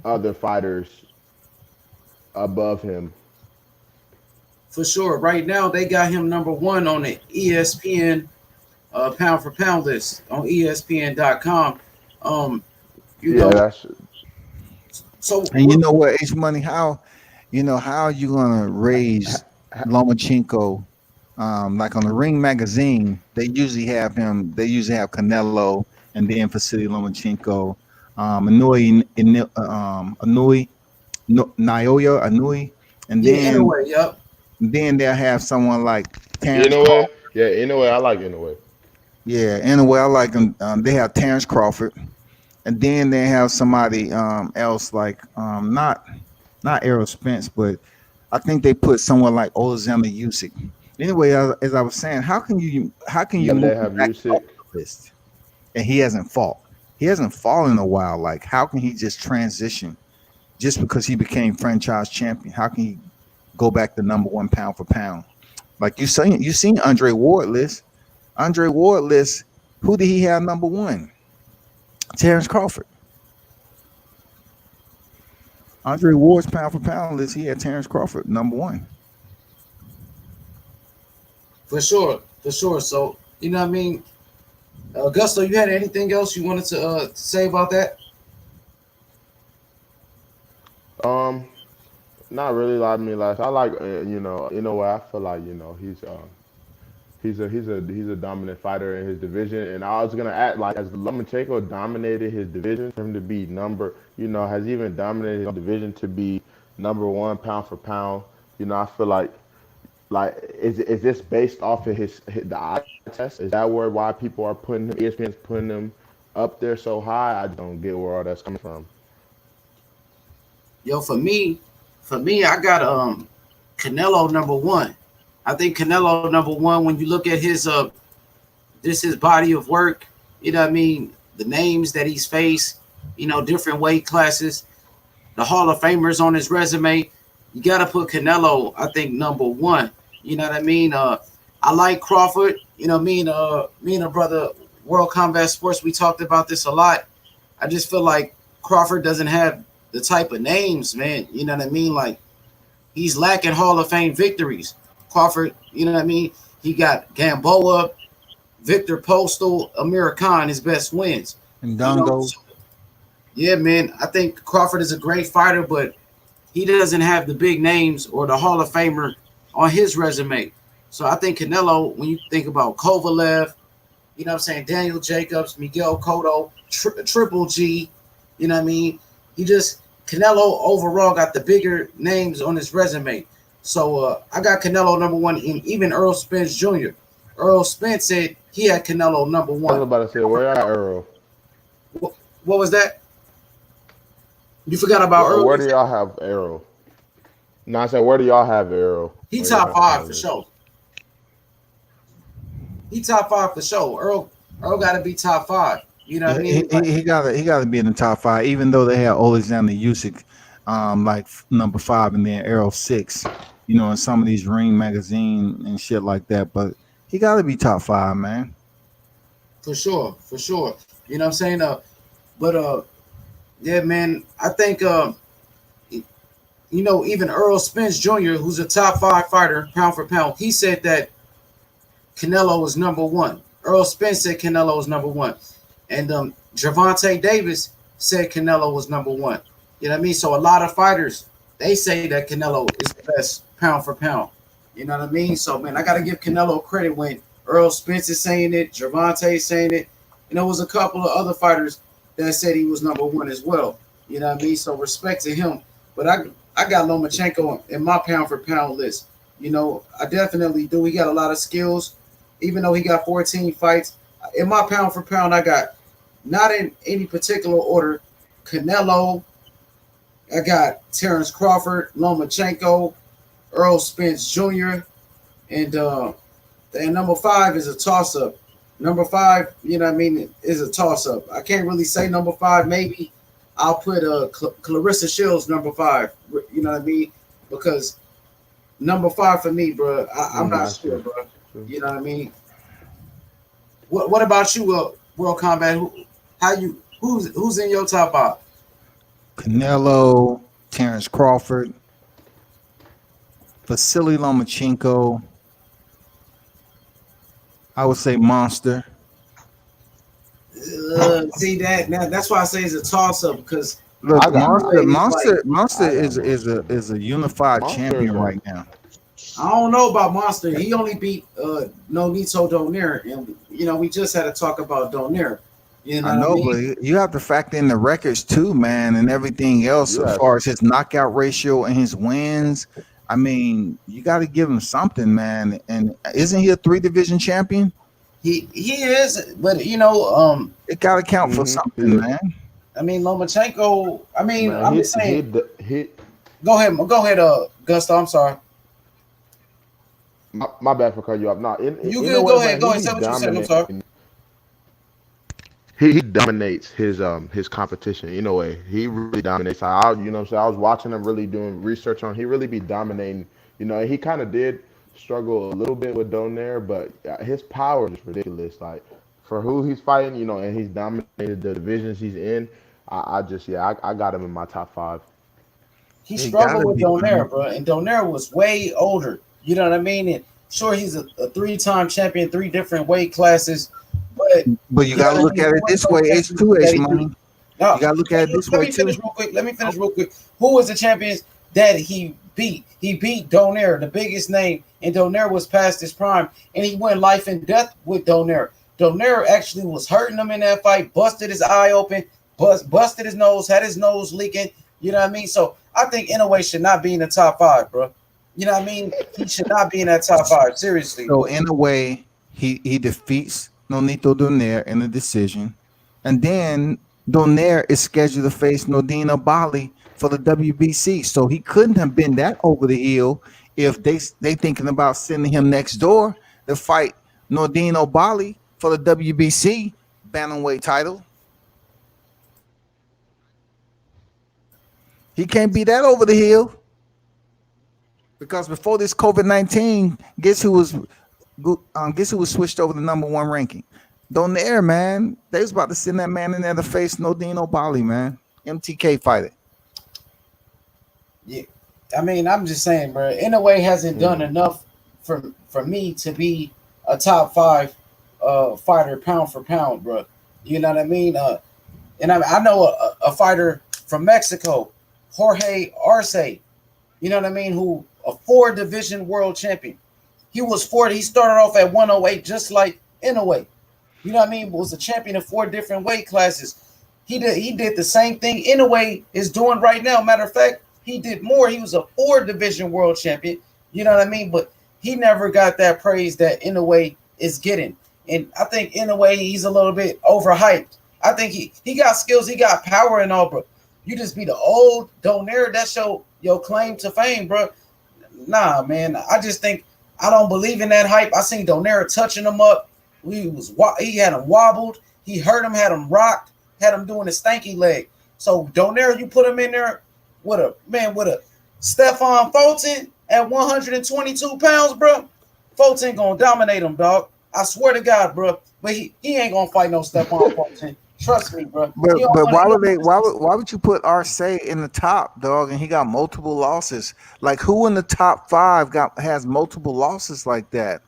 other fighters above him. For sure. Right now, they got him number 1 on the ESPN pound for pound list on ESPN.com. You Yeah, know, that's so And you know what, H Money, how are you gonna raise Lomachenko? Like on the Ring magazine, they usually have Canelo and then Vasiliy Lomachenko, Naoya, and yeah, in a way, yep. then they'll have someone like in Terrence a Crawford. way. Yeah, in a way, I like in a way. Yeah, in a way, I like them. They have Terrence Crawford, and then they have somebody else like not Errol Spence, but I think they put someone like Alexander Usyk. Anyway, as I was saying, how can you Yeah, move they him have back off Usyk. the list? And he hasn't fought. He hasn't fought in a while. Like, how can he just transition just because he became franchise champion? How can he go back to number 1 pound for pound? Like you seen Andre Ward list. Andre Ward list. Who did he have number 1? Terrence Crawford. Andre Ward's pound for pound list. He had Terrence Crawford number 1. For sure. So, you know what I mean? Augusto, you had anything else you wanted to say about that? Not really. Like me, like I like in a way, I feel like he's a dominant fighter in his division, and I was gonna add like as Lomachenko dominated his division, for him to be has even dominated his division to be number 1 pound for pound. I feel like is this based off of the eye test? Is that why people are putting ESPN's putting him up there so high? I don't get where all that's coming from. Yo, for me, I got Canelo number 1. I think Canelo number 1 when you look at his body of work, you know what I mean, the names that he's faced, different weight classes, the Hall of Famers on his resume, you got to put Canelo, I think, number 1. You know what I mean? I like Crawford. Me and a brother, World Combat Sports, we talked about this a lot. I just feel like Crawford doesn't have the type of names, man. You know what I mean? Like, he's lacking Hall of Fame victories. Crawford, you know what I mean? He got Gamboa, Victor Postal, Amir Khan, his best wins. And Dongo. Yeah, man. I think Crawford is a great fighter, but he doesn't have the big names or the Hall of Famer on his resume. So I think Canelo, when you think about Kovalev, you know what I'm saying, Daniel Jacobs, Miguel Cotto, Triple G, you know what I mean? Canelo overall got the bigger names on his resume. So I got Canelo number 1, and even Earl Spence Jr. Earl Spence said he had Canelo number 1. I was about to say, where y'all Earl? What was that? You forgot about Earl? Where do y'all have Earl? No, I said, where do y'all have Earl? He top 5 for sure. He top 5 for sure. Earl got to be top 5. You know what I mean? He got to be in the top 5, even though they have Alexander Usyk, like number 5, and then Errol 6. In some of these Ring magazine and shit like that. But he got to be top 5, man. For sure. You know what I'm saying? Yeah, man. I think even Earl Spence Jr., who's a top 5 fighter, pound for pound, he said that Canelo was number 1. Earl Spence said Canelo was number 1. And Gervonta Davis said Canelo was number 1. You know what I mean? So a lot of fighters, they say that Canelo is the best pound for pound. You know what I mean? So, man, I got to give Canelo credit when Earl Spence is saying it, Gervonta is saying it. There was a couple of other fighters that said he was number 1 as well. You know what I mean? So respect to him. But I got Lomachenko in my pound for pound list. I definitely do. He got a lot of skills. Even though he got 14 fights, in my pound for pound, I got, not in any particular order, Canelo. I got Terrence Crawford, Lomachenko, Earl Spence Jr., and number 5 is a toss-up. Number 5, you know what I mean, is a toss-up. I can't really say number 5. Maybe I'll put Clarissa Shields number 5. You know what I mean? Because number 5 for me, bro, I'm not sure, bro. You know what I mean? What about you, World Combat? Who's in your top 5? Canelo, Terrence Crawford, Vasiliy Lomachenko. I would say Monster. See that now? That's why I say it's a toss up because Look, Monster, like, is a unified Monster champion is a- right now. I don't know about Monster. He only beat Nonito Donaire, and we just had to talk about Donaire. You know I know, what I mean? but you have to factor in the records too, man, and everything else as Yes. far as his knockout ratio and his wins. I mean, you got to give him something, man. And isn't he a 3-division champion? He is, but it got to count for something, man. I mean, Lomachenko. I mean, Man, I'm he- just saying. he- Go ahead, Gusto. I'm sorry. my bad for cutting you up. No, You in good? a way, Go ahead. man, Go he ahead. Say be what you said. I'm sorry. dominating. He dominates his competition. In a way, he really dominates. I was watching him really doing research on. He really be dominating. He kind of did struggle a little bit with Donaire, but his power is ridiculous. Like for who he's fighting, and he's dominated the divisions he's in. I got him in my top 5. He struggled with Donaire, bro, and Donaire was way older. You know what I mean? And sure, he's a 3-time champion, 3 different weight classes, but you got to look at it this way, H2H money. No, You got to look at it this way too. Let me finish real quick. Who was the champions that he beat? He beat Donaire, the biggest name, and Donaire was past his prime, and he went life and death with Donaire. Donaire actually was hurting him in that fight, busted his eye open, busted his nose, had his nose leaking. You know what I mean? So I think Inoue should not be in the top 5, bro. You know what I mean? He should not be in that top 5. Seriously. So in a way, he defeats Nonito Donaire in a decision, and then Donaire is scheduled to face Nordine Bali for the WBC. So he couldn't have been that over the hill if they thinking about sending him next door to fight Nordine Bali for the WBC bantamweight title. He can't be that over the hill because before this COVID-19, guess who was switched over to #1 ranking? Donaire, man. They was about to send that man in there to face Nordine Bali, man. MTK fighter. Yeah, I mean, I'm just saying, bro. Inoue hasn't done enough for me to be a top 5 fighter pound for pound, bro. You know what I mean? And I know a fighter from Mexico, Jorge Arce. You know what I mean? Who a 4-division world champion. He was 40. He started off at 108, just like Inoue. You know what I mean? Was a champion of 4 different weight classes. He did the same thing Inoue is doing right now. Matter of fact, he did more. He was a 4-division world champion. You know what I mean? But he never got that praise that Inoue is getting. And I think Inoue, he's a little bit overhyped. I think he got skills, he got power and all, bro. You just be the old Donaire. That's your claim to fame, bro. Nah, man. I just think I don't believe in that hype. I seen Donaire touching him up. He had him wobbled. He hurt him, had him rocked, had him doing a stanky leg. So Donaire, you put him in there with a Stephon Fulton at 122 pounds, bro. Fulton gonna dominate him, dog. I swear to God, bro. But he ain't gonna fight no Stephon Fulton. Trust me, bro. But why would you put Arce in the top, dog? And he got multiple losses. Like who in the top 5 has multiple losses like that?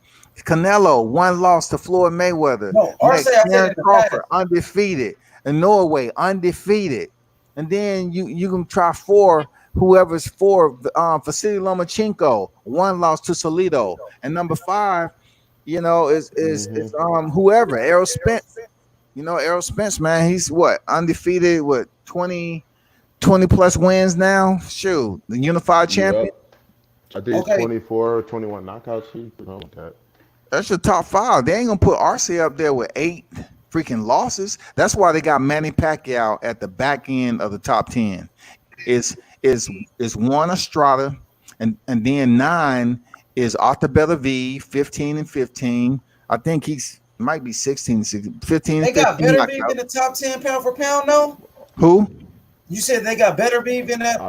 Canelo, 1 loss to Floyd Mayweather. No, Arce, I said Crawford, undefeated. And Norway, undefeated. And then you can try 4, whoever's 4, Vasiliy Lomachenko, 1 loss to Salido. And number 5, is whoever, Errol Spence. Errol Spence, man, he's undefeated with 20 plus wins now. Shoot, the unified champion. I think it's 24 or 21 knockouts. That's your top 5. They ain't gonna put Arce up there with 8 freaking losses. That's why they got Manny Pacquiao at the back end of the top 10. Is 1 Estrada, and then 9 is Arthur Bellavides, 15-15. I think he's might be 16, 15. They got better beef in the top 10 pound for pound, though. Who? You said they got better beef in that?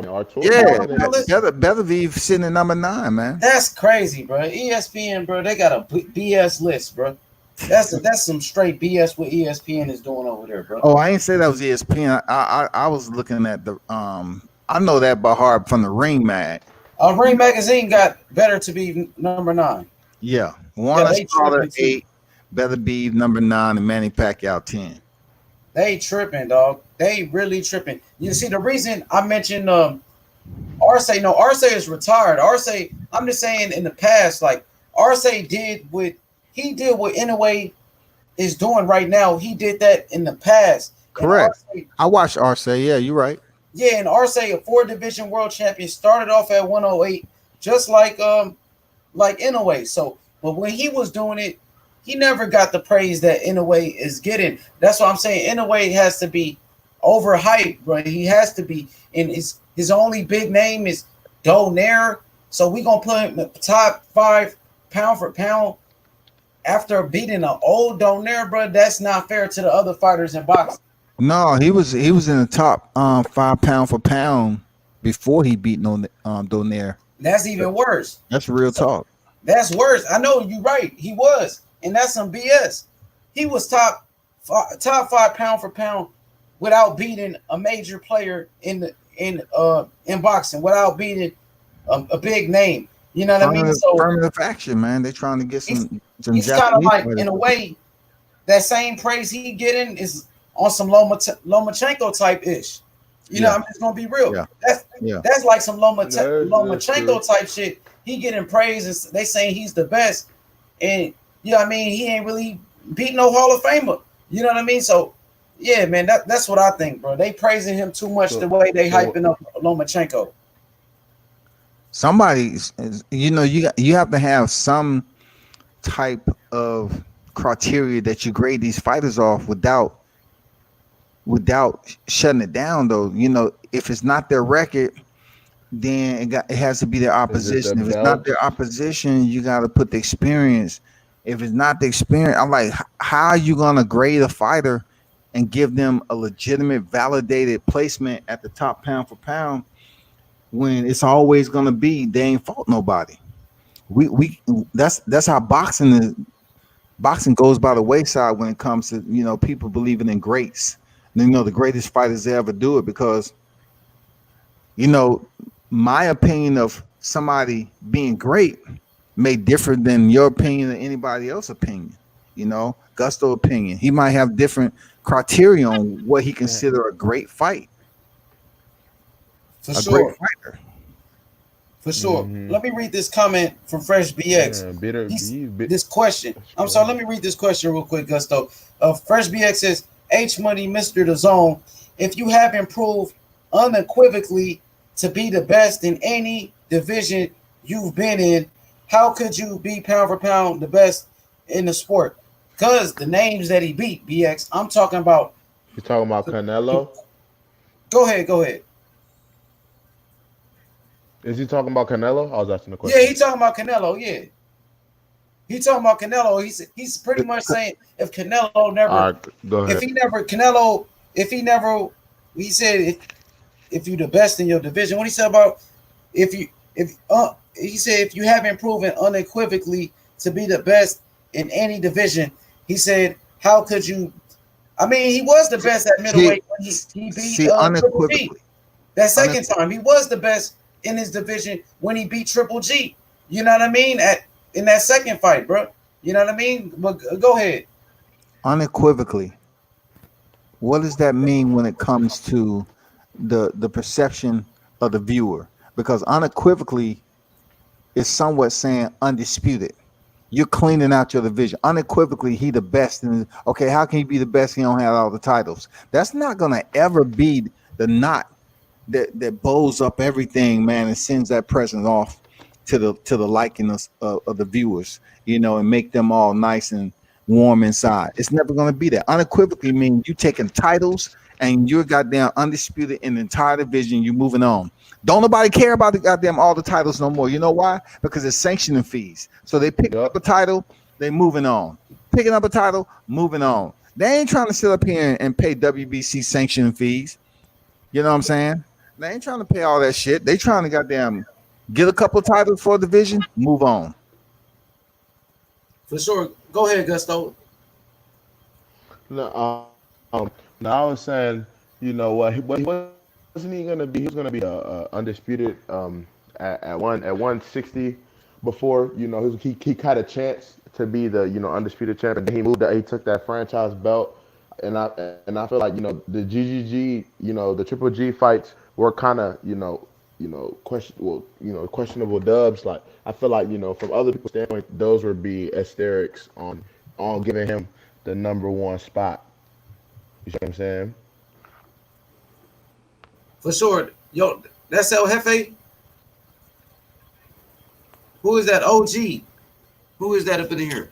Yeah, Bellavides sitting at number 9, man. That's crazy, bro. ESPN, bro, they got a BS list, bro. That's some straight BS what ESPN is doing over there, bro. Oh, I ain't say that was ESPN. I was looking at the I know that by heart from the Ring Mag. Ring Magazine got better to be number 9. Yeah, Yeah, Warner they Slaughter tripping too. 8, Better Be number 9, and Manny Pacquiao 10. They tripping, dog. They really tripping. You see, the reason I mentioned Arce, no, Arce is retired. Arce, I'm just saying in the past, like Arce did what Inoue is doing right now. He did that in the past. Correct. And Arce, I watched Arce. Yeah, you're right. yeah, and Arce, a 4 division world champion, started off at 108, just like Inoue. So, but when he was doing it, he never got the praise that Inoue is getting. That's what I'm saying. Inoue has to be overhyped, bro. He has to be. And his only big name is Donaire. So we gonna put him in the top 5 pound for pound after beating an old Donaire, bro. That's not fair to the other fighters in boxing. No, he was in the top 5 pound for pound before he beat Donaire. That's even worse. That's real talk. That's worse. I know you're right. He was, and that's some BS. He was top 5 pound for pound without beating a major player in boxing, without beating a big name. You know what I mean? So affirmative action, man. They're trying to get some. He's kind of like, in a way, that same praise he getting is on some Lomachenko type ish. You know, I'm just gonna be real. Yeah. That's like some Lomachenko type shit. He getting praise, and they saying he's the best, and you know what I mean, he ain't really beat no Hall of Famer. You know what I mean? So yeah, man, that's what I think, bro. They praising him too much the way they hyping up Lomachenko. Somebody's, you have to have some type of criteria that you grade these fighters off without shutting it down, though. If it's not their record, then it has to be their opposition. If it's not their opposition, you got to put the experience. If it's not the experience, I'm like, how are you gonna grade a fighter and give them a legitimate, validated placement at the top pound for pound when it's always gonna be they ain't fought nobody? That's how boxing is. Boxing goes by the wayside when it comes to people believing in greats. The greatest fighters they ever do it, because my opinion of somebody being great may differ than your opinion or anybody else's opinion. Gusto opinion. He might have different criteria on what he consider a great fight. For sure. Great fighter. For sure. Let me read this comment from Fresh BX. This question. I'm sorry. Let me read this question real quick, Gusto. Fresh BX says, H Money, Mr. The Zone. If you have improved unequivocally to be the best in any division you've been in, how could you be pound for pound the best in the sport? Because the names that he beat, BX, I'm talking about. You're talking about Canelo? Go ahead. Is he talking about Canelo? I was asking the question. Yeah, he talking about Canelo, yeah. He talking about Canelo. He's pretty much saying if Canelo never, go ahead. He said if you the best in your division. What he said about he said if you haven't proven unequivocally to be the best in any division, he said how could you? I mean, he was the best at middleweight when he beat Triple G. That second time, he was the best in his division when he beat Triple G. You know what I mean? In that second fight, bro. You know what I mean? But go ahead. Unequivocally. What does that mean when it comes to the perception of the viewer? Because unequivocally is somewhat saying undisputed. You're cleaning out your division. Unequivocally, he the best. Okay, how can he be the best? He don't have all the titles. That's not gonna ever be the knot that bows up everything, man, and sends that person off to the liking of the viewers, and make them all nice and warm inside. It's never going to be that. Unequivocally means you taking titles and you're goddamn undisputed in the entire division. You moving on. Don't nobody care about the goddamn all the titles no more. You know why? Because it's sanctioning fees. So they pick up a title, they moving on. Picking up a title, moving on. They ain't trying to sit up here and pay WBC sanctioning fees. You know what I'm saying? They ain't trying to pay all that shit. They trying to goddamn get a couple of titles for a division, move on. For sure. Go ahead, Gusto. No, I was saying, what he wasn't he gonna be? He was gonna be a undisputed at 160 before. You know, he had a chance to be the undisputed champion. Then he moved that he took that franchise belt, and I feel like the GGG the Triple G fights were kind of questionable dubs. Like I feel like from other people's standpoint, those would be asterisks on giving him the number one spot. You see what I'm saying? For sure. Yo, that's El Jefe. Who is that? OG. Who is that up in here?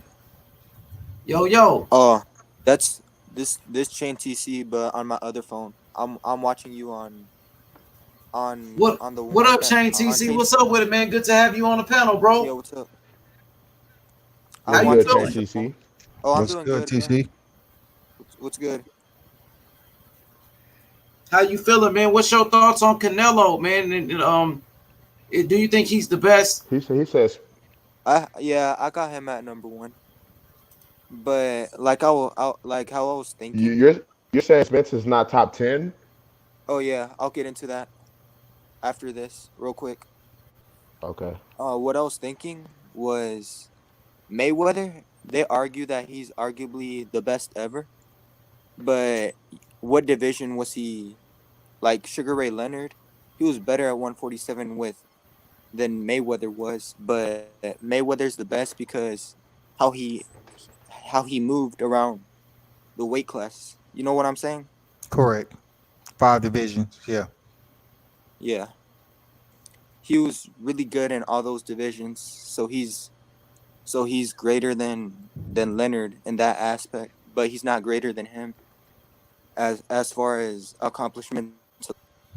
Yo. Oh, that's this chain TC, but on my other phone. I'm watching you on What the what up, Chain TC? What's up with it, man? Good to have you on the panel, bro. Yo, what's up? How you feeling? TC? Oh, I'm What's doing good, good, TC? man. What's good? How you feeling, man? What's your thoughts on Canelo, man? And do you think he's the best? He says. I got him at number one. But like how I was thinking. You're saying Spence is not top 10? Oh yeah, I'll get into that after this real quick. Okay. What I was thinking was Mayweather. They argue that he's arguably the best ever, but what division was he? Like Sugar Ray Leonard, he was better at 147 than Mayweather was, but Mayweather's the best because how he moved around the weight class. You know what I'm saying? Correct. 5 divisions. Yeah. Yeah. He was really good in all those divisions, so he's greater than Leonard in that aspect, but he's not greater than him as far as accomplishments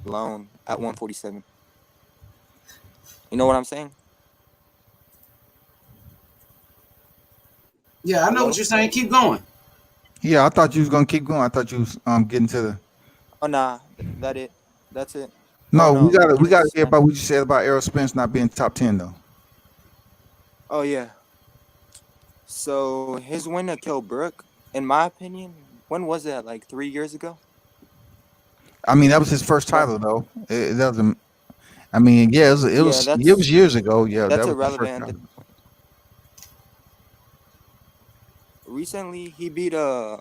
alone at 147. You know what I'm saying? Yeah, I know what you're saying. Keep going. Yeah, I thought you was gonna keep going. I thought you was getting to the. Oh nah, that's it. No, no, we gotta hear about what you said about Errol Spence not being top 10 though. Oh yeah. So his win to Kell Brook, in my opinion, when was that? Like 3 years ago? I mean, that was his first title though. It doesn't. I mean, yeah, it was years ago. Yeah, that's that was his first irrelevant. title. Recently, he beat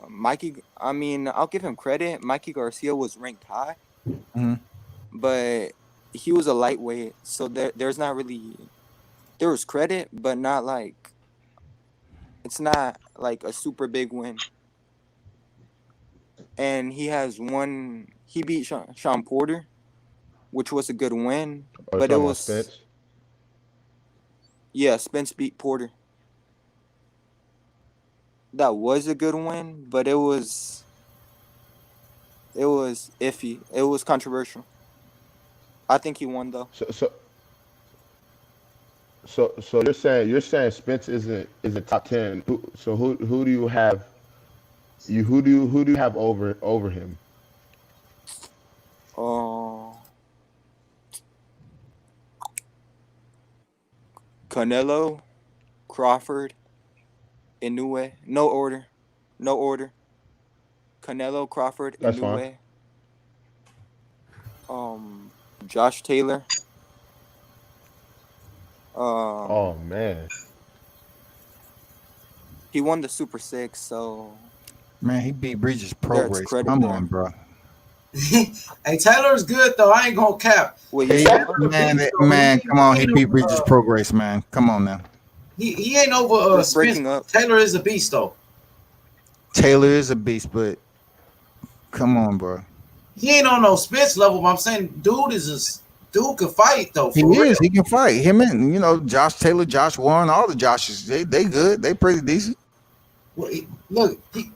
Mikey. I mean, I'll give him credit. Mikey Garcia was ranked high, but he was a lightweight, so there's not really. There was credit, but not like. It's not like a super big win. And he has one. He beat Sean Porter, which was a good win, but it was. Spence? Yeah, Spence beat Porter. That was a good win, but it was iffy. It was controversial. I think he won though. So you're saying Spence isn't top 10. Who do you have? Who do you have over him? Canelo, Crawford, Inoue. No order. Canelo, Crawford, That's Inoue. Josh Taylor. Oh man. He won the Super 6, so Man, he beat Bridges Progress. Come on, bro. Hey, Taylor's good though. I ain't gonna cap. Man, come on. He beat Bridges Progress, man. Come on now. He ain't over breaking up. Taylor is a beast though. Taylor is a beast, but come on, bro. He ain't on no Spence level, but I'm saying dude could fight though. He can fight. Him and Josh Taylor, Josh Warren, all the Joshes, they good. They pretty decent. Well, look, he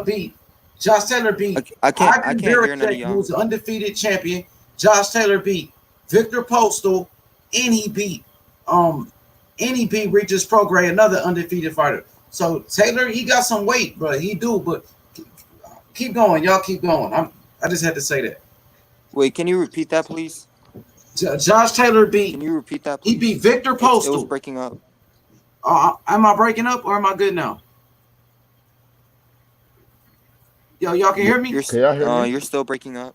beat Josh Taylor beat I can't hear none of y'all. who was the undefeated champion. Josh Taylor beat Victor Postal, and he beat Regis Prograis, another undefeated fighter. So Taylor, he got some weight, bro. He do, but keep going, y'all. Keep going. I just had to say that. Wait, can you repeat that, please? Josh Taylor beat. Can you repeat that, please? He beat Victor Postal. It was breaking up. Am I breaking up or am I good now? Yo, y'all can hear me? Can y'all hear me? You're still breaking up.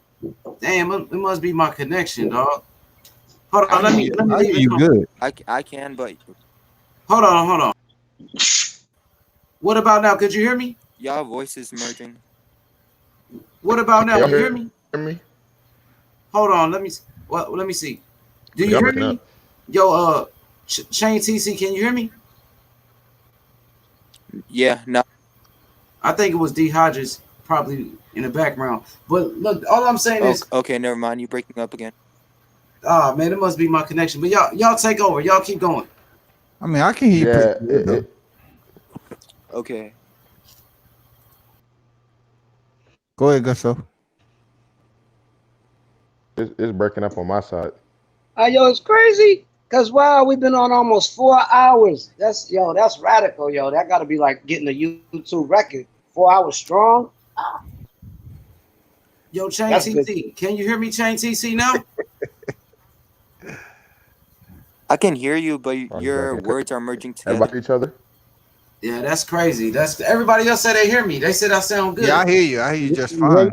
Damn, it must be my connection, dog. Hold on, let me I leave hear it. you good. I can, but Hold on. What about now? Could you hear me? y'all voices merging. What about now? Y'all Can you hear me? hear me? Hold on, let me. Well, let me see. Do you Y'all hear breaking me? up. Yo, Shane TC, can you hear me? Yeah, no. I think it was D Hodges probably in the background. But look, all I'm saying is, Okay, never mind. You breaking up again. man, it must be my connection. But y'all take over. Y'all keep going. I mean, I can hear you pretty Yeah, good though. Okay. Go ahead, Gusto. it's breaking up on my side. Yo, it's crazy. Cause wow, we've been on almost 4 hours. That's radical, yo. That got to be like getting a YouTube record. 4 hours strong. Yo, Chain That's good. TC, can you hear me, Chain TC now? I can hear you, but Oh, your words are merging everybody together. each other. Yeah, that's crazy. That's everybody else said they hear me. They said I sound good. Yeah, I hear you. I hear you just Yeah, fine.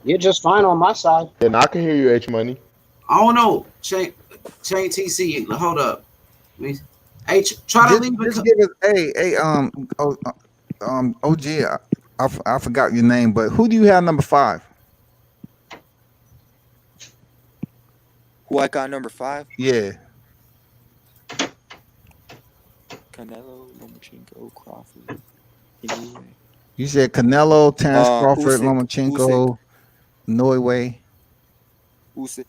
you're just fine on my side. And I can hear you, H Money. I don't know. Chain TC, hold up. Hey, try to leave Just it. give us, OG. I forgot your name, but who do you have number 5? Who I got number 5? Yeah. Canelo, Lomachenko, Crawford. Anyway. You said Canelo, Terrence Crawford, Usyk. Lomachenko, Noyway. Usyk.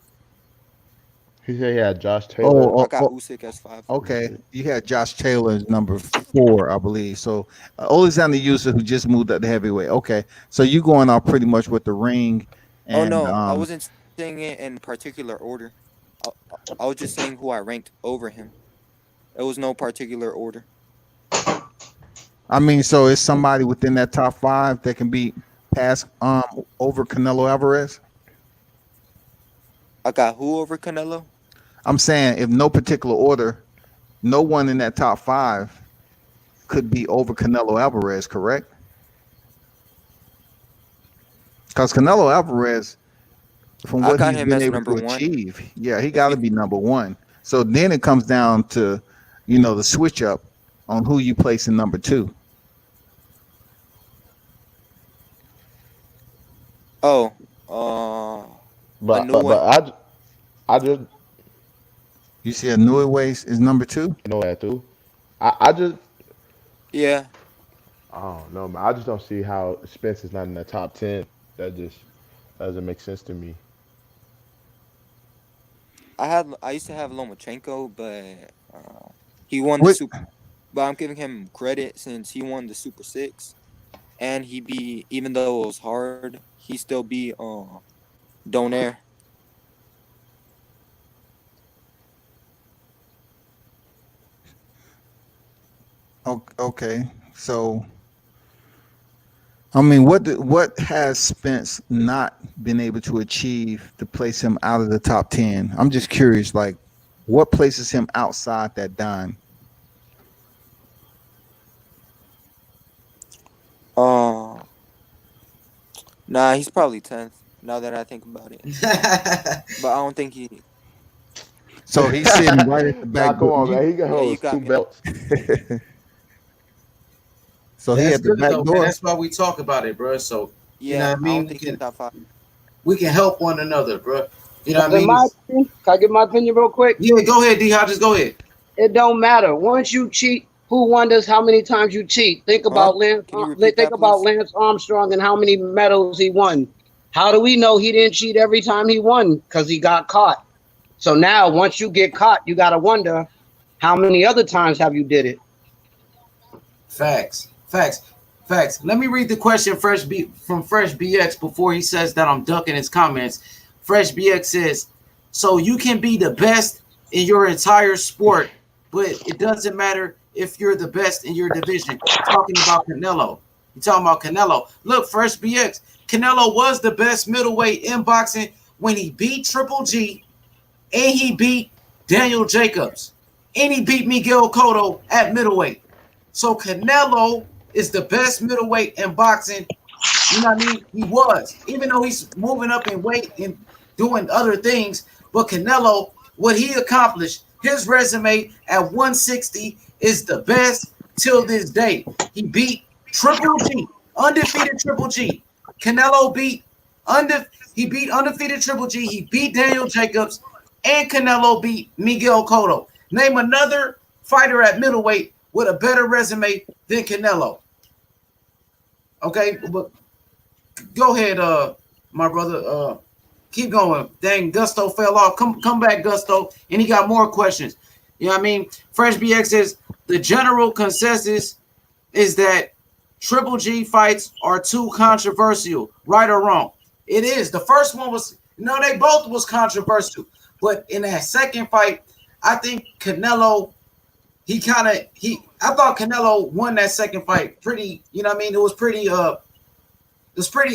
He said he had Josh Taylor. I got Usyk as 5. Okay. You had Josh Taylor as number 4, I believe. So Alexander Usyk, who just moved up to heavyweight. Okay. So you going off pretty much with the ring and Oh no, I wasn't saying it in particular order. I was just saying who I ranked over him. It was no particular order. I mean, so it's somebody within that top 5 that can be passed over Canelo Alvarez? I got who over Canelo? I'm saying if no particular order, no one in that top 5 could be over Canelo Alvarez, correct? Because Canelo Alvarez, from I what got he's him been as able number to 1. achieve, yeah, he got to be number 1. So then it comes down to, the switch up on who you place in number 2. Oh, but I just You see, a Nui Waste is number 2. know that too. I just yeah. I don't know, man. I just don't see how Spence is not in the top 10. That just doesn't make sense to me. I used to have Lomachenko, but he won the What? super. But I'm giving him credit since he won the Super 6, and even though it was hard, he still beat Donaire. Okay, so I mean, what has Spence not been able to achieve to place him out of the top 10? I'm just curious, like, what places him outside that dime? Nah, he's probably 10th now that I think about it. But I don't think he. So he's sitting right at the Nah, back come door. on, man. He can Yeah, hold you his got 2 me. belts. So he That's at the good back though, man. door. That's why we talk about it, bro. So you know Yeah, what I I mean. don't think he's top 5. We can help one another, bro. You know what I In mean? my opinion, can I give my opinion real quick? Yeah, go ahead, D. Hodges. Go ahead. It don't matter. Once you cheat, who wonders how many times you cheat? Think Huh? about Lance. Can you repeat Think that, about please? Lance Armstrong and how many medals he won. How do we know he didn't cheat every time he won? Because he got caught. So now, once you get caught, you gotta wonder how many other times have you did it. Facts. Let me read the question from Fresh BX before he says that I'm ducking his comments. Fresh BX says, "So you can be the best in your entire sport, but it doesn't matter if you're the best in your division." Talking about Canelo. You talking about Canelo? Look, Fresh BX. Canelo was the best middleweight in boxing when he beat Triple G and he beat Daniel Jacobs and he beat Miguel Cotto at middleweight. So Canelo is the best middleweight in boxing. You know what I mean? He was, even though he's moving up in weight and doing other things. But Canelo what he accomplished, his resume at 160 is the best till this day. He beat Triple G, undefeated Triple G. Canelo he beat undefeated Triple G. He beat Daniel Jacobs, and Canelo beat Miguel Cotto. Name another fighter at middleweight with a better resume than Canelo. Okay, but go ahead, my brother. Keep going. Dang, Gusto fell off. Come back, Gusto. And he got more questions. You know what I mean? Fresh BX says the general consensus is that Triple G fights are too controversial, right or wrong. It is. The first one was, they both was controversial. But in that second fight, I think Canelo, I thought Canelo won that second fight pretty, you know what I mean? It was pretty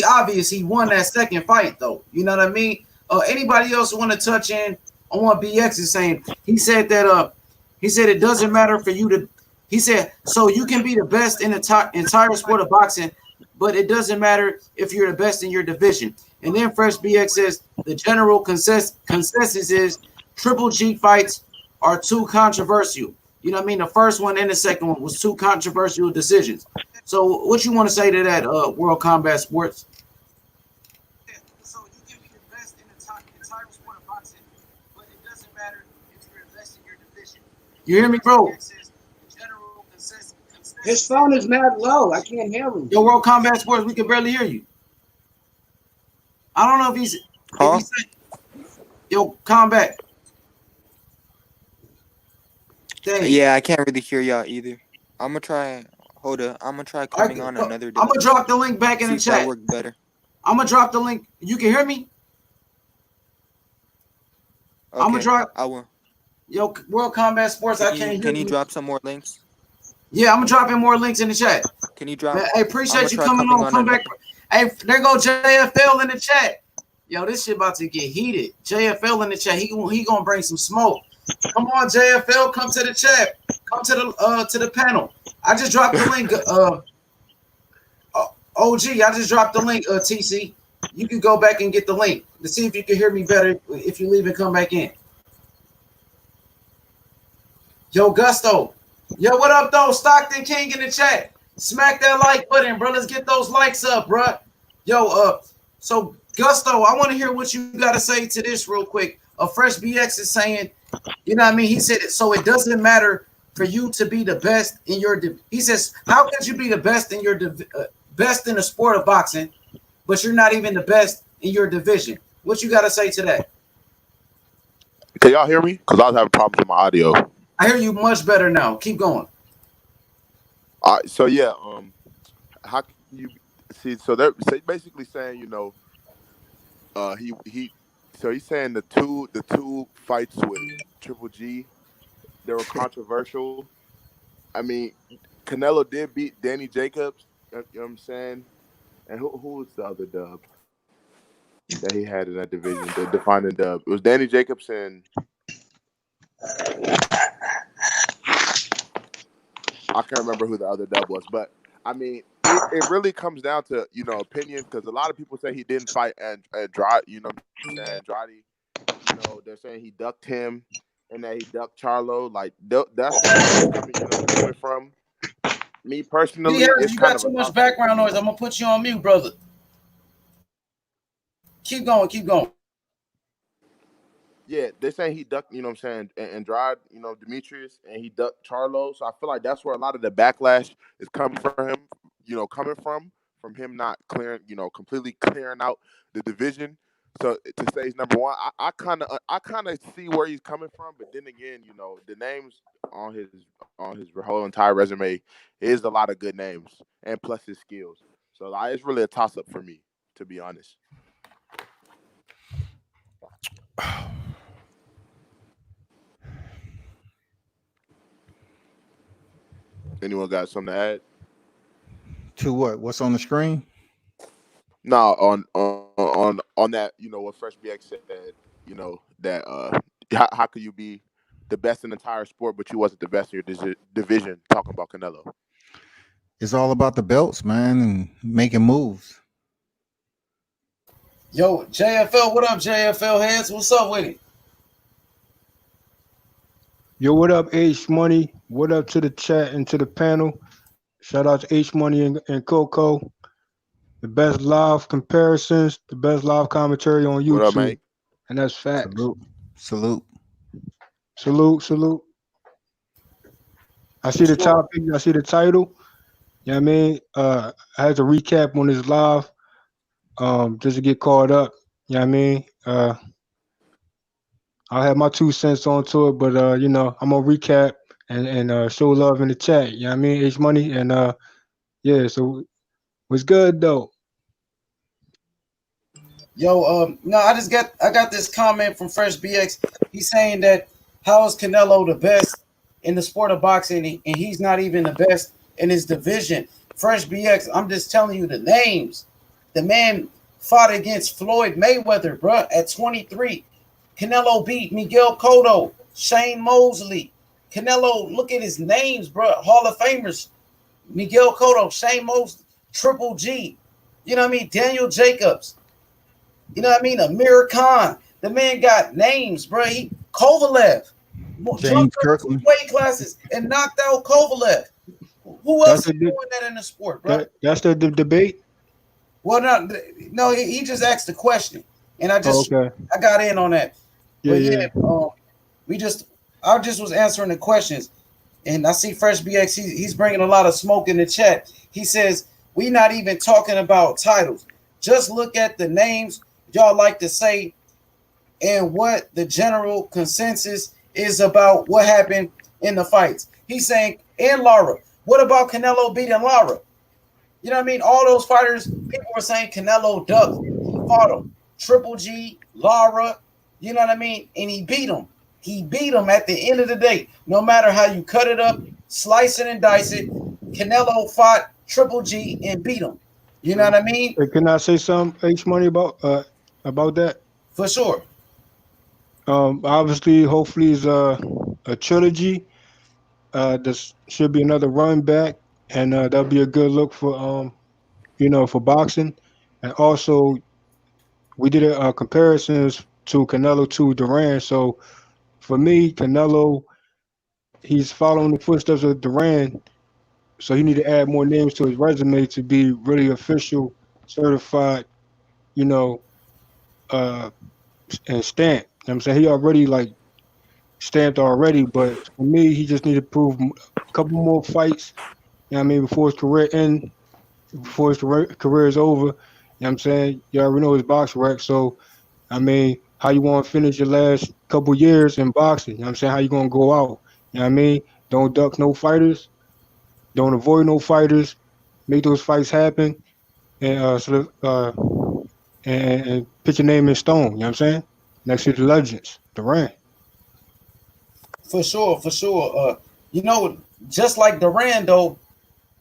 obvious he won that second fight, though. You know what I mean? Anybody else want to touch in on what BX is saying? He said that he said it doesn't matter for you to. He said so you can be the best in the entire sport of boxing, but it doesn't matter if you're the best in your division. And then Fresh BX says the general consensus is Triple G fights are too controversial. You know what I mean? The first one and the second one was two controversial decisions. So what you want to say to that, World Combat Sports? So you can be the best in the entire sport of boxing, but it doesn't matter if you're the best in your division. You hear me, bro? His phone is mad low. I can't hear him. Yo, World Combat Sports, we can barely hear you. I don't know if he's yo, Combat. Dang. Yeah, I can't really hear y'all either. I'm gonna try. Hold up. I'm gonna try coming on another device. I'm gonna drop the link back in the chat. That work better. I'm gonna drop the link. You can hear me? Okay, I'm gonna drop. I will. Yo, World Combat Sports, I can't hear you. Can you drop some more links? Yeah, I'm gonna drop in more links in the chat. Can you drop? Man, I appreciate you coming on. Come back. Hey, there go JFL in the chat. Yo, this shit about to get heated. JFL in the chat. He gonna bring some smoke. Come on, JFL, come to the chat. Come to the panel. I just dropped the link. OG, I just dropped the link. TC, you can go back and get the link to see if you can hear me better if you leave and come back in. Yo, Gusto. Yo, what up, though? Stockton King in the chat. Smack that like button, bro. Let's get those likes up, bro. Yo, so Gusto, I want to hear what you got to say to this real quick. Fresh BX is saying, you know what I mean? He said it, so it doesn't matter for you to be the best in your he says, how could you be the best in your best in the sport of boxing, but you're not even the best in your division? What you got to say to that? Can y'all hear me? Because I was having problems with my audio. I hear you much better now. Keep going. All right, so yeah, how can you see? So they're basically saying, he's saying the two fights with Triple G, they were controversial. I mean, Canelo did beat Danny Jacobs. You know what I'm saying? And who was the other dub that he had in that division? The defining dub. It was Danny Jacobs and I can't remember who the other dub was, but I mean, it really comes down to opinion, because a lot of people say he didn't fight Andrade. Andrade. They're saying he ducked him and that he ducked Charlo. Like that's coming from. Me personally, you got too much background noise. I'm gonna put you on mute, brother. Keep going. Yeah, they're saying he ducked, Andrade, Demetrius, and he ducked Charlo. So I feel like that's where a lot of the backlash is coming from him, from him not clearing, completely clearing out the division. So to say he's number one, I kind of see where he's coming from, but then again, the names on his whole entire resume is a lot of good names, and plus his skills. So it's really a toss up for me, to be honest. Anyone got something to add? To what? What's on the screen? No, on that, what Fresh BX said, that how could you be the best in the entire sport, but you wasn't the best in your division? Talking about Canelo. It's all about the belts, man, and making moves. Yo, JFL, what up, JFL heads? What's up with it? Yo, what up, H Money? What up to the chat and to the panel? Shout out to H Money and Coco. The best live comparisons, the best live commentary on What up, YouTube. mate? And that's facts. Salute. Salute. Salute, salute. I see the topic, I see the title. You know what I mean? I had to recap on this live, just to get caught up. You know what I mean? I'll have my 2 cents onto it, but I'm gonna recap and show love in the chat. You know what I mean? H Money and yeah, so what's good though? Yo, no, I got this comment from Fresh BX. He's saying that how is Canelo the best in the sport of boxing, and he's not even the best in his division. Fresh BX, I'm just telling you the names. The man fought against Floyd Mayweather, bro, at 23. Canelo beat Miguel Cotto, Shane Mosley. Canelo, look at his names, bro. Hall of Famers. Miguel Cotto, Shane Mosley, Triple G. You know what I mean? Daniel Jacobs. You know what I mean? Amir Khan. The man got names, bro. Kovalev. James Kirkland. Weight classes and knocked out Kovalev. Who else is doing that in the sport, bro? That's the debate? Well, no, he just asked the question. And I got in on that. Yeah, but I just was answering the questions. And I see Fresh BX, he's bringing a lot of smoke in the chat. He says, we not even talking about titles. Just look at the names y'all like to say and what the general consensus is about what happened in the fights. He's saying, and Lara, what about Canelo beating Lara? You know what I mean? All those fighters, people were saying Canelo ducked. He fought him. Triple G, Lara, you know what I mean? And he beat him. He beat him at the end of the day. No matter how you cut it up, slice it and dice it, Canelo fought Triple G and beat him. You know what I mean? Hey, can I say something, H Money, about that? For sure. Obviously, hopefully, it's a trilogy. This should be another run back, and that'll be a good look for for boxing. And also, we did a comparisons to Canelo to Duran. So for me, Canelo, he's following the footsteps of Duran. So he need to add more names to his resume to be really official, certified, and stamped. You know what I'm saying? He already stamped already, but for me, he just need to prove a couple more fights. You know what I mean? Before his career ends, before his career is over. You know what I'm saying? You already know his box rec. So, I mean, how you want to finish your last couple years in boxing? You know what I'm saying? How you going to go out? You know what I mean? Don't duck no fighters. Don't avoid no fighters. Make those fights happen, and and put your name in stone. You know what I'm saying? Next to the legends, Durant. For sure. Just like Duran, though,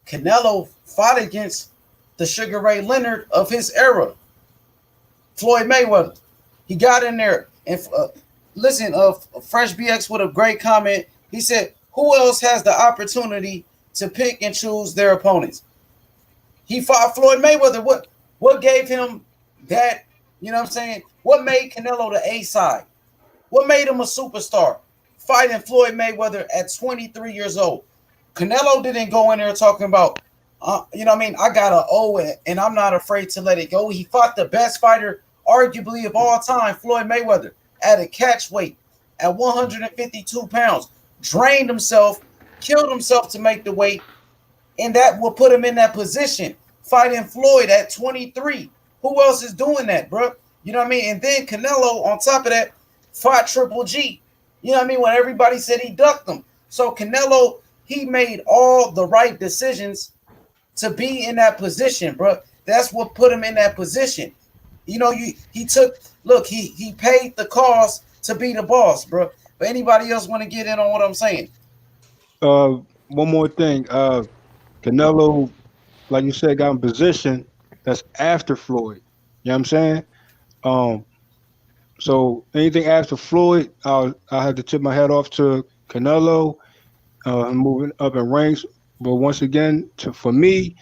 Canelo fought against the Sugar Ray Leonard of his era, Floyd Mayweather. He got in there and listen. Fresh BX with a great comment. He said, "Who else has the opportunity to pick and choose their opponents?" He fought Floyd Mayweather. What gave him that? You know what I'm saying? What made Canelo the A side? What made him a superstar? Fighting Floyd Mayweather at 23 years old. Canelo didn't go in there talking about, you know what I mean? I got an O and I'm not afraid to let it go. He fought the best fighter, arguably of all time, Floyd Mayweather, at a catch weight at 152 pounds. Drained himself, killed himself to make the weight, and that will put him in that position, fighting Floyd at 23. Who else is doing that, bro? You know what I mean? And then Canelo, on top of that, fought Triple G. You know what I mean? When everybody said he ducked them. So Canelo, he made all the right decisions to be in that position, bro. That's what put him in that position. You know, he paid the cost to be the boss, bro. But anybody else want to get in on what I'm saying? One more thing. Canelo, like you said, got in position that's after Floyd. You know what I'm saying? So anything after Floyd, I had to tip my hat off to Canelo, moving up in ranks. But once again, for me,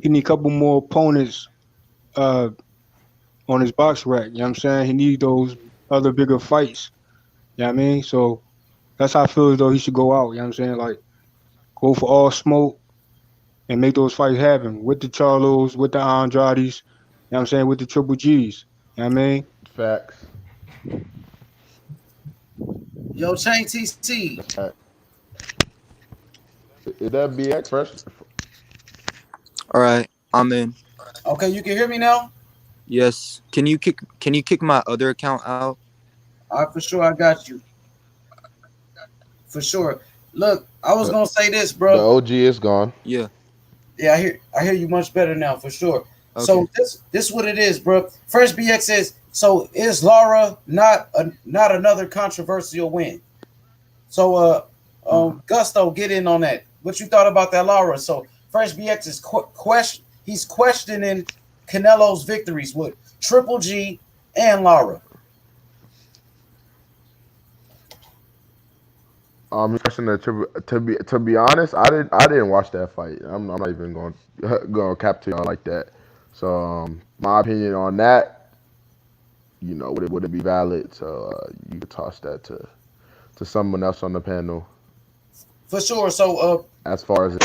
he need a couple more opponents on his box rack. You know what I'm saying? He need those other bigger fights. You know what I mean? So That's how I feel as though he should go out. You know what I'm saying? Like go for all smoke and make those fights happen with the Charlos, with the Andrades. You know what I'm saying? With the Triple G's. You know what I mean? Facts. Yo, Chain TC. Is that BX fresh? All right, I'm in. Okay, you can hear me now? Yes. Can you kick my other account out? For sure, I got you. For sure. Look, I was gonna say this, The bro. OG is gone. Yeah. Yeah, I hear you much better now, for sure. Okay. So this what it is, bro. Fresh BX says, so is Lara not another controversial win? So Gusto, get in on that. What you thought about that Lara? So Fresh BX is he's questioning Canelo's victories with Triple G and Lara. To be honest, I didn't watch that fight. I'm not even going to cap to y'all like that. So my opinion on that, would it be valid? So you could toss that to someone else on the panel. For sure. So as far as it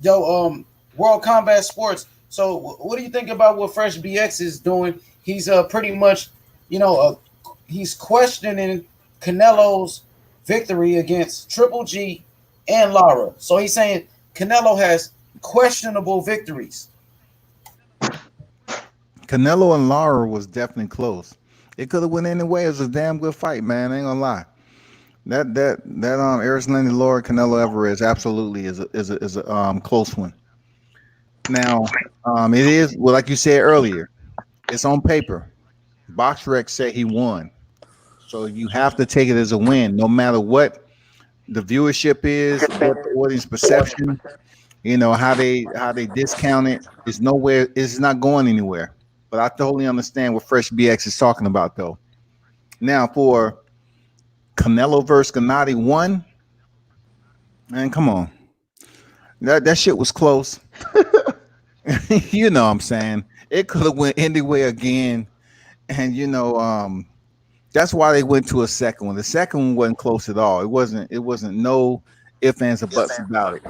was, World Combat Sports. So what do you think about what Fresh BX is doing? He's pretty much, he's questioning Canelo's victory against Triple G and Lara. So he's saying Canelo has questionable victories. Canelo and Lara was definitely close. It could have went any way. It was a damn good fight, man. I ain't gonna lie. That Arislandi Lara Canelo Alvarez absolutely is a close one. Now, it is well, like you said earlier, it's on paper. BoxRec said he won, so you have to take it as a win, no matter what the viewership is, what the audience perception, how they discount it. It's nowhere. It's not going anywhere. But I totally understand what Fresh BX is talking about, though. Now, for Canelo versus Gennady 1, man, come on. That shit was close. You know what I'm saying? It could have went anywhere again. And that's why they went to a second one. The second one wasn't close at all. It wasn't no ifs, ands, or buts about it.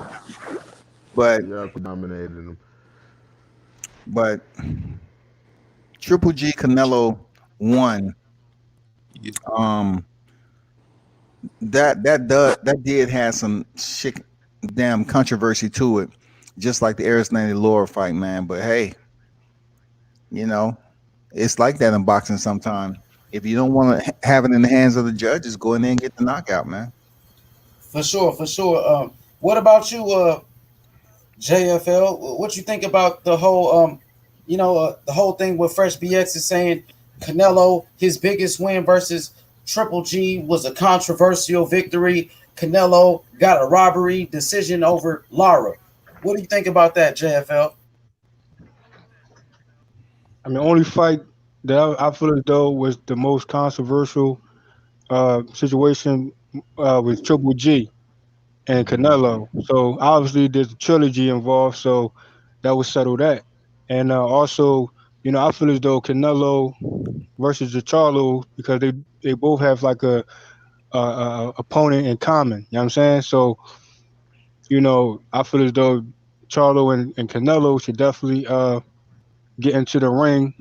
But dominated him. But Triple G Canelo won. That did have some shit, damn controversy to it, just like the Arislandi Lara fight, man. But hey, it's like that in boxing sometimes. If you don't want to have it in the hands of the judges, go in there and get the knockout, man. For sure. What about you, JFL? What you think about the whole, the whole thing with Fresh BX is saying Canelo, his biggest win versus Triple G was a controversial victory. Canelo got a robbery decision over Lara. What do you think about that, JFL? I mean, only fight that I feel as though was the most controversial situation with Triple G and Canelo. So obviously there's a trilogy involved, so that would settle that. And also, I feel as though Canelo versus the Charlo, because they both have like a opponent in common. You know what I'm saying? So, I feel as though Charlo and Canelo should definitely get into the ring.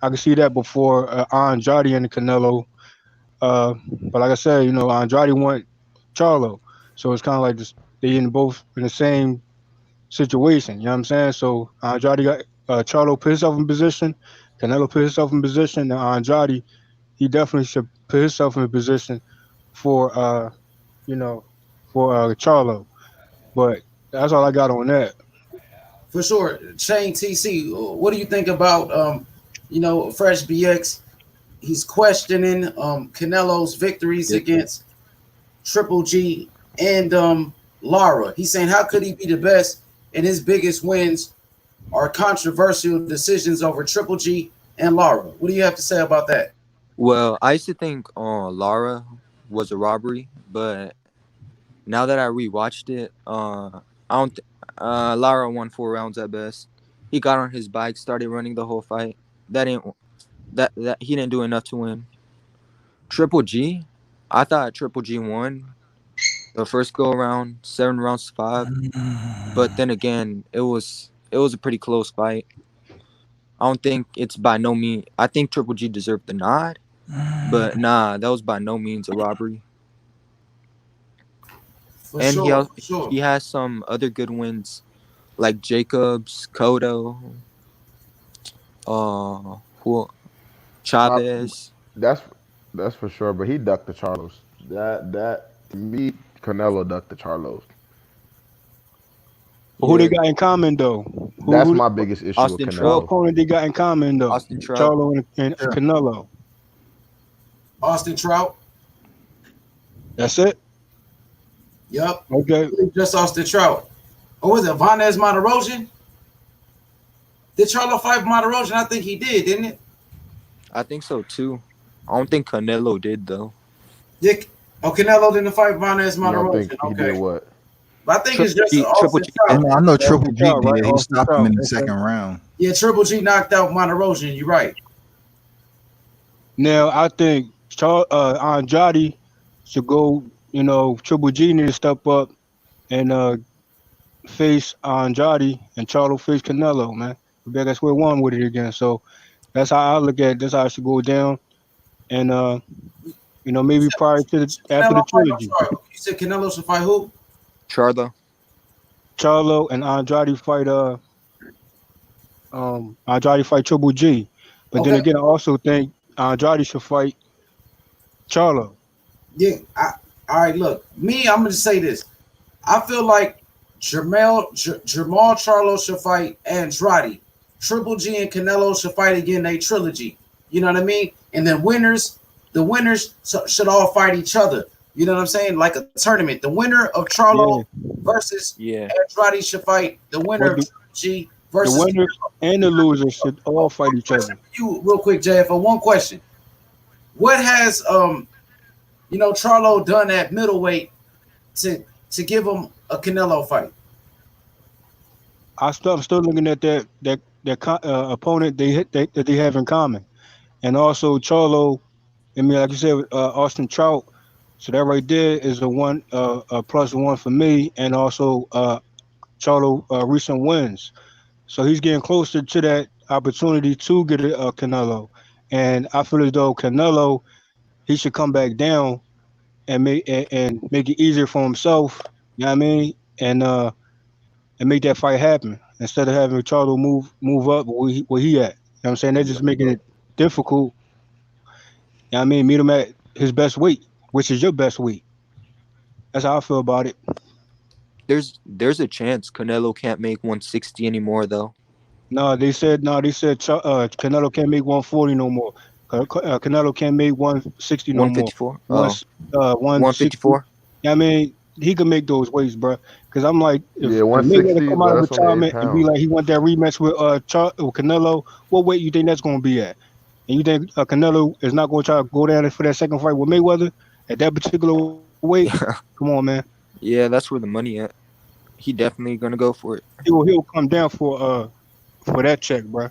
I can see that before Andrade and Canelo. But like I said, Andrade want Charlo. So it's kind of like this, they both in the same situation. You know what I'm saying? So Andrade got Charlo put himself in position. Canelo put himself in position. And Andrade, he definitely should put himself in position for, Charlo. But that's all I got on that. For sure. Shane TC, what do you think about, Fresh BX? He's questioning Canelo's victories against Triple G and Lara. He's saying, how could he be the best and his biggest wins are controversial decisions over Triple G and Lara? What do you have to say about that? Well, I used to think Lara was a robbery, but now that I rewatched it, I don't. Lara won 4 rounds at best. He got on his bike, started running the whole fight. That he didn't do enough to win. Triple G, I thought Triple G won the first go around, 7 rounds to 5. But then again, it was a pretty close fight. I don't think it's by no means. I think Triple G deserved the nod, but nah, that was by no means a robbery. For And sure, for sure. he has some other good wins, like Jacobs, Cotto, who Chavez. That's for sure. But he ducked the Charlos. That to me, Canelo ducked the Charlos. But who they Yeah. got in common though? That's my biggest issue with Austin What Canelo. opponent they got in common though? Austin Trout. Charlo and Canelo. Austin Trout. That's it. Yep. Okay. Just Austin Trout. Or was it Vanez Monterosian? Did Charlo fight Monterosian? I think he did, didn't it? I think so too. I don't think Canelo did though. Yeah. Oh, Canelo didn't fight Vanez You don't Monterosian. think he Okay. did what? But I think it's just Triple Austin G. Trout. I know Triple G Trout, right? did. He Austin stopped him Trout, in the okay. second round. Yeah, Triple G knocked out Monterosian. You're right. Now I think Andrade should go. You know, Triple G need to step up and face Andrade, and Charlo face Canelo. Man, we're back at square one with it again. So that's how I look at it. That's how it should go down. And you know, maybe prior to after the Canelo fight, trilogy, I'm sorry. You said Canelo should fight who? Charlo. Charlo and Andrade fight Triple G. But then Okay. again, I also think Andrade should fight Charlo. Yeah. All right. Look, I'm gonna just say this. I feel like Jamal Charlo should fight Andrade. Triple G and Canelo should fight again. A trilogy. You know what I mean? And then the winners should all fight each other. You know what I'm saying? Like a tournament. The winner of Charlo versus Andrade should fight the winner of Triple G versus The winners and the losers should all fight each other. you. Real quick, JF, one question. What has Charlo done at middleweight to give him a Canelo fight? I'm still looking at that opponent that they have in common, and also Charlo. I mean, like you said, Austin Trout. So that right there is a +1 for me, and also Charlo recent wins. So he's getting closer to that opportunity to get a Canelo, and I feel as though Canelo, he should come back down and make it easier for himself. You know what I mean? And make that fight happen instead of having Charlo move up where he at. You know what I'm saying? They're just making it difficult. You know what I mean? Meet him at his best weight, which is your best weight. That's how I feel about it. There's a chance Canelo can't make 160 anymore though. No, they said Canelo can't make 140 no more. Canelo can't make 160 no more. 154. 154. Yeah, I mean, he can make those weights, bro. Because I'm like, if Yeah, Mayweather 160, come out of but that's only 8 retirement and be pounds. like he want that rematch with Canelo, what weight you think that's going to be at? And you think Canelo is not going to try to go down for that second fight with Mayweather at that particular weight? Come on, man. Yeah, that's where the money at. He definitely gonna go for it. He'll come down for that check, bro.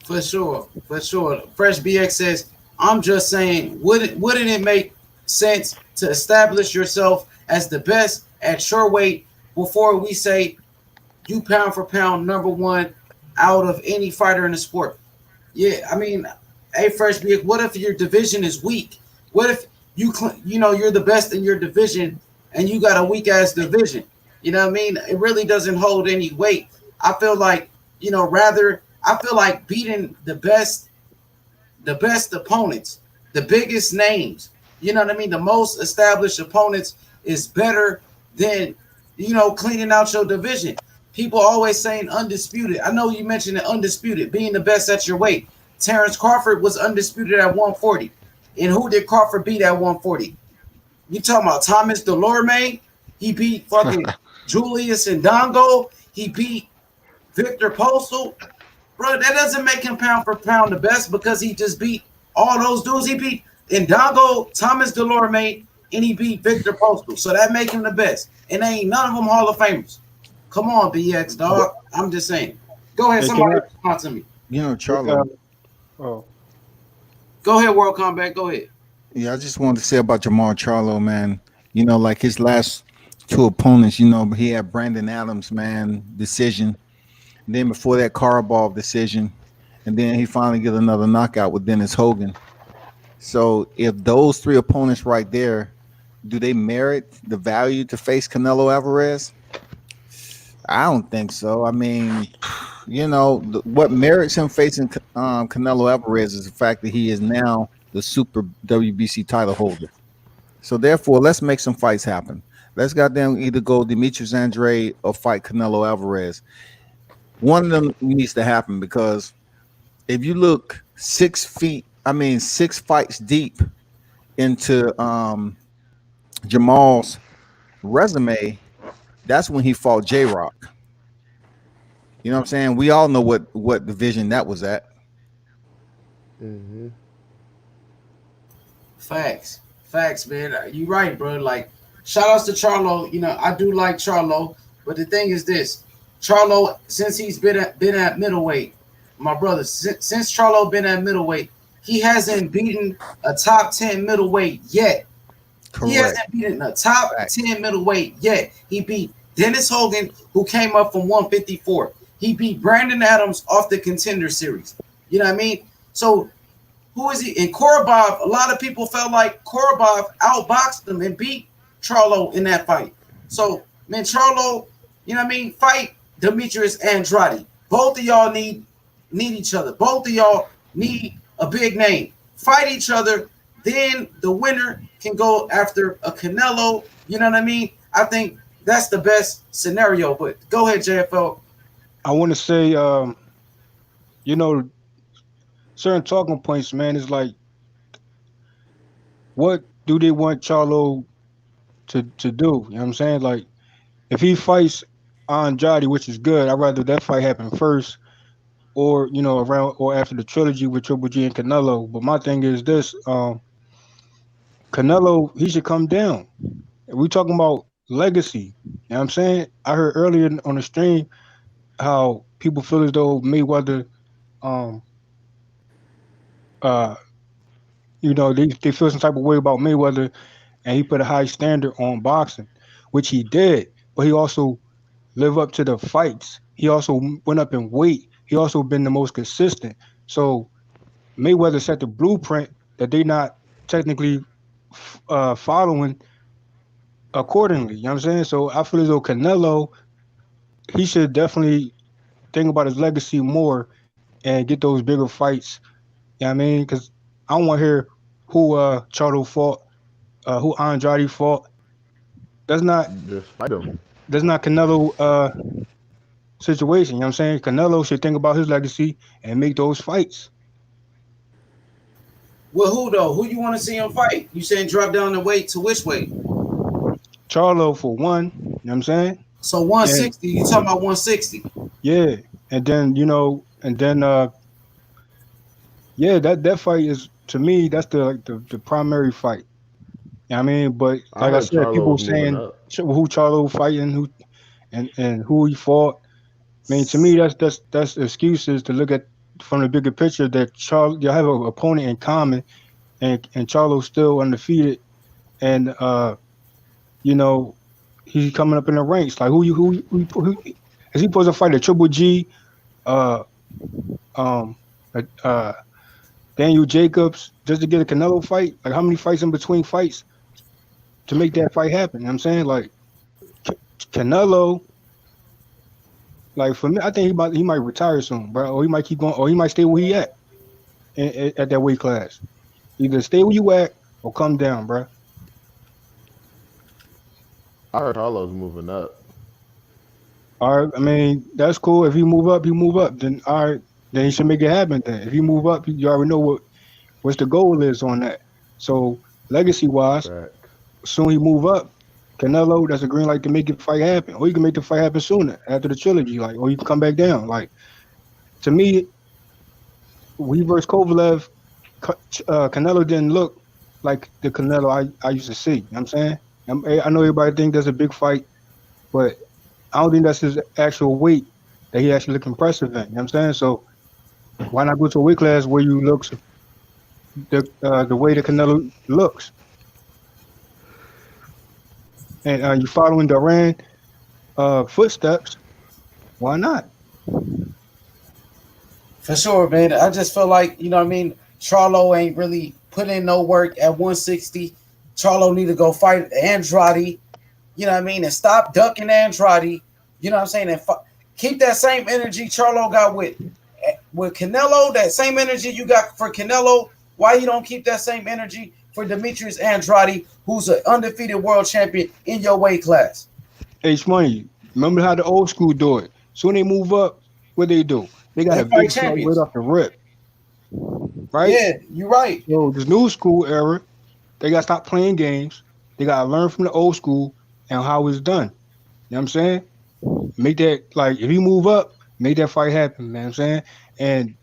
For sure. Fresh BX says, I'm just saying, wouldn't it make sense to establish yourself as the best at your weight before we say you pound for pound #1 out of any fighter in the sport? Yeah, I mean, hey, Fresh BX, what if your division is weak? What if you're the best in your division and you got a weak ass division? You know what I mean? It really doesn't hold any weight. I feel like, beating the best opponents, the biggest names, you know what I mean? The most established opponents is better than, cleaning out your division. People always saying undisputed. I know you mentioned it, undisputed, being the best at your weight. Terrence Crawford was undisputed at 140. And who did Crawford beat at 140? You talking about Thomas Delorme? He beat fucking Julius Ndongo. He beat Victor Postal. Bro, that doesn't make him pound for pound the best because he just beat all those dudes. He beat Ndongo, Thomas Delorme, and he beat Victor Postal. So that make him the best. And ain't none of them Hall of Famers. Come on, BX, dog. I'm just saying. Go ahead, somebody respond to me. Charlo. Go ahead, World Combat. Go ahead. Yeah, I just wanted to say about Jamal Charlo, man. You know, like his last two opponents, he had Brandon Adams, man, decision. And then before that, Karabov decision. And then he finally get another knockout with Dennis Hogan. So if those three opponents right there, do they merit the value to face Canelo Alvarez? I don't think so. I mean, what merits him facing Canelo Alvarez is the fact that he is now the super WBC title holder. So therefore, let's make some fights happen. Let's goddamn either go Demetrius Andrade or fight Canelo Alvarez. One of them needs to happen because if you look 6 fights deep into Jamal's resume, that's when he fought J Rock. You know what I'm saying? We all know what division that was at. Mm-hmm. Facts, man. You right, bro. Like, shout outs to Charlo. I do like Charlo, but the thing is this: Charlo, since he's been at middleweight, my brother, since Charlo been at middleweight, he hasn't beaten a top 10 middleweight yet. Correct. He hasn't beaten a top 10 middleweight yet. He beat Dennis Hogan, who came up from 154. He beat Brandon Adams off the Contender Series. You know what I mean? So who is he? And Korobov, a lot of people felt like Korobov outboxed him and beat Charlo in that fight. So, man, Charlo, you know what I mean? Fight Demetrius Andrade. Both of y'all need each other. Both of y'all need a big name. Fight each other. Then the winner can go after a Canelo. You know what I mean? I think that's the best scenario. But go ahead, JFL. I want to say, certain talking points, man, is like, what do they want Charlo to do? You know what I'm saying? Like, if he fights Andrade, which is good, I'd rather that fight happen first, or around or after the trilogy with Triple G and Canelo. But my thing is this: Canelo, he should come down. We talking about legacy. You know what I'm saying? I heard earlier on the stream how people feel as though Mayweather, they feel some type of way about Mayweather, and he put a high standard on boxing, which he did. But he also lived up to the fights. He also went up in weight. He also been the most consistent. So Mayweather set the blueprint that they not technically following accordingly. You know what I'm saying? So I feel as though Canelo, he should definitely think about his legacy more and get those bigger fights. You know what I mean? Because I don't want to hear who Charlo fought, who Andrade fought. That's not Just fight him. That's not Canelo situation. You know what I'm saying? Canelo should think about his legacy and make those fights. Well, who though? Who you want to see him fight? You saying drop down the weight to which weight? Charlo for one. You know what I'm saying? So 160. You talking about 160? Yeah, and then that fight is, to me, that's the primary fight. You know what I mean? But like I said, Charlo people was moving saying up. who Charlo fighting, and who he fought. I mean, to me, that's excuses to look at from the bigger picture that Charlo, you have an opponent in common, and Charlo's still undefeated, and he's coming up in the ranks. Like who is he supposed to fight? A Triple G, Daniel Jacobs, just to get a Canelo fight? Like, how many fights in between fights to make that fight happen? You know what I'm saying? Like, Canelo, like, for me, I think he might retire soon, bro, or he might keep going, or he might stay where he at that weight class. Either stay where you at or come down, bro. I heard Charlo's moving up. All right, I mean, that's cool. If he move up, Then all right, then he should make it happen. Then if he move up, you already know what's the goal is on that. So legacy wise, soon he move up, Canelo, that's a green light to make the fight happen. Or you can make the fight happen sooner after the trilogy, like, or you can come back down. Like, to me, we versus Kovalev, Canelo didn't look like the Canelo I used to see. You know what I'm saying? I know everybody think that's a big fight, but I don't think that's his actual weight that he actually look impressive in. You know what I'm saying? So why not go to a weight class where you look the way the Canelo looks, and you following Duran footsteps. Why not? For sure, man. I just feel like, you know what I mean, Charlo ain't really put in no work at 160. Charlo need to go fight Andrade, you know what I mean, and stop ducking Andrade, you know what I'm saying, and keep that same energy Charlo got with Canelo, that same energy you got for Canelo. Why you don't keep that same energy for Demetrius Andrade, who's an undefeated world champion in your weight class? H Money, remember how the old school do it? So when they move up, what they do? They got They a fight big fight right champions. off the rip, right? Yeah, you're right. So this new school era, they got to stop playing games. They got to learn from the old school and how it's done. You know what I'm saying? Make that, like, if you move up, make that fight happen, man. I'm saying? And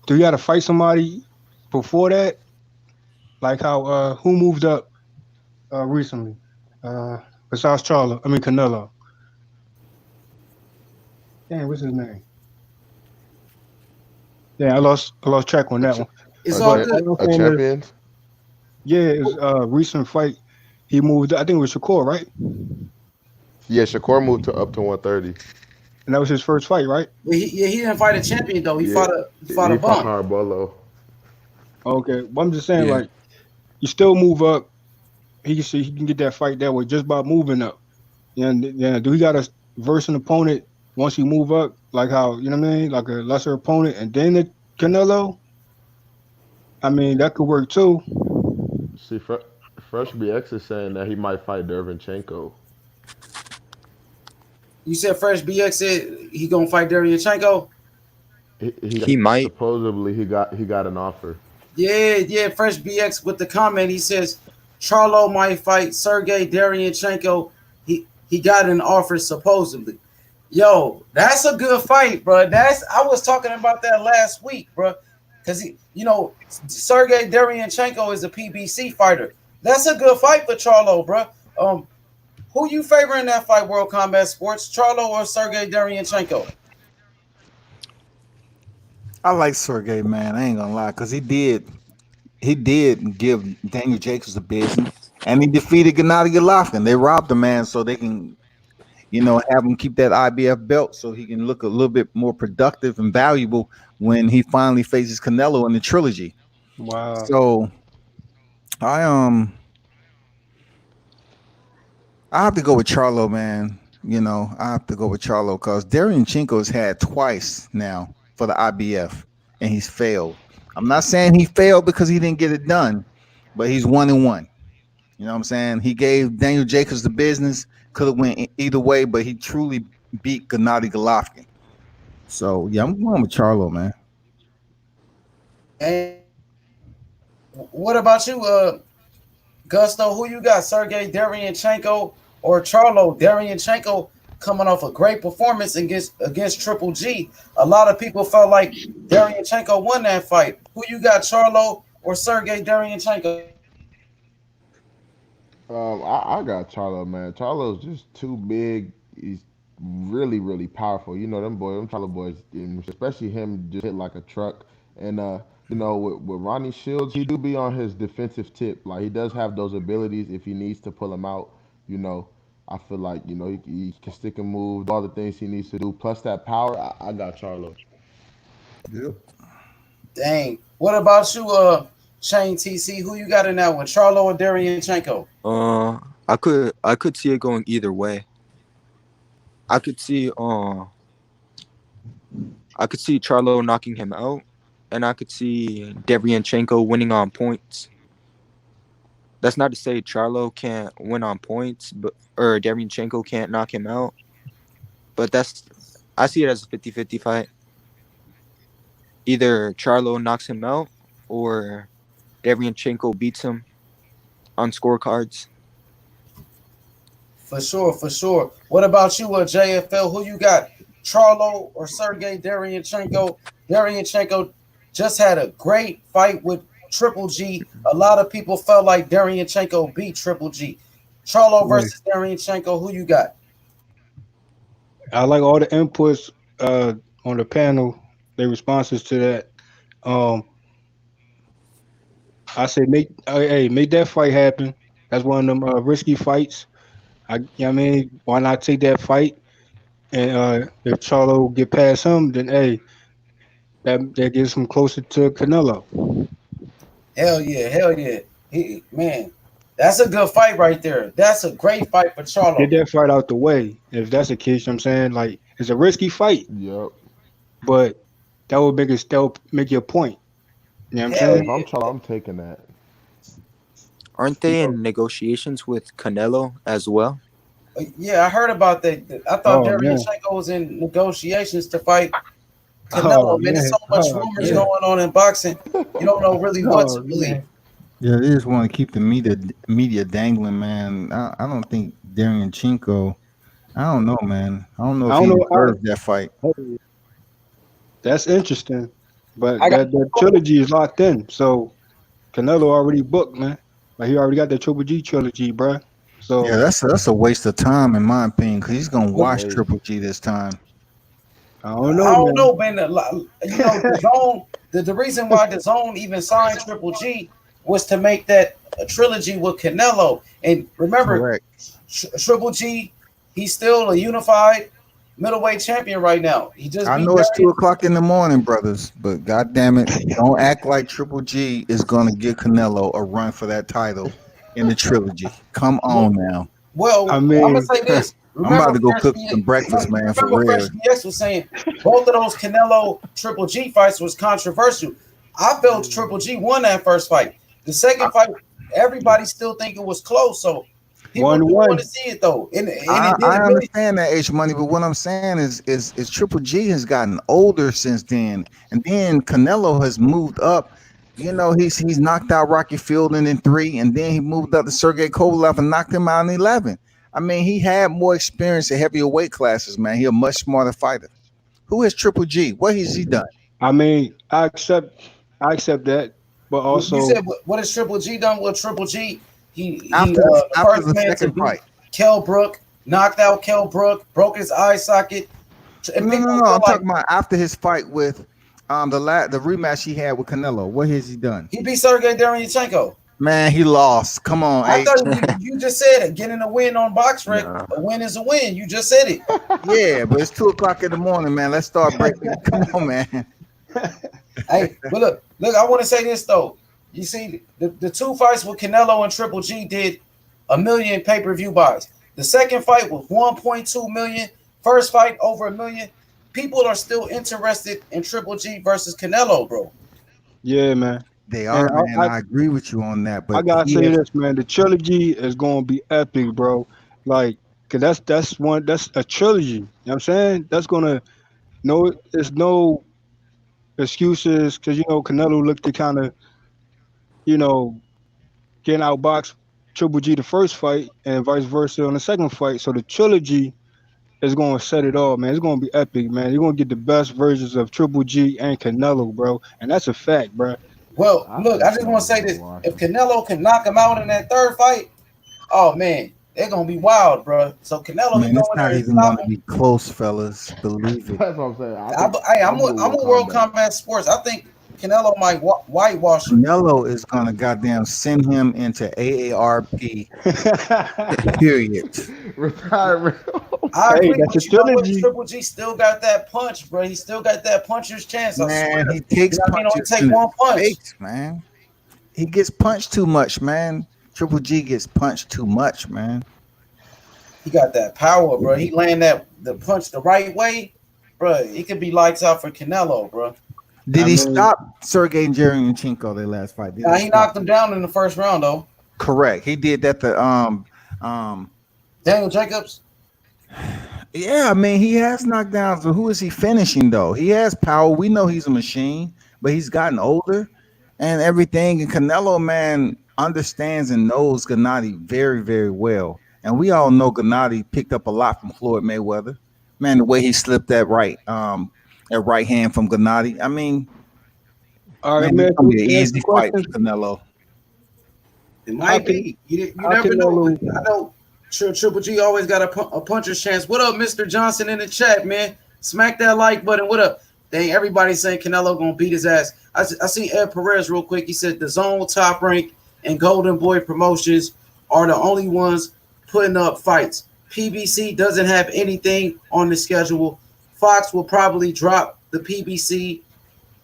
do you got to fight somebody before that? Like how, who moved up recently? Besides Canelo. Damn, what's his name? Yeah, I lost track on that one. It's all But good. all I'm A saying is, champion? yeah, it's a recent fight. He moved. I think it was Shakur, right? Yeah, Shakur moved to up to 130. And that was his first fight, right? He didn't fight a champion though. He Yeah, fought a he fought bum. Carbolo. Okay, but I'm just saying, Yeah. like, you still move up. He can get that fight that way just by moving up. And yeah, do he got to verse an opponent once he move up, like how you know what I mean, like a lesser opponent, and then the Canelo? I mean, that could work too. See, Fresh BX is saying that he might fight Dervinchenko. You said Fresh BX said he gonna fight Dariuchenko? He might. Supposedly he got an offer. Yeah. Fresh BX with the comment. He says Charlo might fight Sergey Dariuchenko. He got an offer supposedly. Yo, that's a good fight, bro. I was talking about that last week, bro. Because Sergey Dariuchenko is a PBC fighter. That's a good fight for Charlo, bro. Who you favor in that fight, World Combat Sports? Charlo or Sergey Dariuchenko? I like Sergey, man. I ain't gonna lie, because he did give Daniel Jacobs a business, and he defeated Gennady Golovkin. They robbed the man so they can, have him keep that IBF belt so he can look a little bit more productive and valuable when he finally faces Canelo in the trilogy. Wow. So I I have to go with Charlo, man. I have to go with Charlo because Dariunchenko's had twice now for the IBF, and he's failed. I'm not saying he failed because he didn't get it done, but he's 1-1. You know what I'm saying? He gave Daniel Jacobs the business. Could have went either way, but he truly beat Gennady Golovkin. So yeah, I'm going with Charlo, man. And what about you, Gusto? Who you got? Sergey Dariuchenko or Charlo? Dariuchenko coming off a great performance against Triple G. A lot of people felt like Dariuchenko won that fight. Who you got, Charlo or Sergey Dariuchenko? I got Charlo, man. Charlo's just too big. He's really, really powerful. Them Charlo boys, especially him, just hit like a truck. And with Ronnie Shields, he do be on his defensive tip. Like he does have those abilities if he needs to pull him out. You know, I feel like he can stick and move, do all the things he needs to do. Plus that power, I got Charlo. Yep. Dang. What about you, Shane TC? Who you got in that one? Charlo or Dariuchenko? I could see it going either way. I could see Charlo knocking him out, and I could see Devianchenko winning on points. That's not to say Charlo can't win on points, or Devianchenko can't knock him out. But I see it as a 50-50 fight. Either Charlo knocks him out, or Devianchenko beats him on scorecards. For sure. What about you, JFL? Who you got? Charlo or Sergey Dariuchenko? Dariuchenko just had a great fight with Triple G. A lot of people felt like Dariuchenko beat Triple G. Charlo versus Dariuchenko. Who you got? I like all the inputs on the panel, their responses to that. Um, I say make that fight happen. That's one of them risky fights. You know what I mean, why not take that fight? And if Charlo get past him, then hey, that gets him closer to Canelo. Hell yeah, hell yeah. Man, that's a good fight right there. That's a great fight for Get Charlo. that fight out the way. If that's the case, you know what I'm saying, like, it's a risky fight, Yep. but that would make your point. You know what I'm Hell If saying? I'm yeah. Charlo, I'm taking that. Aren't they in negotiations with Canelo as well? Yeah, I heard about that. I thought Oh man. Derevyanchenko was in negotiations to fight Oh Canelo. Man, there's man. so much Oh rumors man. going on in boxing. You don't know really what to Oh believe. man. Yeah, they just want to keep the media dangling, man. I don't think Chinko. I don't know, man. I don't know I if don't he know. deserves that fight. That's interesting, but I got that trilogy is locked in. So Canelo already booked, man. Like he already got the Triple G trilogy, bruh. Yeah, So that's a waste of time in my opinion, because he's gonna look, watch Triple G this time. I don't I know, don't man. know, man. You know, the zone. The reason why the zone even signed Triple G was to make that a trilogy with Canelo. And remember, Correct. Triple G, he's still a unified middleweight champion right now. He just I beat know it's Darius. 2 o'clock in the morning, brothers, but god damn it, don't act like Triple G is gonna give Canelo a run for that title in the trilogy. Come on now. Well, I I'm gonna mean, say this. I'm about Remember, to go Fresh cook some B- breakfast, man, for remember, Fresh real. BX was saying both of those Canelo Triple G fights was controversial. I felt Triple G won that first fight. The second fight, everybody still think it was close. So people do want 1-1. to see it though, and I, it I didn't really. understand that H Money, but what I'm saying is Triple G has gotten older since then, and then Canelo has moved up. You know, he's knocked out Rocky Fielding in 3, and then he moved up to Sergey Kovalev and knocked him out in 11. I mean, he had more experience at heavier weight classes, man. He's a much smarter fighter. Who is Triple G? What has he done? I mean, I accept that, but You also said what has Triple G done? With Triple G, he After the, the after first the man to second beat fight? Kell Brook, knocked out Kell Brook, broke his eye socket, and No, no, people no. feel I'm like talking about after his fight with the rematch he had with Canelo. What has he done? he beat Sergey Derevyanchenko. Man, he lost. Come on, I H. thought you just said it. Getting a win on BoxRec, Nah. a win is a win. You just said it. Yeah, but it's 2 o'clock in the morning, man. Let's start breaking. Come on, man. Hey, but look. I want to say this though. You see, the two fights with Canelo and Triple G did 1 million pay-per-view buys. The second fight was 1.2 million. First fight over 1 million. People are still interested in Triple G versus Canelo, bro. yeah, man. They And are, man. I agree with you on that. I But gotta he say has, this, man. The trilogy is gonna be epic, bro. Like, cause that's a trilogy. You know what I'm saying? That's gonna there's no excuses, cause Canelo looked to kind of you know getting outboxed Triple G the first fight, and vice versa on the second fight. So the trilogy is gonna set it all, man. It's gonna be epic, man. You're gonna get the best versions of Triple G and Canelo, bro, and that's a fact, bro. Well, I look, think I just want to Canelo's say gonna this: wash if him. Canelo can knock him out in that third fight, oh man, they're gonna be wild, bro. So Canelo, he man, go it's in not there and even going stop to him. be close, fellas. Believe it. That's what I'm saying. I think I'm I'm with I'm World a World Combat. Combat Sports. I think Canelo might whitewash him. Canelo is going to goddamn send him into AARP. Period. Retirement. I Hey, agree, that's a but you know what? trilogy. Triple G still got that punch, bro. He still got that puncher's chance. I swear. Man, he You takes know what I mean? Only punches take in the one punch. face, man. He gets punched too much, man. Triple G gets punched too much, man. He got that power, bro. He land the punch the right way, bro. He could be lights out for Canelo, bro. Did I he mean, stop Sergey Derevyanchenko their last fight? Did Now he he stop knocked him him? down in the first round, though. Correct. He did that to um Daniel Jacobs. yeah, I mean he has knockdowns, but who is he finishing though? He has power. We know he's a machine, but he's gotten older and everything. And Canelo, man, understands and knows Gennady very, very well. And we all know Gennady picked up a lot from Floyd Mayweather. Man, the way he slipped that right hand from Gennady. I mean, all right, man, it's man. gonna be an Ask the easy fight question. for Canelo. It How might can be. You how never know. Canelo? I know Triple G always got a puncher's chance. What up, Mr. Johnson in the chat, man? Smack that like button. What up? Dang, everybody's saying Canelo gonna beat his ass. I seen Ed Perez real quick. He said the Zone, Top Rank, and Golden Boy Promotions are the only ones putting up fights. PBC doesn't have anything on the schedule. Fox will probably drop the PBC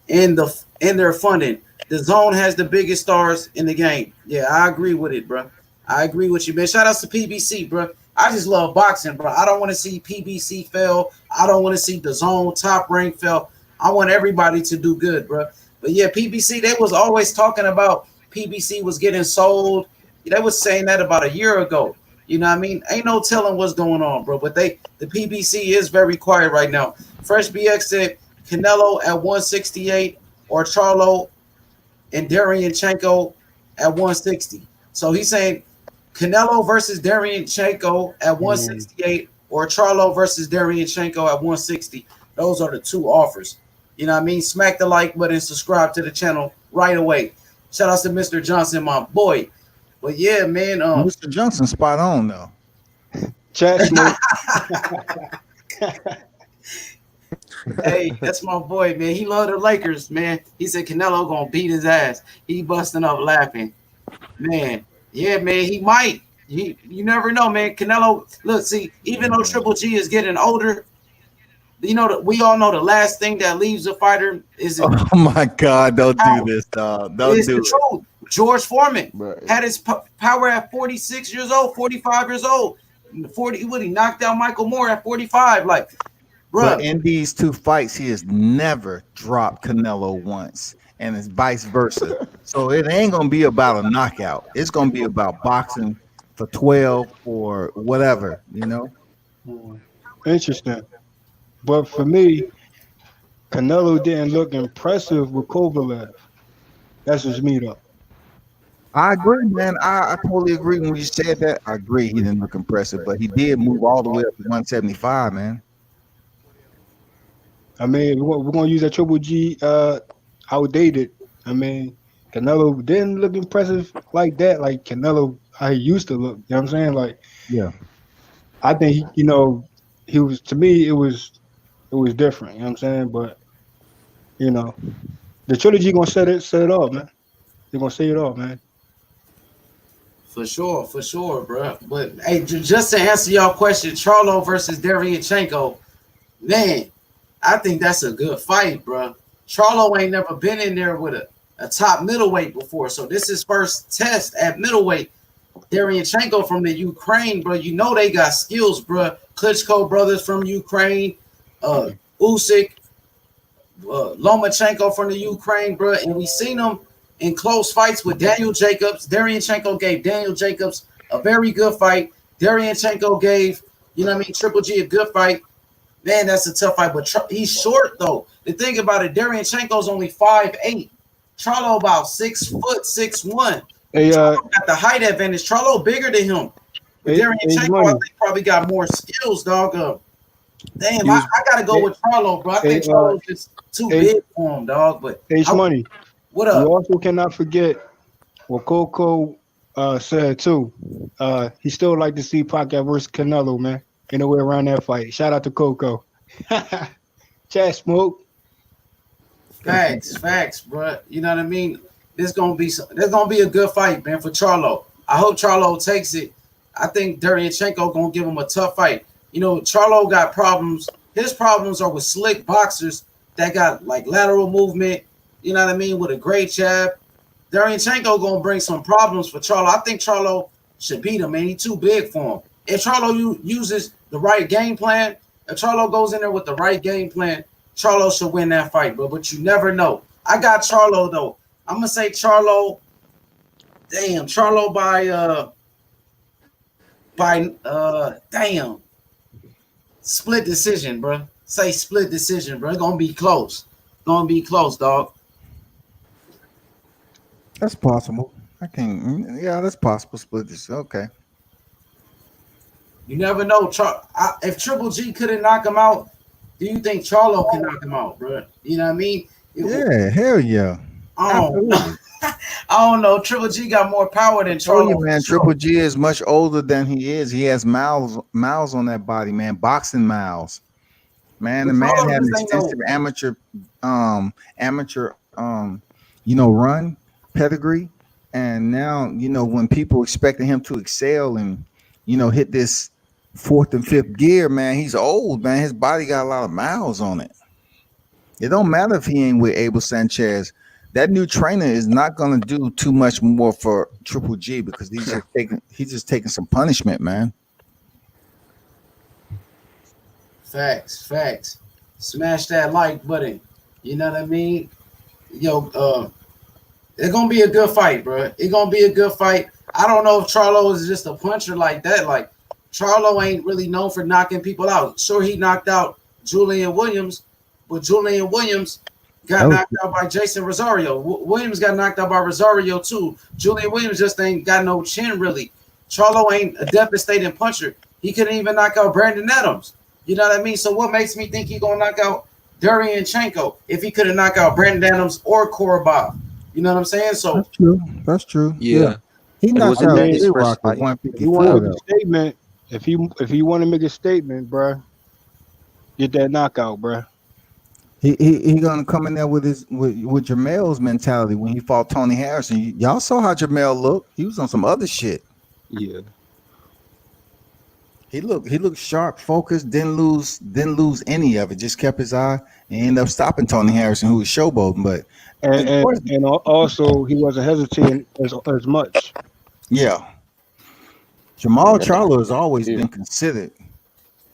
in their funding. The Zone has the biggest stars in the game. Yeah, I agree with it, bro. I agree with you, man. Shout outs to PBC, bro. I just love boxing, bro. I don't want to see PBC fail. I don't want to see the Zone, Top Rank fail. I want everybody to do good, bro. But yeah, PBC, they was always talking about PBC was getting sold. They was saying that about a year ago. You know what I mean? Ain't no telling what's going on, bro. But the PBC is very quiet right now. Fresh BX said Canelo at 168 or Charlo and Darianchenko at 160. So he's saying Canelo versus Darianchenko at 168 or Charlo versus Darianchenko at 160. Those are the two offers. You know what I mean? Smack the like button, subscribe to the channel right away. Shout out to Mr. Johnson, my boy. But yeah, man. Mr. Johnson spot on though. Chat smoke. Hey, that's my boy, man. He loved the Lakers, man. He said Canelo gonna beat his ass. He busting up laughing. Man, yeah, man, he might. You never know, man. Canelo, look, see, even though Triple G is getting older, you know that we all know the last thing that leaves a fighter is Oh my God! Don't do this, dog. Don't do it. Truth. George Foreman had his power at 46 years old, 45 years old. 40, he knocked out Michael Moore at 45. Like, bro. But in these two fights, he has never dropped Canelo once, and it's vice versa. So it ain't gonna be about a knockout. It's gonna be about boxing for 12 or whatever, you know. Interesting. But for me, Canelo didn't look impressive with Kovalev. That's just me, though. I agree, man. I totally agree when you said that. I agree he didn't look impressive, but he did move all the way up to 175, man. I mean, we're going to use that Triple G outdated. I mean, Canelo didn't look impressive like that, like Canelo how he used to look. You know what I'm saying? Like, yeah. I think, he was, to me, it was different. You know what I'm saying? But, the trilogy going to set it off, man. They're going to set it off, man. For sure, bro. But hey, just to answer y'all question, Charlo versus Darianchenko, man, I think that's a good fight, bro. Charlo ain't never been in there with a top middleweight before, so this is first test at middleweight. Darianchenko from the Ukraine, bro. You know they got skills, bro. Klitschko brothers from Ukraine, Usyk, Lomachenko from the Ukraine, bro. And we seen them in close fights with Daniel Jacobs. Darianchenko gave Daniel Jacobs a very good fight. Darianchenko gave, Triple G a good fight. Man, that's a tough fight, but he's short, though. The thing about it, Darianchenko's only 5'8". Charlo about 6 foot, 6'1". Hey, Charlo got the height advantage. Charlo bigger than him. But Darianchenko, I think, probably got more skills, dog. Damn, I got to go with Charlo, bro. I think Charlo's just too big for him, dog. But Money. What up? You also cannot forget what Coco said, too. He still like to see Pacquiao versus Canelo, man. Ain't no way around that fight. Shout out to Coco. Chat smoke. Facts, bro. You know what I mean? There's gonna be a good fight, man, for Charlo. I hope Charlo takes it. I think Darianchenko gonna give him a tough fight. Charlo got problems. His problems are with slick boxers that got like lateral movement. You know what I mean? With a great jab. Darianchenko gonna bring some problems for Charlo. I think Charlo should beat him, man. He's too big for him. If Charlo uses the right game plan, if Charlo goes in there with the right game plan, Charlo should win that fight, bro. But you never know. I got Charlo though. I'm gonna say Charlo. Damn, Charlo by split decision, bro. Say split decision, bro. It's gonna be close. Dog. That's possible. That's possible. Split this. Okay. You never know. If Triple G couldn't knock him out, do you think Charlo can knock him out, bro? You know what I mean? Hell yeah. I don't know. Triple G got more power than Charlo. Man, Triple G is much older than he is. He has miles on that body, man. Boxing miles. Man, But the man Charlo had an just ain't extensive no. amateur run pedigree. And now, when people expecting him to excel and, hit this fourth and fifth gear, man, he's old, man. His body got a lot of miles on it. It don't matter if he ain't with Abel Sanchez. That new trainer is not gonna do too much more for Triple G because he's just taking some punishment, man. Facts. Smash that like button. You know what I mean? Yo, it's gonna be a good fight, bro. It's gonna be a good fight. I don't know if Charlo is just a puncher like that. Like Charlo ain't really known for knocking people out. Sure, he knocked out Julian Williams, but Julian Williams got knocked out by Jason Rosario. Williams got knocked out by Rosario too. Julian Williams just ain't got no chin really. Charlo ain't a devastating puncher. He couldn't even knock out Brandon Adams. You know what I mean? So what makes me think he gonna knock out Durianchenko if he couldn't knock out Brandon Adams or Korobov? You know what I'm saying? So That's true. Yeah. He But knocked wasn't out that his A-Rock first at fight? If you want to 154 make a though. statement, if he want to make a statement, bro, get that knockout, bro. He gonna come in there with Jamel's mentality when he fought Tony Harrison. Y'all saw how Jamel looked. He was on some other shit. Yeah. He looked sharp, focused, didn't lose any of it. Just kept his eye and ended up stopping Tony Harrison, who was showboating. But And also he wasn't hesitating as much. yeah, Jamal Charlo has always been considered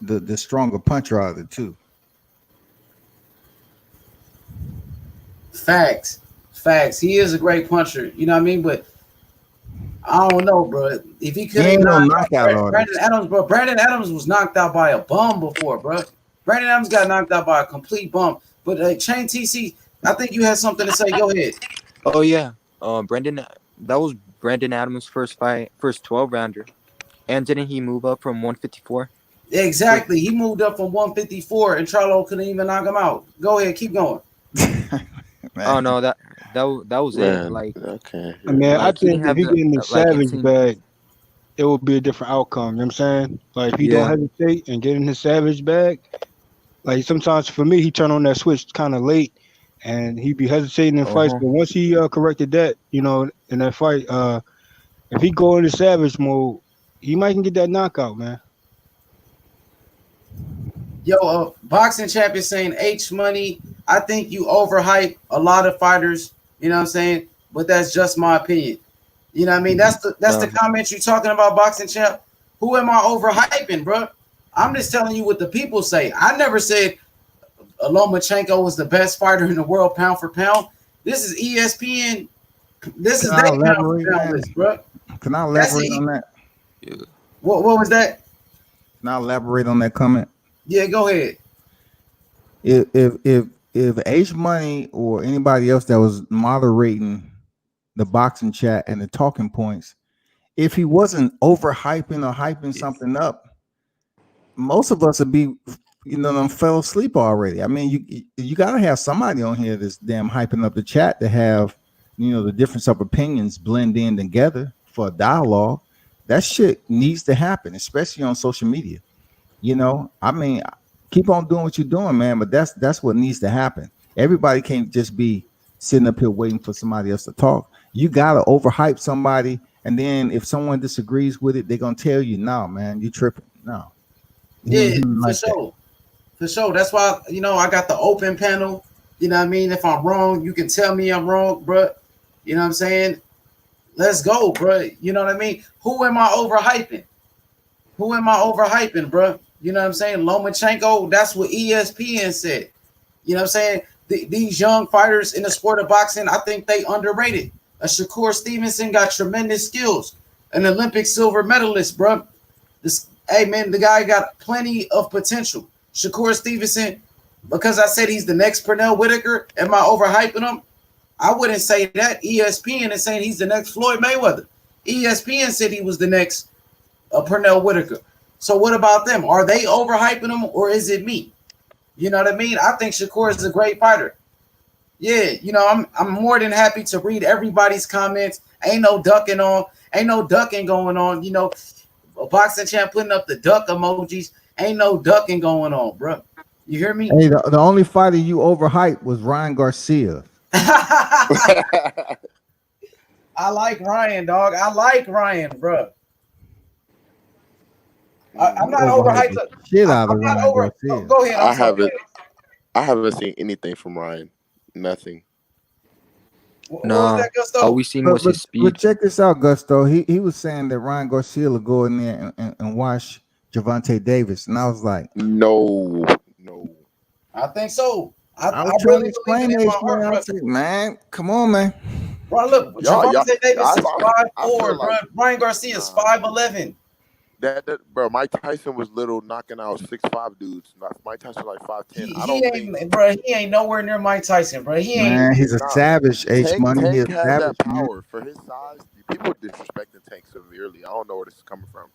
the stronger puncher out of the two. facts. He is a great puncher. You know what I mean? But I don't know, bro. If he could have ain't no knocked knockout out Brandon artist. Adams, bro. Brandon Adams was knocked out by a bum before, bro. Brandon Adams got knocked out by a complete bum. But Chain TC, I think you had something to say. Go ahead. Oh yeah. That was Brandon Adams' first fight, first 12 rounder. And didn't he move up from 154? Exactly. He moved up from 154 and Charlo couldn't even knock him out. Go ahead, keep going. Oh no, that was it. Man, Like, okay. I mean, I like he think didn't if have he get in the like Savage insane. bag, it would be a different outcome. You know what I'm saying? Like if he don't hesitate and get in his Savage bag, like sometimes for me, he turned on that switch kind of late, and he'd be hesitating in fights. But once he corrected that, in that fight, if he go into Savage mode, he might can get that knockout, man. Yo, boxing champion saying H Money. I think you overhype a lot of fighters. You know what I'm saying? But that's just my opinion. You know what I mean? That's the comment you talking about, boxing champ. Who am I overhyping, bro? I'm just telling you what the people say. I never said Lomachenko was the best fighter in the world, pound for pound. This is ESPN. This is their pound for pound list, bro. Can I elaborate on that? What was that? Can I elaborate on that comment? Yeah, go ahead. If H Money or anybody else that was moderating the boxing chat and the talking points, if he wasn't overhyping or hyping something up, most of us would be, fell asleep already. I mean, you gotta have somebody on here that's damn hyping up the chat to have, the difference of opinions blend in together for a dialogue. That shit needs to happen, especially on social media. I mean, keep on doing what you're doing, man, but that's what needs to happen. Everybody can't just be sitting up here waiting for somebody else to talk. You gotta overhype somebody, and then if someone disagrees with it, they're gonna tell you, no, man, you tripping. No. Yeah, for sure. For sure. That's why, I got the open panel. You know what I mean? If I'm wrong, you can tell me I'm wrong, bro. You know what I'm saying? Let's go, bro. You know what I mean? Who am I overhyping? Bro? You know what I'm saying? Lomachenko, that's what ESPN said. You know what I'm saying? These young fighters in the sport of boxing, I think they underrated. Shakur Stevenson got tremendous skills. An Olympic silver medalist, bro. Hey, man, the guy got plenty of potential. Shakur Stevenson, because I said he's the next Pernell Whitaker, am I overhyping him? I wouldn't say that. ESPN is saying he's the next Floyd Mayweather. ESPN said he was the next Pernell Whitaker. So what about them? Are they overhyping him or is it me? You know what I mean? I think Shakur is a great fighter. Yeah, I'm more than happy to read everybody's comments. Ain't no ducking going on. A boxing champ putting up the duck emojis. Ain't no ducking going on, bro. You hear me? Hey, the only fighter you overhyped was Ryan Garcia. I like Ryan, dog. I like Ryan, bro. I'm not overhyped. The shit out of I'm not Ryan over. Garcia. Go ahead. I'm sorry. I haven't seen anything from Ryan. Nothing. What was that, Gusto? All we seen was his speed. But check this out, Gusto. He was saying that Ryan Garcia will go in there and watch Gervonta Davis, and I was like, no. I think so. I was I trying to really explain believe it in this, my heart, man. I bro. said, man, come on, man. Bro, look, Y'all- Gervonta Davis I is saw- I 5'4", feel bro. like- Ryan Garcia is 5'11". That bro, Mike Tyson was little, knocking out 6'5" dudes. Mike Tyson was like 5'10". I don't think, Bro, he ain't nowhere near Mike Tyson, bro. He ain't. Man, he's a savage, H-Money. He's a Tank has savage, that man. power for his size. People disrespecting Tank severely. I don't know where this is coming from.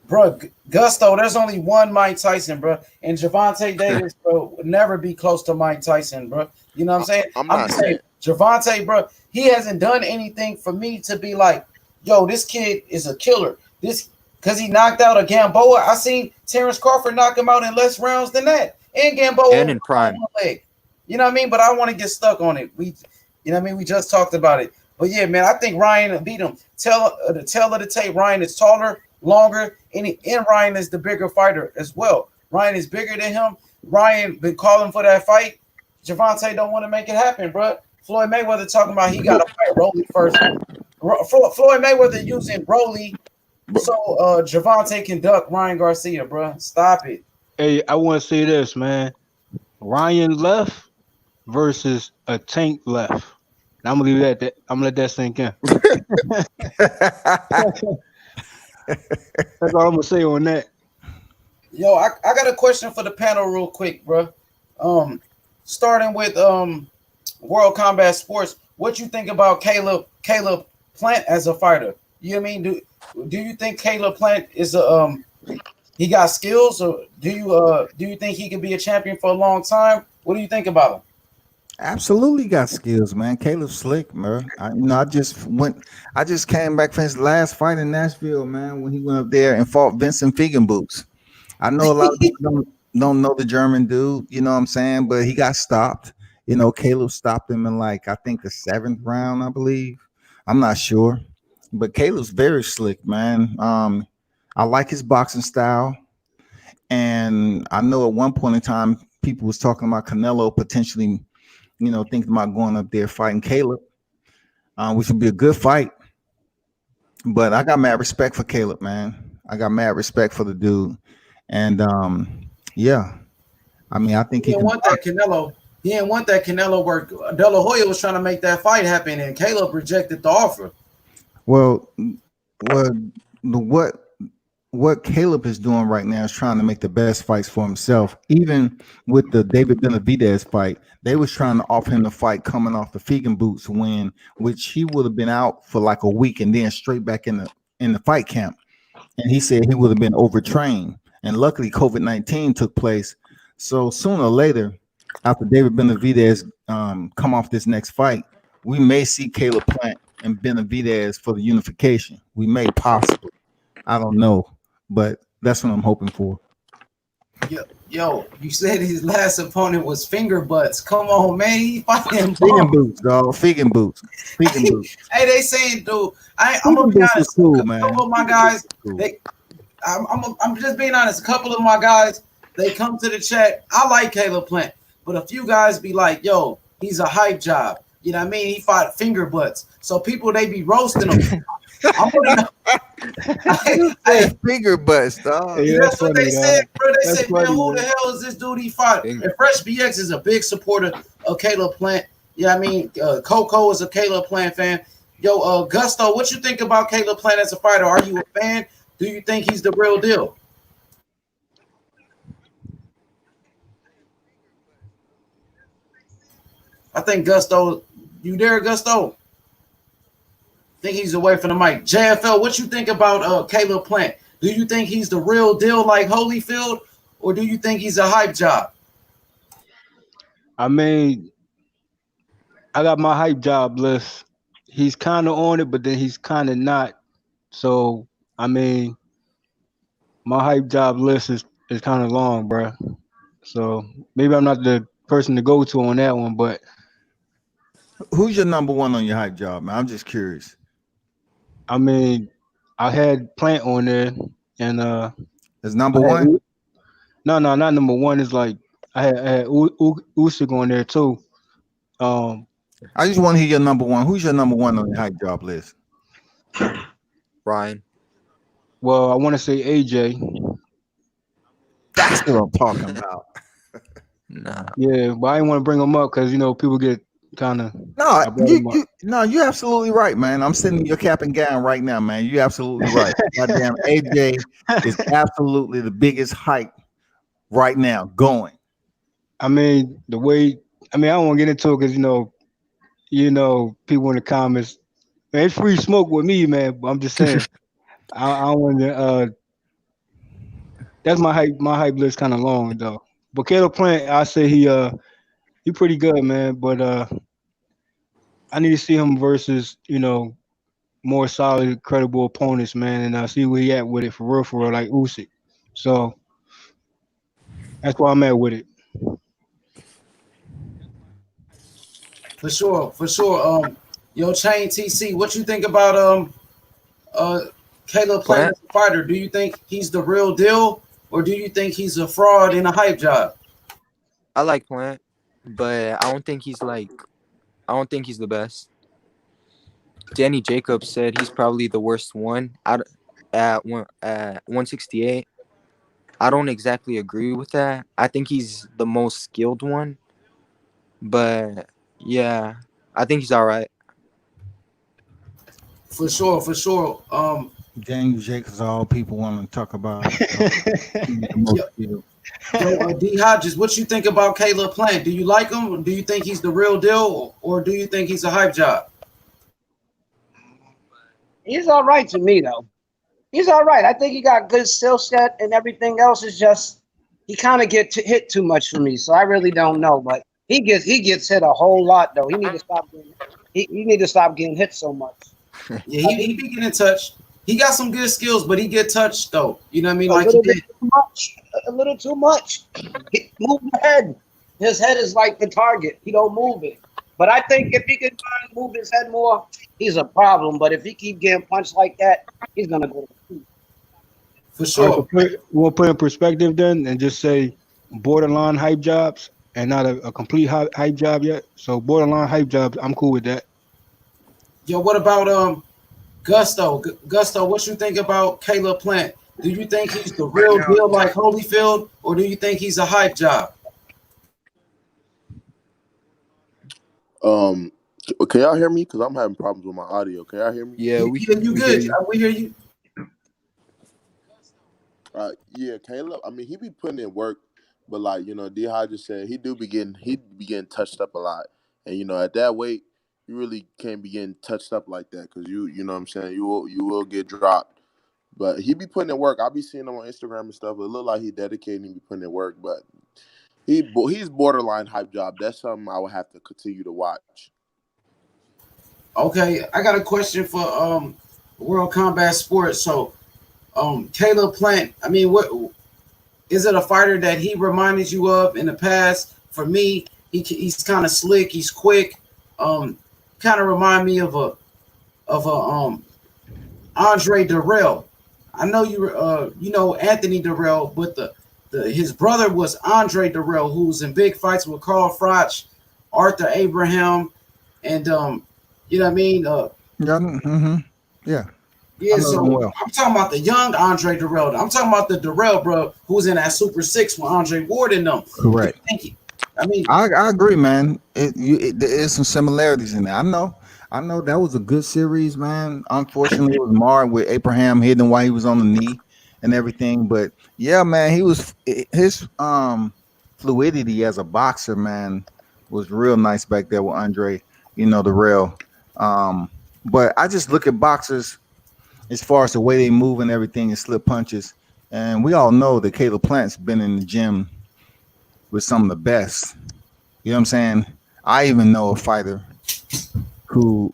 Bro, Gusto, there's only one Mike Tyson, bro. And Gervonta Davis, bro, would never be close to Mike Tyson, bro. You know what I'm saying? I'm not just saying, Gervonta, bro, he hasn't done anything for me to be like, yo, this kid is a killer. This because he knocked out a Gamboa. I seen Terrence Crawford knock him out in less rounds than that. And Gamboa And in prime. one leg. You know what I mean? But I want to get stuck on it. You know what I mean? We just talked about it. But yeah, man, I think Ryan beat him. The tail of the tape, Ryan is taller, longer, and Ryan is the bigger fighter as well. Ryan is bigger than him. Ryan been calling for that fight. Gervonta don't want to make it happen, bro. Floyd Mayweather talking about he got to fight Rolly first. Floyd Mayweather using Rolly so Gervonta can duck Ryan Garcia, bro. Stop it. Hey, I want to say this, man. Ryan left versus a Tank left. I'm gonna leave it at that. I'm gonna let that sink in. That's all I'm gonna say on that. Yo, I got a question for the panel real quick, bro. Starting with World Combat Sports, what you think about Caleb Plant as a fighter? You know what I mean? Do you think Caleb Plant is he got skills, or do you think he could be a champion for a long time? What do you think about him? Absolutely got skills, man. Caleb slick, man. I just came back from his last fight in Nashville, man, when he went up there and fought Vincent Feigenboots. I know a lot of people don't know the German dude, you know what I'm saying, but he got stopped. You know, Caleb stopped him in I think the 7th round, I believe. I'm not sure, but Caleb's very slick, man. I like his boxing style, and I know at one point in time people was talking about Canelo potentially, thinking about going up there fighting Caleb, which would be a good fight. But I got mad respect for Caleb, man. I got mad respect for the dude, and yeah, I mean, I think He didn't want that Canelo. He didn't want that Canelo work. De La Hoya was trying to make that fight happen, and Caleb rejected the offer. Well, what Caleb is doing right now is trying to make the best fights for himself. Even with the David Benavidez fight, they was trying to offer him the fight coming off the Feigenboots win, which he would have been out for like a week and then straight back in the fight camp. And he said he would have been overtrained. And luckily, COVID-19 took place. So sooner or later, after David Benavidez come off this next fight, we may see Caleb Plant and Benavidez for the unification. We may possibly. I don't know, but that's what I'm hoping for. Yo, you said his last opponent was Finger Butts. Come on, man. He fighting Feigenboots, dog. Feigenboots. Hey, they saying, dude, I'm gonna be honest. Cool, man. A couple of my guys, I'm just being honest. A couple of my guys, they come to the chat. I like Caleb Plant, but a few guys be like, yo, he's a hype job. You know what I mean? He fought Finger Butts. So people, they be roasting him. I'm gonna Finger Butts, dog. Yeah, that's what they said, bro. They said, man, who the hell is this dude he fought? And Fresh BX is a big supporter of Caleb Plant. Yeah, I mean, Coco is a Caleb Plant fan. Yo, Gusto, what you think about Caleb Plant as a fighter? Are you a fan? Do you think he's the real deal? I think Gusto, you there, Gusto? I think he's away from the mic. JFL, what you think about Caleb Plant? Do you think he's the real deal like Holyfield, or do you think he's a hype job? I mean, I got my hype job list. He's kind of on it, but then he's kind of not. So, I mean, my hype job list is is kind of long, bro. So maybe I'm not the person to go to on that one, but Who's your number one on your hype job, man? I'm just curious. I mean, I had Plant on there, and Is number I had one? no, not number one. It's like I had Usyk on there too. I just want to hear your number one. Who's your number one on your hype job list? Ryan. Well, I want to say AJ. That's what I'm talking about. Nah. Yeah, but I didn't want to bring him up because people get kind of. No, you're absolutely right, man. I'm sending your cap and gown right now, man. You're absolutely right. Goddamn, AJ is absolutely the biggest hype right now going. I mean, the way. I mean, I don't want to get into it because people in the comments. Man, it's free smoke with me, man. But I'm just saying, I don't want to. That's my hype list kind of long though. But Caleb Plant, I say he pretty good, man. But I need to see him versus more solid, credible opponents, man, and see where he at with it for real, like Usyk. So that's where I'm at with it. For sure. Yo, Chain TC, what you think about Caleb Plant as a fighter? Do you think he's the real deal, or do you think he's a fraud in a hype job? I like Plant, but I don't think he's the best. Danny Jacobs said he's probably the worst one at 168. I don't exactly agree with that. I think he's the most skilled one, but yeah, I think he's all right. For sure. Daniel Jacobs, all people want to talk about. D Hodges, what you think about Caleb Plant? Do you like him? Or do you think he's the real deal, or do you think he's a hype job? He's all right to me, though. He's all right. I think he got good skill set, and everything else is just he kind of hit too much for me. So I really don't know, but he gets hit a whole lot, though. He need to stop getting hit so much. Yeah, he be getting touched. He got some good skills, but he get touched though. You know what I mean? Like A little too much. Move the head. His head is like the target. He don't move it. But I think if he can move his head more, he's a problem. But if he keep getting punched like that, he's gonna go to the for sure. We'll put in perspective then and just say borderline hype jobs and not a complete hype job yet. So borderline hype jobs, I'm cool with that. Yo, what about Gusto? Gusto, what you think about Caleb Plant? Do you think he's the real deal like Holyfield, or do you think he's a hype job? Can y'all hear me? Because I'm having problems with my audio. Can y'all hear me? Yeah, we good. We hear you. Yeah, Caleb. I mean, he be putting in work, but like D Hodges said, he be getting touched up a lot, and at that weight, you really can't be getting touched up like that because you know what I'm saying, you will get dropped. But he be putting in work. I be seeing him on Instagram and stuff. It look like he dedicated and be putting in work, but he's borderline hype job. That's something I would have to continue to watch. Okay, I got a question for World Combat Sports. So, Caleb Plant. I mean, what is it? A fighter that he reminded you of in the past? For me, he's kind of slick. He's quick. Kind of remind me of a Andre Durrell. I know you know Anthony Durrell, but his brother was Andre Durrell, who was in big fights with Carl Froch, Arthur Abraham, and you know what I mean? Yeah. Yeah, so I'm talking about the young Andre Durrell. I'm talking about the Durrell, bro, who was in that Super 6 with Andre Ward in them. Correct. I agree, man. There is some similarities in there. I know that was a good series, man. Unfortunately, it was marred with Abraham hitting while he was on the knee and everything. But yeah, man, his fluidity as a boxer, man, was real nice back there with Andre, the real. But I just look at boxers as far as the way they move and everything and slip punches. And we all know that Caleb Plant's been in the gym with some of the best. You know what I'm saying? I even know a fighter who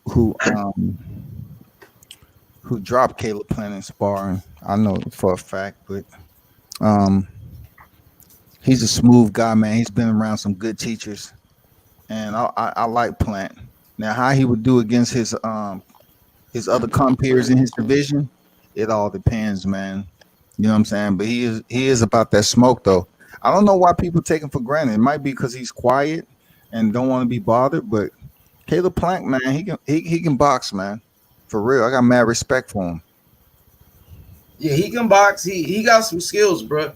dropped Caleb Plant in sparring. I know for a fact, but He's a smooth guy, man. He's been around some good teachers, and I like Plant. Now, how he would do against his other compeers in his division, it all depends, man. You know what I'm saying? But he is about that smoke though. I don't know why people take him for granted. It might be because he's quiet and don't want to be bothered. But Caleb Plant, man, he can box, man. For real, I got mad respect for him. Yeah, he can box. He got some skills, bro.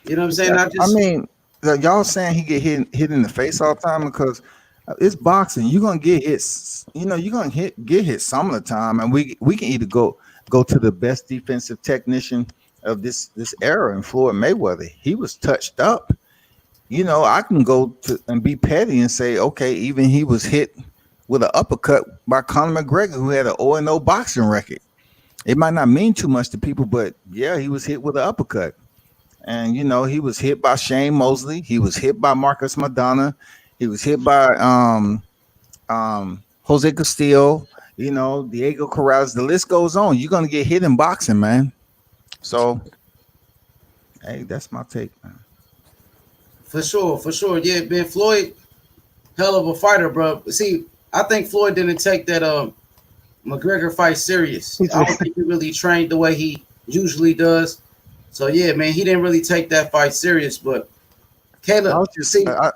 You know what I'm saying? Yeah, Not just. I mean, y'all saying he get hit in the face all the time because it's boxing. You're gonna get hit. You know, you're gonna get hit some of the time, and we can either go to the best defensive technician of this era in Floyd Mayweather. He was touched up. You know, I can go to and be petty and say, okay, even he was hit with an uppercut by Conor McGregor, who had an 0-0 boxing record. It might not mean too much to people, but yeah, he was hit with an uppercut. And you know, he was hit by Shane Mosley. He was hit by Marcus Madonna. He was hit by Jose Castillo. You know, Diego Corrales. The list goes on. You're gonna get hit in boxing, man. So, hey, that's my take, man. For sure. Yeah, man, Floyd, hell of a fighter, bro. See, I think Floyd didn't take that McGregor fight serious. I don't think he really trained the way he usually does. So yeah, man, he didn't really take that fight serious. But Caleb,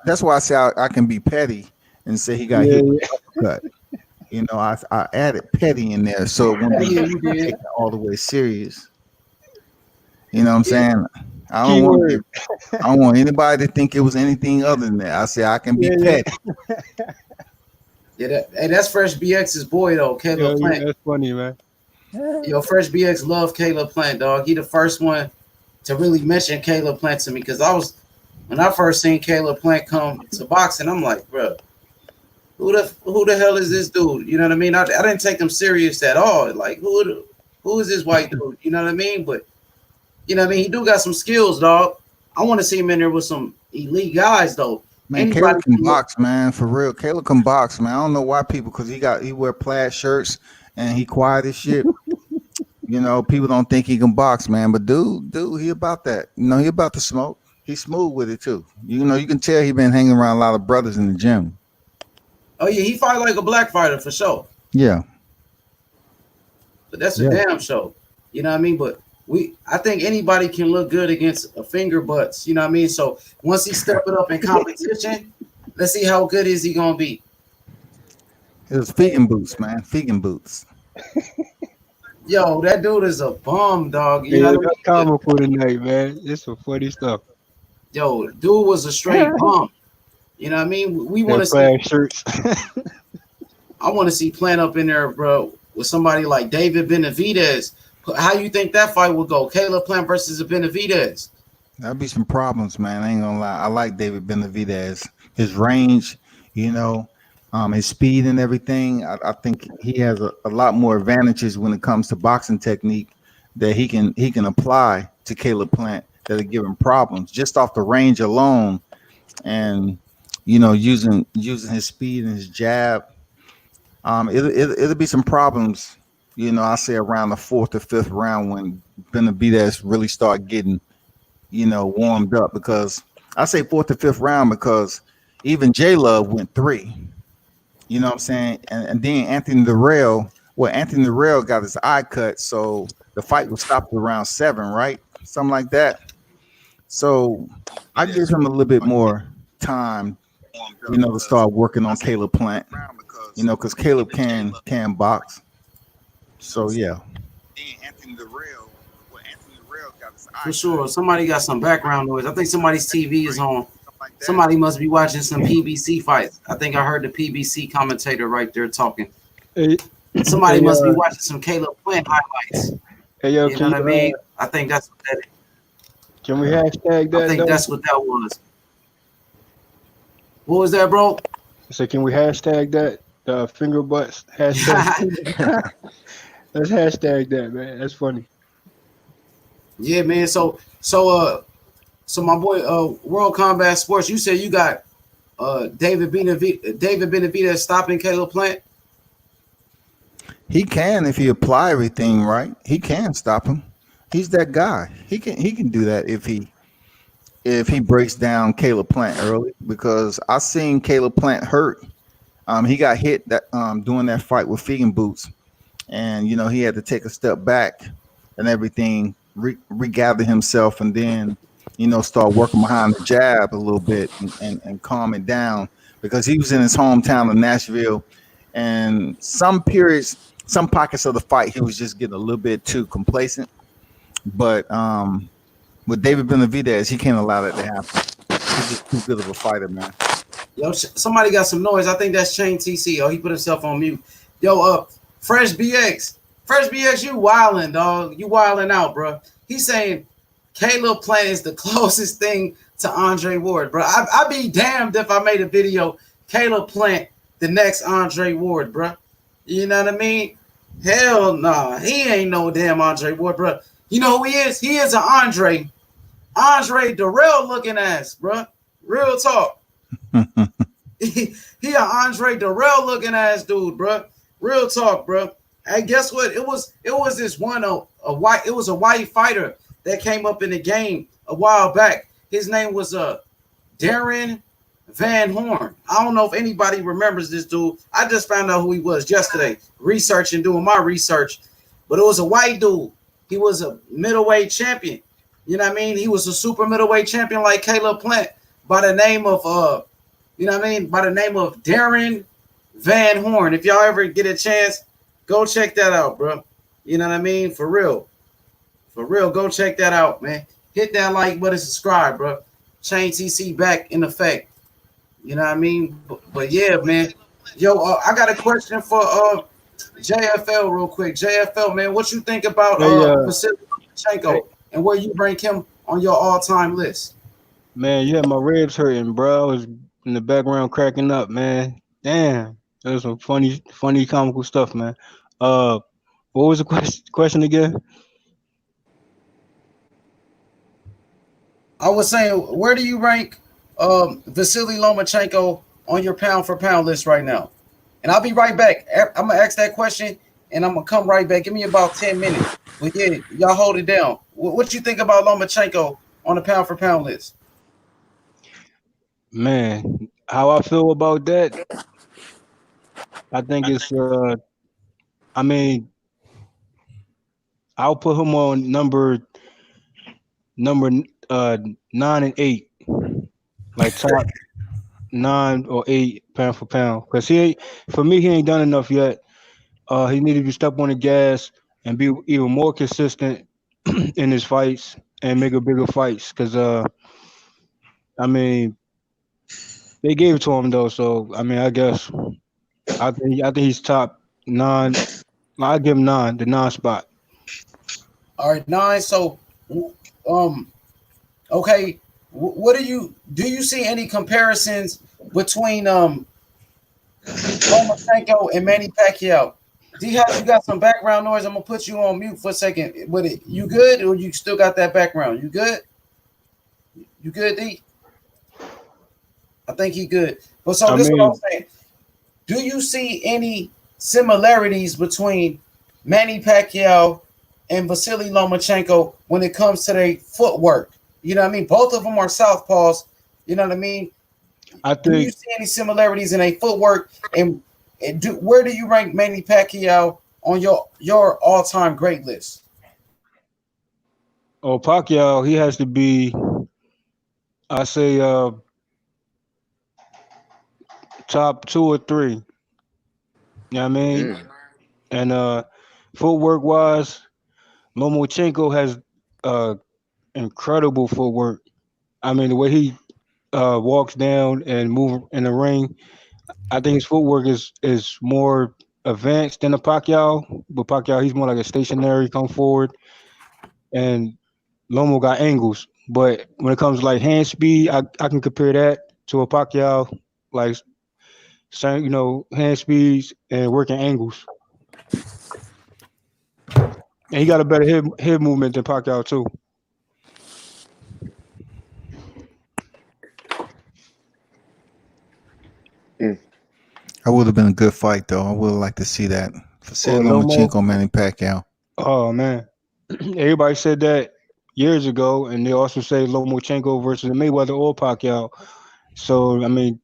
that's why I say I can be petty and say he got hit with an uppercut. You know, I added petty in there so it won't be taken all the way serious. You know what I'm saying? I don't want anybody to think it was anything other than that. I say I can be petty. Yeah, that's Fresh BX's boy though, Caleb Plant. Yeah, that's funny, man. Yo, Fresh BX love Caleb Plant, dog. He the first one to really mention Caleb Plant to me because when I first seen Caleb Plant come to boxing, I'm like, bro, who the hell is this dude? You know what I mean? I didn't take him serious at all. Like, who is this white dude? You know what I mean? But you know what I mean? He do got some skills, dog. I want to see him in there with some elite guys, though. Man, Caleb can box, man. For real, Caleb can box, man. I don't know why people, because he wear plaid shirts and he quiet as shit. You know, people don't think he can box, man. But dude, he about that. You know, he about to smoke. He's smooth with it too. You know, you can tell he been hanging around a lot of brothers in the gym. Oh yeah, he fight like a black fighter for sure. Yeah. But that's a damn show. You know what I mean? But I think anybody can look good against a finger butts. You know what I mean? So once he step it up in competition, let's see how good is he gonna be. It was feet and boots, man. Feet and boots. Yo, that dude is a bum, dog. You Yeah, know what I mean? comment for tonight, man. It's some funny stuff. Yo, dude was a straight bum. You know what I mean? We want to see shirts. I want to see Plant up in there, bro, with somebody like David Benavidez. How you think that fight would go? Caleb Plant versus Benavidez. That'd be some problems, man. I ain't gonna lie. I like David Benavidez. His range, you know, his speed and everything. I think he has a lot more advantages when it comes to boxing technique that he can apply to Caleb Plant that'll give him problems just off the range alone, and you know, using his speed and his jab. It'll be some problems. You know, I say around the 4th or 5th round when Benavidez really start getting, you know, warmed up, because I say 4th or 5th round because even J Love went 3. You know what I'm saying? And then Anthony Durrell got his eye cut, so the fight was stopped around 7, right? Something like that. So I give him a little bit more time, you know, to start working on Caleb Plant. You know, because Caleb can box. So yeah. For sure. Somebody got some background noise. I think somebody's TV is on. Somebody must be watching some PBC fights. I think I heard the PBC commentator right there talking. Somebody must be watching some Caleb Plant highlights. Hey, yo, you know what I mean? I think that's what that is. Can we hashtag that? I think that's what that was. What was that, bro? So can we hashtag that? The finger butts hashtag. Let's hashtag that, man. That's funny. Yeah, man. So my boy, World Combat Sports. You said you got David Benavidez stopping Caleb Plant. He can if he apply everything right. He can stop him. He's that guy. He can do that if he if he breaks down Caleb Plant early, because I seen Caleb Plant hurt. He got hit that doing that fight with Feeding Boots, and he had to take a step back and everything, regather himself, and then start working behind the jab a little bit and calm it down, because he was in his hometown of Nashville, and some periods, some pockets of the fight, he was just getting a little bit too complacent. But with David Benavidez, he can't allow that to happen. He's just too good of a fighter, man. Yo, somebody got some noise. I think that's Chain TC. Oh, he put himself on mute. Yo, Fresh BX. Fresh BX, you wildin', dog. You wildin' out, bro. He's saying Caleb Plant is the closest thing to Andre Ward, bro. I'd be damned if I made a video, Caleb Plant, the next Andre Ward, bro. You know what I mean? Hell nah. He ain't no damn Andre Ward, bro. You know who he is? He is an Andre Darrell looking ass, bro. Real talk. he an Andre Darrell looking ass dude, bro. Real talk, bro. Hey, guess what? It was this one a white fighter that came up in the game a while back. His name was Darren Van Horn. I don't know if anybody remembers this dude. I just found out who he was yesterday, doing my research. But it was a white dude. He was a middleweight champion. You know what I mean? He was a super middleweight champion like Caleb Plant by the name of by the name of Darren Van Horn. If y'all ever get a chance, go check that out, bro. You know what I mean? For real. For real, go check that out, man. Hit that like button, subscribe, bro. Chain TC back in effect. You know what I mean? But yeah, man. Yo, I got a question for JFL real quick. JFL, man, what you think about Vasiliy Lomachenko and where you rank him on your all-time list? Man, you had my ribs hurting, bro. I was in the background cracking up, man. Damn, that was some funny, comical stuff, man. What was the question again? I was saying, where do you rank Vasiliy Lomachenko on your pound-for-pound list right now? And I'll be right back. I'm going to ask that question, and I'm going to come right back. Give me about 10 minutes. But yeah, y'all hold it down. What you think about Lomachenko on the pound-for-pound list? Man, how I feel about that, I think it's I'll put him on number 9 and 8, like top 9 or 8 pound for pound. Because he ain't done enough yet. He needed to step on the gas and be even more consistent in his fights and make a bigger fights. Because they gave it to him though. So I guess I think he's top 9. I'll give him 9, the 9 spot. All right, 9. So, okay. What do you see any comparisons between Lomachenko and Manny Pacquiao? D-Hop, you got some background noise. I'm gonna put you on mute for a second. You good, or you still got that background? You good? You good, D? I think he good. But so this is what I'm saying. Do you see any similarities between Manny Pacquiao and Vasiliy Lomachenko when it comes to their footwork? You know what I mean? Both of them are southpaws. You know what I mean? Do you see any similarities in their footwork? And where do you rank Manny Pacquiao on your all-time great list? Oh, Pacquiao, he has to be, I say, top 2 or 3. You know what I mean? And footwork wise, Lomachenko has incredible footwork. The way he walks down and move in the ring, I think his footwork is more advanced than the Pacquiao. But Pacquiao, he's more like a stationary, come forward, and Lomo got angles. But when it comes to like hand speed, I can compare that to a Pacquiao, like hand speeds and working angles. And he got a better head movement than Pacquiao too. That would have been a good fight, though. I would have liked to see that. Vasiliy Lomachenko, Manny Pacquiao. Oh man, everybody said that years ago, and they also say Lomachenko versus Mayweather or Pacquiao. So I mean,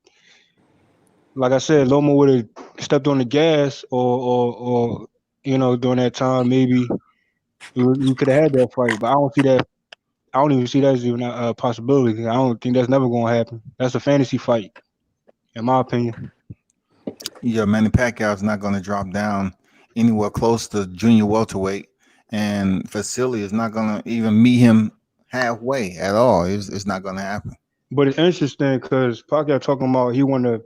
like I said, Loma would have stepped on the gas, or during that time, maybe we could have had that fight. But I don't see that. I don't even see that as even a possibility. I don't think that's never going to happen. That's a fantasy fight, in my opinion. Yeah, Manny Pacquiao is not going to drop down anywhere close to junior welterweight, and Vasiliy is not going to even meet him halfway at all. It's not going to happen. But it's interesting because Pacquiao talking about he want to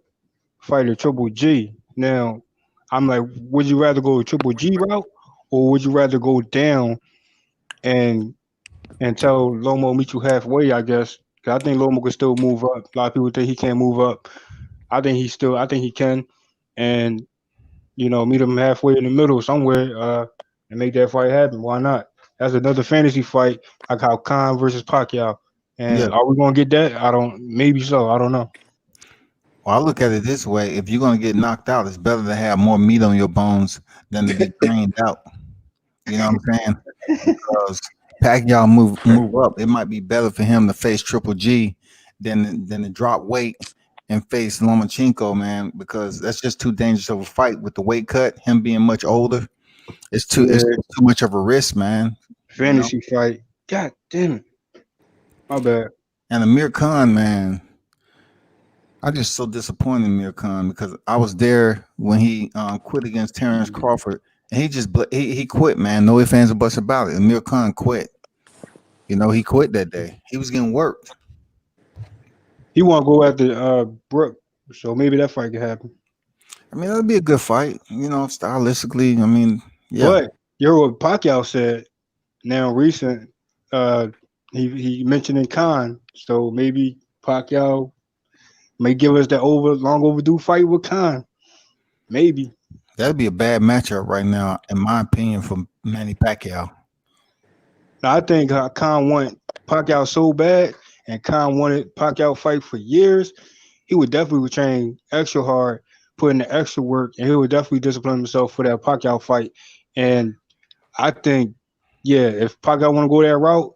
fight a Triple G. Now, I'm like, would you rather go a Triple G route, or would you rather go down and tell Lomo meet you halfway? I guess 'cause I think Lomo could still move up. A lot of people think he can't move up. I think he can, and meet him halfway in the middle somewhere, and make that fight happen. Why not? That's another fantasy fight, like how Khan versus Pacquiao. Yeah. And are we gonna get that? I don't. Maybe so. I don't know. Well, I look at it this way: if you're going to get knocked out, it's better to have more meat on your bones than to be drained out. You know what I'm saying? Because Pacquiao move up, it might be better for him to face Triple G than to drop weight and face Lomachenko, man, because that's just too dangerous of a fight with the weight cut. Him being much older, it's too Yeah. it's too much of a risk, man. Fantasy fight. God damn it. My bad. And Amir Khan, man, I'm just so disappointed in Amir Khan because I was there when he quit against Terrence Crawford, and he quit, man. No ifs, ands, or buts about it. Amir Khan quit. He quit that day. He was getting worked. He want to go after Brooke, so maybe that fight could happen. I mean, that'd be a good fight, stylistically. I mean, yeah. But you heard what Pacquiao said now recent. He mentioned in Khan, so maybe Pacquiao may give us that long overdue fight with Khan. Maybe. That'd be a bad matchup right now, in my opinion, for Manny Pacquiao. Now, I think Khan wanted Pacquiao so bad, and Khan wanted Pacquiao fight for years. He would definitely train extra hard, put in the extra work, and he would definitely discipline himself for that Pacquiao fight. And I think, yeah, if Pacquiao want to go that route,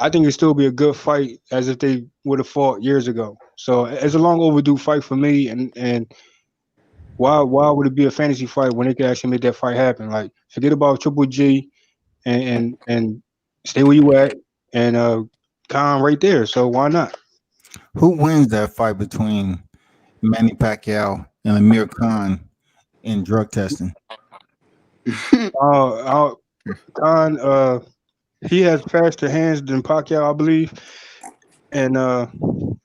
I think it'd still be a good fight as if they would have fought years ago. So it's a long overdue fight for me. And why would it be a fantasy fight when they could actually make that fight happen? Like, forget about Triple G and stay where you at, and Khan right there. So why not? Who wins that fight between Manny Pacquiao and Amir Khan in drug testing? Khan, he has faster hands than Pacquiao, I believe, and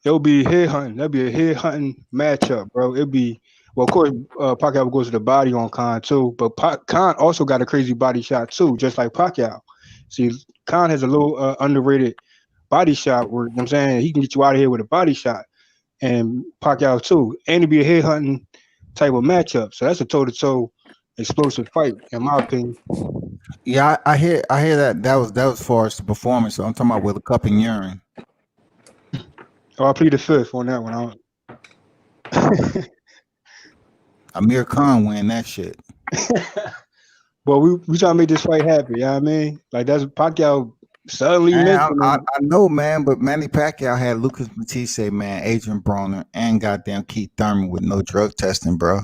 it'll be head hunting. That'll be a head hunting matchup, bro. It'll be of course, Pacquiao goes to the body on Khan too, but Khan also got a crazy body shot too, just like Pacquiao. See, Khan has a little underrated body shot where, I'm saying, he can get you out of here with a body shot, and Pacquiao too, and it'd be a head hunting type of matchup. So that's a toe-to-toe explosive fight, in my opinion. Yeah, I hear that was as far as the performance. So I'm talking about with a cup and urine. Oh, I plead the fifth on that one. Amir Khan win that shit. But we trying to make this fight happen. You know what I mean? Like, that's Pacquiao suddenly mentioned. I know, man, but Manny Pacquiao had Lucas Matisse, man, Adrian Broner, and goddamn Keith Thurman with no drug testing, bro.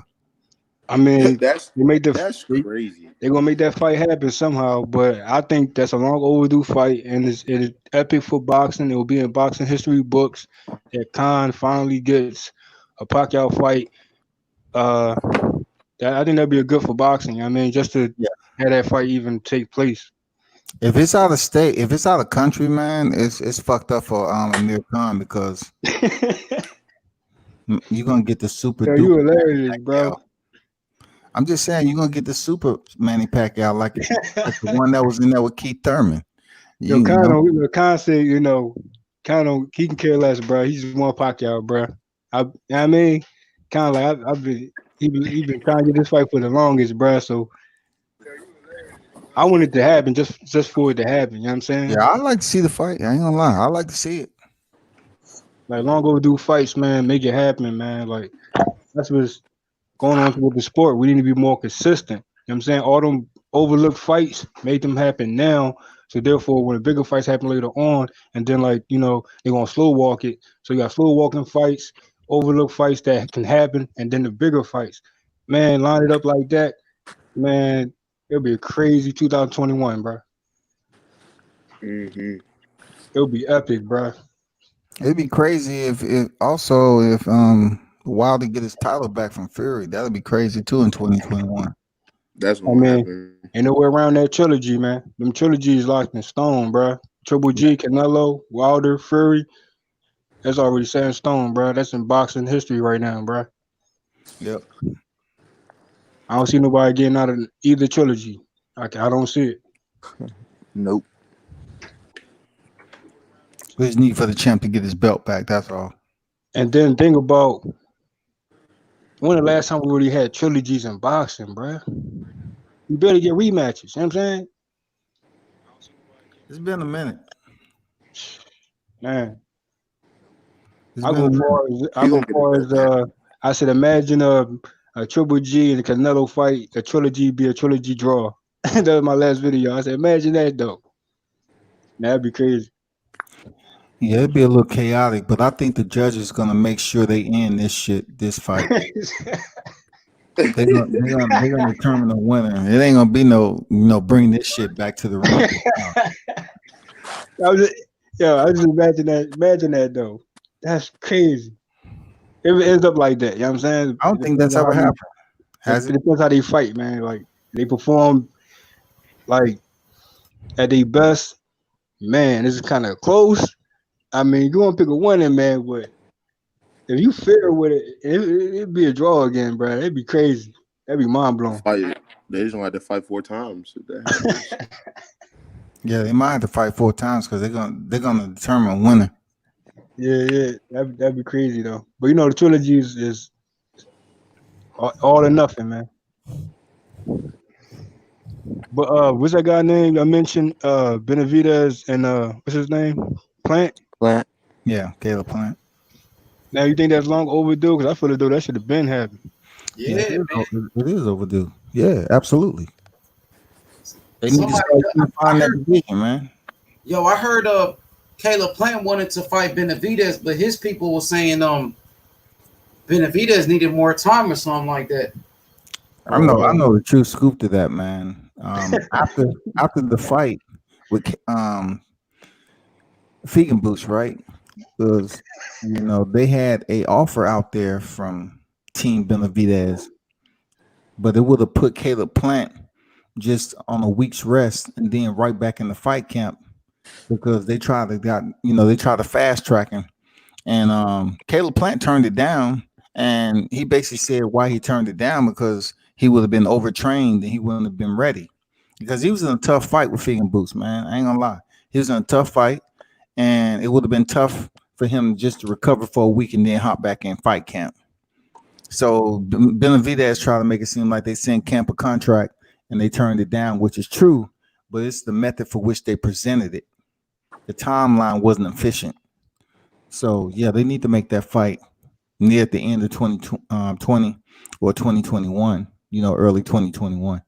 I mean, that's crazy. They're gonna make that fight happen somehow, but I think that's a long overdue fight, and it's epic for boxing. It will be in boxing history books that Khan finally gets a Pacquiao fight. I think that'd be a good for boxing. I mean, just to have that fight even take place. If it's out of state, if it's out of country, man, it's fucked up for Amir Khan because you're gonna get the super. Yo, you hilarious, bro. I'm just saying you're gonna get the super Manny Pacquiao like the one that was in there with Keith Thurman. Khan said, he can care less, bro. He just want Pacquiao, bro. I mean, kind of like he been trying to get this fight for the longest, bro. So I want it to happen just for it to happen. You know what I'm saying? Yeah, I like to see the fight. I ain't gonna lie, I like to see it. Like, long overdue fights, man. Make it happen, man. Like, that's what's going on with the sport. We need to be more consistent. You know what I'm saying? All them overlooked fights, make them happen now, So therefore, when the bigger fights happen later on, and then like they're gonna slow walk it. So you got slow walking fights, overlook fights that can happen, and then the bigger fights. Man, line it up like that, man. It'll be a crazy 2021, bro. Mm-hmm. It'll be epic, bro. It'd be crazy if Wilder get his title back from Fury. That'd be crazy too in 2021. That's I gonna mean, happen. ain't nowhere around that trilogy, man. Them trilogies locked in stone, bro. Triple G, Canelo, Wilder, Fury. That's already set in stone, bro. That's in boxing history right now, bro. Yep. I don't see nobody getting out of either trilogy. I don't see it. Nope. We just need for the champ to get his belt back. That's all. And then think about when the last time we really had trilogies in boxing, bro. You better get rematches. You know what I'm saying? It's been a minute. Man. It's I been a go minute. far as I said imagine a Triple G and a Canelo fight, a trilogy be a trilogy draw. That was my last video. I said imagine that though. That'd be crazy. Yeah, it'd be a little chaotic, but I think the judges gonna make sure they end this fight. They're gonna determine the winner. It ain't gonna be no bring this shit back to the ring. I just imagine that though. That's crazy. If it ends up like that, you know what I'm saying? I don't think that's ever happened. It depends how they fight, man. Like they perform like at their best. Man, this is kind of close. I mean, you want to pick a winner, man, but if you fair with it, it'd be a draw again, bro. It'd be crazy. That'd be mind blowing. They just gonna have to fight 4 times. If that happens. Yeah, they might have to fight 4 times because they're gonna determine a winner. Yeah, that'd be crazy though. But the trilogy is all or nothing, man. But what's that guy name I mentioned? Benavidez and what's his name? Plant. Yeah, Caleb Plant. Now you think that's long overdue? Because I feel as though that should have been happened. Yeah, it is overdue. Yeah, absolutely. They need to Somebody- start find that division, man. Yo, I heard Caleb Plant wanted to fight Benavidez, but his people were saying Benavidez needed more time or something like that. I know the true scoop to that, man. After the fight with Fegan Boots, right? Because they had a offer out there from Team Benavidez, but it would have put Caleb Plant just on a week's rest and then right back in the fight camp because they tried to fast track him, and Caleb Plant turned it down, and he basically said why he turned it down because he would have been overtrained and he wouldn't have been ready because he was in a tough fight with Fegan Boots, man. I ain't gonna lie, he was in a tough fight, and it would have been tough for him just to recover for a week and then hop back in fight camp. So Benavidez tried to make it seem like they sent camp a contract and they turned it down, which is true, but it's the method for which they presented it. The timeline wasn't efficient. So yeah, they need to make that fight near the end of 2020 or 2021, early 2021.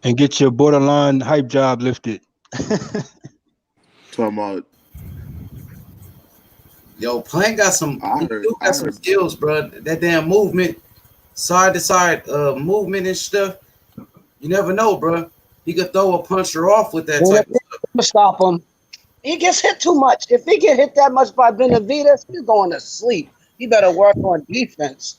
And get your borderline hype job lifted. Talking about. Yo, Plant got some skills, bro. That damn movement, side to side movement and stuff. You never know, bro. He could throw a puncher off with that type of stuff. Stop him. He gets hit too much. If he get hit that much by Benavidez, he's going to sleep. He better work on defense.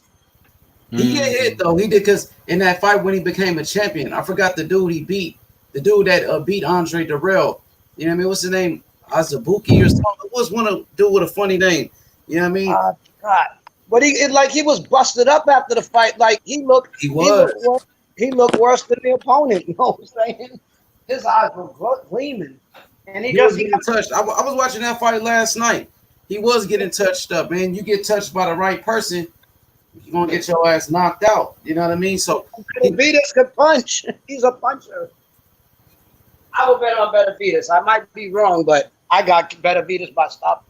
He get hit though. He did because in that fight when he became a champion, I forgot the dude he beat. The dude that beat Andre Darrell. You know what I mean? What's his name? Azabuki or something. It was one dude with a funny name. You know what I mean? God. But he was busted up after the fight. Like he looked worse than the opponent. You know what I'm saying? His eyes were gleaming. And he was getting touched. I was watching that fight last night. He was getting touched up, man. You get touched by the right person, you're gonna get your ass knocked out. You know what I mean? So Benavidez could punch. He's a puncher. I would bet on Benavidez. I might be wrong, but I got Benavidez by stop.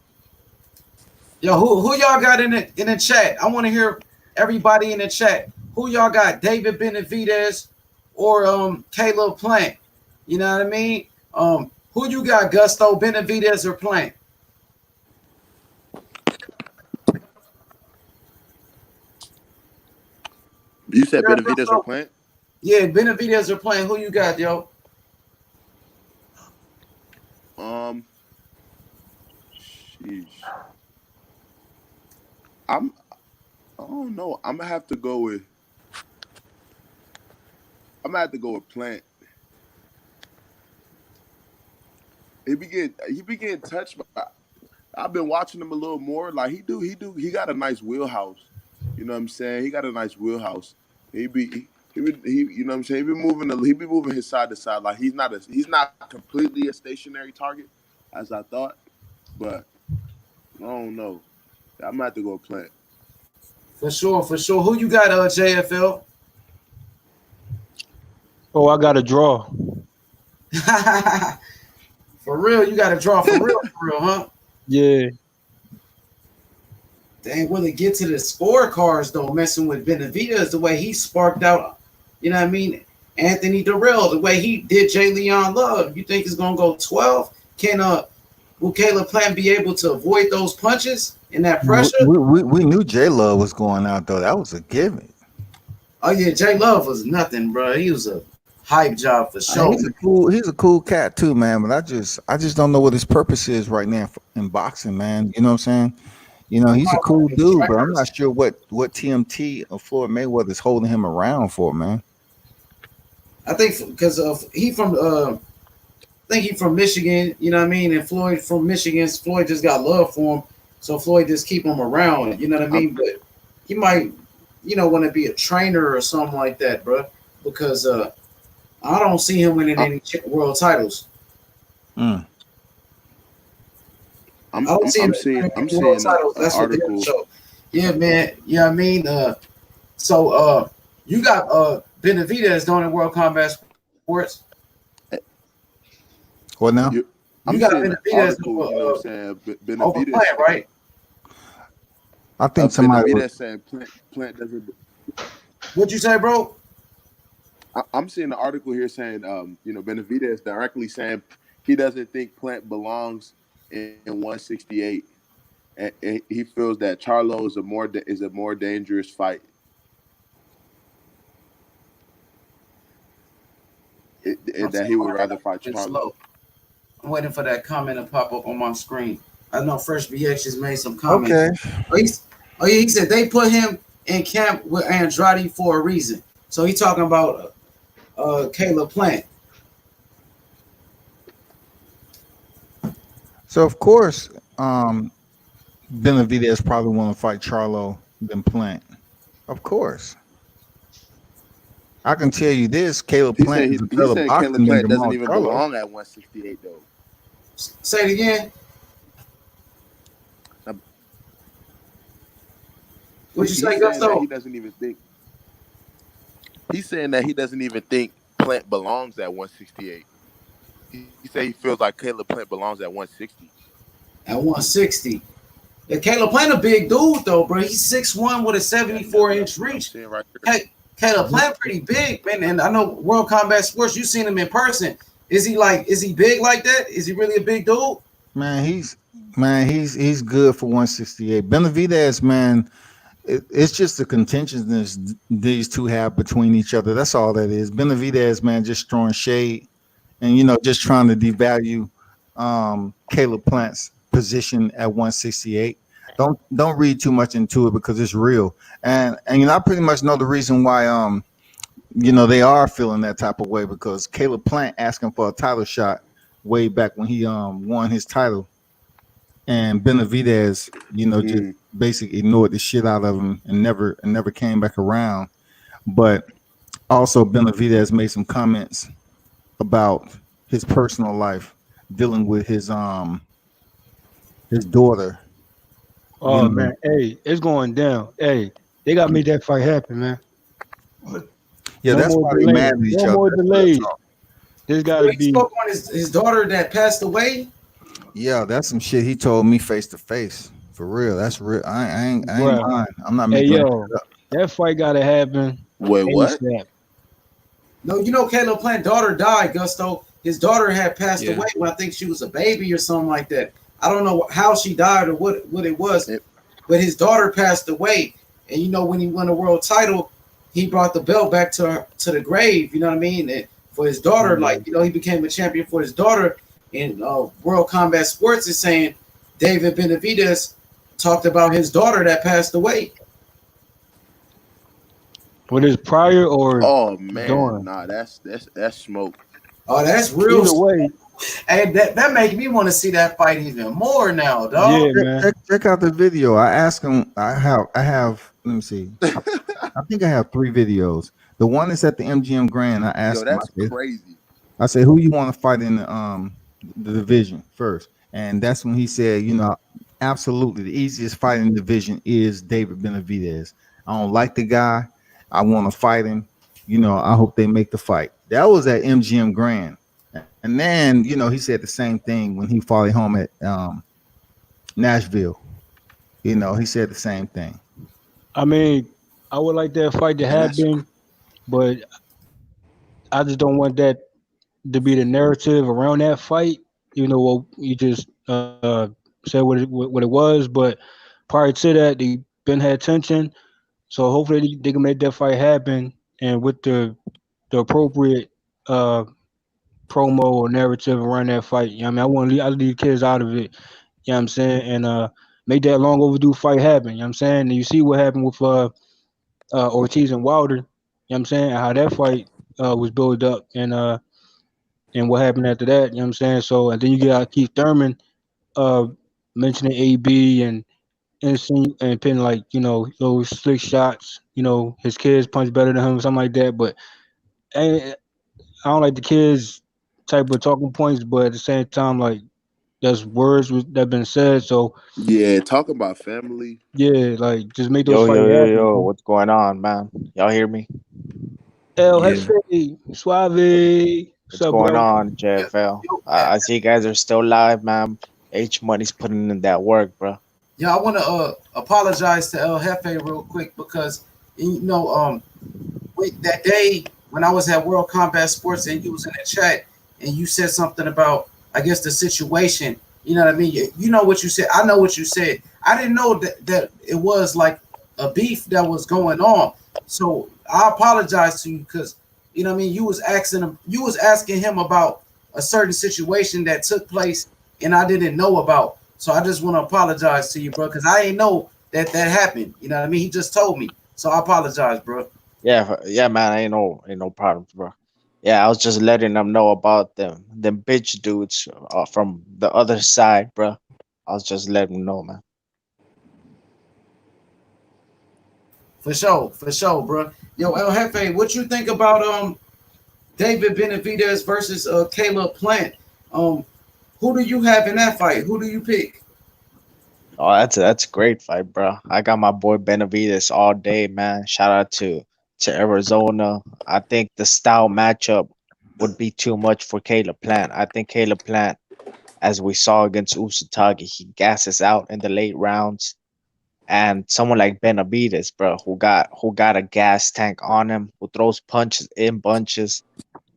Yo, who y'all got in the chat? I want to hear everybody in the chat. Who y'all got? David Benavidez or Caleb Plant? You know what I mean? Who you got, Gusto, Benavidez or Plant? You said Yeah, Benavidez or Plant? Yeah, Benavidez or Plant. Who you got, yo? Sheesh. I don't know. I'm gonna have to go with Plant. He be getting touched by. I've been watching him a little more. Like he got a nice wheelhouse. You know what I'm saying? He got a nice wheelhouse. You know what I'm saying? He be moving his side to side. Like he's not completely a stationary target as I thought, but I don't know. I might have to go Plant. For sure. Who you got, JFL? Oh, I got a draw. For real, you got to draw for real, huh? Yeah. Dang, will it get to the scorecards though? Messing with Benavidez the way he sparked out, you know what I mean? Anthony Durrell, the way he did J. Leon Love. You think it's gonna go 12? Will Caleb Plant be able to avoid those punches and that pressure? We knew J Love was going out though. That was a given. Oh yeah, J Love was nothing, bro. He was a hype job for sure. He's a cool cat too, man. But I just don't know what his purpose is right now in boxing, man. You know what I'm saying? You know, he's a cool dude, but I'm not sure what TMT or Floyd Mayweather is holding him around for, man. I think because he from Michigan, you know what I mean, and Floyd from Michigan. Floyd just got love for him, so Floyd just keep him around. You know what I mean? But he might, want to be a trainer or something like that, bro. Because I don't see him winning any world titles. I'm seeing an article. So, yeah, man. Yeah, I mean, so you got Benavidez doing in World Combat Sports. What now? You got Benavidez, you know what I'm saying? Benavidez, Plant, right? I think somebody Benavidez saying Plant doesn't. What'd you say, bro? I'm seeing an article here saying, Benavidez directly saying he doesn't think Plant belongs in 168, and he feels that Charlo is a more dangerous fight. That he would rather fight Charlo. I'm waiting for that comment to pop up on my screen. I know Fresh BX just made some comments. Okay. He said they put him in camp with Andrade for a reason. So he's talking about Caleb Plant. So of course, Benavidez probably want to fight Charlo than Plant. Of course. I can tell you this: Caleb Plant is a better boxer than Plant doesn't Jamal even Charlo. belong at 168 though. Say it again. What'd you say, Gusto? He doesn't even think. He's saying that he doesn't even think Plant belongs at 168. He said he feels like Caleb Plant belongs at 160. At 160. Yeah, Caleb Plant a big dude though, bro. He's 6'1" with a 74-inch reach. Right, Caleb Plant pretty big, man. And I know World Combat Sports, you've seen him in person. Is he big like that? Is he really a big dude? Man, he's good for 168. Benavidez, man, it's just the contentiousness these two have between each other. That's all that is. Benavidez, man, just throwing shade and just trying to devalue Caleb Plant's position at 168. Don't read too much into it because it's real. And I pretty much know the reason why they are feeling that type of way, because Caleb Plant asking for a title shot way back when he won his title, and Benavidez, just basically ignored the shit out of him and never came back around. But also Benavidez made some comments about his personal life dealing with his daughter. Oh man, hey, it's going down. Hey, they got to make that fight happen, man. Yeah, that's why they mad at each other. No more delays. There's got to be. He spoke on his daughter that passed away. Yeah, that's some shit he told me face to face. For real, that's real. I ain't lying. I'm not making it up. That fight got to happen. Wait, what? No, Caleb Plant's daughter died, Gusto. his daughter had passed Yeah. away when I think she was a baby or something like that. I don't know how she died or what it was, but his daughter passed away. And you know, when he won a world title, he brought the belt back to the grave. You know what I mean? And for his daughter, like, you know, he became a champion for his daughter. And World Combat Sports is saying David Benavidez talked about his daughter that passed away. What is prior or Oh man, during? nah, that's smoke. Oh, that's real. Either way, Hey, that makes me want to see that fight even more now, dog. yeah, man. Check out the video. I asked him. I have. Let me see. I think I have 3 videos. The one is at the MGM Grand. I Yo, asked him. that's crazy. I said, who you want to fight in the division first? And that's when he said, you know, absolutely the easiest fight in the division is David Benavidez. I don't like the guy. I want to fight him. You know, I hope they make the fight. That was at MGM Grand. And then, you know, he said the same thing when he fought at home at Nashville. You know, he said the same thing. I mean, I would like that fight to Man, that's happen, but I just don't want that to be the narrative around that fight. You know, well, you just said what it was, but prior to that, they been had tension. So hopefully they can make that fight happen, and with the appropriate promo or narrative around that fight. You know what I mean, I leave kids out of it. You know what I'm saying, and make that long overdue fight happen. You know what I'm saying, and you see what happened with Ortiz and Wilder. You know what I'm saying, and how that fight was built up, and what happened after that. You know what I'm saying. So and then you got Keith Thurman uh, mentioning AB and pinning like, you know, those slick shots. You know, his kids punch better than him, something like that. But I don't like the kids type of talking points, but at the same time, like there's words that been said. So Yeah, talking about family. yeah, like just make those Yo, fights yo, yo, happen, yo, bro. what's going on, man? Y'all hear me? El Yeah. Jefe, Suave, what's What's up, going bro? on, Yo, JFL? yo, I see you guys are still live, man. H Money's putting in that work, bro. yeah, I want to apologize to El Jefe real quick because you know that day when I was at World Combat Sports and you was in the chat and you said something about, I guess, the situation. You know what I mean? You know what you said. I know what you said. I didn't know that it was like a beef that was going on. So I apologize to you because you know what I mean. You was asking him about a certain situation that took place and I didn't know about. So I just want to apologize to you, bro, because I didn't know that happened. You know what I mean? He just told me. So I apologize, bro. Yeah, yeah, man. Ain't no problems, bro. Yeah, I was just letting them know about them bitch dudes from the other side, bro. I was just letting them know, man. For sure, bro. Yo, El Jefe, what you think about David Benavidez versus Caleb Plant? Who do you have in that fight? Who do you pick? Oh, that's a great fight, bro. I got my boy Benavides all day, man. Shout out to Arizona. I think the style matchup would be too much for Caleb Plant. I think Caleb Plant, as we saw against Usutagi, he gasses out in the late rounds. And someone like Benavides, bro, who got a gas tank on him, who throws punches in bunches,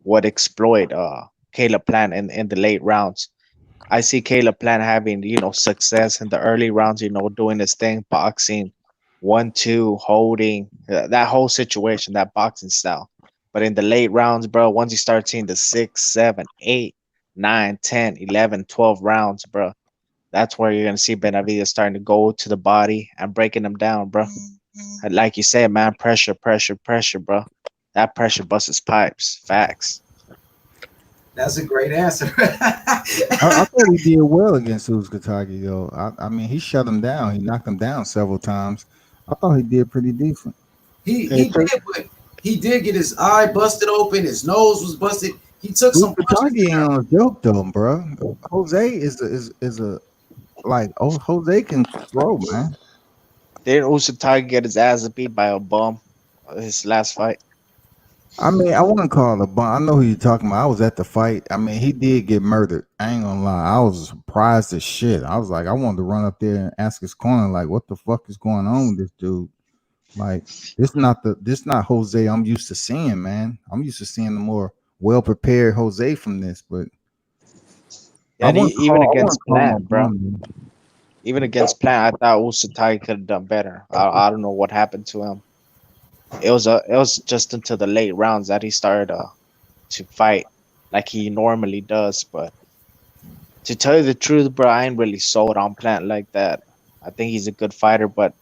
would exploit Caleb Plant in the late rounds. I see Caleb Plant having, success in the early rounds, doing his thing, boxing, 1-2, holding, that whole situation, that boxing style. But in the late rounds, bro, once you start seeing the 6, 7, 8, 9, 10, 11, 12 rounds, bro, that's where you're going to see Benavides starting to go to the body and breaking them down, bro. And like you said, man, pressure, pressure, pressure, bro. That pressure busts his pipes. Facts. That's a great answer. I thought he did well against Uzkatagi, though. I mean, he shut him down. He knocked him down several times. I thought he did pretty decent. Hey, He did, but he did get his eye busted open. His nose was busted. He took some punches. Uzkatagi ain't on a joke, though, bro. Jose is a like, oh, Jose can throw, man. Didn't Usutagi get his ass beat by a bum his last fight? I mean, I wouldn't call it a bum. I know who you're talking about. I was at the fight. I mean, he did get murdered. I ain't gonna lie. I was surprised as shit. I was like, I wanted to run up there and ask his corner, like, what the fuck is going on with this dude? Like, this not Jose I'm used to seeing, man. I'm used to seeing the more well prepared Jose from this, but Yeah, even against call him a Plant, bro. bum. Even against Plant, I thought Usatai could have done better. I don't know what happened to him. It was just into the late rounds that he started to fight like he normally does. But to tell you the truth, bro, I ain't really sold on Plant like that. I think he's a good fighter, but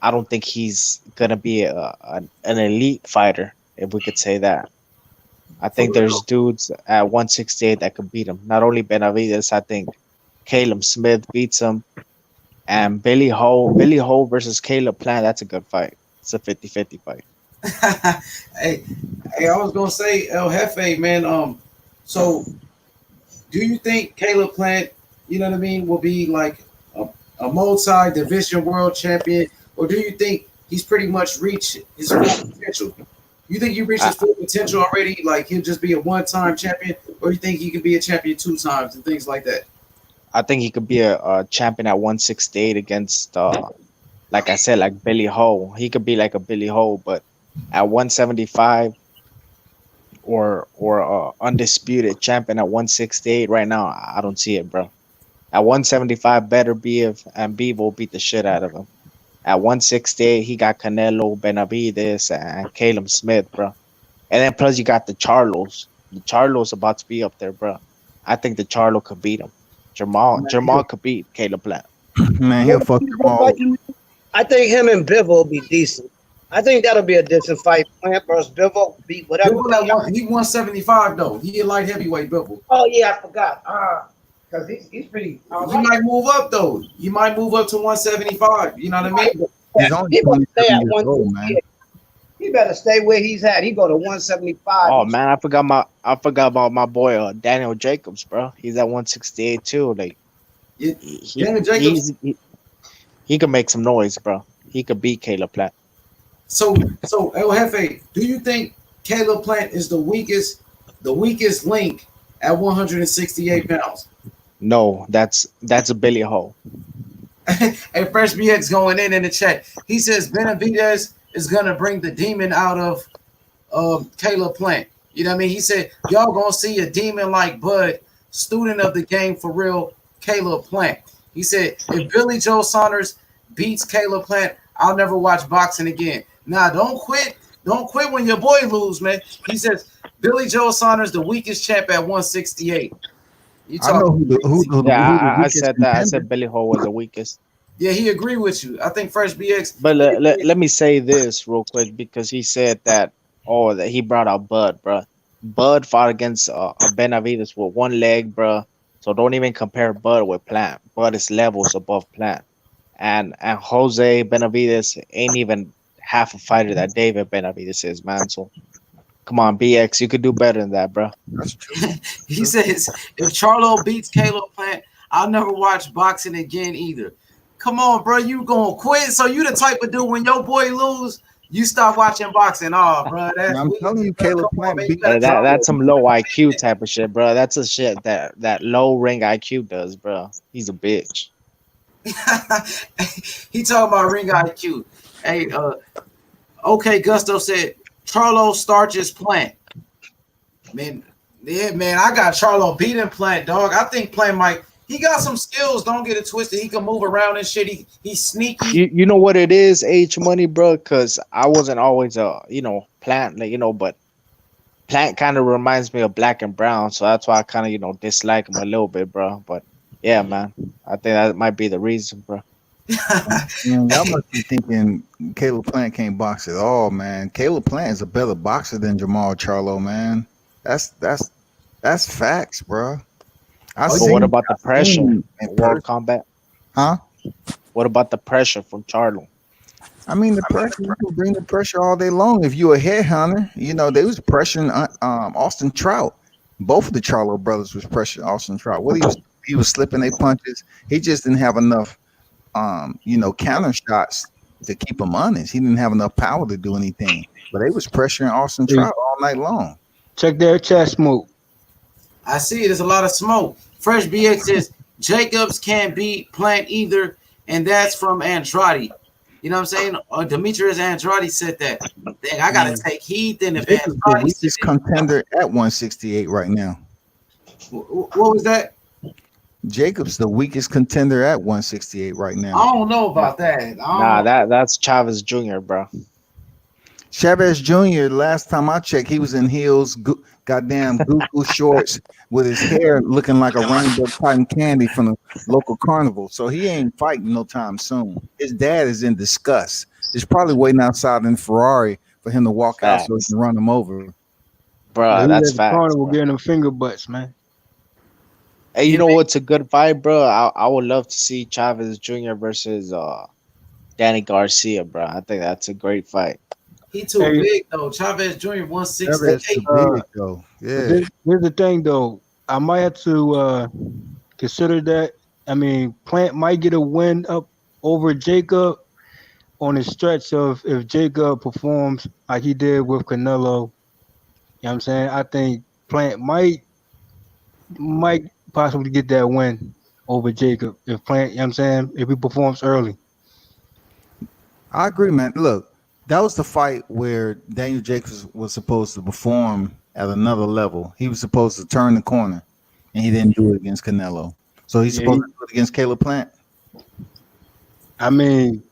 I don't think he's gonna be an elite fighter, if we could say that. I think there's dudes at 168 that could beat him. Not only Benavides, I think Caleb Smith beats him. And Billy Ho versus Caleb Plant, that's a good fight. It's a 50-50 fight. hey, I was gonna say El Jefe, man. So do you think Caleb Plant, you know what I mean, will be like a multi-division world champion, or do you think he's pretty much reached his full potential? You think he reached his full potential already? Like he'll just be a one-time champion, or you think he can be a champion 2 times and things like that? I think he could be a champion at 168 against, like I said, like Billy Ho. He could be like a Billy Ho, but at 175 or undisputed champion at 168 right now, I don't see it, bro. At 175, better be if Embiid will beat the shit out of him. At 168, he got Canelo, Benavides, and Caleb Smith, bro. And then plus you got the Charlos. The Charlos about to be up there, bro. I think the Charlo could beat him. Jamal could beat Caleb Plant. Man, he'll fuck Jamal. I think him and Bivol will be decent. I think that'll be a decent fight. Plant versus Bivol beat whatever. He 175 though. He a light heavyweight Bivol. Oh yeah, I forgot. Because he's pretty. He might move up though. He might move up to 175. You know what I mean? He's only 27 years old, man. He better stay where he's at. He go to 175. Oh man, I forgot about my boy Daniel Jacobs, bro. He's at 168 too. Like Daniel Jacobs, he can make some noise, bro. He could beat Caleb Plant. So El Jefe, do you think Caleb Plant is the weakest link at 168 pounds? No, that's a Billy Ho. Hey, Fresh BX going in the chat. He says Benavides is gonna bring the demon out of Caleb Plant. You know what I mean? He said y'all gonna see a demon like Bud, student of the game for real, Caleb Plant. He said if Billy Joe Saunders beats Caleb Plant, I'll never watch boxing again. Now don't quit when your boy lose, man. He says Billy Joe Saunders the weakest champ at 168. I know who I said that. I said Billy Ho was the weakest. Yeah, he agreed with you. I think Fresh BX. But let me say this real quick because he said that that he brought out Bud, bro. Bud fought against Benavides with one leg, bro. So don't even compare Bud with Plant. Bud is levels above Plant, and Jose Benavides ain't even half a fighter that David Benavides is, man. So come on, BX, you could do better than that, bro. That's true. He says if Charlo beats Caleb Plant, I'll never watch boxing again either. Come on, bro, you gonna quit? So you the type of dude when your boy lose, you stop watching boxing. Oh, bro, that's I'm telling you, Caleb Plant beat that's some low IQ type of shit, bro. That's a shit that low ring IQ does, bro. He's a bitch. He talking about ring IQ. Hey, okay, Gusto said Charlo starches Plant. Man, yeah, man, I got Charlo beating Plant, dog. I think Plant might. He got some skills. Don't get it twisted. He can move around and shit. He's sneaky. You know what it is, H Money, bro? Because I wasn't always Plant, but Plant kind of reminds me of Black and Brown, so that's why I kind of dislike him a little bit, bro. But yeah, man, I think that might be the reason, bro. Man, y'all must be thinking Caleb Plant can't box at all, man. Caleb Plant is a better boxer than Jamal Charlo, man. That's facts, bro. But what about the pressure in World Combat? Huh? What about the pressure from Charlo? I mean, the pressure, you can bring the pressure all day long. If you're a headhunter, they was pressuring Austin Trout. Both of the Charlo brothers was pressuring Austin Trout. Well, he was slipping their punches. He just didn't have enough, counter shots to keep him honest. He didn't have enough power to do anything. But they was pressuring Austin Trout all night long. Check their chest smoke. I see it. There's a lot of smoke. Fresh BX says Jacobs can't beat Plant either, and that's from Andrade. You know what I'm saying? Demetrius Andrade said that. Dang, I gotta take heed then if Jacobs the Andrade said weakest contender at 168 right now. what was that? Jacobs the weakest contender at 168 right now. I don't know about that. Nah, that's Chavez Jr., bro. Chavez Jr. Last time I checked, he was in heels, goddamn goo shorts, with his hair looking like a rainbow cotton candy from the local carnival. So he ain't fighting no time soon. His dad is in disgust. He's probably waiting outside in Ferrari for him to walk out so he can run him over. Bro, He that's at the facts. carnival Bro. getting them finger butts, man. Hey, you know what's a good fight, bro? I would love to see Chavez Jr. versus Danny Garcia, bro. I think that's a great fight. He too Hey, big though. Chavez Jr. 168. Chavez too big though. But Yeah. here's the thing, though. I might have to consider that. I mean, Plant might get a win up over Jacob on the stretch of if Jacob performs like he did with Canelo. You know what I'm saying? I think Plant might possibly get that win over Jacob if Plant, you know what I'm saying, if he performs early. I agree, man. Look, that was the fight where Daniel Jacobs was supposed to perform at another level. He was supposed to turn the corner, and he didn't do it against Canelo. So he's supposed to do it against Caleb Plant. I mean,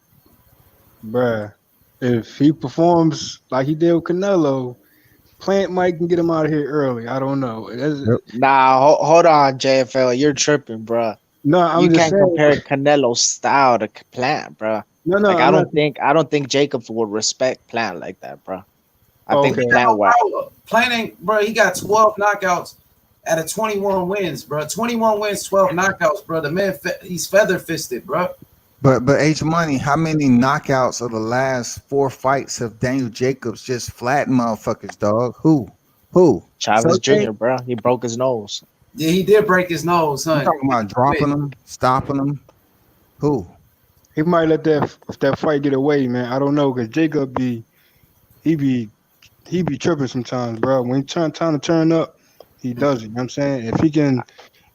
bruh, if he performs like he did with Canelo, Plant might can get him out of here early. I don't know. Nah, hold on, JFL. You're tripping, bro. No, I'm you just can't saying. compare Canelo's style to Plant, bro. No, like I'm I don't think Jacobs would respect Plant like that, bro. I think Okay. Plant would. Plant ain't, bro. He got 12 knockouts out of 21 wins, bro. 21 wins, 12 knockouts, bro. The man, he's feather fisted, bro. But H Money, how many knockouts of the last 4 fights have Daniel Jacobs just flattened motherfuckers, dog? Who? Chavez Sergey? Jr., bro. He broke his nose. Yeah, he did break his nose, son. I'm talking about dropping him, stopping him. Who? He might let that fight get away, man. I don't know, because Jacob he be tripping sometimes, bro. When it's time to turn up, he does it. You know what I'm saying? If he can,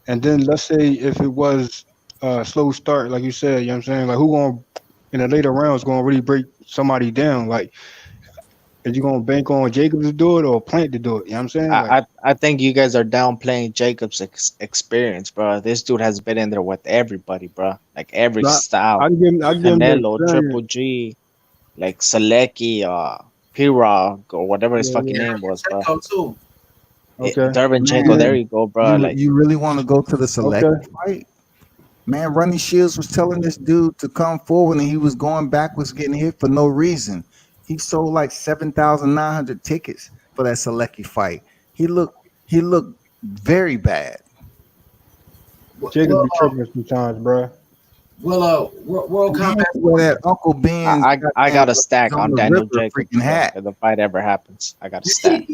and then let's say if it was a slow start, like you said, you know what I'm saying? Like who gonna in the later rounds gonna really break somebody down? Like is you gonna bank on Jacobs to do it or Plant to do it? You know what I'm saying? Like, I think you guys are downplaying Jacobs' experience, bro. This dude has been in there with everybody, bro. Like every style. I give him the Canelo, experience. Triple G, like Selecki, Pirog, or whatever his fucking name was, bro. Too. Okay. Dervinchenko, there you go, bro. You really want to go to the select fight? Man, Ronnie Shields was telling this dude to come forward, and he was going backwards, getting hit for no reason. He sold like 7,900 tickets for that Selecki fight. He looked very bad. Jacob be tripping sometimes, bro. Well, World Combat. That Uncle Ben. I got a stack on Daniel Jacobs. Jacobs. If the fight ever happens, I got a stack.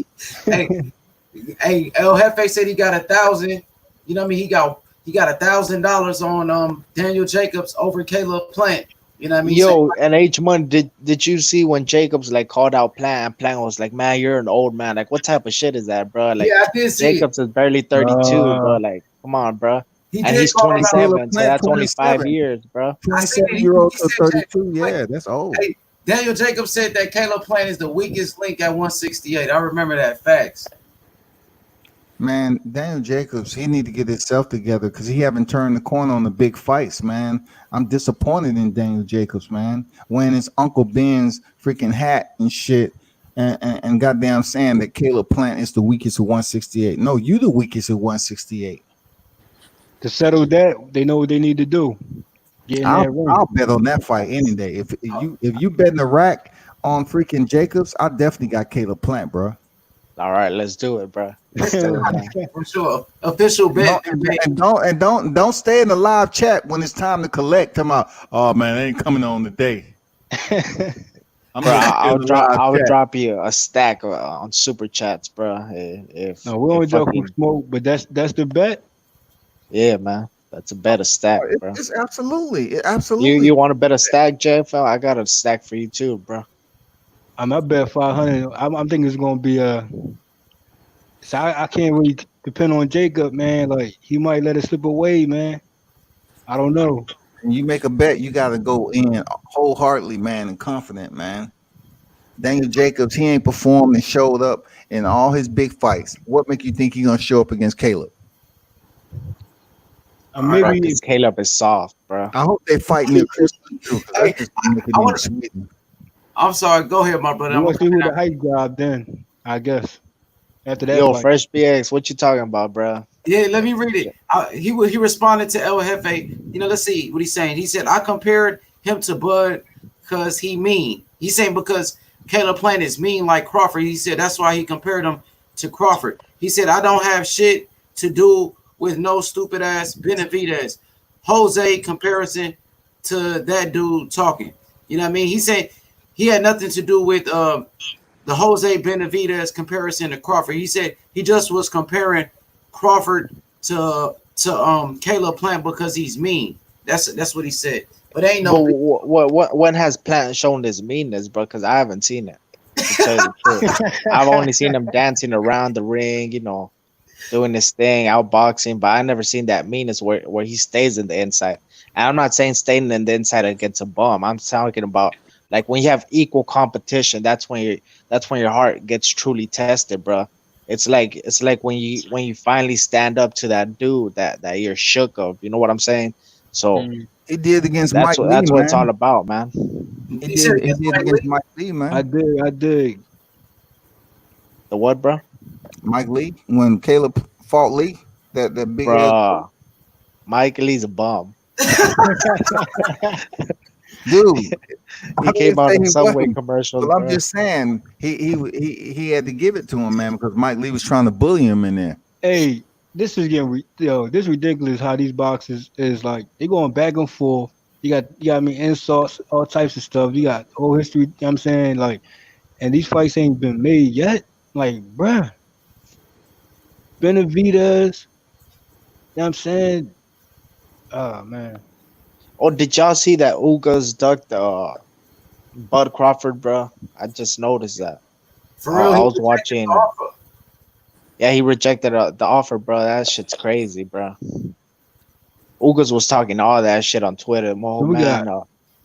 hey, El Jefe said he got 1,000. You know what I mean? He got $1,000 on Daniel Jacobs over Caleb Plant. You know what I mean? Yo, and H Money, did you see when Jacobs like called out Plant and Plant was like, man, you're an old man. Like, what type of shit is that, bro? Like, yeah, I did see Jacobs is barely 32, bro. Like, come on, bro. And he's 27, so that's only 5 years, bro. 27-year-old to 32, yeah, that's old. Hey, Daniel Jacobs said that Caleb Plant is the weakest link at 168. I remember that. Facts. Man, Daniel Jacobs, he need to get himself together because he haven't turned the corner on the big fights, man. I'm disappointed in Daniel Jacobs, man. Wearing his Uncle Ben's freaking hat and shit, and goddamn saying that Caleb Plant is the weakest at 168. No, you the weakest at 168. To settle that, they know what they need to do. I'll bet on that fight any day. If you bet in the rack on freaking Jacobs, I definitely got Caleb Plant, bro. All right, let's do it, bro. Let's do it, man. For sure. Official bet. Don't stay in the live chat when it's time to collect. Talking about, oh man, I ain't coming on today. I'll drop you a stack on super chats, bro. If no, we don't joke with smoke, but that's the bet. Yeah, man. That's a better stack, bro. It's absolutely. You want to bet a stack, JFL? I got a stack for you too, bro. I bet 500. I'm thinking it's gonna be So I can't really depend on Jacob, man. Like he might let it slip away, man. I don't know. and you make a bet, you got to go in wholeheartedly, man, and confident, man. Daniel Jacobs, he ain't performed and showed up in all his big fights. What make you think he gonna show up against Caleb? Bro, Maybe because Caleb is soft, bro. I hope they fight near Christmas too, because Hey, that's just gonna make it I even want. sweeter. I'm sorry. Go ahead, my brother. we I'm want gonna to see cut who it the out. hype job then. I guess after that Yo, fight. Fresh BX, what you talking about, bro? Yeah, let me read it. He responded to El Jefe. Let's see what he's saying. He said, "I compared him to Bud because he mean." He's saying because Caleb Plant is mean like Crawford. He said that's why he compared him to Crawford. He said, "I don't have shit to do with no stupid ass Benavidez." Jose comparison to that dude talking. You know what I mean? He said he had nothing to do with the Jose Benavidez comparison to Crawford. He said he just was comparing Crawford to Caleb Plant because he's mean. That's what he said. But ain't But no big. what when has Plant shown his meanness, bro? Because I haven't seen it. To tell you the truth, I've only seen him dancing around the ring, doing this thing, outboxing, but I never seen that meanness where he stays in the inside. And I'm not saying staying in the inside against a bum. I'm talking about like when you have equal competition. That's when your heart gets truly tested, bro. It's like when you finally stand up to that dude that you're shook of. You know what I'm saying? So He did against that's Mike what Lee, that's what it's all man. about, man. He He said did. He against did Mike against Lee. Mike Lee, I man. dig. I dig. The what, bro? Mike Lee when Caleb fought Lee, that big ass Bro, Mike Lee's a bum. dude. I He didn't came out say in he Subway wasn't, commercials, but I'm bro. just saying he had to give it to him, man, because Mike Lee was trying to bully him in there. Hey, this is getting this ridiculous. How these boxes is like they going back and forth. You got me insults, all types of stuff. You got whole history. You know what I'm saying like, and these fights ain't been made yet. Like, bruh, Benavides. You know what I'm saying? Oh man. Oh, did y'all see that Ugas ducked Bud Crawford, bro? I just noticed that. For real, I he was rejected the watching. offer. Yeah, he rejected the offer, bro. That shit's crazy, bro. Ugas was talking all that shit on Twitter. Oh What we got? man,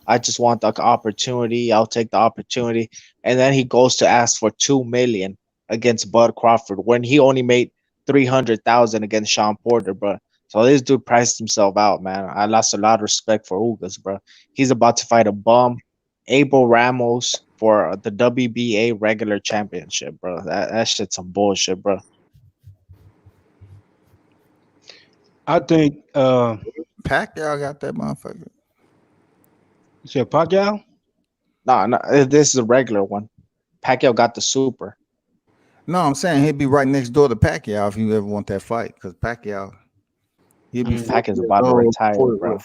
I just want the opportunity. I'll take the opportunity. And then he goes to ask for 2 million against Bud Crawford when he only made 300,000 against Sean Porter, bro. So this dude priced himself out, man. I lost a lot of respect for Ugas, bro. He's about to fight a bum, Abel Ramos, for the WBA regular championship, bro. That shit's some bullshit, bro. I think Pacquiao got that motherfucker. you said Pacquiao. No, no, this is a regular one. Pacquiao got the super. No, I'm saying he'd be right next door to Pacquiao if you ever want that fight, because Pacquiao he'll be 40 Pacquiao's years about to old, retire, 40, bro.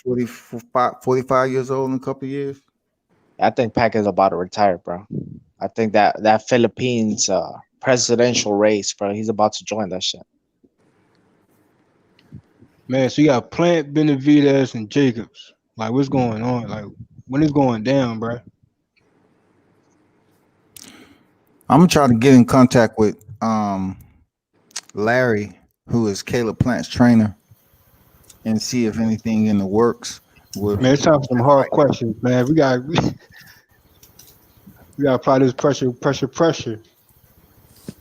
what, 45 years old in a couple of years. I think Pacquiao's about to retire, bro. I think that Philippines presidential race, bro. He's about to join that shit. Man, so you got Plant, Benavides, and Jacobs. Like, what's going on? Like, when it's going down, bro? I'm gonna try to get in contact with Larry, who is Caleb Plant's trainer, and see if anything in the works with Man, it's time for some hard questions, man. We got to apply this pressure.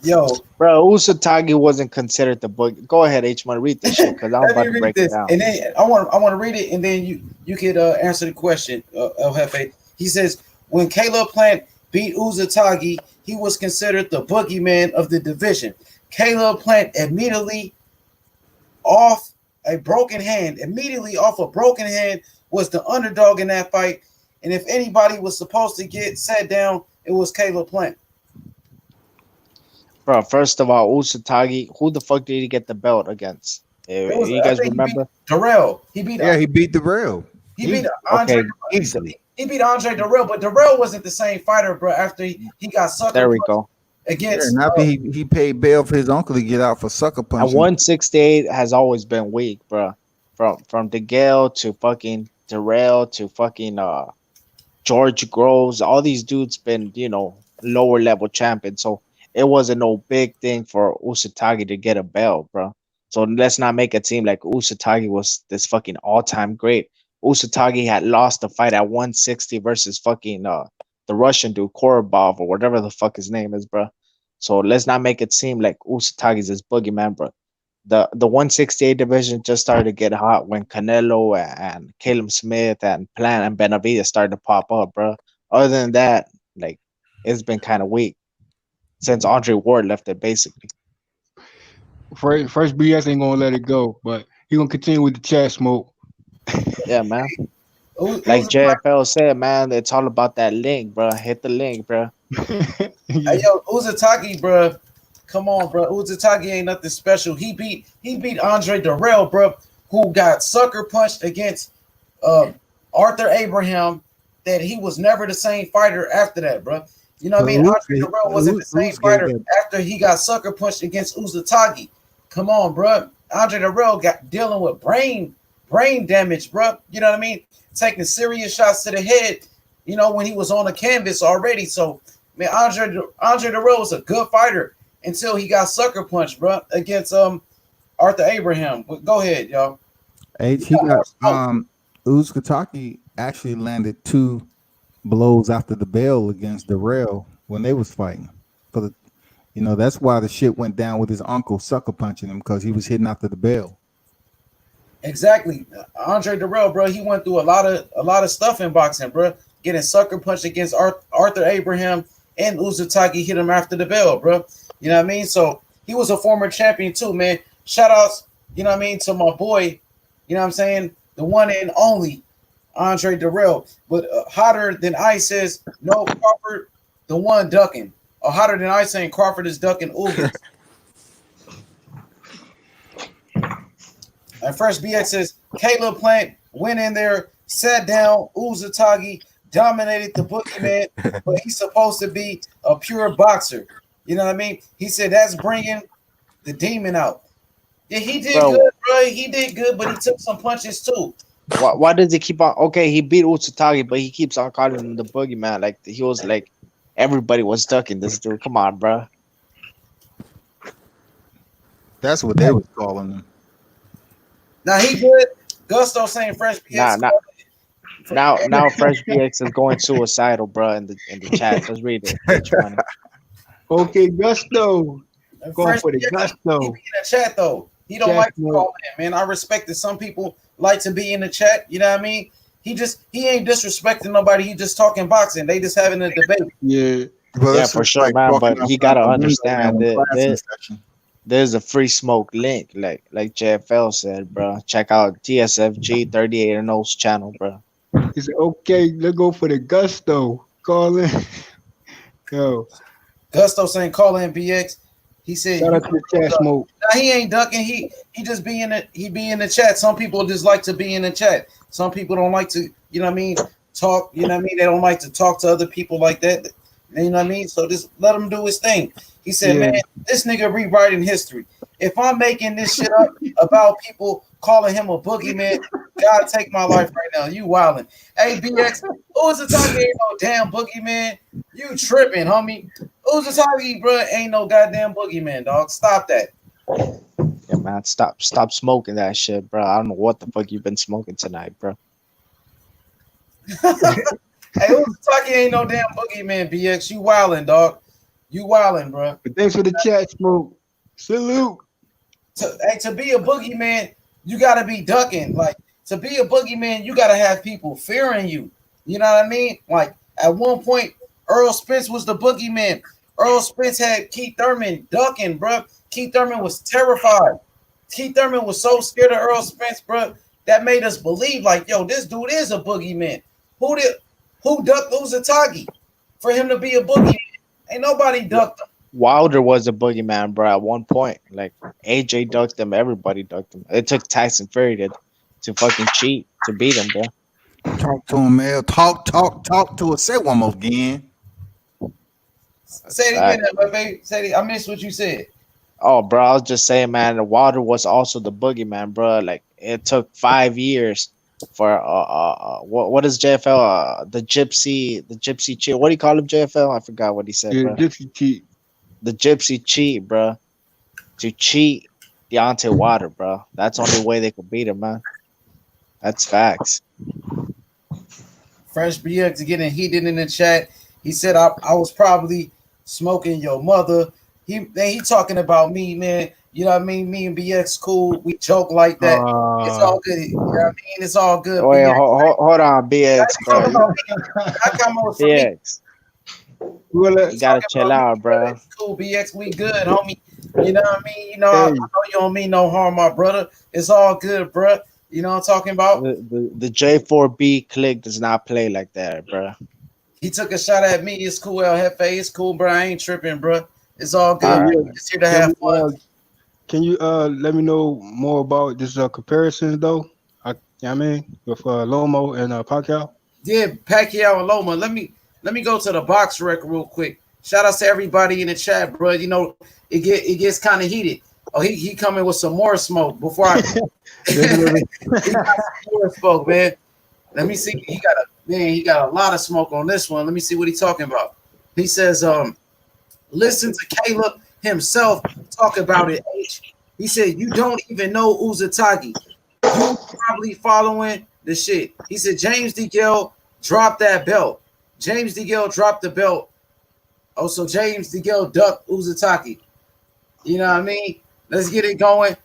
Yo, Bro, Usatagi wasn't considered the book. Go ahead, H man, read this shit because I'm let me about to read break it this, down. and then I want to read it, and then you could answer the question, El Jefe. He says when Caleb Plant beat Uzatagi, he was considered the boogeyman of the division. Caleb Plant immediately off a broken hand, was the underdog in that fight, and if anybody was supposed to get sat down, it was Caleb Plant. Bro, first of all, Usatagi, who the fuck did he get the belt against? It was, You I guys think he beat remember? Darrell. He beat he beat Darrell. He beat Andre. Okay, easily. He beat Andre Darrell, but Darrell wasn't the same fighter, bro. After he got sucker there we punched go. against. and after he paid bail for his uncle to get out for sucker And punching. 168 has always been weak, bro. From DeGale to fucking Darrell to fucking George Groves, all these dudes been, lower level champions. So it wasn't no big thing for Usatagi to get a belt, bro. So let's not make it seem like Usatagi was this fucking all time great. Usatagi had lost the fight at 160 versus fucking the Russian dude Korobov or whatever the fuck his name is, bro. So let's not make it seem like Usatagi's this boogeyman, bro. The 168 division just started to get hot when Canelo and Caleb Smith and Plant and Benavidez started to pop up, bro. Other than that, like it's been kind of weak since Andre Ward left it, basically. First BS ain't gonna let it go, but he gonna continue with the chat smoke. Yeah, man. Like JFL said, man, it's all about that link, bro. Hit the link, bro. Hey, yo, Uzataki, bro. Come on, bro. Uzataki ain't nothing special. He beat Andre Darrell, bro, who got sucker punched against Arthur Abraham. That he was never the same fighter after that, bro. You know what I mean? Andre Darrell wasn't the same fighter after he got sucker punched against Uzataki. Come on, bro. Andre Darrell got dealing with brain damage, bro. You know what I mean? Taking serious shots to the head, you know, when he was on the canvas already. So, man, Andre Darrell was a good fighter until he got sucker punched, bro, against Arthur Abraham. But go ahead, y'all. He got Uzataki actually landed 2 blows after the bell against Darrell when they was fighting. For the, you know, that's why the shit went down with his uncle sucker punching him, because he was hitting after the bell. Exactly. Andre Darrell, bro, he went through a lot of stuff in boxing, bro. Getting sucker punched against Arthur Abraham, and Uzataki hit him after the bell, bro. You know what I mean? So he was a former champion too, man. Shout outs, you know what I mean, to my boy, you know what I'm saying, the one and only Andre Darrell. But hotter than ice is no Crawford, the one ducking. Or hotter than ice saying Crawford is ducking Ugas. And first BX says Caleb Plant went in there, sat down, Uzatagi dominated the boogeyman, but he's supposed to be a pure boxer. You know what I mean? He said that's bringing the demon out. Yeah, he did good, bro. He did good, but he took some punches too. Why does he keep on? Okay, he beat Uzatagi, but he keeps on calling him the boogeyman. Like he was like everybody was ducking this dude. Come on, bro. That's what they was calling him. Now he good. Gusto saying Fresh BX. Now Fresh BX is going suicidal, bro. In the chat, just read it. Okay, Gusto. Going for the Gusto. He be in the chat though. He don't like to call in, man. I respect that some people like to be in the chat. You know what I mean? He ain't disrespecting nobody. He just talking boxing. They just having a debate. Yeah, yeah, for sure, man. But you gotta understand that there's a free smoke link, like JFL said, bro. Check out TSFG 38 and O's channel, bro. He said, "Okay, let's go for the Gusto." Call in. Yo, Gusto saying call in BX. He said, shout out to the chat smoke. Nah, he ain't ducking. He just be in it. He be in the chat. Some people just like to be in the chat. Some people don't like to, you know what I mean, talk. You know what I mean. They don't like to talk to other people like that. You know what I mean. So just let him do his thing. He said, man, this nigga rewriting history. If I'm making this shit up about people calling him a boogeyman, God take my life right now. You wildin'. Hey, BX, Uzatagi ain't no damn boogeyman. You tripping, homie. Uzatagi, bro, ain't no goddamn boogeyman, dog. Stop that. Yeah, man, stop smoking that shit, bro. I don't know what the fuck you've been smoking tonight, bro. Hey, Uzatagi ain't no damn boogeyman, BX. You wildin', dog. You wildin', bro. But thanks for the chat smoke. Salute. To be a boogeyman, you gotta be ducking. Like, to be a boogeyman, you gotta have people fearing you. You know what I mean? Like, at one point, Earl Spence was the boogeyman. Earl Spence had Keith Thurman ducking, bro. Keith Thurman was terrified. Keith Thurman was so scared of Earl Spence, bro, that made us believe, like, yo, this dude is a boogeyman. Who ducked Uzatagi for him to be a boogeyman? Ain't nobody ducked him. Wilder was a boogeyman, bro. At one point, like AJ ducked him, everybody ducked him. It took Tyson Fury to fucking cheat to beat him, bro. Talk to him, man. Talk to us. Say one more again. Say it again, my baby. Say it. I missed what you said. Oh, bro, I was just saying, man. Wilder was also the boogeyman, bro. Like it took 5 years for what is JFL? The gypsy cheat. What do you call him, JFL? I forgot what he said, bro. Gypsy cheat. The gypsy cheat, bro. To cheat Deontay Wilder, bro. That's the only way they could beat him, man. That's facts. Fresh BX getting heated in the chat. He said I was probably smoking your mother. He talking about me, man. You know what I mean? Me and BX cool. We joke like that. It's all good. You know what I mean? It's all good. Wait, BX. hold on, BX, Talk bro. about me. I come on for me. BX, you gotta chill out, bro. It's cool, BX. We good, homie. You know what I mean? You know, I Hey, know you don't mean no harm, my brother. It's all good, bro. You know what I'm talking about? The J4B click does not play like that, bro. He took a shot at me. It's cool, El Jefe. It's cool, bro. I ain't tripping, bro. It's all good. All right. We're just here to have fun. Can you let me know more about this comparisons though? You know what I mean, with Lomo and Pacquiao. Yeah, Pacquiao and Loma. Let me go to the box record real quick. Shout out to everybody in the chat, bro. You know, it gets kind of heated. Oh, he coming with some more smoke before I he got some more smoke, man. Let me see. He got a lot of smoke on this one. Let me see what he's talking about. He says, listen to Caleb himself talk about it, H. He said, you don't even know Uzatagi. You probably following the shit. He said, James DeGale dropped that belt. James DeGale dropped the belt. Oh, so James DeGale ducked Uzataki. You know what I mean? Let's get it going.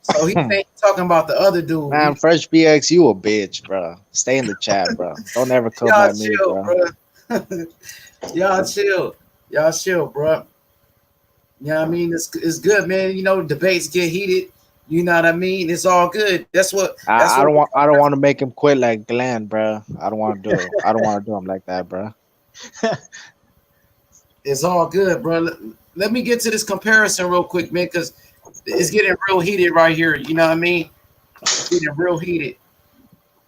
So he ain't talking about the other dude. Man, Fresh BX, you a bitch, bro. Stay in the chat, bro. Don't ever come Y'all at me, chill, bro. Y'all chill. Y'all chill, bro. You know what I mean? It's good, man. You know, debates get heated. You know what I mean? It's all good. That's what I don't want to make him quit like Glenn, bro. I don't want to do it. I don't want to do him like that, bro. It's all good, bro. Let me get to this comparison real quick, man, because it's getting real heated right here. You know what I mean? It's getting real heated.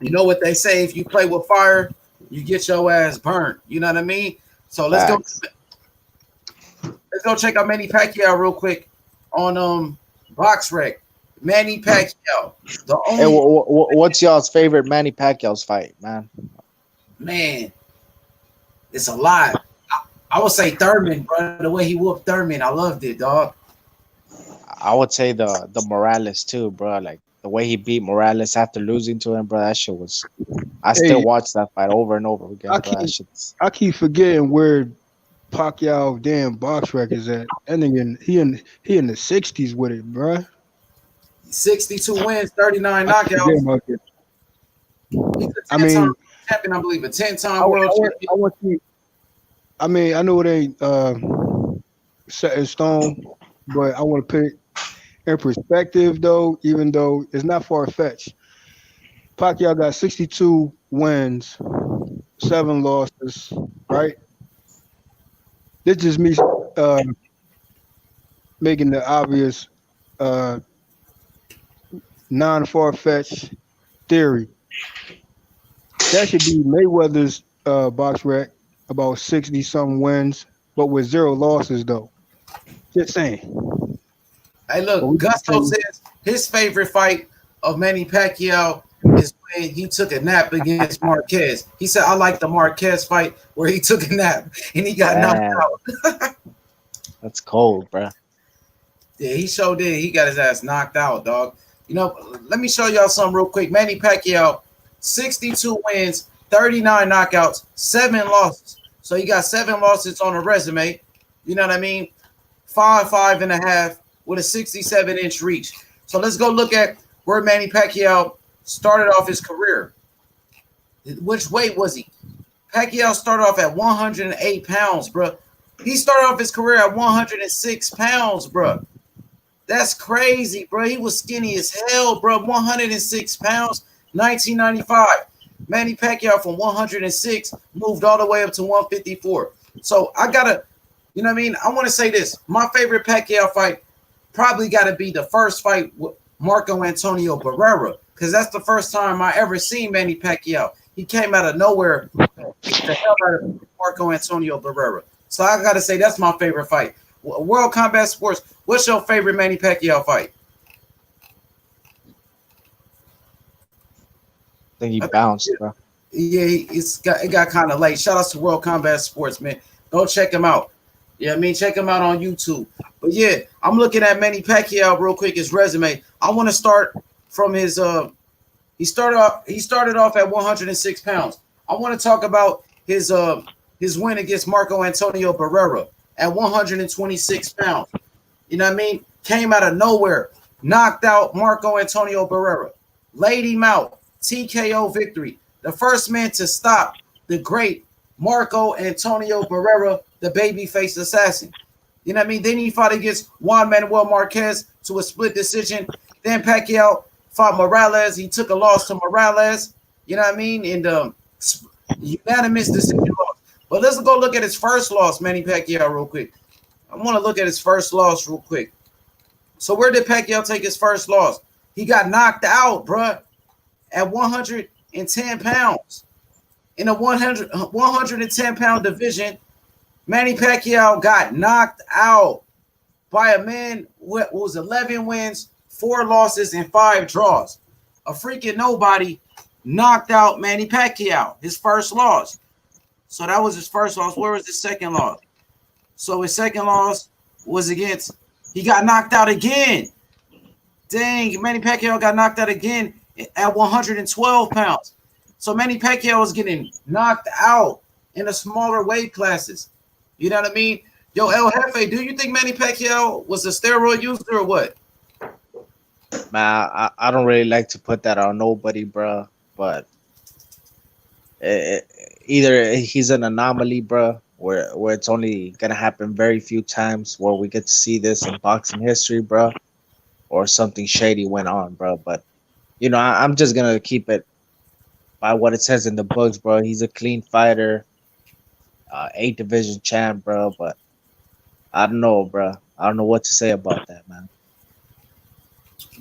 You know what they say? If you play with fire, you get your ass burnt. You know what I mean? So let's go check out Manny Pacquiao real quick on BoxRec. Manny Pacquiao. The only Hey, what's y'all's favorite Manny Pacquiao's fight, man? Man, it's a lot. I would say Thurman, bro. The way he whooped Thurman, I loved it, dog. I would say the Morales too, bro. Like the way he beat Morales after losing to him, bro. That shit was. I still watch that fight over and over again, bro. I keep forgetting where Pacquiao damn box record is at. And then he in the 60s with it, bro. 62 wins, 39 knockouts. He's a 10-time champion, I believe, a 10-time world champion. I mean, I know it ain't set in stone, but I want to put it in perspective, though, even though it's not far-fetched. Pacquiao got 62 wins, 7 losses, right? This is me making the obvious non-far-fetched theory. That should be Mayweather's box rec, about 60-something wins, but with 0 losses, though. Just saying. Hey, look, Gusto says his favorite fight of Manny Pacquiao is when he took a nap against Marquez. He said, I like the Marquez fight where he took a nap and he got knocked out. That's cold, bro. Yeah, he sure did. He got his ass knocked out, dog. You know, let me show y'all something real quick. Manny Pacquiao, 62 wins, 39 knockouts, 7 losses. So he got 7 losses on a resume. You know what I mean? 5.5 with a 67-inch reach. So let's go look at where Manny Pacquiao started off his career. Which weight was he? Pacquiao started off at 108 pounds, bro. He started off his career at 106 pounds, bro. That's crazy, bro. He was skinny as hell, bro. 106 pounds, 1995. Manny Pacquiao from 106 moved all the way up to 154. So I gotta, you know what I mean? I want to say this. My favorite Pacquiao fight probably got to be the first fight with Marco Antonio Barrera, because that's the first time I ever seen Manny Pacquiao. He came out of nowhere, beat the hell out of Marco Antonio Barrera. So I got to say that's my favorite fight. World Combat Sports, what's your favorite Manny Pacquiao fight? I think he bounced, bro. Yeah, it got kind of late. Shout out to World Combat Sports, man. Go check him out. Yeah, I mean, check him out on YouTube. But yeah, I'm looking at Manny Pacquiao real quick, his resume. I want to start from his he started off at 106 pounds. I want to talk about his win against Marco Antonio Barrera at 126 pounds. You know what I mean? Came out of nowhere, knocked out Marco Antonio Barrera, laid him out, TKO victory. The first man to stop the great Marco Antonio Barrera, the babyface assassin. You know what I mean? Then he fought against Juan Manuel Marquez to a split decision. Then Pacquiao fought Morales. He took a loss to Morales. You know what I mean? In the unanimous decision loss. But let's go look at his first loss, Manny Pacquiao, real quick. I want to look at his first loss real quick. So where did Pacquiao take his first loss? He got knocked out, bruh, at 110 pounds. In a 110-pound division, Manny Pacquiao got knocked out by a man who was 11 wins, 4 losses, and 5 draws. A freaking nobody knocked out Manny Pacquiao, his first loss. So that was his first loss. Where was his second loss? So his second loss was against, he got knocked out again. Dang, Manny Pacquiao got knocked out again at 112 pounds. So Manny Pacquiao was getting knocked out in the smaller weight classes. You know what I mean? Yo, El Jefe, do you think Manny Pacquiao was a steroid user or what? Man, I don't really like to put that on nobody, bro. But either he's an anomaly, bro, where it's only gonna happen very few times where we get to see this in boxing history, bro, or something shady went on, bro. But you know, I'm just gonna keep it by what it says in the books, bro. He's a clean fighter, 8 division champ, bro. But I don't know, bro. I don't know what to say about that, man.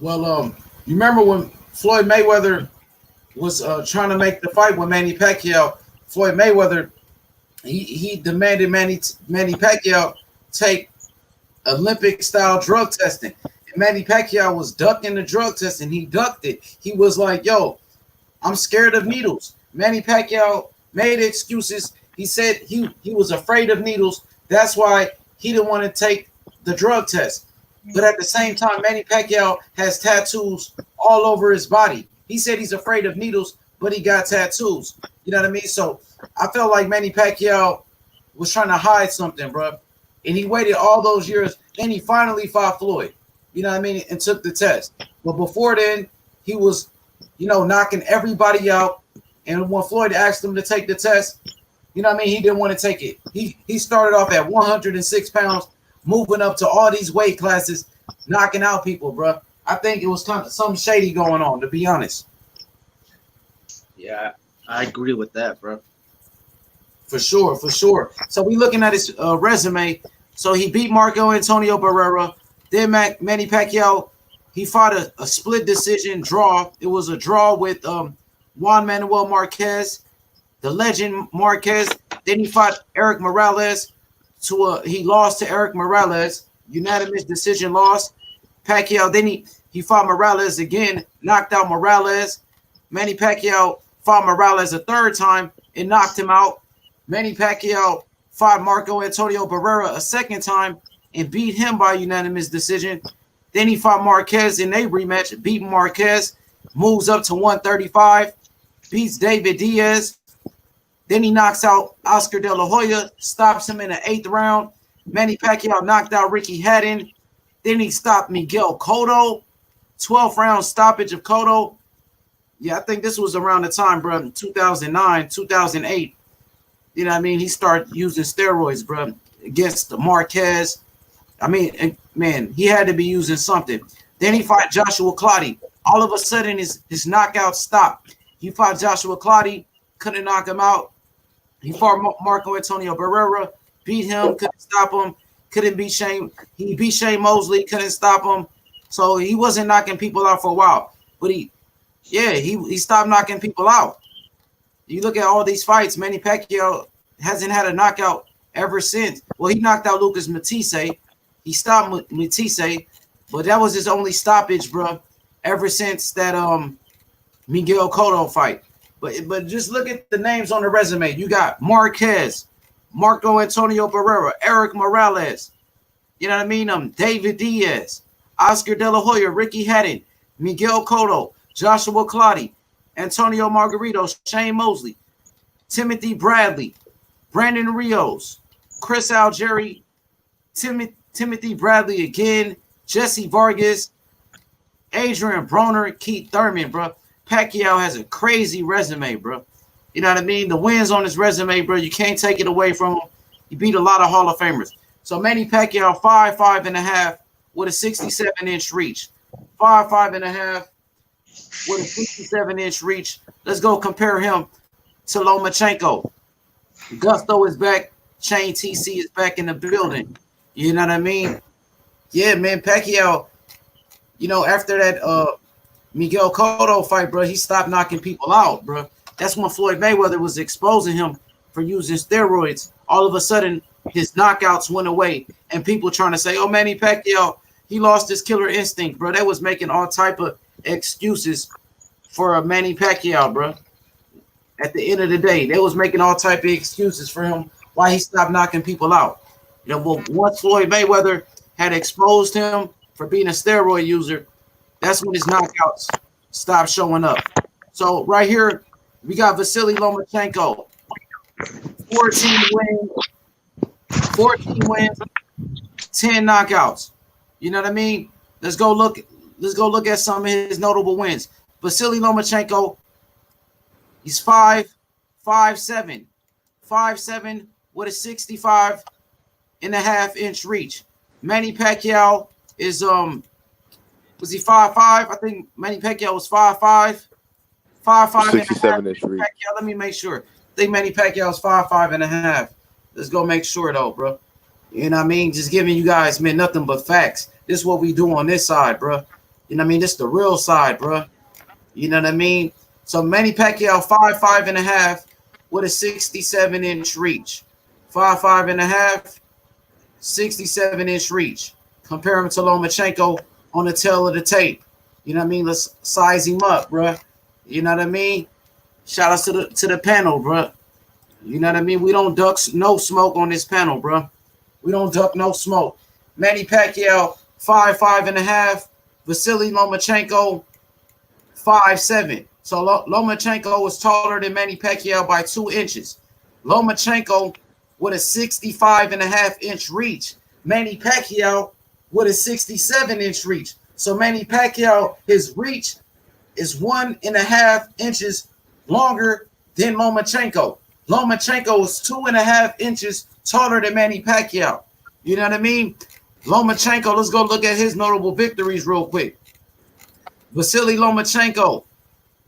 Well, you remember when Floyd Mayweather was trying to make the fight with Manny Pacquiao? Floyd Mayweather, he demanded Manny Pacquiao take Olympic-style drug testing. And Manny Pacquiao was ducking the drug testing. He ducked it. He was like, yo, I'm scared of needles. Manny Pacquiao made excuses. He said he was afraid of needles. That's why he didn't want to take the drug test. But at the same time, Manny Pacquiao has tattoos all over his body. He said he's afraid of needles, but he got tattoos. You know what I mean? So I felt like Manny Pacquiao was trying to hide something, bro. And he waited all those years. Then he finally fought Floyd. You know what I mean? And took the test. But before then, he was, knocking everybody out. And when Floyd asked him to take the test, you know what I mean? He didn't want to take it. He started off at 106 pounds, moving up to all these weight classes, knocking out people, bro. I think it was kind of something shady going on, to be honest. Yeah, I agree with that, bro. For sure. So we looking at his resume. So he beat Marco Antonio Barrera. Then Manny Pacquiao, he fought a split decision draw. It was a draw with Juan Manuel Marquez, the legend Marquez. Then he fought Eric Morales. He lost to Eric Morales, unanimous decision loss. Pacquiao, then he fought Morales again, knocked out Morales. Manny Pacquiao fought Morales a third time and knocked him out. Manny Pacquiao fought Marco Antonio Barrera a second time and beat him by unanimous decision. Then he fought Marquez in a rematch, beat Marquez, moves up to 135, beats David Diaz. Then he knocks out Oscar De La Hoya, stops him in the 8th round. Manny Pacquiao knocked out Ricky Hatton. Then he stopped Miguel Cotto, 12th round stoppage of Cotto. Yeah, I think this was around the time, bro, 2009, 2008. You know what I mean? He started using steroids, bro, against Marquez. I mean, man, he had to be using something. Then he fought Joshua Clottey. All of a sudden, his knockout stopped. He fought Joshua Clottey, couldn't knock him out. He fought Marco Antonio Barrera, beat him, couldn't stop him, couldn't beat Shane. He beat Shane Mosley, couldn't stop him. So he wasn't knocking people out for a while. But he stopped knocking people out. You look at all these fights, Manny Pacquiao hasn't had a knockout ever since. Well, he knocked out Lucas Matisse. He stopped Matisse, but that was his only stoppage, bro, ever since that Miguel Cotto fight. But just look at the names on the resume. You got Marquez, Marco Antonio Barrera, Eric Morales. You know what I mean? David Diaz, Oscar De La Hoya, Ricky Hatton, Miguel Cotto, Joshua Clottey, Antonio Margarito, Shane Mosley, Timothy Bradley, Brandon Rios, Chris Algieri, Timothy Bradley again, Jesse Vargas, Adrian Broner, Keith Thurman, bro. Pacquiao has a crazy resume, bro. You know what I mean? The wins on his resume, bro, you can't take it away from him. He beat a lot of Hall of Famers. So Manny Pacquiao, 5'5.5" with a 67-inch reach. 5'5.5" with a 67-inch reach. Let's go compare him to Lomachenko. Gusto is back. Chain TC is back in the building. You know what I mean? Yeah, man, Pacquiao, you know, after that Miguel Cotto fight, bro, he stopped knocking people out, bro. That's when Floyd Mayweather was exposing him for using steroids. All of a sudden, his knockouts went away, and people trying to say, oh, Manny Pacquiao, he lost his killer instinct, bro. That was making all type of excuses for Manny Pacquiao, bro. At the end of the day, they was making all type of excuses for him why he stopped knocking people out. You know, well, once Floyd Mayweather had exposed him for being a steroid user, that's when his knockouts stopped showing up. So right here, we got Vasiliy Lomachenko, 14 wins, 10 knockouts. You know what I mean? Let's go look at some of his notable wins. Vasiliy Lomachenko, he's 5'7", 5'7" with a 65.5-inch reach. Manny Pacquiao is was he 5'5"? I think Manny Pacquiao was 5'5", 67-inch reach. Pacquiao, let me make sure. I think Manny Pacquiao is 5'5.5". Let's go make sure though, bro. You know what I mean? Just giving you guys, man, nothing but facts. This is what we do on this side, bro. You know what I mean? This is the real side, bro. You know what I mean? So Manny Pacquiao, 5'5.5" with a 67-inch reach. 5'5.5", 67-inch reach. Compare him to Lomachenko on the tail of the tape. You know what I mean? Let's size him up, bro. You know what I mean? Shout out to the panel, bro. You know what I mean? We don't duck no smoke on this panel, bro. We don't duck no smoke. Manny Pacquiao, 5'5.5". Vasiliy Lomachenko, 5'7". So Lomachenko was taller than Manny Pacquiao by 2 inches. Lomachenko with a 65.5-inch reach. Manny Pacquiao with a 67-inch reach. So Manny Pacquiao, his reach is 1.5 inches longer than Lomachenko. Lomachenko is 2.5 inches taller than Manny Pacquiao. You know what I mean? Lomachenko, let's go look at his notable victories real quick. Vasiliy Lomachenko,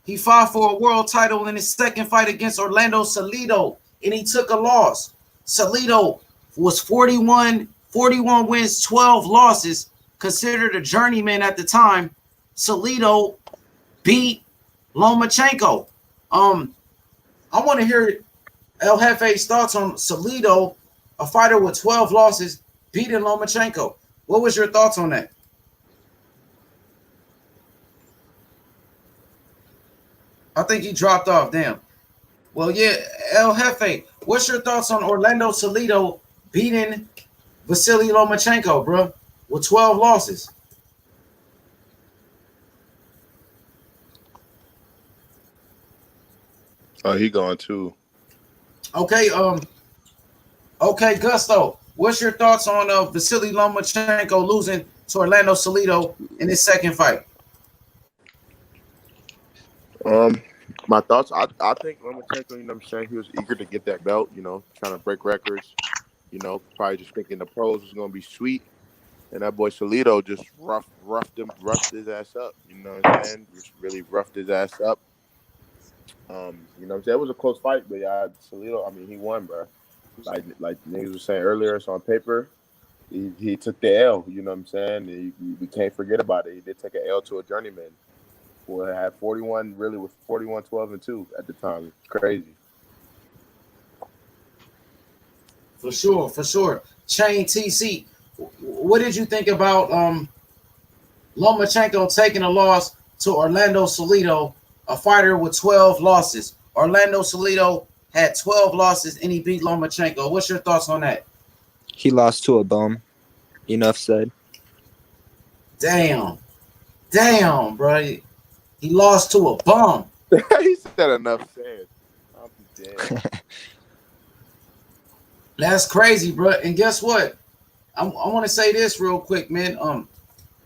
he fought for a world title in his second fight against Orlando Salido, and he took a loss. Salido was 41 wins, 12 losses, considered a journeyman at the time. Salido beat Lomachenko. I want to hear El Jefe's thoughts on Salido, a fighter with 12 losses, beating Lomachenko. What was your thoughts on that? I think he dropped off. Damn. Well, yeah, El Jefe, what's your thoughts on Orlando Salido beating Vasiliy Lomachenko, bro, with 12 losses? Oh, he gone too. Okay, Gusto, what's your thoughts on Vasiliy Lomachenko losing to Orlando Salido in his second fight? My thoughts, I think Lomachenko, you know what I'm saying, he was eager to get that belt, you know, trying to break records, you know, probably just thinking the pros was going to be sweet. And that boy Salido just roughed his ass up, you know what I'm saying? Just really roughed his ass up. You know what I'm saying? It was a close fight, but yeah, Salido, I mean, he won, bro. Like niggas was saying earlier, it's on paper. He took the L, you know what I'm saying? We can't forget about it. He did take an L to a journeyman. Who had 41, really was 41, 12-2 at the time. It's crazy. For sure. Chain TC, what did you think about Lomachenko taking a loss to Orlando Salido, a fighter with 12 losses? Orlando Salido had 12 losses and he beat Lomachenko. What's your thoughts on that? He lost to a bum. Enough said. Damn. Damn, bro. He lost to a bum. He said enough said. I'm dead. That's crazy, bro. And guess what? I want to say this real quick, man.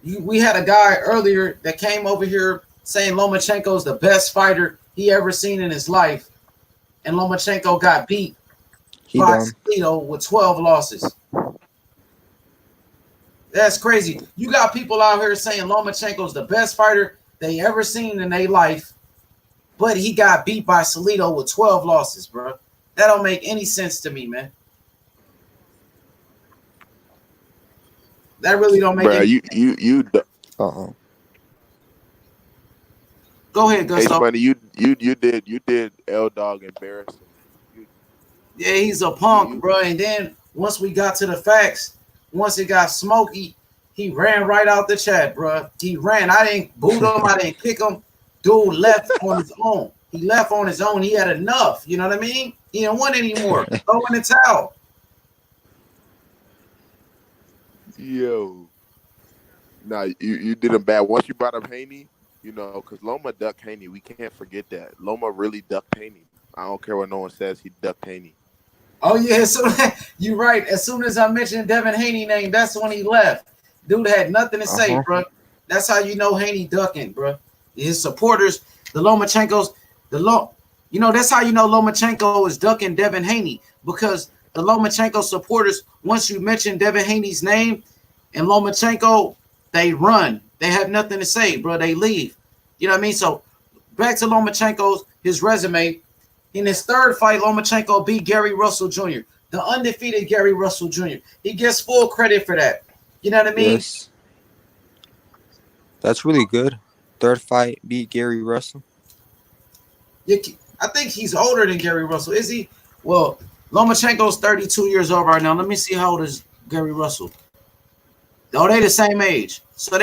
We had a guy earlier that came over here saying Lomachenko is the best fighter he ever seen in his life, and Lomachenko got beat by Vasiliy with 12 losses. That's crazy. You got people out here saying Lomachenko is the best fighter they ever seen in their life, but he got beat by Vasiliy with 12 losses, bro. That don't make any sense to me, man. That really don't make Bro, any you Go ahead, Gusto. H Money, you did L Dog embarrassing. Yeah, he's a punk, bro. And then once we got to the facts, once it got smoky, he ran right out the chat, bro. He ran. I didn't boot him. I didn't kick him. Dude left on his own. He left on his own. He had enough. You know what I mean? He didn't want anymore. Throw in the towel. Yo. Nah, you did him bad. Once you brought up Haney, you know, because Loma ducked Haney. We can't forget that. Loma really ducked Haney. I don't care what no one says. He ducked Haney. Oh, yeah. So you're right. As soon as I mentioned Devin Haney name, that's when he left. Dude had nothing to say, bro. That's how you know Haney ducking, bro. His supporters, the Lomachenkos, that's how you know Lomachenko is ducking Devin Haney, because the Lomachenko supporters, once you mention Devin Haney's name and Lomachenko, they run. They have nothing to say, bro. They leave. You know what I mean? So back to Lomachenko's his resume. In his third fight, Lomachenko beat Gary Russell Jr., the undefeated Gary Russell Jr. He gets full credit for that. You know what I mean? Yes. That's really good. Third fight, beat Gary Russell. I think he's older than Gary Russell. Is he? Well, Lomachenko's 32 years old right now. Let me see how old is Gary Russell. Oh, they the same age. So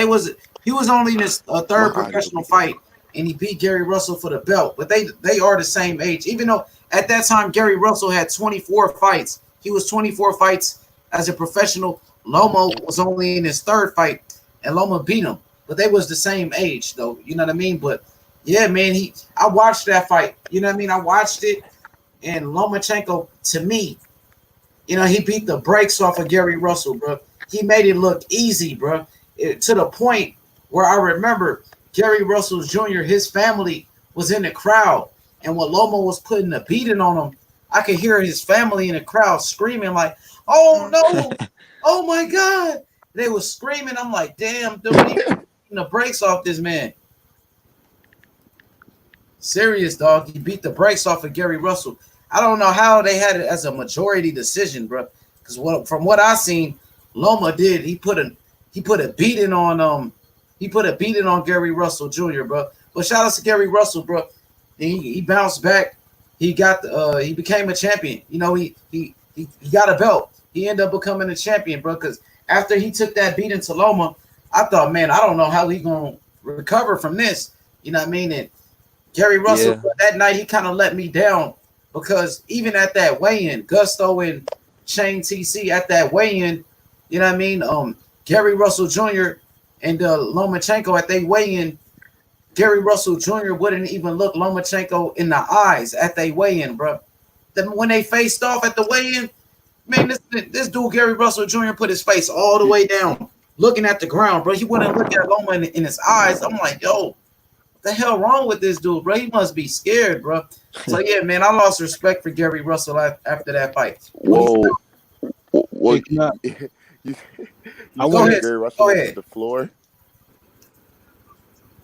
he was only in his third professional fight, and he beat Gary Russell for the belt. But they are the same age. Even though at that time Gary Russell had 24 fights. He was 24 fights as a professional. Loma was only in his third fight, and Loma beat him. But they was the same age, though. You know what I mean? But yeah, man, I watched that fight. You know what I mean? I watched it, and Lomachenko, to me, he beat the brakes off of Gary Russell, bro. He made it look easy, bro. To the point where I remember Gary Russell Jr., his family was in the crowd, and when Loma was putting the beating on him, I could hear his family in the crowd screaming like, "Oh no! Oh my God!" They were screaming. I'm like, "Damn, dude, he beating the brakes off this man." Serious, dog. He beat the brakes off of Gary Russell. I don't know how they had it as a majority decision, bro. Because from what I seen, Loma did. He put a beating on Gary Russell Jr., bro. But shout out to Gary Russell, bro. He bounced back. He became a champion. He got a belt. He ended up becoming a champion, bro. Because after he took that beating to Loma, I thought, man, I don't know how he gonna recover from this. You know what I mean? And Gary Russell, bro, that night he kind of let me down, because even at that weigh-in, Gusto and Shane TC at that weigh-in, you know what I mean? Gary Russell Jr. and Lomachenko at they weigh-in, Gary Russell Jr. wouldn't even look Lomachenko in the eyes at they weigh-in, bro. Then when they faced off at the weigh-in, man, this dude Gary Russell Jr. put his face all the way down, looking at the ground, bro. He wouldn't look at Loma in his eyes. I'm like, yo, what the hell wrong with this dude, bro? He must be scared, bro. So yeah, man, I lost respect for Gary Russell after that fight. Whoa. Hey, Go ahead. Gary Russell Go ahead. to the floor.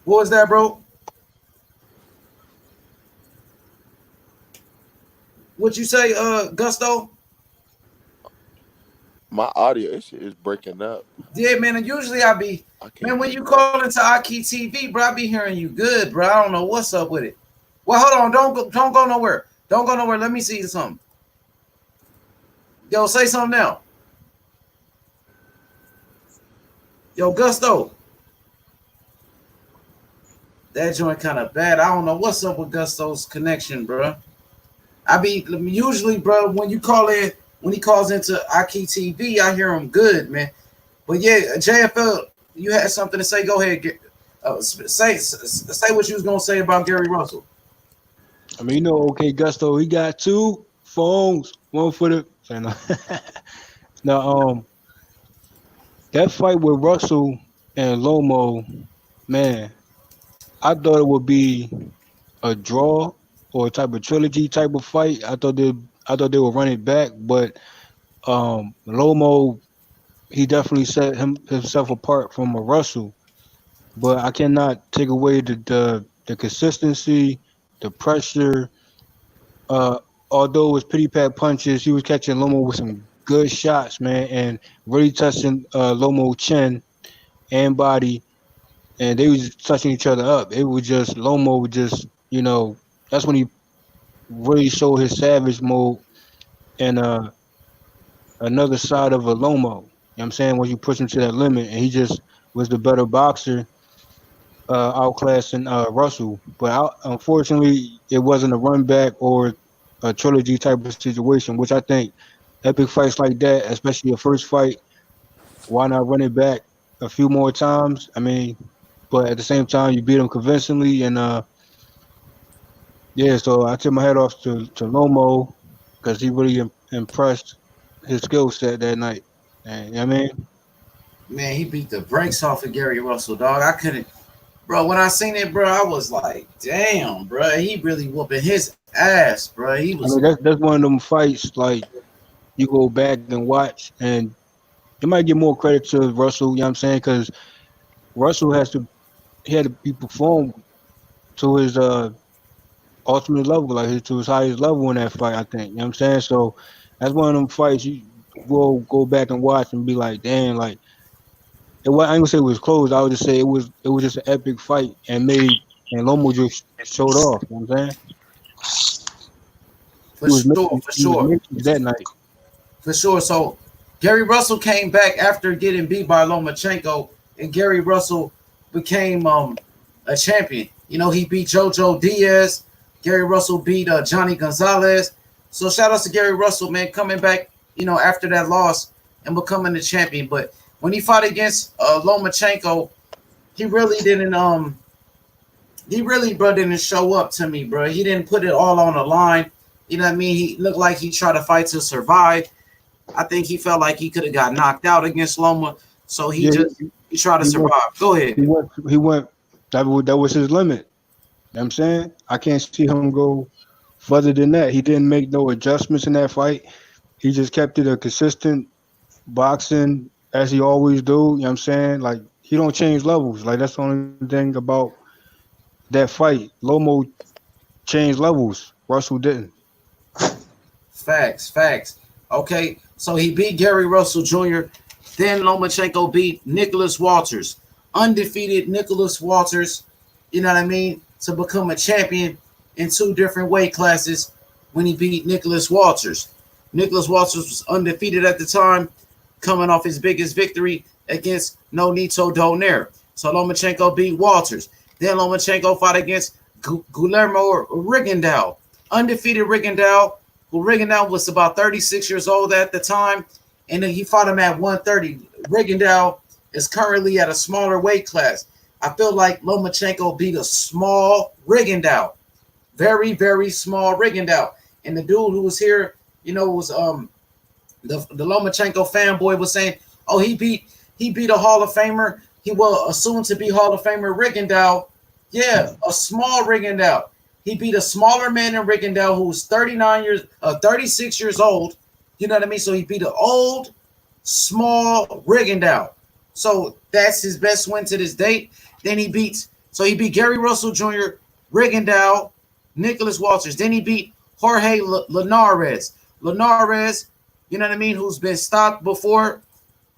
What was that, bro? What'd you say, Gusto? My audio is breaking up. Yeah, man. And usually man, when you call into Aki TV, bro, I be hearing you good, bro. I don't know what's up with it. Well, hold on. Don't go nowhere. Don't go nowhere. Let me see something. Yo, say something now. Yo, Gusto. That joint kind of bad. I don't know what's up with Gusto's connection, bro. Usually, bro, when you call in, when he calls into Aki TV, I hear him good, man. But yeah, JFL, you had something to say. Go ahead. Say what you was gonna say about Gary Russell. I mean, okay, Gusto, he got 2 phones, one for the. Now, that fight with Russell and Lomo, man, I thought it would be a draw or a type of trilogy type of fight. I thought they would run it back, but Lomo, he definitely set himself apart from a Russell. But I cannot take away the consistency, the pressure. Uh, Although it was pity pat punches, he was catching Lomo with some good shots, man, and really touching Lomo chin and body, and they was touching each other up. It was just Lomo would just, that's when he really showed his savage mode and another side of a Lomo. You know what I'm saying? When you push him to that limit, and he just was the better boxer, outclassing Russell. But unfortunately, it wasn't a run back or a trilogy type of situation, which I think epic fights like that, especially a first fight, why not run it back a few more times? I mean, but at the same time, you beat him convincingly, and yeah. So I tip my head off to Lomo because he really impressed his skill set that night. And, you know what I mean? Man, he beat the brakes off of Gary Russell, dog. I couldn't, bro. When I seen it, bro, I was like, damn, bro, he really whooping his ass, bro. He I was. mean, that's one of them fights like you go back and watch, and you might give more credit to Russell. You know what I'm saying? Because Russell he had to be performed to his ultimate level, like to his highest level in that fight. I think, you know what I'm saying? So that's one of them fights you go back and watch and be like, damn, like I ain't gonna say it was close. I would just say it was just an epic fight and Lomo just showed off. You know what I'm saying? For sure, for He was sure. making that night. For sure. So Gary Russell came back after getting beat by Lomachenko, and Gary Russell became a champion. You know, he beat JoJo Diaz. Gary Russell beat Johnny Gonzalez. So shout out to Gary Russell, man, coming back, after that loss and becoming the champion. But when he fought against Lomachenko, he really didn't bro, didn't show up to me, bro. He didn't put it all on the line. You know what I mean? He looked like he tried to fight to survive. I think he felt like he could have got knocked out against Loma, so he tried to survive. Go ahead. He went. That was his limit. You know what I'm saying? I can't see him go further than that. He didn't make no adjustments in that fight. He just kept it a consistent boxing as he always do. You know what I'm saying? Like he don't change levels. Like that's the only thing about that fight. Lomo changed levels. Russell didn't. Facts. Okay, so he beat Gary Russell Jr. Then Lomachenko beat Nicholas Walters, undefeated Nicholas Walters. You know what I mean? To become a champion in 2 different weight classes when he beat Nicholas Walters. Nicholas Walters was undefeated at the time, coming off his biggest victory against Nonito Donaire. So Lomachenko beat Walters. Then Lomachenko fought against Guillermo Rigondeaux, undefeated Rigondeaux. Well, Rigondeaux was about 36 years old at the time, and then he fought him at 130. Rigondeaux is currently at a smaller weight class. I feel like Lomachenko beat a small Rigondeaux, very, very small Rigondeaux. And the dude who was here, was the Lomachenko fanboy was saying, "Oh, he beat a Hall of Famer. He will assume to be Hall of Famer Rigondeaux. Yeah, a small Rigondeaux. He beat a smaller man than Rigondeaux who was 36 years old. You know what I mean? So he beat an old, small Rigondeaux. So that's his best win to this date. Then he beat Gary Russell Jr., Rigondeaux, Nicholas Walters. Then he beat Jorge Linares. Linares, you know what I mean, who's been stopped before,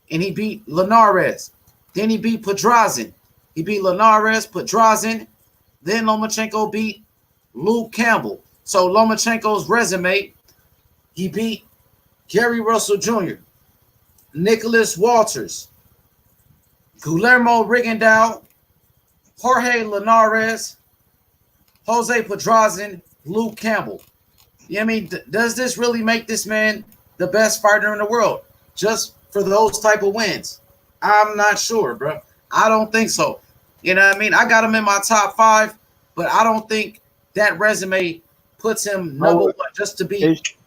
and he beat Linares. Then he beat Pedraza. He beat Linares, Pedraza. Then Lomachenko beat Luke Campbell. So Lomachenko's resume, he beat Gary Russell Jr., Nicholas Walters, Guillermo Rigondeaux, Jorge Linares, Jose Pedraza, Luke Campbell. You know what I mean? Does this really make this man the best fighter in the world just for those type of wins? I'm not sure, bro. I don't think so. You know what I mean? I got him in my top 5, but I don't think that resume puts him number 1 just to be. H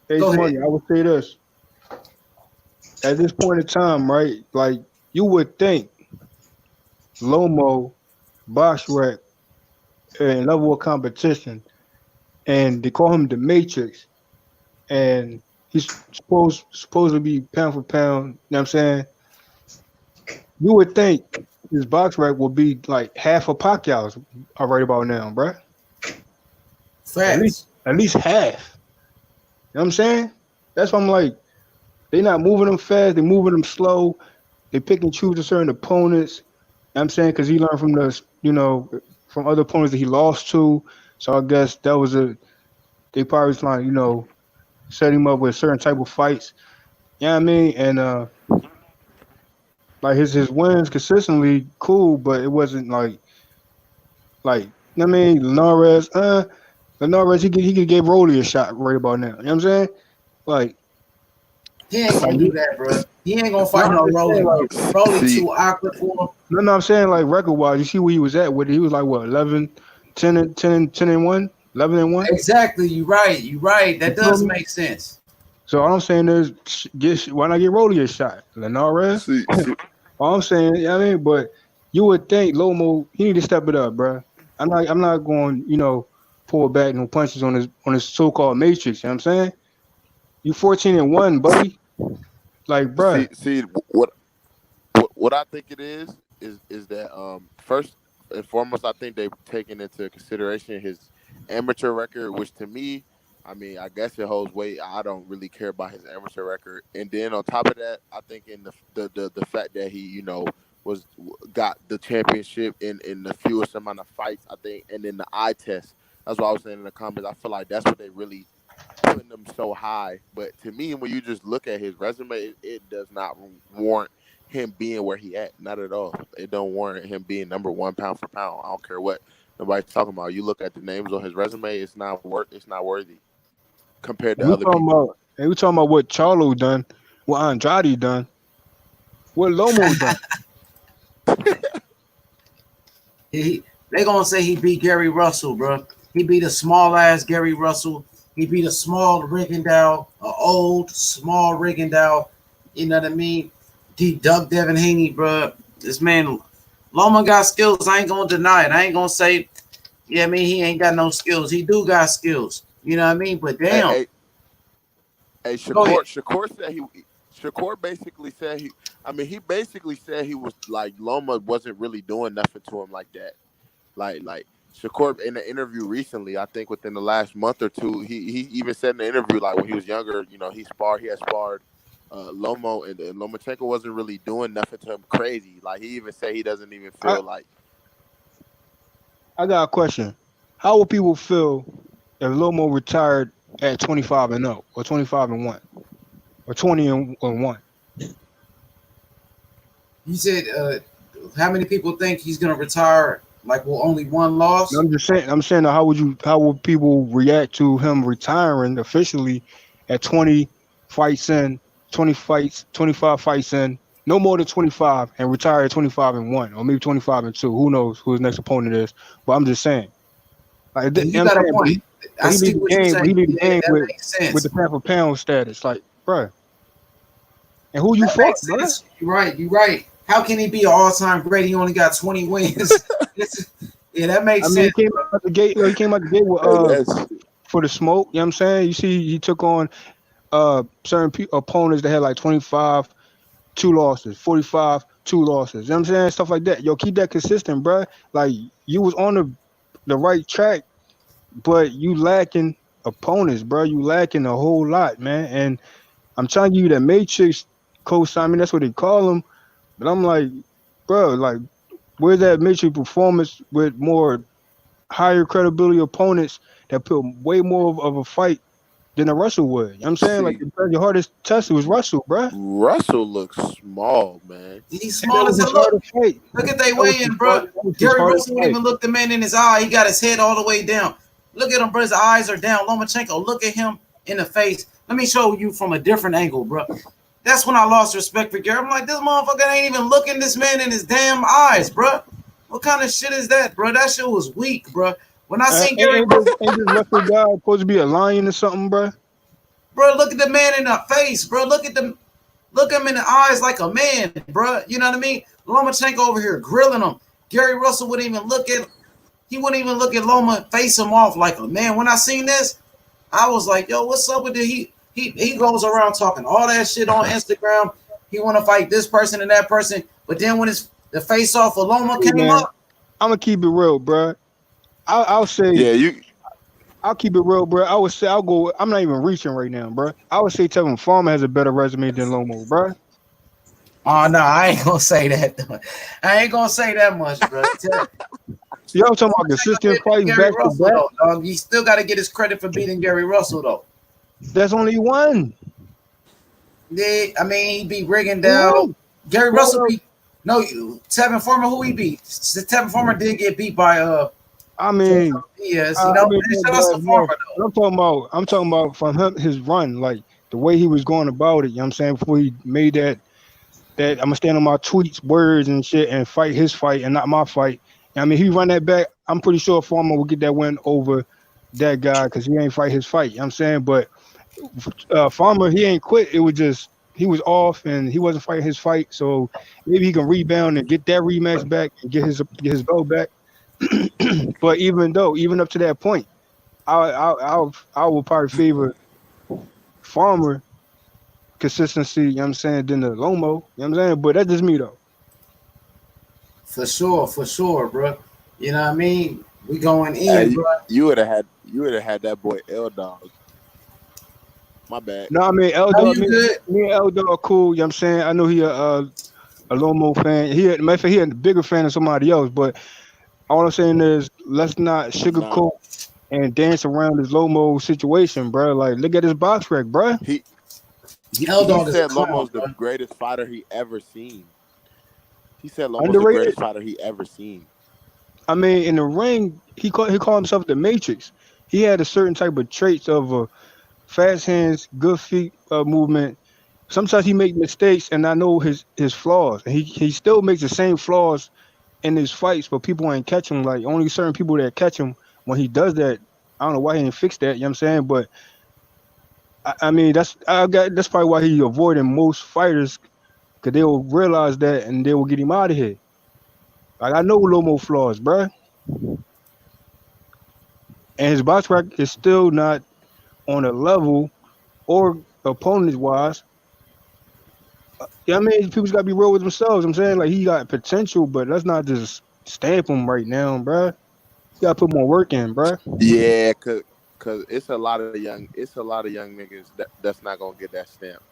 Money, I would say this. At this point in time, right? Like you would think Lomo, Boxrec, and level of competition, and they call him the Matrix, and he's supposed to be pound for pound. You know what I'm saying? You would think his box rec will be like half of Pacquiao's right about now, bruh. Facts. At least half. You know what I'm saying? That's why I'm like, they not moving them fast, they moving them slow. They pick and choose certain opponents. You know what I'm saying? Because he learned from from other opponents that he lost to. So I guess that was they probably trying to, set him up with certain type of fights. You know what I mean? And like his wins consistently cool, but it wasn't like you know what I mean, Linares he could give Rolly a shot right about now. You know what I'm saying? Like he ain't gonna do that, bro. He ain't gonna fight no Rolly. Rolly too awkward for him. No, I'm saying like record wise, you see where he was at with it. He was like what 11, 10 and 1, 11 and 1. Exactly, you right. That does make sense. So all I'm saying is, why not get Rolly a shot? Linares. All I'm saying, you know what I mean, but you would think Lomo he need to step it up, bro. I'm not going, pull back no punches on his so-called matrix. You know what I'm saying? You 14 and 1, buddy. Like, bro. See what I think it is that first and foremost, I think they've taken into consideration his amateur record, which to me, I mean, I guess it holds weight. I don't really care about his amateur record, and then on top of that, I think in the fact that he got the championship in the fewest amount of fights, I think, and then the eye test. That's what I was saying in the comments. I feel like that's what they really putting him so high. But to me, when you just look at his resume, it does not warrant him being where he at. Not at all. It don't warrant him being number 1 pound for pound. I don't care what nobody's talking about. You look at the names on his resume, it's not worthy compared to other people. We talking about what Charlo done, what Andrade done, what Lomo done. They gonna say he beat Gary Russell, bro. He beat a small ass Gary Russell. He beat a small Rigondeaux, an old small Rigondeaux. You know what I mean? He Doug Devin Haney, bro. This man, Loma got skills. I ain't gonna deny it. I ain't gonna say, yeah, I mean, he ain't got no skills. He do got skills. You know what I mean? But damn. Hey, Shakur said Shakur basically said he basically said he was like Loma wasn't really doing nothing to him like that. Like Shakur in an interview recently, I think within the last month or two, he even said in the interview like when he was younger, he had sparred Lomo and Lomachenko wasn't really doing nothing to him crazy. Like he even said he doesn't even feel like. I got a question. How will people feel if Lomo retired at 25-0 or 25-1 or 20-1? You said how many people think he's gonna retire? Like, will only 1 loss? I'm saying how would people react to him retiring officially at 20 fights in, 25 fights in, no more than 25, and retire at 25-1 or maybe 25-2. Who knows who his next opponent is? But I'm just saying. Like, you got a point. I see what you're saying. He need the game makes sense. with the pound for pound status, like, bro. And who you fought, bro? You're right. How can he be an all-time great? He only got 20 wins. Yeah, that makes sense. He came out the gate with for the smoke. You know what I'm saying? You see, he took on certain opponents that had like 25, 2 losses, 45, 2 losses. You know what I'm saying? Stuff like that. Yo, keep that consistent, bro. Like, you was on the right track, but you lacking opponents, bro. You lacking a whole lot, man. And I'm trying to give you that matrix co-sign. I mean, that's what they call them. But I'm like, bro, like, where's that matrix performance with more higher credibility opponents that put way more of a fight than a Russell would? You know what I'm saying? Like, your hardest test was Russell, bro. Russell looks small, man. He's small as a look. Look at they weigh-in, bro. Gary Russell wouldn't even look the man in his eye. He got his head all the way down. Look at him, bro. His eyes are down. Lomachenko, look at him in the face. Let me show you from a different angle, bro. That's when I lost respect for Gary. I'm like, this motherfucker ain't even looking this man in his damn eyes, bro. What kind of shit is that, bro? That shit was weak, bro. When I seen Gary, Ain't this Russell guy supposed to be a lion or something, bro? Bro, look at the man in the face, bro. Look him in the eyes like a man, bro. You know what I mean? Lomachenko over here grilling him. Gary Russell wouldn't even look at Loma, face him off like a man. When I seen this, I was like, yo, what's up with it? He goes around talking all that shit on Instagram. He want to fight this person and that person, but then when the face off of Loma came up, I'm gonna keep it real, bro. I'll say, I'll keep it real, bro. I would say I'll go. I'm not even reaching right now, bro. I would say Tevin Farmer has a better resume than Lomo, bro. Oh no, I ain't gonna say that. I ain't gonna say that much, bro. Y'all talking about consistent fights Gary back Russell, to back? though, dog. You still got to get his credit for beating Gary Russell, though. That's only one. Yeah, I mean, he beat Rigondeaux. Gary Russell beat Tevin Farmer. Who he beat? Tevin Farmer did get beat by I mean, yes, you know. Shout out to Farmer, though. I'm talking about from him, his run, like the way he was going about it. You know what I'm saying? Before he made that I'm gonna stand on my tweets, words, and shit, and fight his fight and not my fight. I mean, he run that back. I'm pretty sure Farmer will get that win over that guy because he ain't fight his fight. You know what I'm saying? But Farmer, he ain't quit. It was just he was off and he wasn't fighting his fight. So maybe he can rebound and get that rematch back and get his belt back. But even up to that point, I will probably favor Farmer consistency, you know what I'm saying, than the Lomo. You know what I'm saying? But that's just me though. For sure, bro. You know what I mean? We going in, bro. You would have had that boy L Dog. My bad. No, I mean L Dog, me and L Dog are cool, you know what I'm saying? I know he a Lomo fan. Matter of fact, he a bigger fan than somebody else, but all I'm saying is let's not sugarcoat and dance around this Lomo situation, bro. Like, look at his box rec, bro. He said Lomo's the greatest fighter he ever seen. He said Lomo's the greatest fighter he ever seen. I mean, in the ring, he called himself the Matrix. He had a certain type of traits of fast hands, good feet movement. Sometimes he make mistakes, and I know his flaws. And he still makes the same flaws in his fights, but people ain't catch him. Like, only certain people that catch him when he does that. I don't know why he didn't fix that. You know what I'm saying? But I mean, that's probably why he avoiding most fighters, because they will realize that and they will get him out of here. Like, I know Lomo flaws, bro. And his box rec is still not on a level or opponent-wise. I mean, people's got to be real with themselves. I'm saying, like, he got potential, but let's not just stamp him right now, bro. You got to put more work in, bro. Yeah, cause it's a lot of young niggas that's not gonna get that stamp.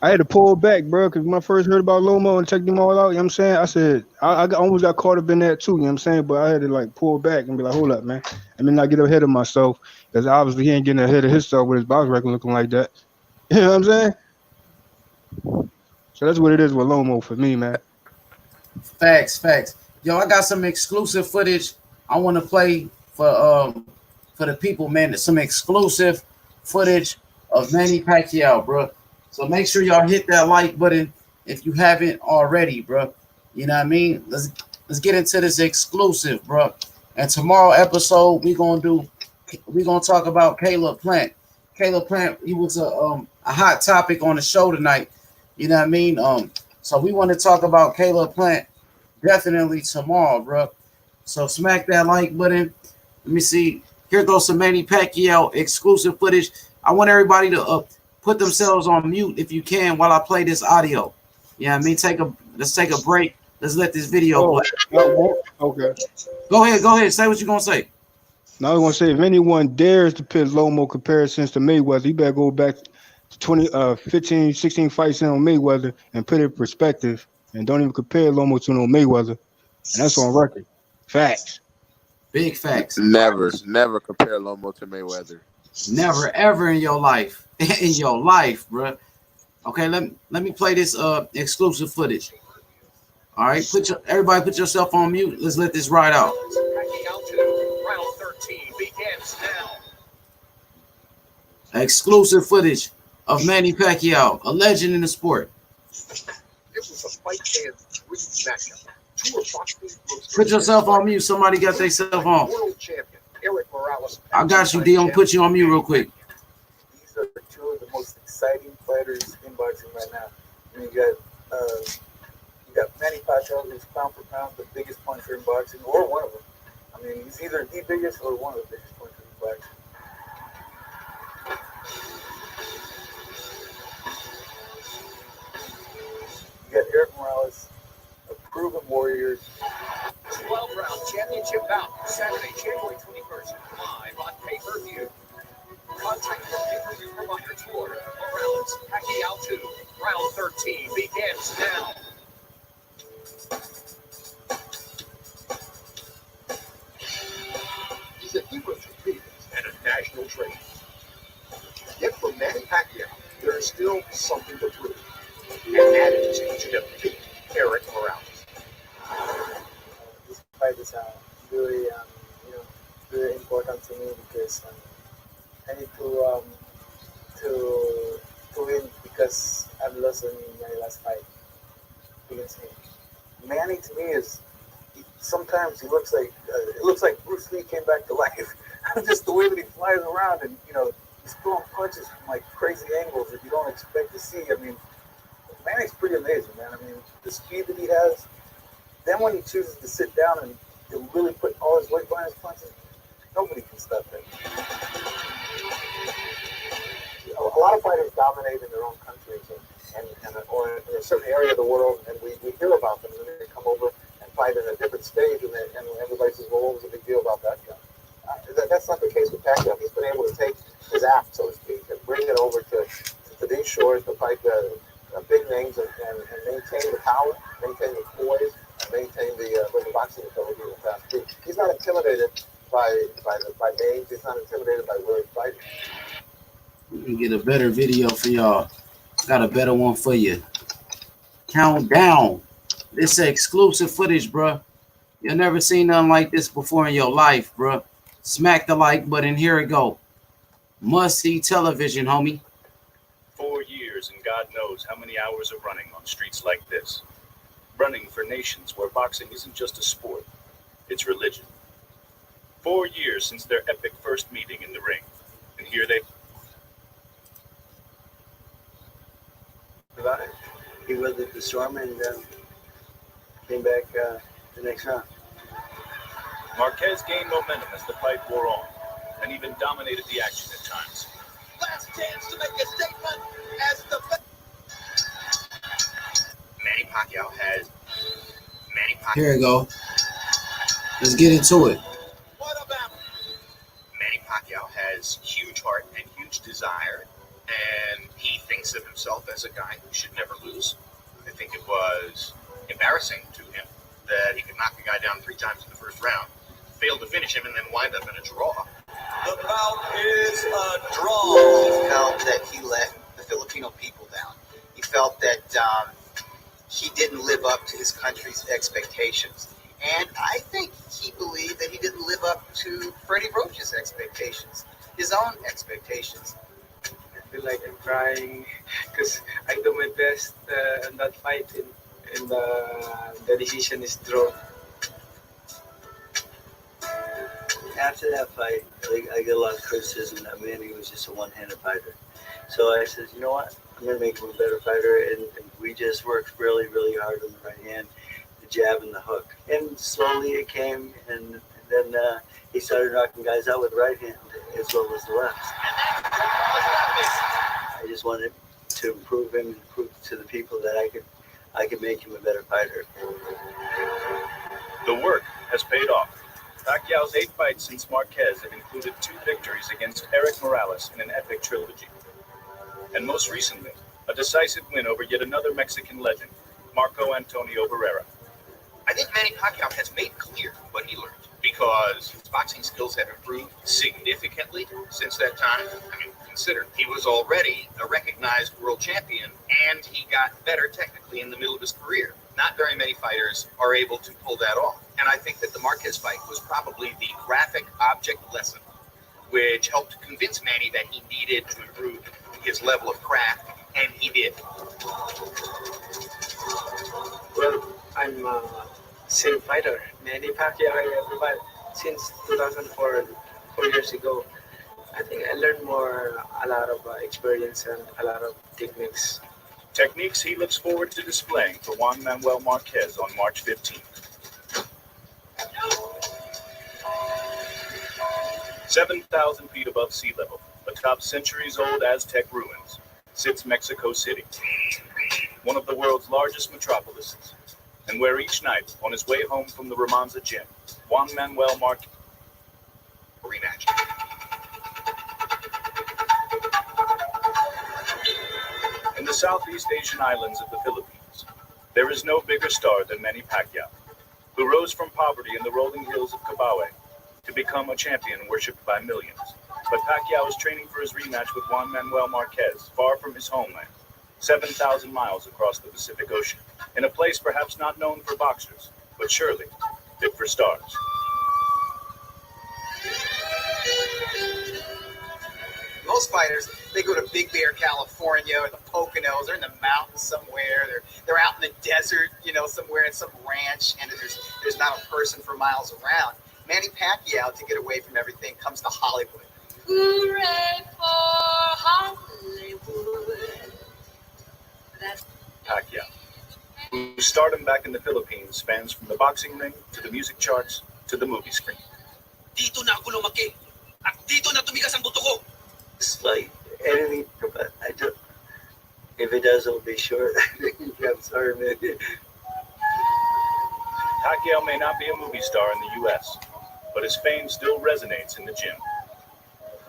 I had to pull back, bro, because when I first heard about Lomo and checked them all out, you know what I'm saying? I said, I almost got caught up in that too, you know what I'm saying? But I had to, like, pull back and be like, hold up, man. I mean, not get ahead of myself, because obviously he ain't getting ahead of himself with his box record looking like that. You know what I'm saying? So that's what it is with Lomo for me, man. Facts. Yo, I got some exclusive footage I want to play for the people, man. Some exclusive footage of Manny Pacquiao, bro. So make sure y'all hit that like button if you haven't already, bro. You know what I mean? Let's get into this exclusive, bro. And tomorrow episode we gonna talk about Caleb Plant. Caleb Plant, he was a hot topic on the show tonight. You know what I mean? So we want to talk about Caleb Plant definitely tomorrow, bro. So smack that like button. Let me see. Here goes some Manny Pacquiao exclusive footage. I want everybody to put themselves on mute if you can while I play this audio. Yeah, I mean, let's take a break. Let's let this video play. Okay. Go ahead. Say what you're gonna say. Now I was gonna say, if anyone dares to pit Lomo comparisons to Mayweather, you better go back to 15, 16 fights in on Mayweather and put it in perspective, and don't even compare Lomo to no Mayweather. And that's on record. Facts. Big facts. Never compare Lomo to Mayweather. Never ever in your life. In your life, bro. Okay, let me play this exclusive footage. All right, everybody put yourself on mute. Let's let this ride out. Round 13 begins now. Exclusive footage of Manny Pacquiao, a legend in the sport. This was a fight fans' dream matchup. Put yourself on mute. Somebody got themselves on. World champion Eric Morales. I got you, D. I'm gonna put you on mute real quick. These are two of the most exciting fighters in boxing right now. I mean, you got Manny Pacquiao, who's pound for pound the biggest puncher in boxing, or one of them. I mean, he's either the biggest or one of the biggest punchers in boxing. You got Eric Morales, a proven warrior. 12-round championship bout, Saturday, January 21st, live on pay-per-view. Contact your pay-per-view providers for Morales, Pacquiao 2. Round 13 begins now. He's a hero to Phoenix and a national treasure. Yet for Manny Pacquiao, there is still something to prove. An attitude to defeat Eric Morales. This fight is really, very important to me because I need to win because I've lost in my last fight against him. Manny to me is sometimes it looks like Bruce Lee came back to life. Just the way that he flies around and he's throwing punches from like crazy angles that you don't expect to see. I mean, Manny's pretty amazing, man. I mean, the speed that he has. Then when he chooses to sit down and he'll really put all his weight behind his punches, nobody can stop that. A lot of fighters dominate in their own countries or in a certain area of the world, and we hear about them, and then they come over and fight in a different stage, and everybody says, well, what was the big deal about that guy? That's not the case with Pacquiao. He's been able to take his act, so to speak, and bring it over to these shores to fight the big names and maintain the power, maintain the poise, and maintain the boxing ability in the past. He's not intimidated by names. He's not intimidated by where he's fighting. We can get a better video for y'all. Got a better one for you. Countdown. This is exclusive footage, bro. You've never seen nothing like this before in your life, bro. Smack the like button. Here it go. Must see television, homie. 4 years and God knows how many hours of running on streets like this. Running for nations where boxing isn't just a sport, it's religion. 4 years since their epic first meeting in the ring. And here they... He weathered the storm and came back the next round. Marquez gained momentum as the fight wore on, and even dominated the action at times. Last chance to make a statement as the... Manny Pacquiao has... Here we go. Let's get into it. Manny Pacquiao has huge heart and huge desire, and he thinks of himself as a guy who should never lose. I think it was embarrassing to him that he could knock a guy down 3 times in the first round, failed to finish him, and then wind up in a draw. The bout is a draw. He felt that he let the Filipino people down. He felt that he didn't live up to his country's expectations. And I think he believed that he didn't live up to Freddie Roach's expectations, his own expectations. I feel like I'm crying because I do my best in that fight, and the decision is draw. After that fight, I get a lot of criticism that Manny was just a one-handed fighter. So I said, you know what? I'm going to make him a better fighter. And we just worked really, really hard on the right hand, the jab and the hook. And slowly it came, and then he started knocking guys out with the right hand as well as the left. I just wanted to improve him and prove to the people that I could make him a better fighter. The work has paid off. Pacquiao's 8 fights since Marquez have included 2 victories against Eric Morales in an epic trilogy. And most recently, a decisive win over yet another Mexican legend, Marco Antonio Barrera. I think Manny Pacquiao has made clear what he learned because his boxing skills have improved significantly since that time. I mean, consider he was already a recognized world champion, and he got better technically in the middle of his career. Not very many fighters are able to pull that off. And I think that the Marquez fight was probably the graphic object lesson, which helped convince Manny that he needed to improve his level of craft, and he did. Well, I'm same fighter, Manny Pacquiao, everybody, since 2004, 4 years ago. I think I learned a lot of experience and a lot of techniques. Techniques he looks forward to displaying for Juan Manuel Marquez on March 15th. 7,000 feet above sea level, atop centuries-old Aztec ruins, sits Mexico City, one of the world's largest metropolises, and where each night, on his way home from the Romanza gym, Juan Manuel Marquez rematch. In the Southeast Asian islands of the Philippines, there is no bigger star than Manny Pacquiao, who rose from poverty in the rolling hills of Cabawe to become a champion worshipped by millions. But Pacquiao is training for his rematch with Juan Manuel Marquez, far from his homeland, 7,000 miles across the Pacific Ocean, in a place perhaps not known for boxers, but surely fit for stars. Most fighters, they go to Big Bear, California, or the Poconos. They're in the mountains somewhere. They're out in the desert, somewhere in some ranch, and there's not a person for miles around. Manny Pacquiao, to get away from everything, comes to Hollywood. Hooray for Hollywood. Pacquiao, whose stardom back in the Philippines spans from the boxing ring to the music charts to the movie screen. Dito na ako lumaki. At dito na tumigas ang buto ko. It's like anything, but if it does, it'll be short. I'm sorry, man. Pacquiao may not be a movie star in the U.S., but his fame still resonates in the gym.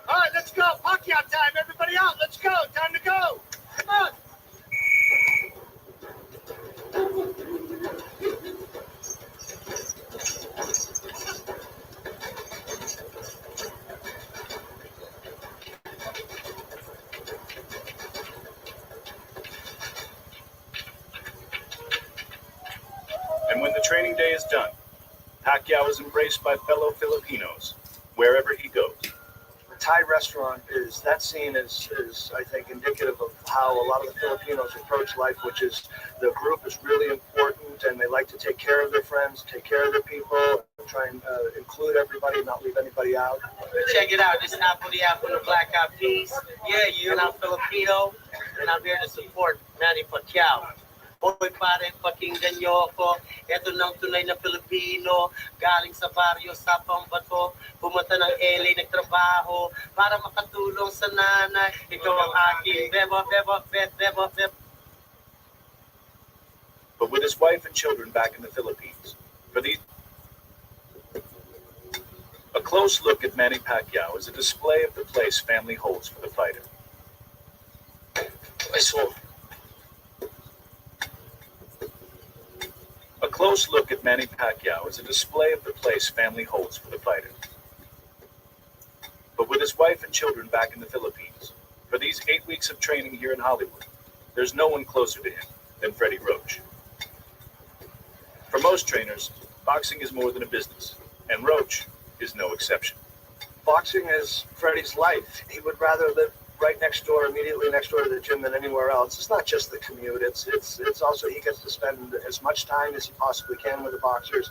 All right, let's go. Pacquiao time. Everybody out. Let's go. Time to go. Come on. And when the training day is done, Pacquiao is embraced by fellow Filipinos wherever he goes. The Thai restaurant that scene is I think indicative of how a lot of the Filipinos approach life, which is the group is really important and they like to take care of their friends, take care of their people, try and include everybody, not leave anybody out. Check it out. This is Napoli out from the Black Eyed Peas. Yeah, you. And I'm Filipino, and I'm here to support Manny Pacquiao. Hoy pare, pakinggan niyo ako. Ito ng tunay na Pilipino. Galing sa baryo sa Pambato. Pumunta ng LA, nagtrabaho para makatulong sa nanay. Ito ang aking bebo. But with his wife and children back in the Philippines, a close look at Manny Pacquiao is a display of the place family holds for the fighter. A close look at Manny Pacquiao is a display of the place family holds for the fighter. But with his wife and children back in the Philippines, for these 8 weeks of training here in Hollywood, there's no one closer to him than Freddie Roach. For most trainers, boxing is more than a business, and Roach is no exception. Boxing is Freddie's life. He would rather live right next door, immediately next door to the gym than anywhere else. It's not just the commute. It's also he gets to spend as much time as he possibly can with the boxers.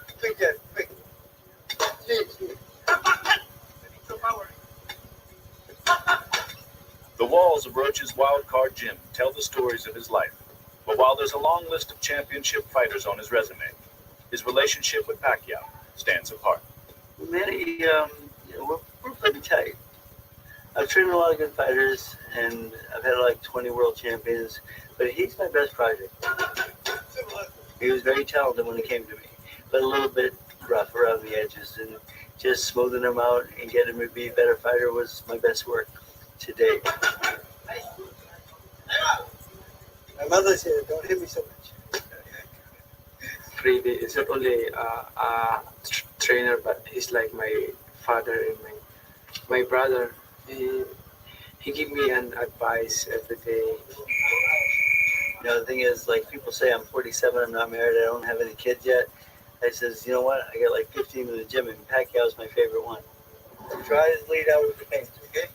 The walls of Roach's Wild Card Gym tell the stories of his life. But while there's a long list of championship fighters on his resume, his relationship with Pacquiao stands apart. Manny, we're pretty tight. I've trained a lot of good fighters, and I've had like 20 world champions, but he's my best project. He was very talented when he came to me, but a little bit rough around the edges, and just smoothing him out and getting him to be a better fighter was my best work to date. My mother said, "Don't hit me so much." Freddie is not only a trainer, but he's like my father and my brother. He give me an advice every day. You know, the thing is, like people say, I'm 47, I'm not married, I don't have any kids yet. I says, you know what? I got like 15 in the gym, and Pacquiao's my favorite one. Try his lead out with the paint, okay?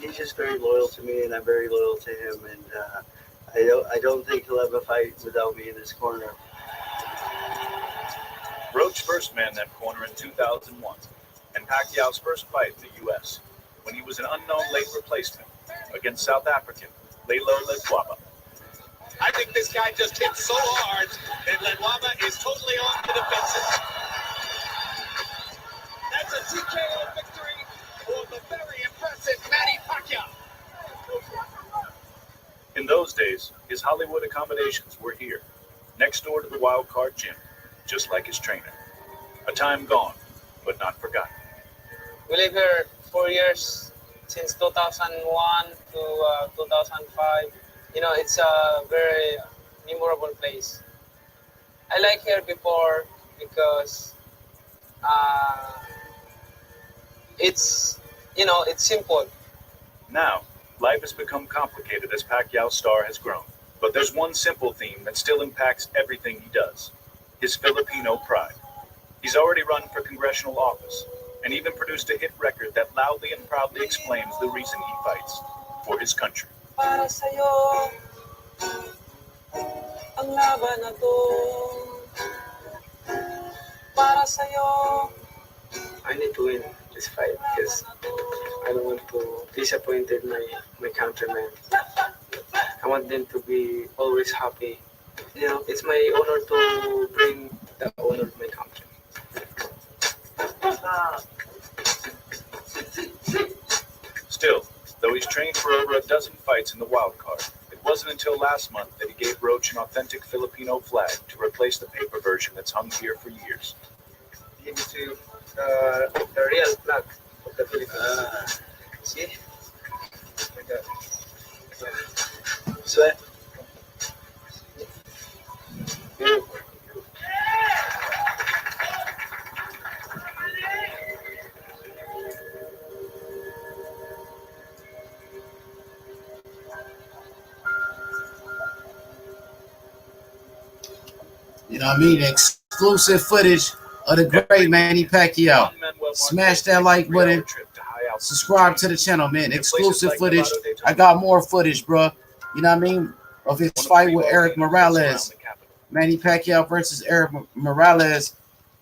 He's just very loyal to me, and I'm very loyal to him. And I don't think he'll have a fight without me in his corner. Roach first man that corner in 2001, and Pacquiao's first fight in the U.S. when he was an unknown late replacement against South African Lelo Ledwaba. I think this guy just hit so hard that Ledwaba is totally on the defensive. That's a TKO victory for the very impressive Manny Pacquiao. In those days, his Hollywood accommodations were here, next door to the Wild Card Gym, just like his trainer. A time gone, but not forgotten. We live here 4 years, since 2001 to 2005. You know, it's a very memorable place. I like here before because it's, you know, it's simple. Now, life has become complicated as Pacquiao's star has grown. But there's one simple theme that still impacts everything he does: his Filipino pride. He's already run for congressional office and even produced a hit record that loudly and proudly explains the reason he fights: for his country. Para sa'yo, ang laban na to. Para sa'yo. I need to win this fight because I don't want to disappoint my countrymen. I want them to be always happy. You know, it's my honor to bring the honor of my country. Still, though he's trained for over a dozen fights in the wild card, it wasn't until last month that he gave Roach an authentic Filipino flag to replace the paper version that's hung here for years. Give it to the real flag of the Philippines. See? Like that. Sweat. You know what I mean? Exclusive footage of the great Manny Pacquiao. Smash that like button. Subscribe to the channel, man. Exclusive footage. I got more footage, bro. You know what I mean? Of his fight with Eric Morales. Manny Pacquiao versus Eric Morales.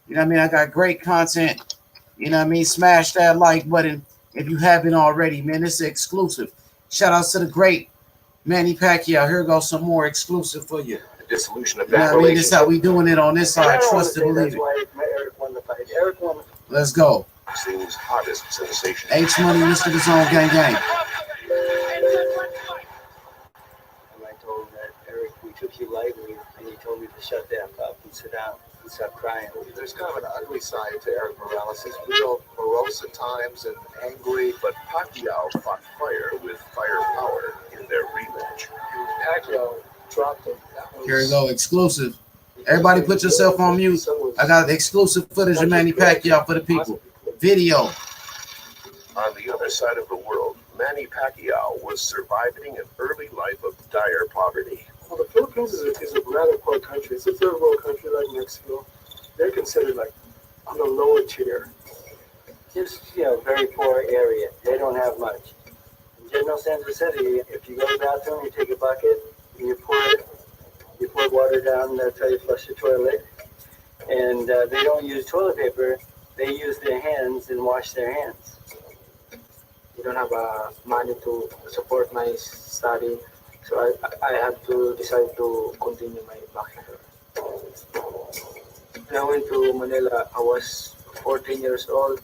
You know what I mean? I got great content. You know what I mean? Smash that like button if you haven't already, man. This is exclusive. Shout outs to the great Manny Pacquiao. Here goes some more exclusive for you. Dissolution of You know that what I mean? This is how we relationship doing it on this side. Trust and believe That's it. why Eric won the fight. Eric won. Let's go. seems hottest sensation. H Money, Mr. The Zone, gang, gang. And I told him that, Eric, we took you lightly, and he told me to shut the F up and sit down and stop crying. There's kind of an ugly side to Eric Morales. He's real morose at times and angry, but Pacquiao fought fire with firepower in their rematch. Pacquiao dropped him. Here we go, exclusive. Everybody put yourself on mute. I got exclusive footage of Manny Pacquiao for the people. Video. On the other side of the world, Manny Pacquiao was surviving an early life of dire poverty. Well, the Philippines is a rather poor country. It's a third world country like Mexico. They're considered like on the lower tier. Just, very poor area. They don't have much. In General Santos City, if you go to the bathroom, you take a bucket, and you pour water down, and that's how you flush the toilet. And they don't use toilet paper. They use their hands and wash their hands. We don't have money to support my study, so I had to decide to continue my bachelor. When I went to Manila, I was 14 years old.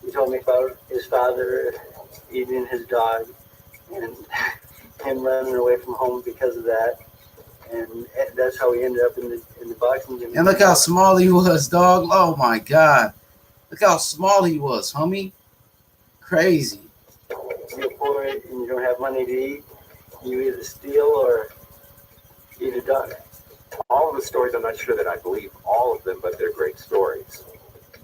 He told me about his father eating his dog and him running away from home because of that. And that's how he ended up in the boxing gym. And look how small he was, dog. Oh my God. Look how small he was, homie. Crazy. You're poor and you don't have money to eat. You either steal or eat a dog. All of the stories, I'm not sure that I believe all of them, but they're great stories.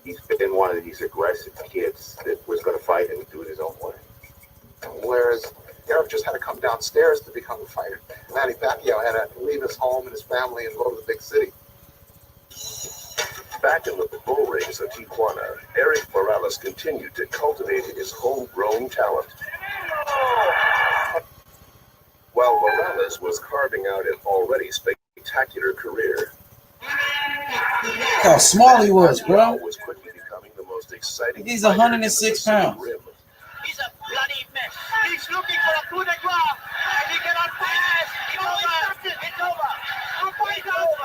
He's been one of these aggressive kids that was going to fight and do it his own way. Whereas Eric just had to come downstairs to become a fighter. Manny Pacquiao had to leave his home and his family and go to the big city. Back in the bull rings of Tijuana, Eric Morales continued to cultivate his homegrown talent. While Morales Morales was carving out an already spectacular career. Look how small he was, bro. Was quickly becoming the most exciting. He's 106 pounds. He's a bloody mess. He's looking for a coup de grace, and he cannot pass. It's over. It's over. It's over.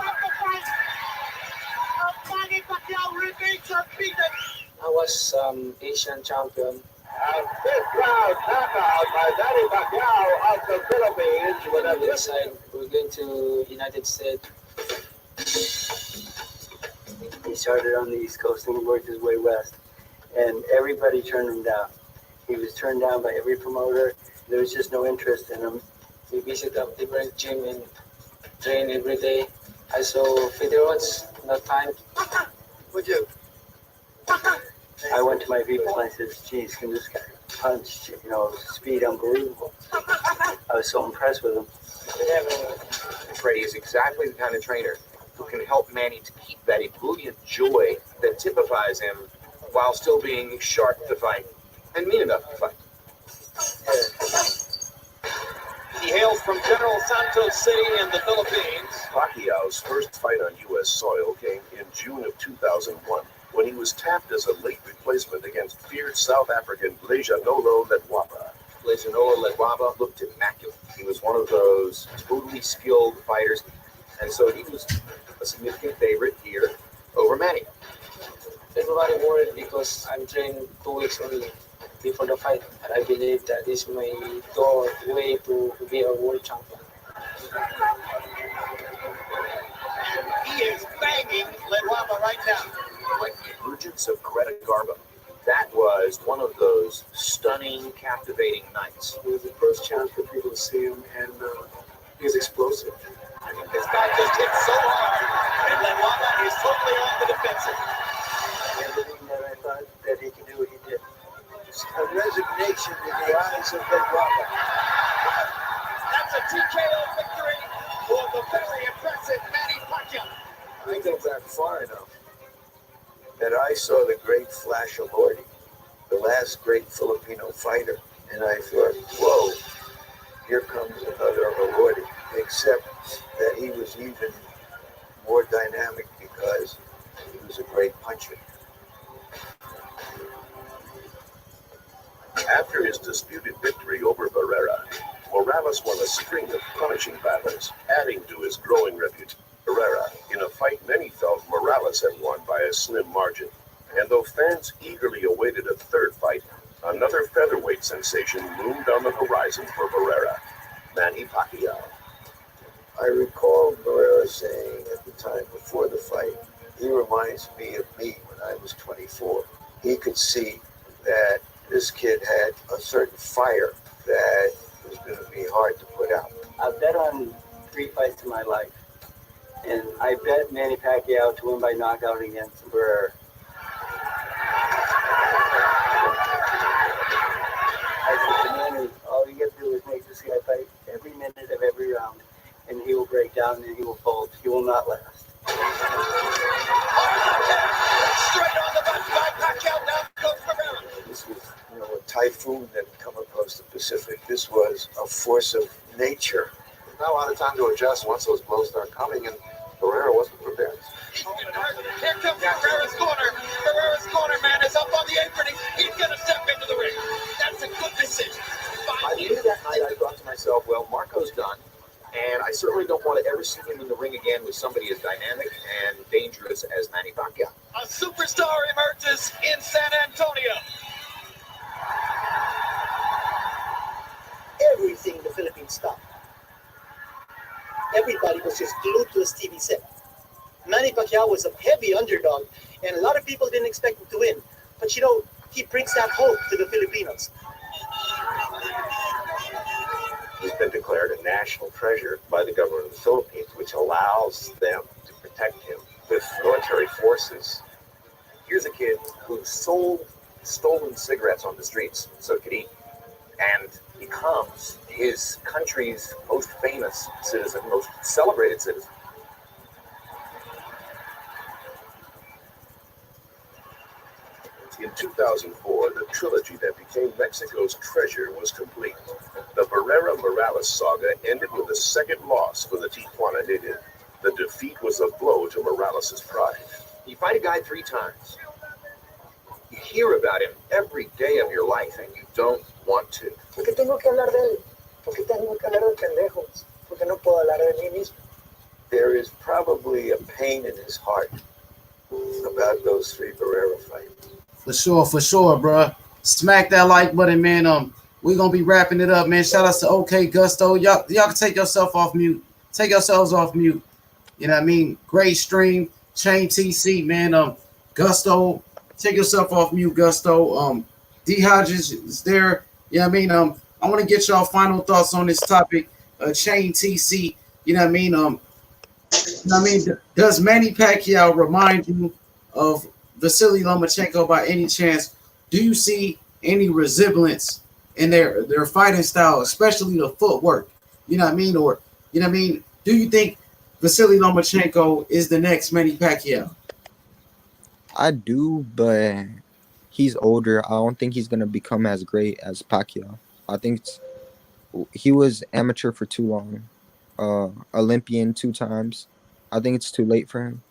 Manny Pacquiao repeats unbeaten. I was Asian champion. This crowd knockout by Manny Pacquiao of the Philippines with a We decided we're going to United States. He started on the East Coast and he worked his way west, and everybody turned him down. He was turned down by every promoter. There was just no interest in him. We visit a different gym and train every day. I saw videos, no time. Would you? I went to my people and I said, geez, can this guy punch, speed unbelievable. I was so impressed with him. Freddie is exactly the kind of trainer who can help Manny to keep that ebullient joy that typifies him while still being sharp to fight and mean enough to fight. He hails from General Santos City in the Philippines. Pacquiao's first fight on U.S. soil came in June of 2001 when he was tapped as a late replacement against feared South African Lomachenko Ledwaba. Lomachenko Ledwaba looked immaculate. He was one of those totally skilled fighters, and so he was a significant favorite here over Manny. Everybody worried because I'm training 2 weeks only before the fight. And I believe that this is my way to be a world champion. He is banging Ledwaba right now. Like the emergence of Greta Garbo. That was one of those stunning, captivating nights. It was the first chance for people to see him, and he was explosive. This guy just hit so hard, and Ledwaba is totally on the defensive. Everything that I thought that he could do, he did. A resignation in the eyes of Ledwaba. That's a TKO victory for the very impressive Manny Pacquiao. I go back far enough that I saw the great Flash Lordy, the last great Filipino fighter, and I thought, whoa, here comes another Lordy, except that he was even more dynamic because he was a great puncher. After his disputed victory over Barrera, Morales won a string of punishing battles, adding to his growing reputation. Barrera, in a fight many felt Morales had won by a slim margin. And though fans eagerly awaited a third fight, another featherweight sensation loomed on the horizon for Barrera, Manny Pacquiao. I recall Barrera saying at the time before the fight, he reminds me of me when I was 24. He could see that this kid had a certain fire that was going to be hard to put out. I've bet on 3 fights in my life, and I bet Manny Pacquiao to win by knockout against Barrera. I said to Manny, all you got to do is make this guy fight every minute of every round, and he will break down and he will fold. He will not last. Straight on the button by Pacquiao, now goes Barrera. This was, a typhoon that had come across the Pacific. This was a force of nature. Not a lot of time to adjust once those blows start coming, and Barrera wasn't prepared. Here comes Barrera's corner. Barrera's corner man is up on the apron. He's going to step into the ring. That's a good decision. By the end of that night, I thought to myself, well, Marco's done, and I certainly don't want to ever see him in the ring again with somebody as dynamic and dangerous as Manny Pacquiao. A superstar emerges in San Antonio. Everything in the Philippines stopped. Everybody was just glued to his TV set. Manny Pacquiao was a heavy underdog, and a lot of people didn't expect him to win. But he brings that hope to the Filipinos. He's been declared a national treasure by the government of the Philippines, which allows them to protect him with military forces. Here's a kid who sold stolen cigarettes on the streets so he could eat, and becomes his country's most famous citizen, most celebrated citizen. In 2004, the trilogy that became Mexico's treasure was complete. The Barrera-Morales saga ended with a second loss for the Tijuana native. The defeat was a blow to Morales' pride. You fight a guy 3 times. You hear about him every day of your life, and you don't want to. ¿Por qué tengo que hablar de él? ¿Por qué tengo que hablar de pendejos? ¿Por qué no puedo hablar de mí mismo? There is probably a pain in his heart about those 3 Barrera fights. For sure, bro. Smack that like button, man. We're gonna be wrapping it up, man. Shout out to OK Gusto. Y'all can take yourself off mute. Take yourselves off mute. You know what I mean? Great stream. Chain TC, man. Gusto, take yourself off mute, Gusto. D Hodges is there. You know what I mean? I want to get y'all final thoughts on this topic. Chain TC, you know what I mean? Does Manny Pacquiao remind you of Vasiliy Lomachenko by any chance? Do you see any resemblance in their fighting style, especially the footwork? You know what I mean? Or, you know what I mean? Do you think Vasiliy Lomachenko is the next Manny Pacquiao? I do, but he's older. I don't think he's gonna become as great as Pacquiao. I think he was amateur for too long, Olympian 2 times. I think it's too late for him.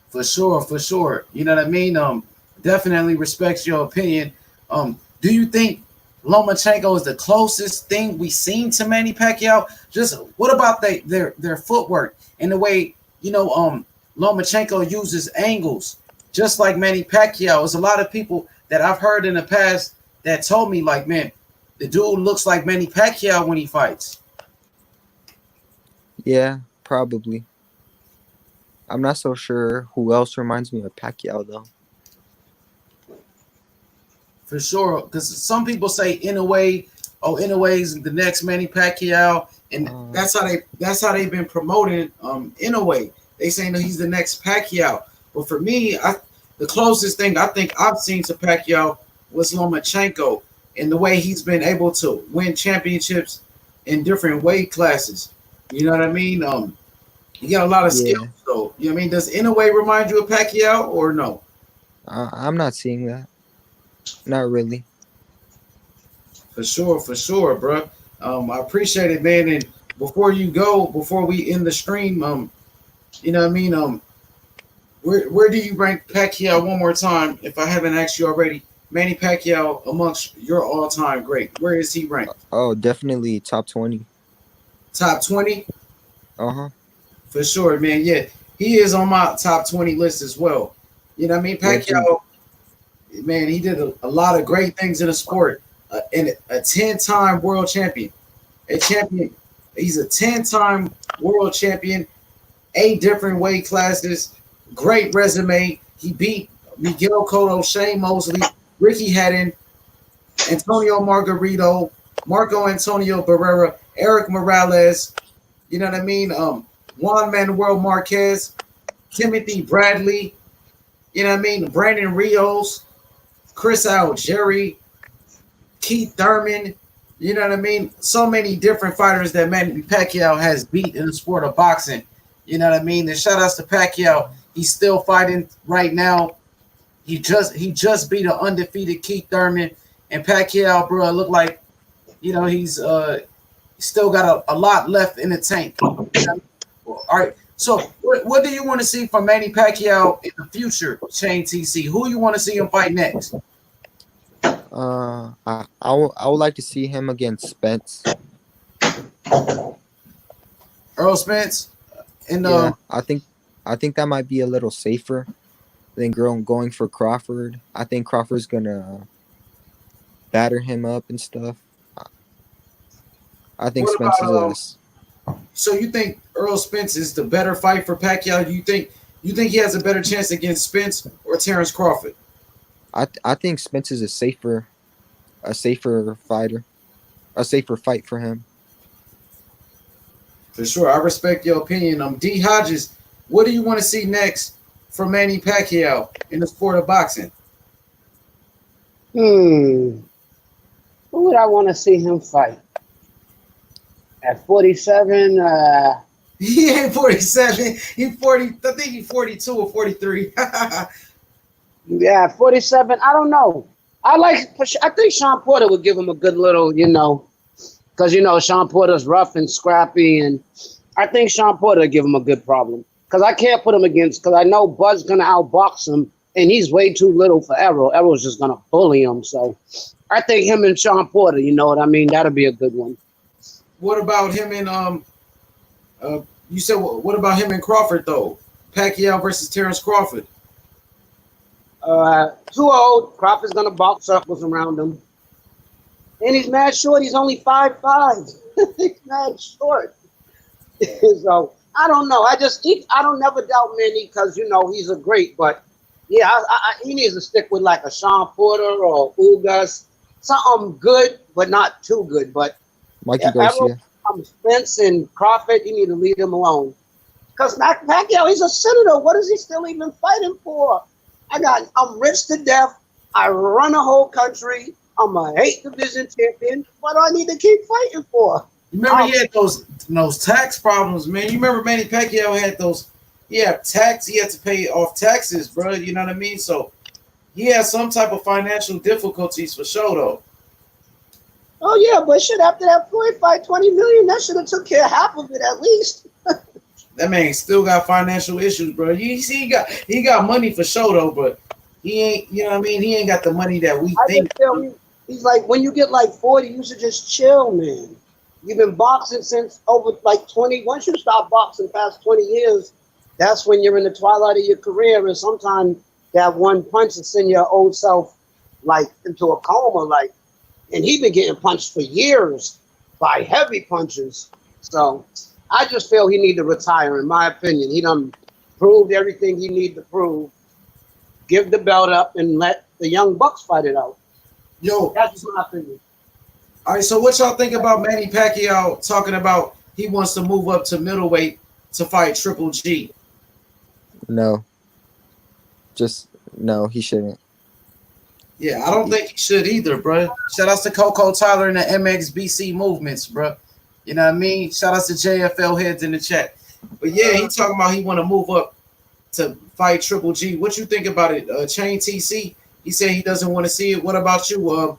For sure. You know what I mean? Definitely respects your opinion. Do you think Lomachenko is the closest thing we've seen to Manny Pacquiao? Just what about their footwork and the way, you know, Lomachenko uses angles, just like Manny Pacquiao? There's a lot of people that I've heard in the past that told me, like, man, the dude looks like Manny Pacquiao when he fights. Yeah, probably. I'm not so sure who else reminds me of Pacquiao, though. For sure, because some people say Inoue, Inoue's the next Manny Pacquiao, and that's how they've been promoting Inoue. They saying that he's the next Pacquiao. But for me, the closest thing I think I've seen to Pacquiao was Lomachenko, and the way he's been able to win championships in different weight classes. You know what I mean? He got a lot of skill. So, you know what I mean? Does Inoue remind you of Pacquiao or no? I'm not seeing that. Not really. For sure, bro. I appreciate it, man. And before we end the stream, you know what I mean? Where do you rank Pacquiao one more time? If I haven't asked you already, Manny Pacquiao amongst your all-time great. Where is he ranked? Oh, definitely top 20. Top 20? Uh-huh. For sure, man. Yeah, he is on my top 20 list as well. You know what I mean? Pacquiao, man, he did a lot of great things in the sport. And a 10-time world champion. He's a 10-time world champion, 8 different weight classes, great resume. He beat Miguel Cotto, Shane Mosley, Ricky Hatton, Antonio Margarito, Marco Antonio Barrera, Eric Morales, you know what I mean? Juan Manuel Marquez, Timothy Bradley, you know what I mean? Brandon Rios, Chris Algieri, Keith Thurman, you know what I mean? So many different fighters that Manny Pacquiao has beat in the sport of boxing. You know what I mean? And shout outs to Pacquiao. He's still fighting right now. He just beat an undefeated Keith Thurman. And Pacquiao, bro, look like, you know, he's still got a lot left in the tank. You know? All right. So what do you want to see from Manny Pacquiao in the future, Shane TC? Who you want to see him fight next? I would like to see him against Spence. Earl Spence? And yeah, I think that might be a little safer than going for Crawford. I think Crawford's gonna batter him up and stuff. I think Spence is So you think Earl Spence is the better fight for Pacquiao? Do you think he has a better chance against Spence or Terrence Crawford? I think Spence is a safer fighter, a safer fight for him. For sure, I respect your opinion. D Hodges, what do you want to see next from Manny Pacquiao in the sport of boxing? Who would I want to see him fight? At 47, he ain't 47. He's 40. I think he's 42 or 43. yeah, 47. I don't know. I think Sean Porter would give him a good little, because Sean Porter's rough and scrappy, and I think Sean Porter would give him a good problem. Because I can't put him against, because I know Bud's gonna outbox him, and he's way too little for Errol. Errol's just gonna bully him. So I think him and Sean Porter, you know what I mean? That'll be a good one. What about him and you said what about him and Crawford though? Pacquiao versus Terrence Crawford. Too old. Crawford's gonna box circles around him, and he's mad short. He's only 5'5". He's mad short. So I don't know. I don't never doubt Manny because he's a great. But yeah, he needs to stick with like a Sean Porter or Ugas, something good but not too good. But Mikey Garcia, Spence and Crawford, you need to leave him alone. Because Pacquiao, he's a senator. What is he still even fighting for? I'm rich to death. I run a whole country. I'm a 8th division champion. What do I need to keep fighting for? You remember he had those tax problems, man. You remember Manny Pacquiao had those. He had to pay off taxes, bro. You know what I mean? So he had some type of financial difficulties for sure, though. Oh yeah, but shit, after that Floyd fight, $20 million, that should have took care of half of it at least. That man still got financial issues, bro. You see, he got money for sure though, but he ain't. You know what I mean? He ain't got the money that we think. He's like, when you get like 40, you should just chill, man. You've been boxing since over like 20. Once you stop boxing past 20 years, that's when you're in the twilight of your career, and sometimes that one punch will send your old self like into a coma, like. And he been getting punched for years by heavy punches. So I just feel he need to retire, in my opinion. He done proved everything he need to prove. Give the belt up and let the young bucks fight it out. Yo, that's just my opinion. All right, so what y'all think about Manny Pacquiao talking about he wants to move up to middleweight to fight Triple G? No. No, he shouldn't. Yeah, I don't think he should either, bro. Shout outs to Coco Tyler and the MXBC movements, bro. You know what I mean? Shout outs to JFL heads in the chat. But yeah, he talking about he want to move up to fight Triple G. What you think about it? Chain TC, he said he doesn't want to see it. What about you,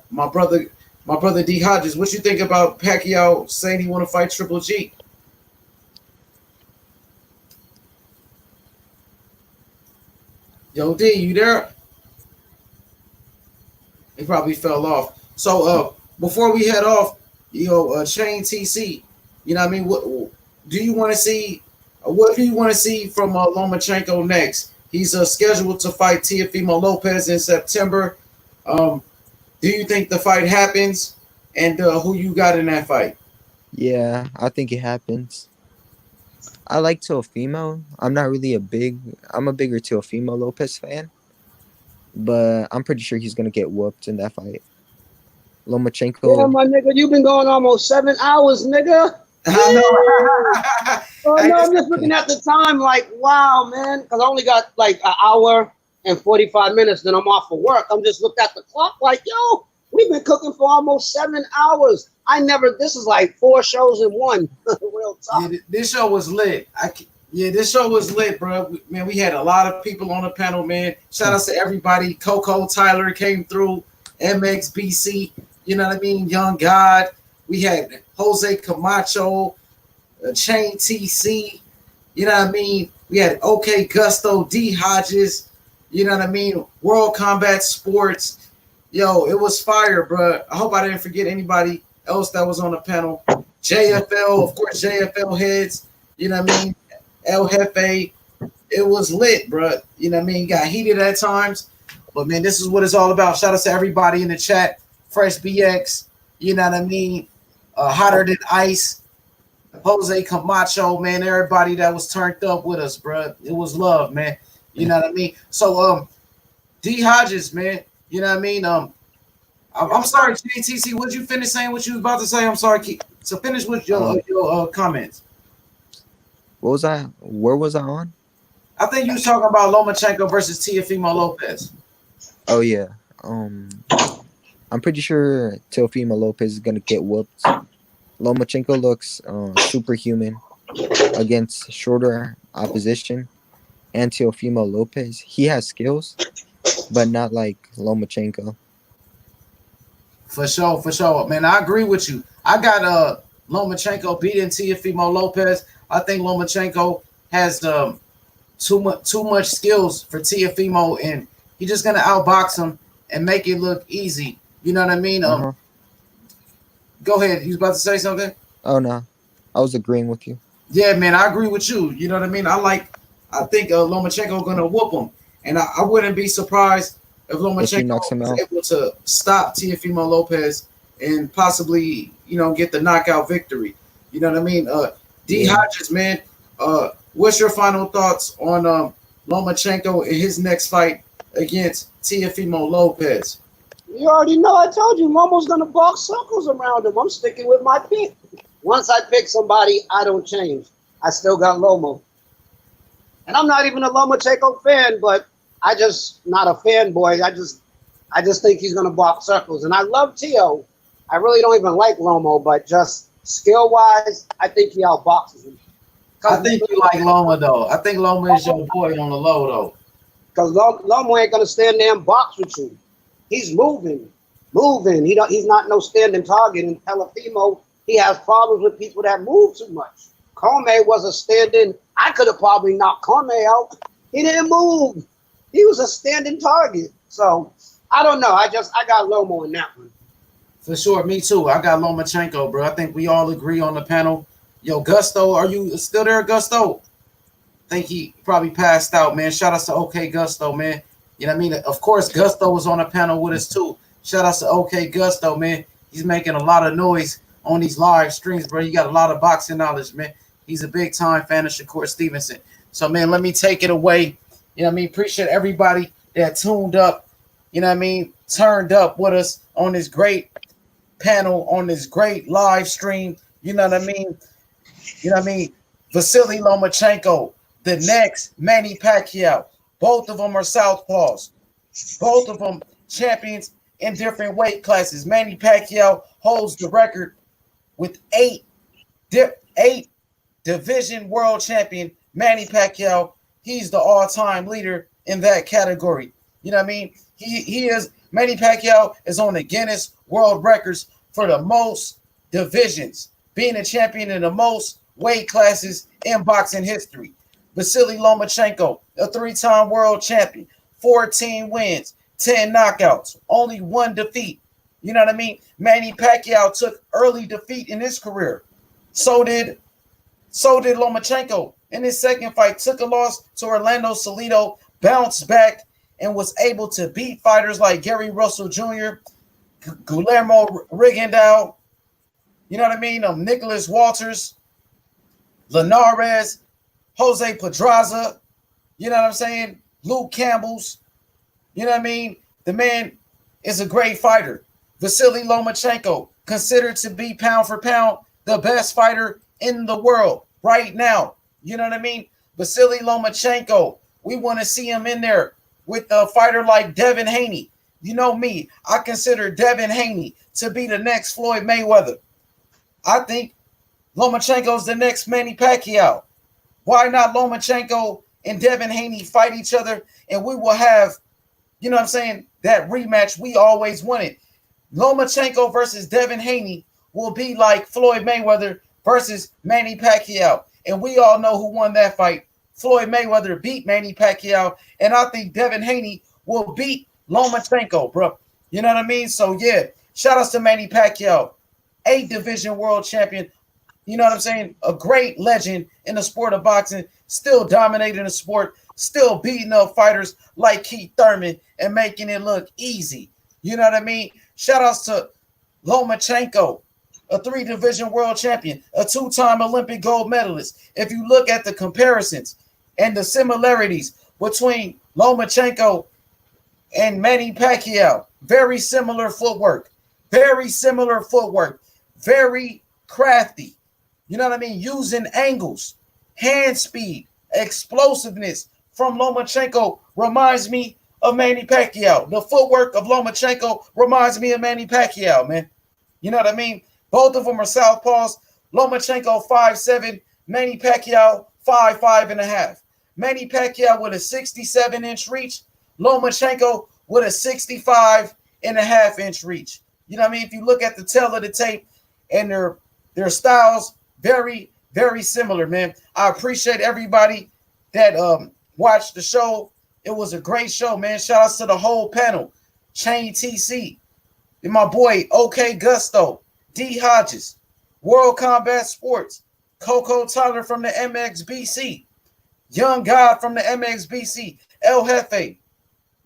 my brother D Hodges? What you think about Pacquiao saying he want to fight Triple G? Yo, D, you there? He probably fell off. So before we head off, Chain TC, you know what I mean? What do you want to see? What do you want to see from Lomachenko next? He's scheduled to fight Teofimo Lopez in September. Do you think the fight happens? And who you got in that fight? Yeah, I think it happens. I like Teofimo. I'm a bigger Teofimo Lopez fan. But I'm pretty sure he's gonna get whooped in that fight. Lomachenko. Yeah, my nigga, you've been going almost 7 hours, nigga. I know. Oh no, I'm just looking at the time, like, wow, man, because I only got like an hour and 45 minutes, then I'm off for work. I'm just looked at the clock, like, yo, we've been cooking for almost 7 hours. This is like 4 shows in one. Real talk. Yeah, this show was lit. This show was lit, bro. Man, we had a lot of people on the panel, man. Shout out to everybody. Coco Tyler came through. MXBC, you know what I mean? Young God. We had Jose Camacho, Chain TC, you know what I mean? We had OK Gusto, D Hodges, you know what I mean? World Combat Sports. Yo, it was fire, bro. I hope I didn't forget anybody else that was on the panel. JFL, of course, JFL heads, you know what I mean? El Jefe, it was lit, bro. You know what I mean? Got heated at times, but man, this is what it's all about. Shout out to everybody in the chat. Fresh BX, you know what I mean? Hotter than ice. Jose Camacho, man. Everybody that was turned up with us, bro. It was love, man. You know what I mean? So, D Hodges, man. You know what I mean? I'm sorry, JTC. Would you finish saying what you was about to say? I'm sorry. So finish with your comments. What was I? Where was I on? I think you was talking about Lomachenko versus Teofimo Lopez. Oh yeah. I'm pretty sure Teofimo Lopez is gonna get whooped. Lomachenko looks superhuman against shorter opposition, and Teofimo Lopez, he has skills, but not like Lomachenko. For sure, man. I agree with you. I got Lomachenko beating Teofimo Lopez. I think Lomachenko has too much skills for Teofimo, and he's just gonna outbox him and make it look easy. You know what I mean? Go ahead. You was about to say something? Oh no, I was agreeing with you. Yeah, man, I agree with you. You know what I mean? I think Lomachenko gonna whoop him, and I wouldn't be surprised if If he knocks Lomachenko him is out. able to stop Teofimo Lopez and possibly get the knockout victory. You know what I mean? D Yeah. Hodges, man. What's your final thoughts on Lomachenko in his next fight against Teofimo Lopez? You already know. I told you, Lomo's gonna box circles around him. I'm sticking with my pick. Once I pick somebody, I don't change. I still got Lomo, and I'm not even a Lomachenko fan, but I just not a fanboy. I just think he's gonna box circles, and I love Tio. I really don't even like Lomo, but just skill wise, I think he outboxes him. I think you like Loma though. I think Loma is your boy on the low though. Because Lomo ain't gonna stand there and box with you. He's moving. He's not no standing target. And Teofimo, he has problems with people that move too much. Cormier was a standing. I could have probably knocked Cormier out. He didn't move. He was a standing target. So I don't know. I got Lomo in that one. For sure, me too. I got Lomachenko, bro. I think we all agree on the panel. Yo, Gusto, are you still there, Gusto? I think he probably passed out, man. Shout out to OK Gusto, man. You know what I mean? Of course, Gusto was on the panel with us too. Shout out to OK Gusto, man. He's making a lot of noise on these live streams, bro. He got a lot of boxing knowledge, man. He's a big time fan of Shakur Stevenson. So, man, let me take it away. You know what I mean? Appreciate everybody that tuned up, you know what I mean, turned up with us on this great panel, on this great live stream. You know what I mean? You know what I mean? Vasiliy Lomachenko, the next Manny Pacquiao. Both of them are southpaws. Both of them champions in different weight classes. Manny Pacquiao holds the record with eight division world champion. Manny Pacquiao, he's the all-time leader in that category. You know what I mean? Manny Pacquiao is on the Guinness World Records for the most divisions, being a champion in the most weight classes in boxing history. Vasiliy Lomachenko, a three-time world champion, 14 wins, 10 knockouts, only one defeat. You know what I mean? Manny Pacquiao took early defeat in his career. So did Lomachenko in his second fight. Took a loss to Orlando Salido, bounced back, and was able to beat fighters like Gary Russell Jr., Guillermo Rigondeaux, you know what I mean? Nicholas Walters, Linares, Jose Pedraza, you know what I'm saying? Luke Campbell's, you know what I mean? The man is a great fighter. Vasiliy Lomachenko, considered to be pound for pound the best fighter in the world right now. You know what I mean? Vasiliy Lomachenko, we want to see him in there with a fighter like Devin Haney. You know me, I consider Devin Haney to be the next Floyd Mayweather. I think Lomachenko's the next Manny Pacquiao. Why not Lomachenko and Devin Haney fight each other, and we will have, you know what I'm saying, that rematch we always wanted. Lomachenko versus Devin Haney will be like Floyd Mayweather versus Manny Pacquiao. And we all know who won that fight. Floyd Mayweather beat Manny Pacquiao, and I think Devin Haney will beat Lomachenko, bro. You know what I mean? So, yeah, shout outs to Manny Pacquiao, 8 division world champion. You know what I'm saying? A great legend in the sport of boxing, still dominating the sport, still beating up fighters like Keith Thurman and making it look easy. You know what I mean? Shout outs to Lomachenko, a 3-division world champion, a 2-time Olympic gold medalist. If you look at the comparisons and the similarities between Lomachenko and Manny Pacquiao, very similar footwork, very crafty. You know what I mean? Using angles, hand speed, explosiveness from Lomachenko reminds me of Manny Pacquiao. The footwork of Lomachenko reminds me of Manny Pacquiao, man. You know what I mean? Both of them are southpaws. Lomachenko 5'7", Manny Pacquiao 5'5.5". Manny Pacquiao with a 67-inch reach. Lomachenko with a 65.5-inch reach. You know what I mean? If you look at the tail of the tape and their styles very, very similar, man. I appreciate everybody that watched the show. It was a great show, man. Shout outs to the whole panel. Chain TC, and my boy OK Gusto, D Hodges, World Combat Sports, Coco Tyler from the MXBC, Young God from the MXBC, El Jefe,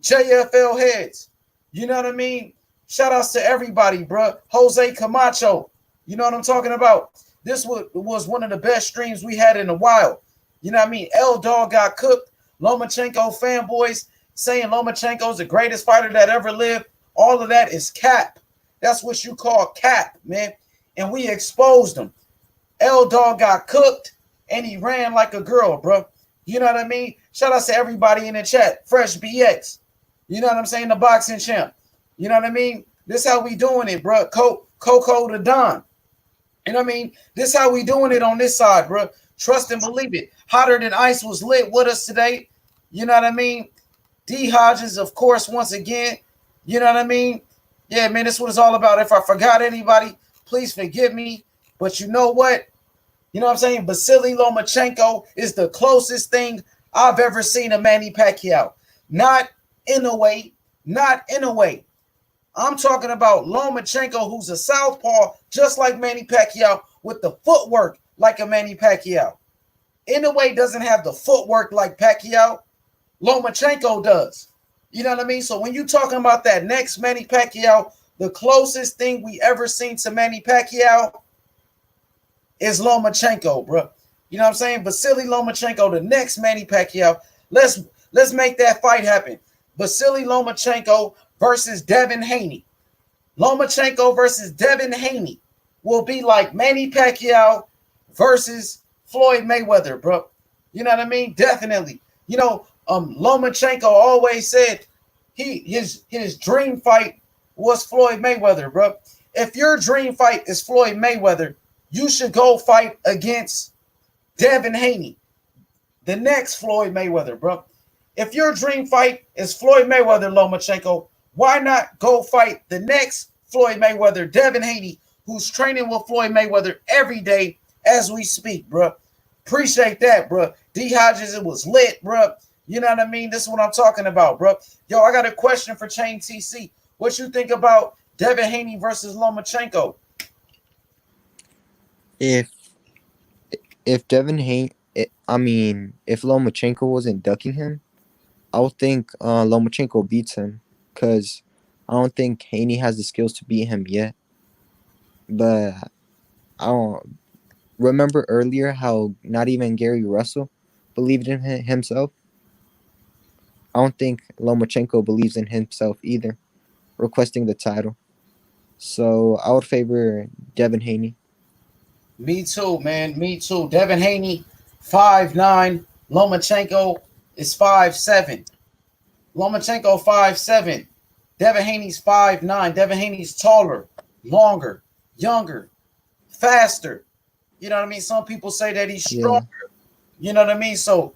JFL Heads. You know what I mean? Shout outs to everybody, bro. Jose Camacho. You know what I'm talking about? This was one of the best streams we had in a while. You know what I mean? L Dog got cooked. Lomachenko fanboys saying Lomachenko is the greatest fighter that ever lived. All of that is cap. That's what you call cap, man. And we exposed him. L Dog got cooked and he ran like a girl, bro. You know what I mean? Shout out to everybody in the chat. Fresh BX. You know what I'm saying? The boxing champ. You know what I mean? This how we doing it, bro. Coco the Don. You know what I mean? This how we doing it on this side, bro. Trust and believe it. Hotter Than Ice was lit with us today. You know what I mean? D Hodges, of course, once again. You know what I mean? Yeah, man, this is what it's all about. If I forgot anybody, please forgive me. But you know what? You know what I'm saying? Vasiliy Lomachenko is the closest thing I've ever seen to Manny Pacquiao. Not in a way. Not in a way. I'm talking about Lomachenko, who's a southpaw, just like Manny Pacquiao, with the footwork like a Manny Pacquiao. In a way, doesn't have the footwork like Pacquiao. Lomachenko does. You know what I mean? So when you're talking about that next Manny Pacquiao, the closest thing we ever seen to Manny Pacquiao is Lomachenko, bro. You know what I'm saying? Vasiliy Lomachenko, the next Manny Pacquiao. Let's make that fight happen. Vasiliy Lomachenko versus Devin Haney. Lomachenko versus Devin Haney will be like Manny Pacquiao versus Floyd Mayweather, bro. You know what I mean? Definitely. You know, Lomachenko always said his dream fight was Floyd Mayweather, bro. If your dream fight is Floyd Mayweather, you should go fight against Devin Haney, the next Floyd Mayweather, bro. If your dream fight is Floyd Mayweather, Lomachenko, why not go fight the next Floyd Mayweather, Devin Haney, who's training with Floyd Mayweather every day as we speak, bro? Appreciate that, bro. D Hodges, it was lit, bro. You know what I mean? This is what I'm talking about, bro. Yo, I got a question for Chain TC. What you think about Devin Haney versus Lomachenko? If Devin Haney, if Lomachenko wasn't ducking him, I would think Lomachenko beats him, because I don't think Haney has the skills to beat him yet. But I don't remember earlier how not even Gary Russell believed in himself. I don't think Lomachenko believes in himself either, requesting the title. So I would favor Devin Haney. Me too, man. Me too. Devin Haney, 5'9". Lomachenko is 5'7". Lomachenko 5'7". Devin Haney's 5'9". Devin Haney's taller, longer, younger, faster. You know what I mean? Some people say that he's stronger. You know what I mean? So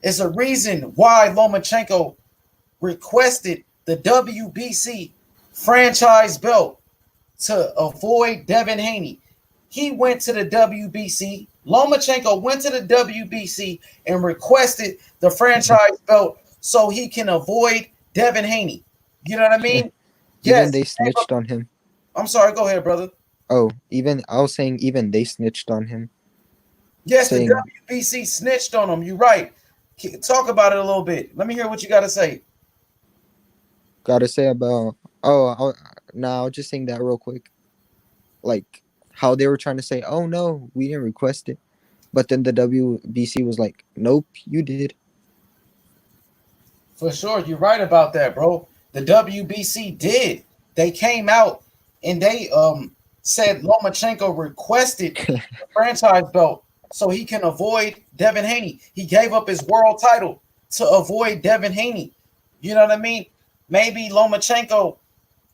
it's a reason why Lomachenko requested the WBC franchise belt to avoid Devin Haney. He went to the WBC. Lomachenko went to the WBC and requested the franchise belt so he can avoid Devin Haney. You know what I mean? Even they snitched on him. I'm sorry. Go ahead, brother. Oh, I was saying even they snitched on him. Yes, the WBC snitched on him. You're right. Talk about it a little bit. Let me hear what you got to say. Got to say about... I was just saying that real quick. Like, how they were trying to say, oh, no, we didn't request it. But then the WBC was like, nope, you did. For sure. You're right about that, bro. The WBC did. They came out and they said Lomachenko requested the franchise belt so he can avoid Devin Haney. He gave up his world title to avoid Devin Haney. You know what I mean? Maybe Lomachenko,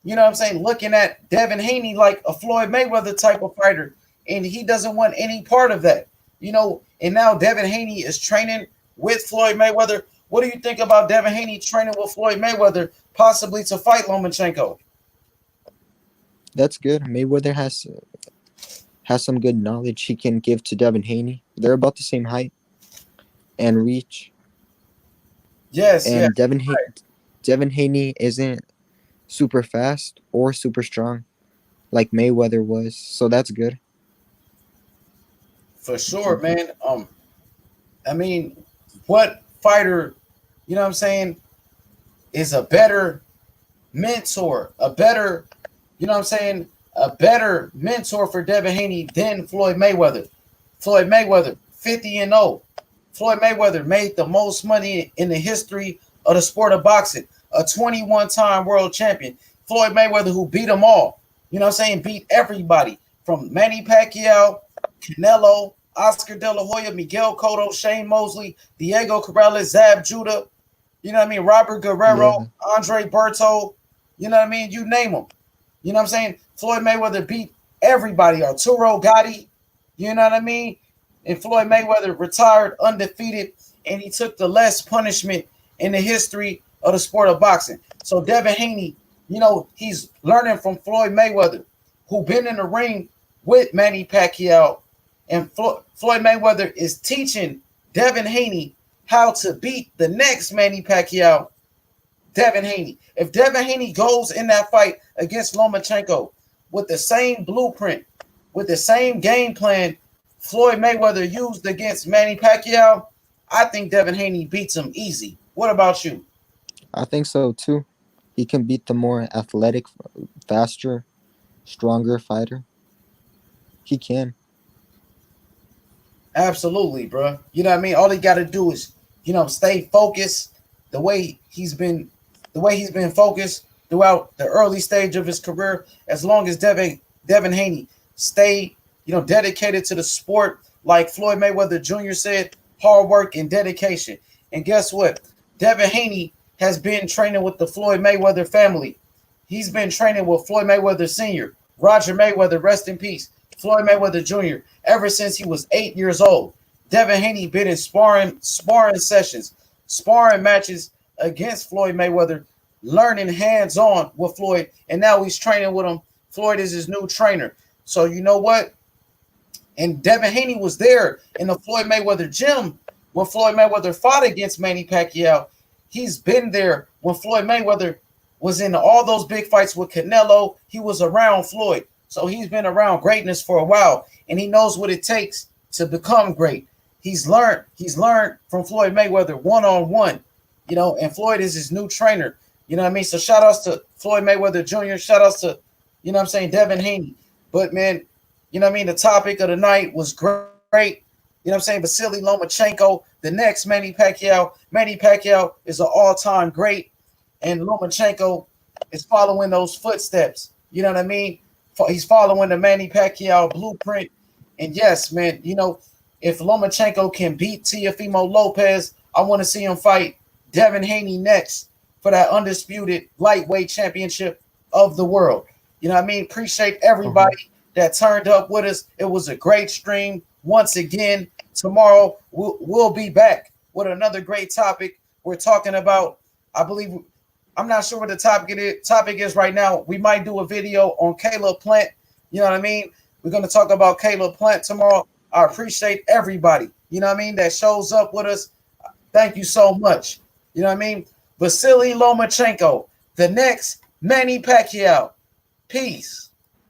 you know what I'm saying, looking at Devin Haney like a Floyd Mayweather type of fighter, and he doesn't want any part of that. You know, and now Devin Haney is training with Floyd Mayweather. What do you think about Devin Haney training with Floyd Mayweather possibly to fight Lomachenko. That's good. Mayweather has some good knowledge he can give to Devin Haney. They're about the same height and reach. Yes, yes. And Devin Haney isn't super fast or super strong like Mayweather was, so that's good. For sure, man. I mean, what fighter, you know what I'm saying, is a better mentor, a better, you know what I'm saying, a better mentor for Devin Haney than Floyd Mayweather. Floyd Mayweather, 50-0. Floyd Mayweather made the most money in the history of the sport of boxing, a 21-time world champion. Floyd Mayweather, who beat them all, you know what I'm saying, beat everybody from Manny Pacquiao, Canelo, Oscar De La Hoya, Miguel Cotto, Shane Mosley, Diego Corrales, Zab Judah, you know what I mean, Robert Guerrero, Yeah. Andre Berto, you know what I mean, you name them. You know what I'm saying? Floyd Mayweather beat everybody, Arturo Gotti, you know what I mean? And Floyd Mayweather retired undefeated, and he took the less punishment in the history of the sport of boxing. So Devin Haney, you know, he's learning from Floyd Mayweather, who been in the ring with Manny Pacquiao, and Floyd Mayweather is teaching Devin Haney how to beat the next Manny Pacquiao, Devin Haney. If Devin Haney goes in that fight against Lomachenko with the same blueprint, with the same game plan Floyd Mayweather used against Manny Pacquiao, I think Devin Haney beats him easy. What about you? I think so too. He can beat the more athletic, faster, stronger fighter. He can. Absolutely, bro. You know what I mean? All he got to do is, you know, stay focused the way he's been focused throughout the early stage of his career. As long as Devin Haney stay, you know, dedicated to the sport, like Floyd Mayweather Jr. said, hard work and dedication. And guess what? Devin Haney has been training with the Floyd Mayweather family. He's been training with Floyd Mayweather Sr., Roger Mayweather, rest in peace, Floyd Mayweather Jr., ever since he was 8 years old. Devin Haney been in sparring sessions, sparring matches against Floyd Mayweather, learning hands-on with Floyd, and now he's training with him. Floyd is his new trainer. So you know what? And Devin Haney was there in the Floyd Mayweather gym when Floyd Mayweather fought against Manny Pacquiao. He's been there when Floyd Mayweather was in all those big fights with Canelo. He was around Floyd. So he's been around greatness for a while, and he knows what it takes to become great. He's learned from Floyd Mayweather one-on-one, you know, and Floyd is his new trainer. You know what I mean? So shout outs to Floyd Mayweather Jr., shout outs to, you know what I'm saying, Devin Haney. But man, you know what I mean? The topic of the night was great. You know what I'm saying? Vasiliy Lomachenko, the next Manny Pacquiao. Manny Pacquiao is an all-time great, and Lomachenko is following those footsteps. You know what I mean? He's following the Manny Pacquiao blueprint. And yes, man, you know, if Lomachenko can beat Teofimo Lopez, I want to see him fight Devin Haney next for that undisputed lightweight championship of the world. You know what I mean? Appreciate everybody that turned up with us. It was a great stream. Once again, tomorrow we'll be back with another great topic. We're talking about, I believe, I'm not sure what the topic is right now. We might do a video on Caleb Plant. You know what I mean? We're going to talk about Caleb Plant tomorrow. I appreciate everybody, you know what I mean, that shows up with us. Thank you so much. You know what I mean? Vasiliy Lomachenko, the next Manny Pacquiao. Peace.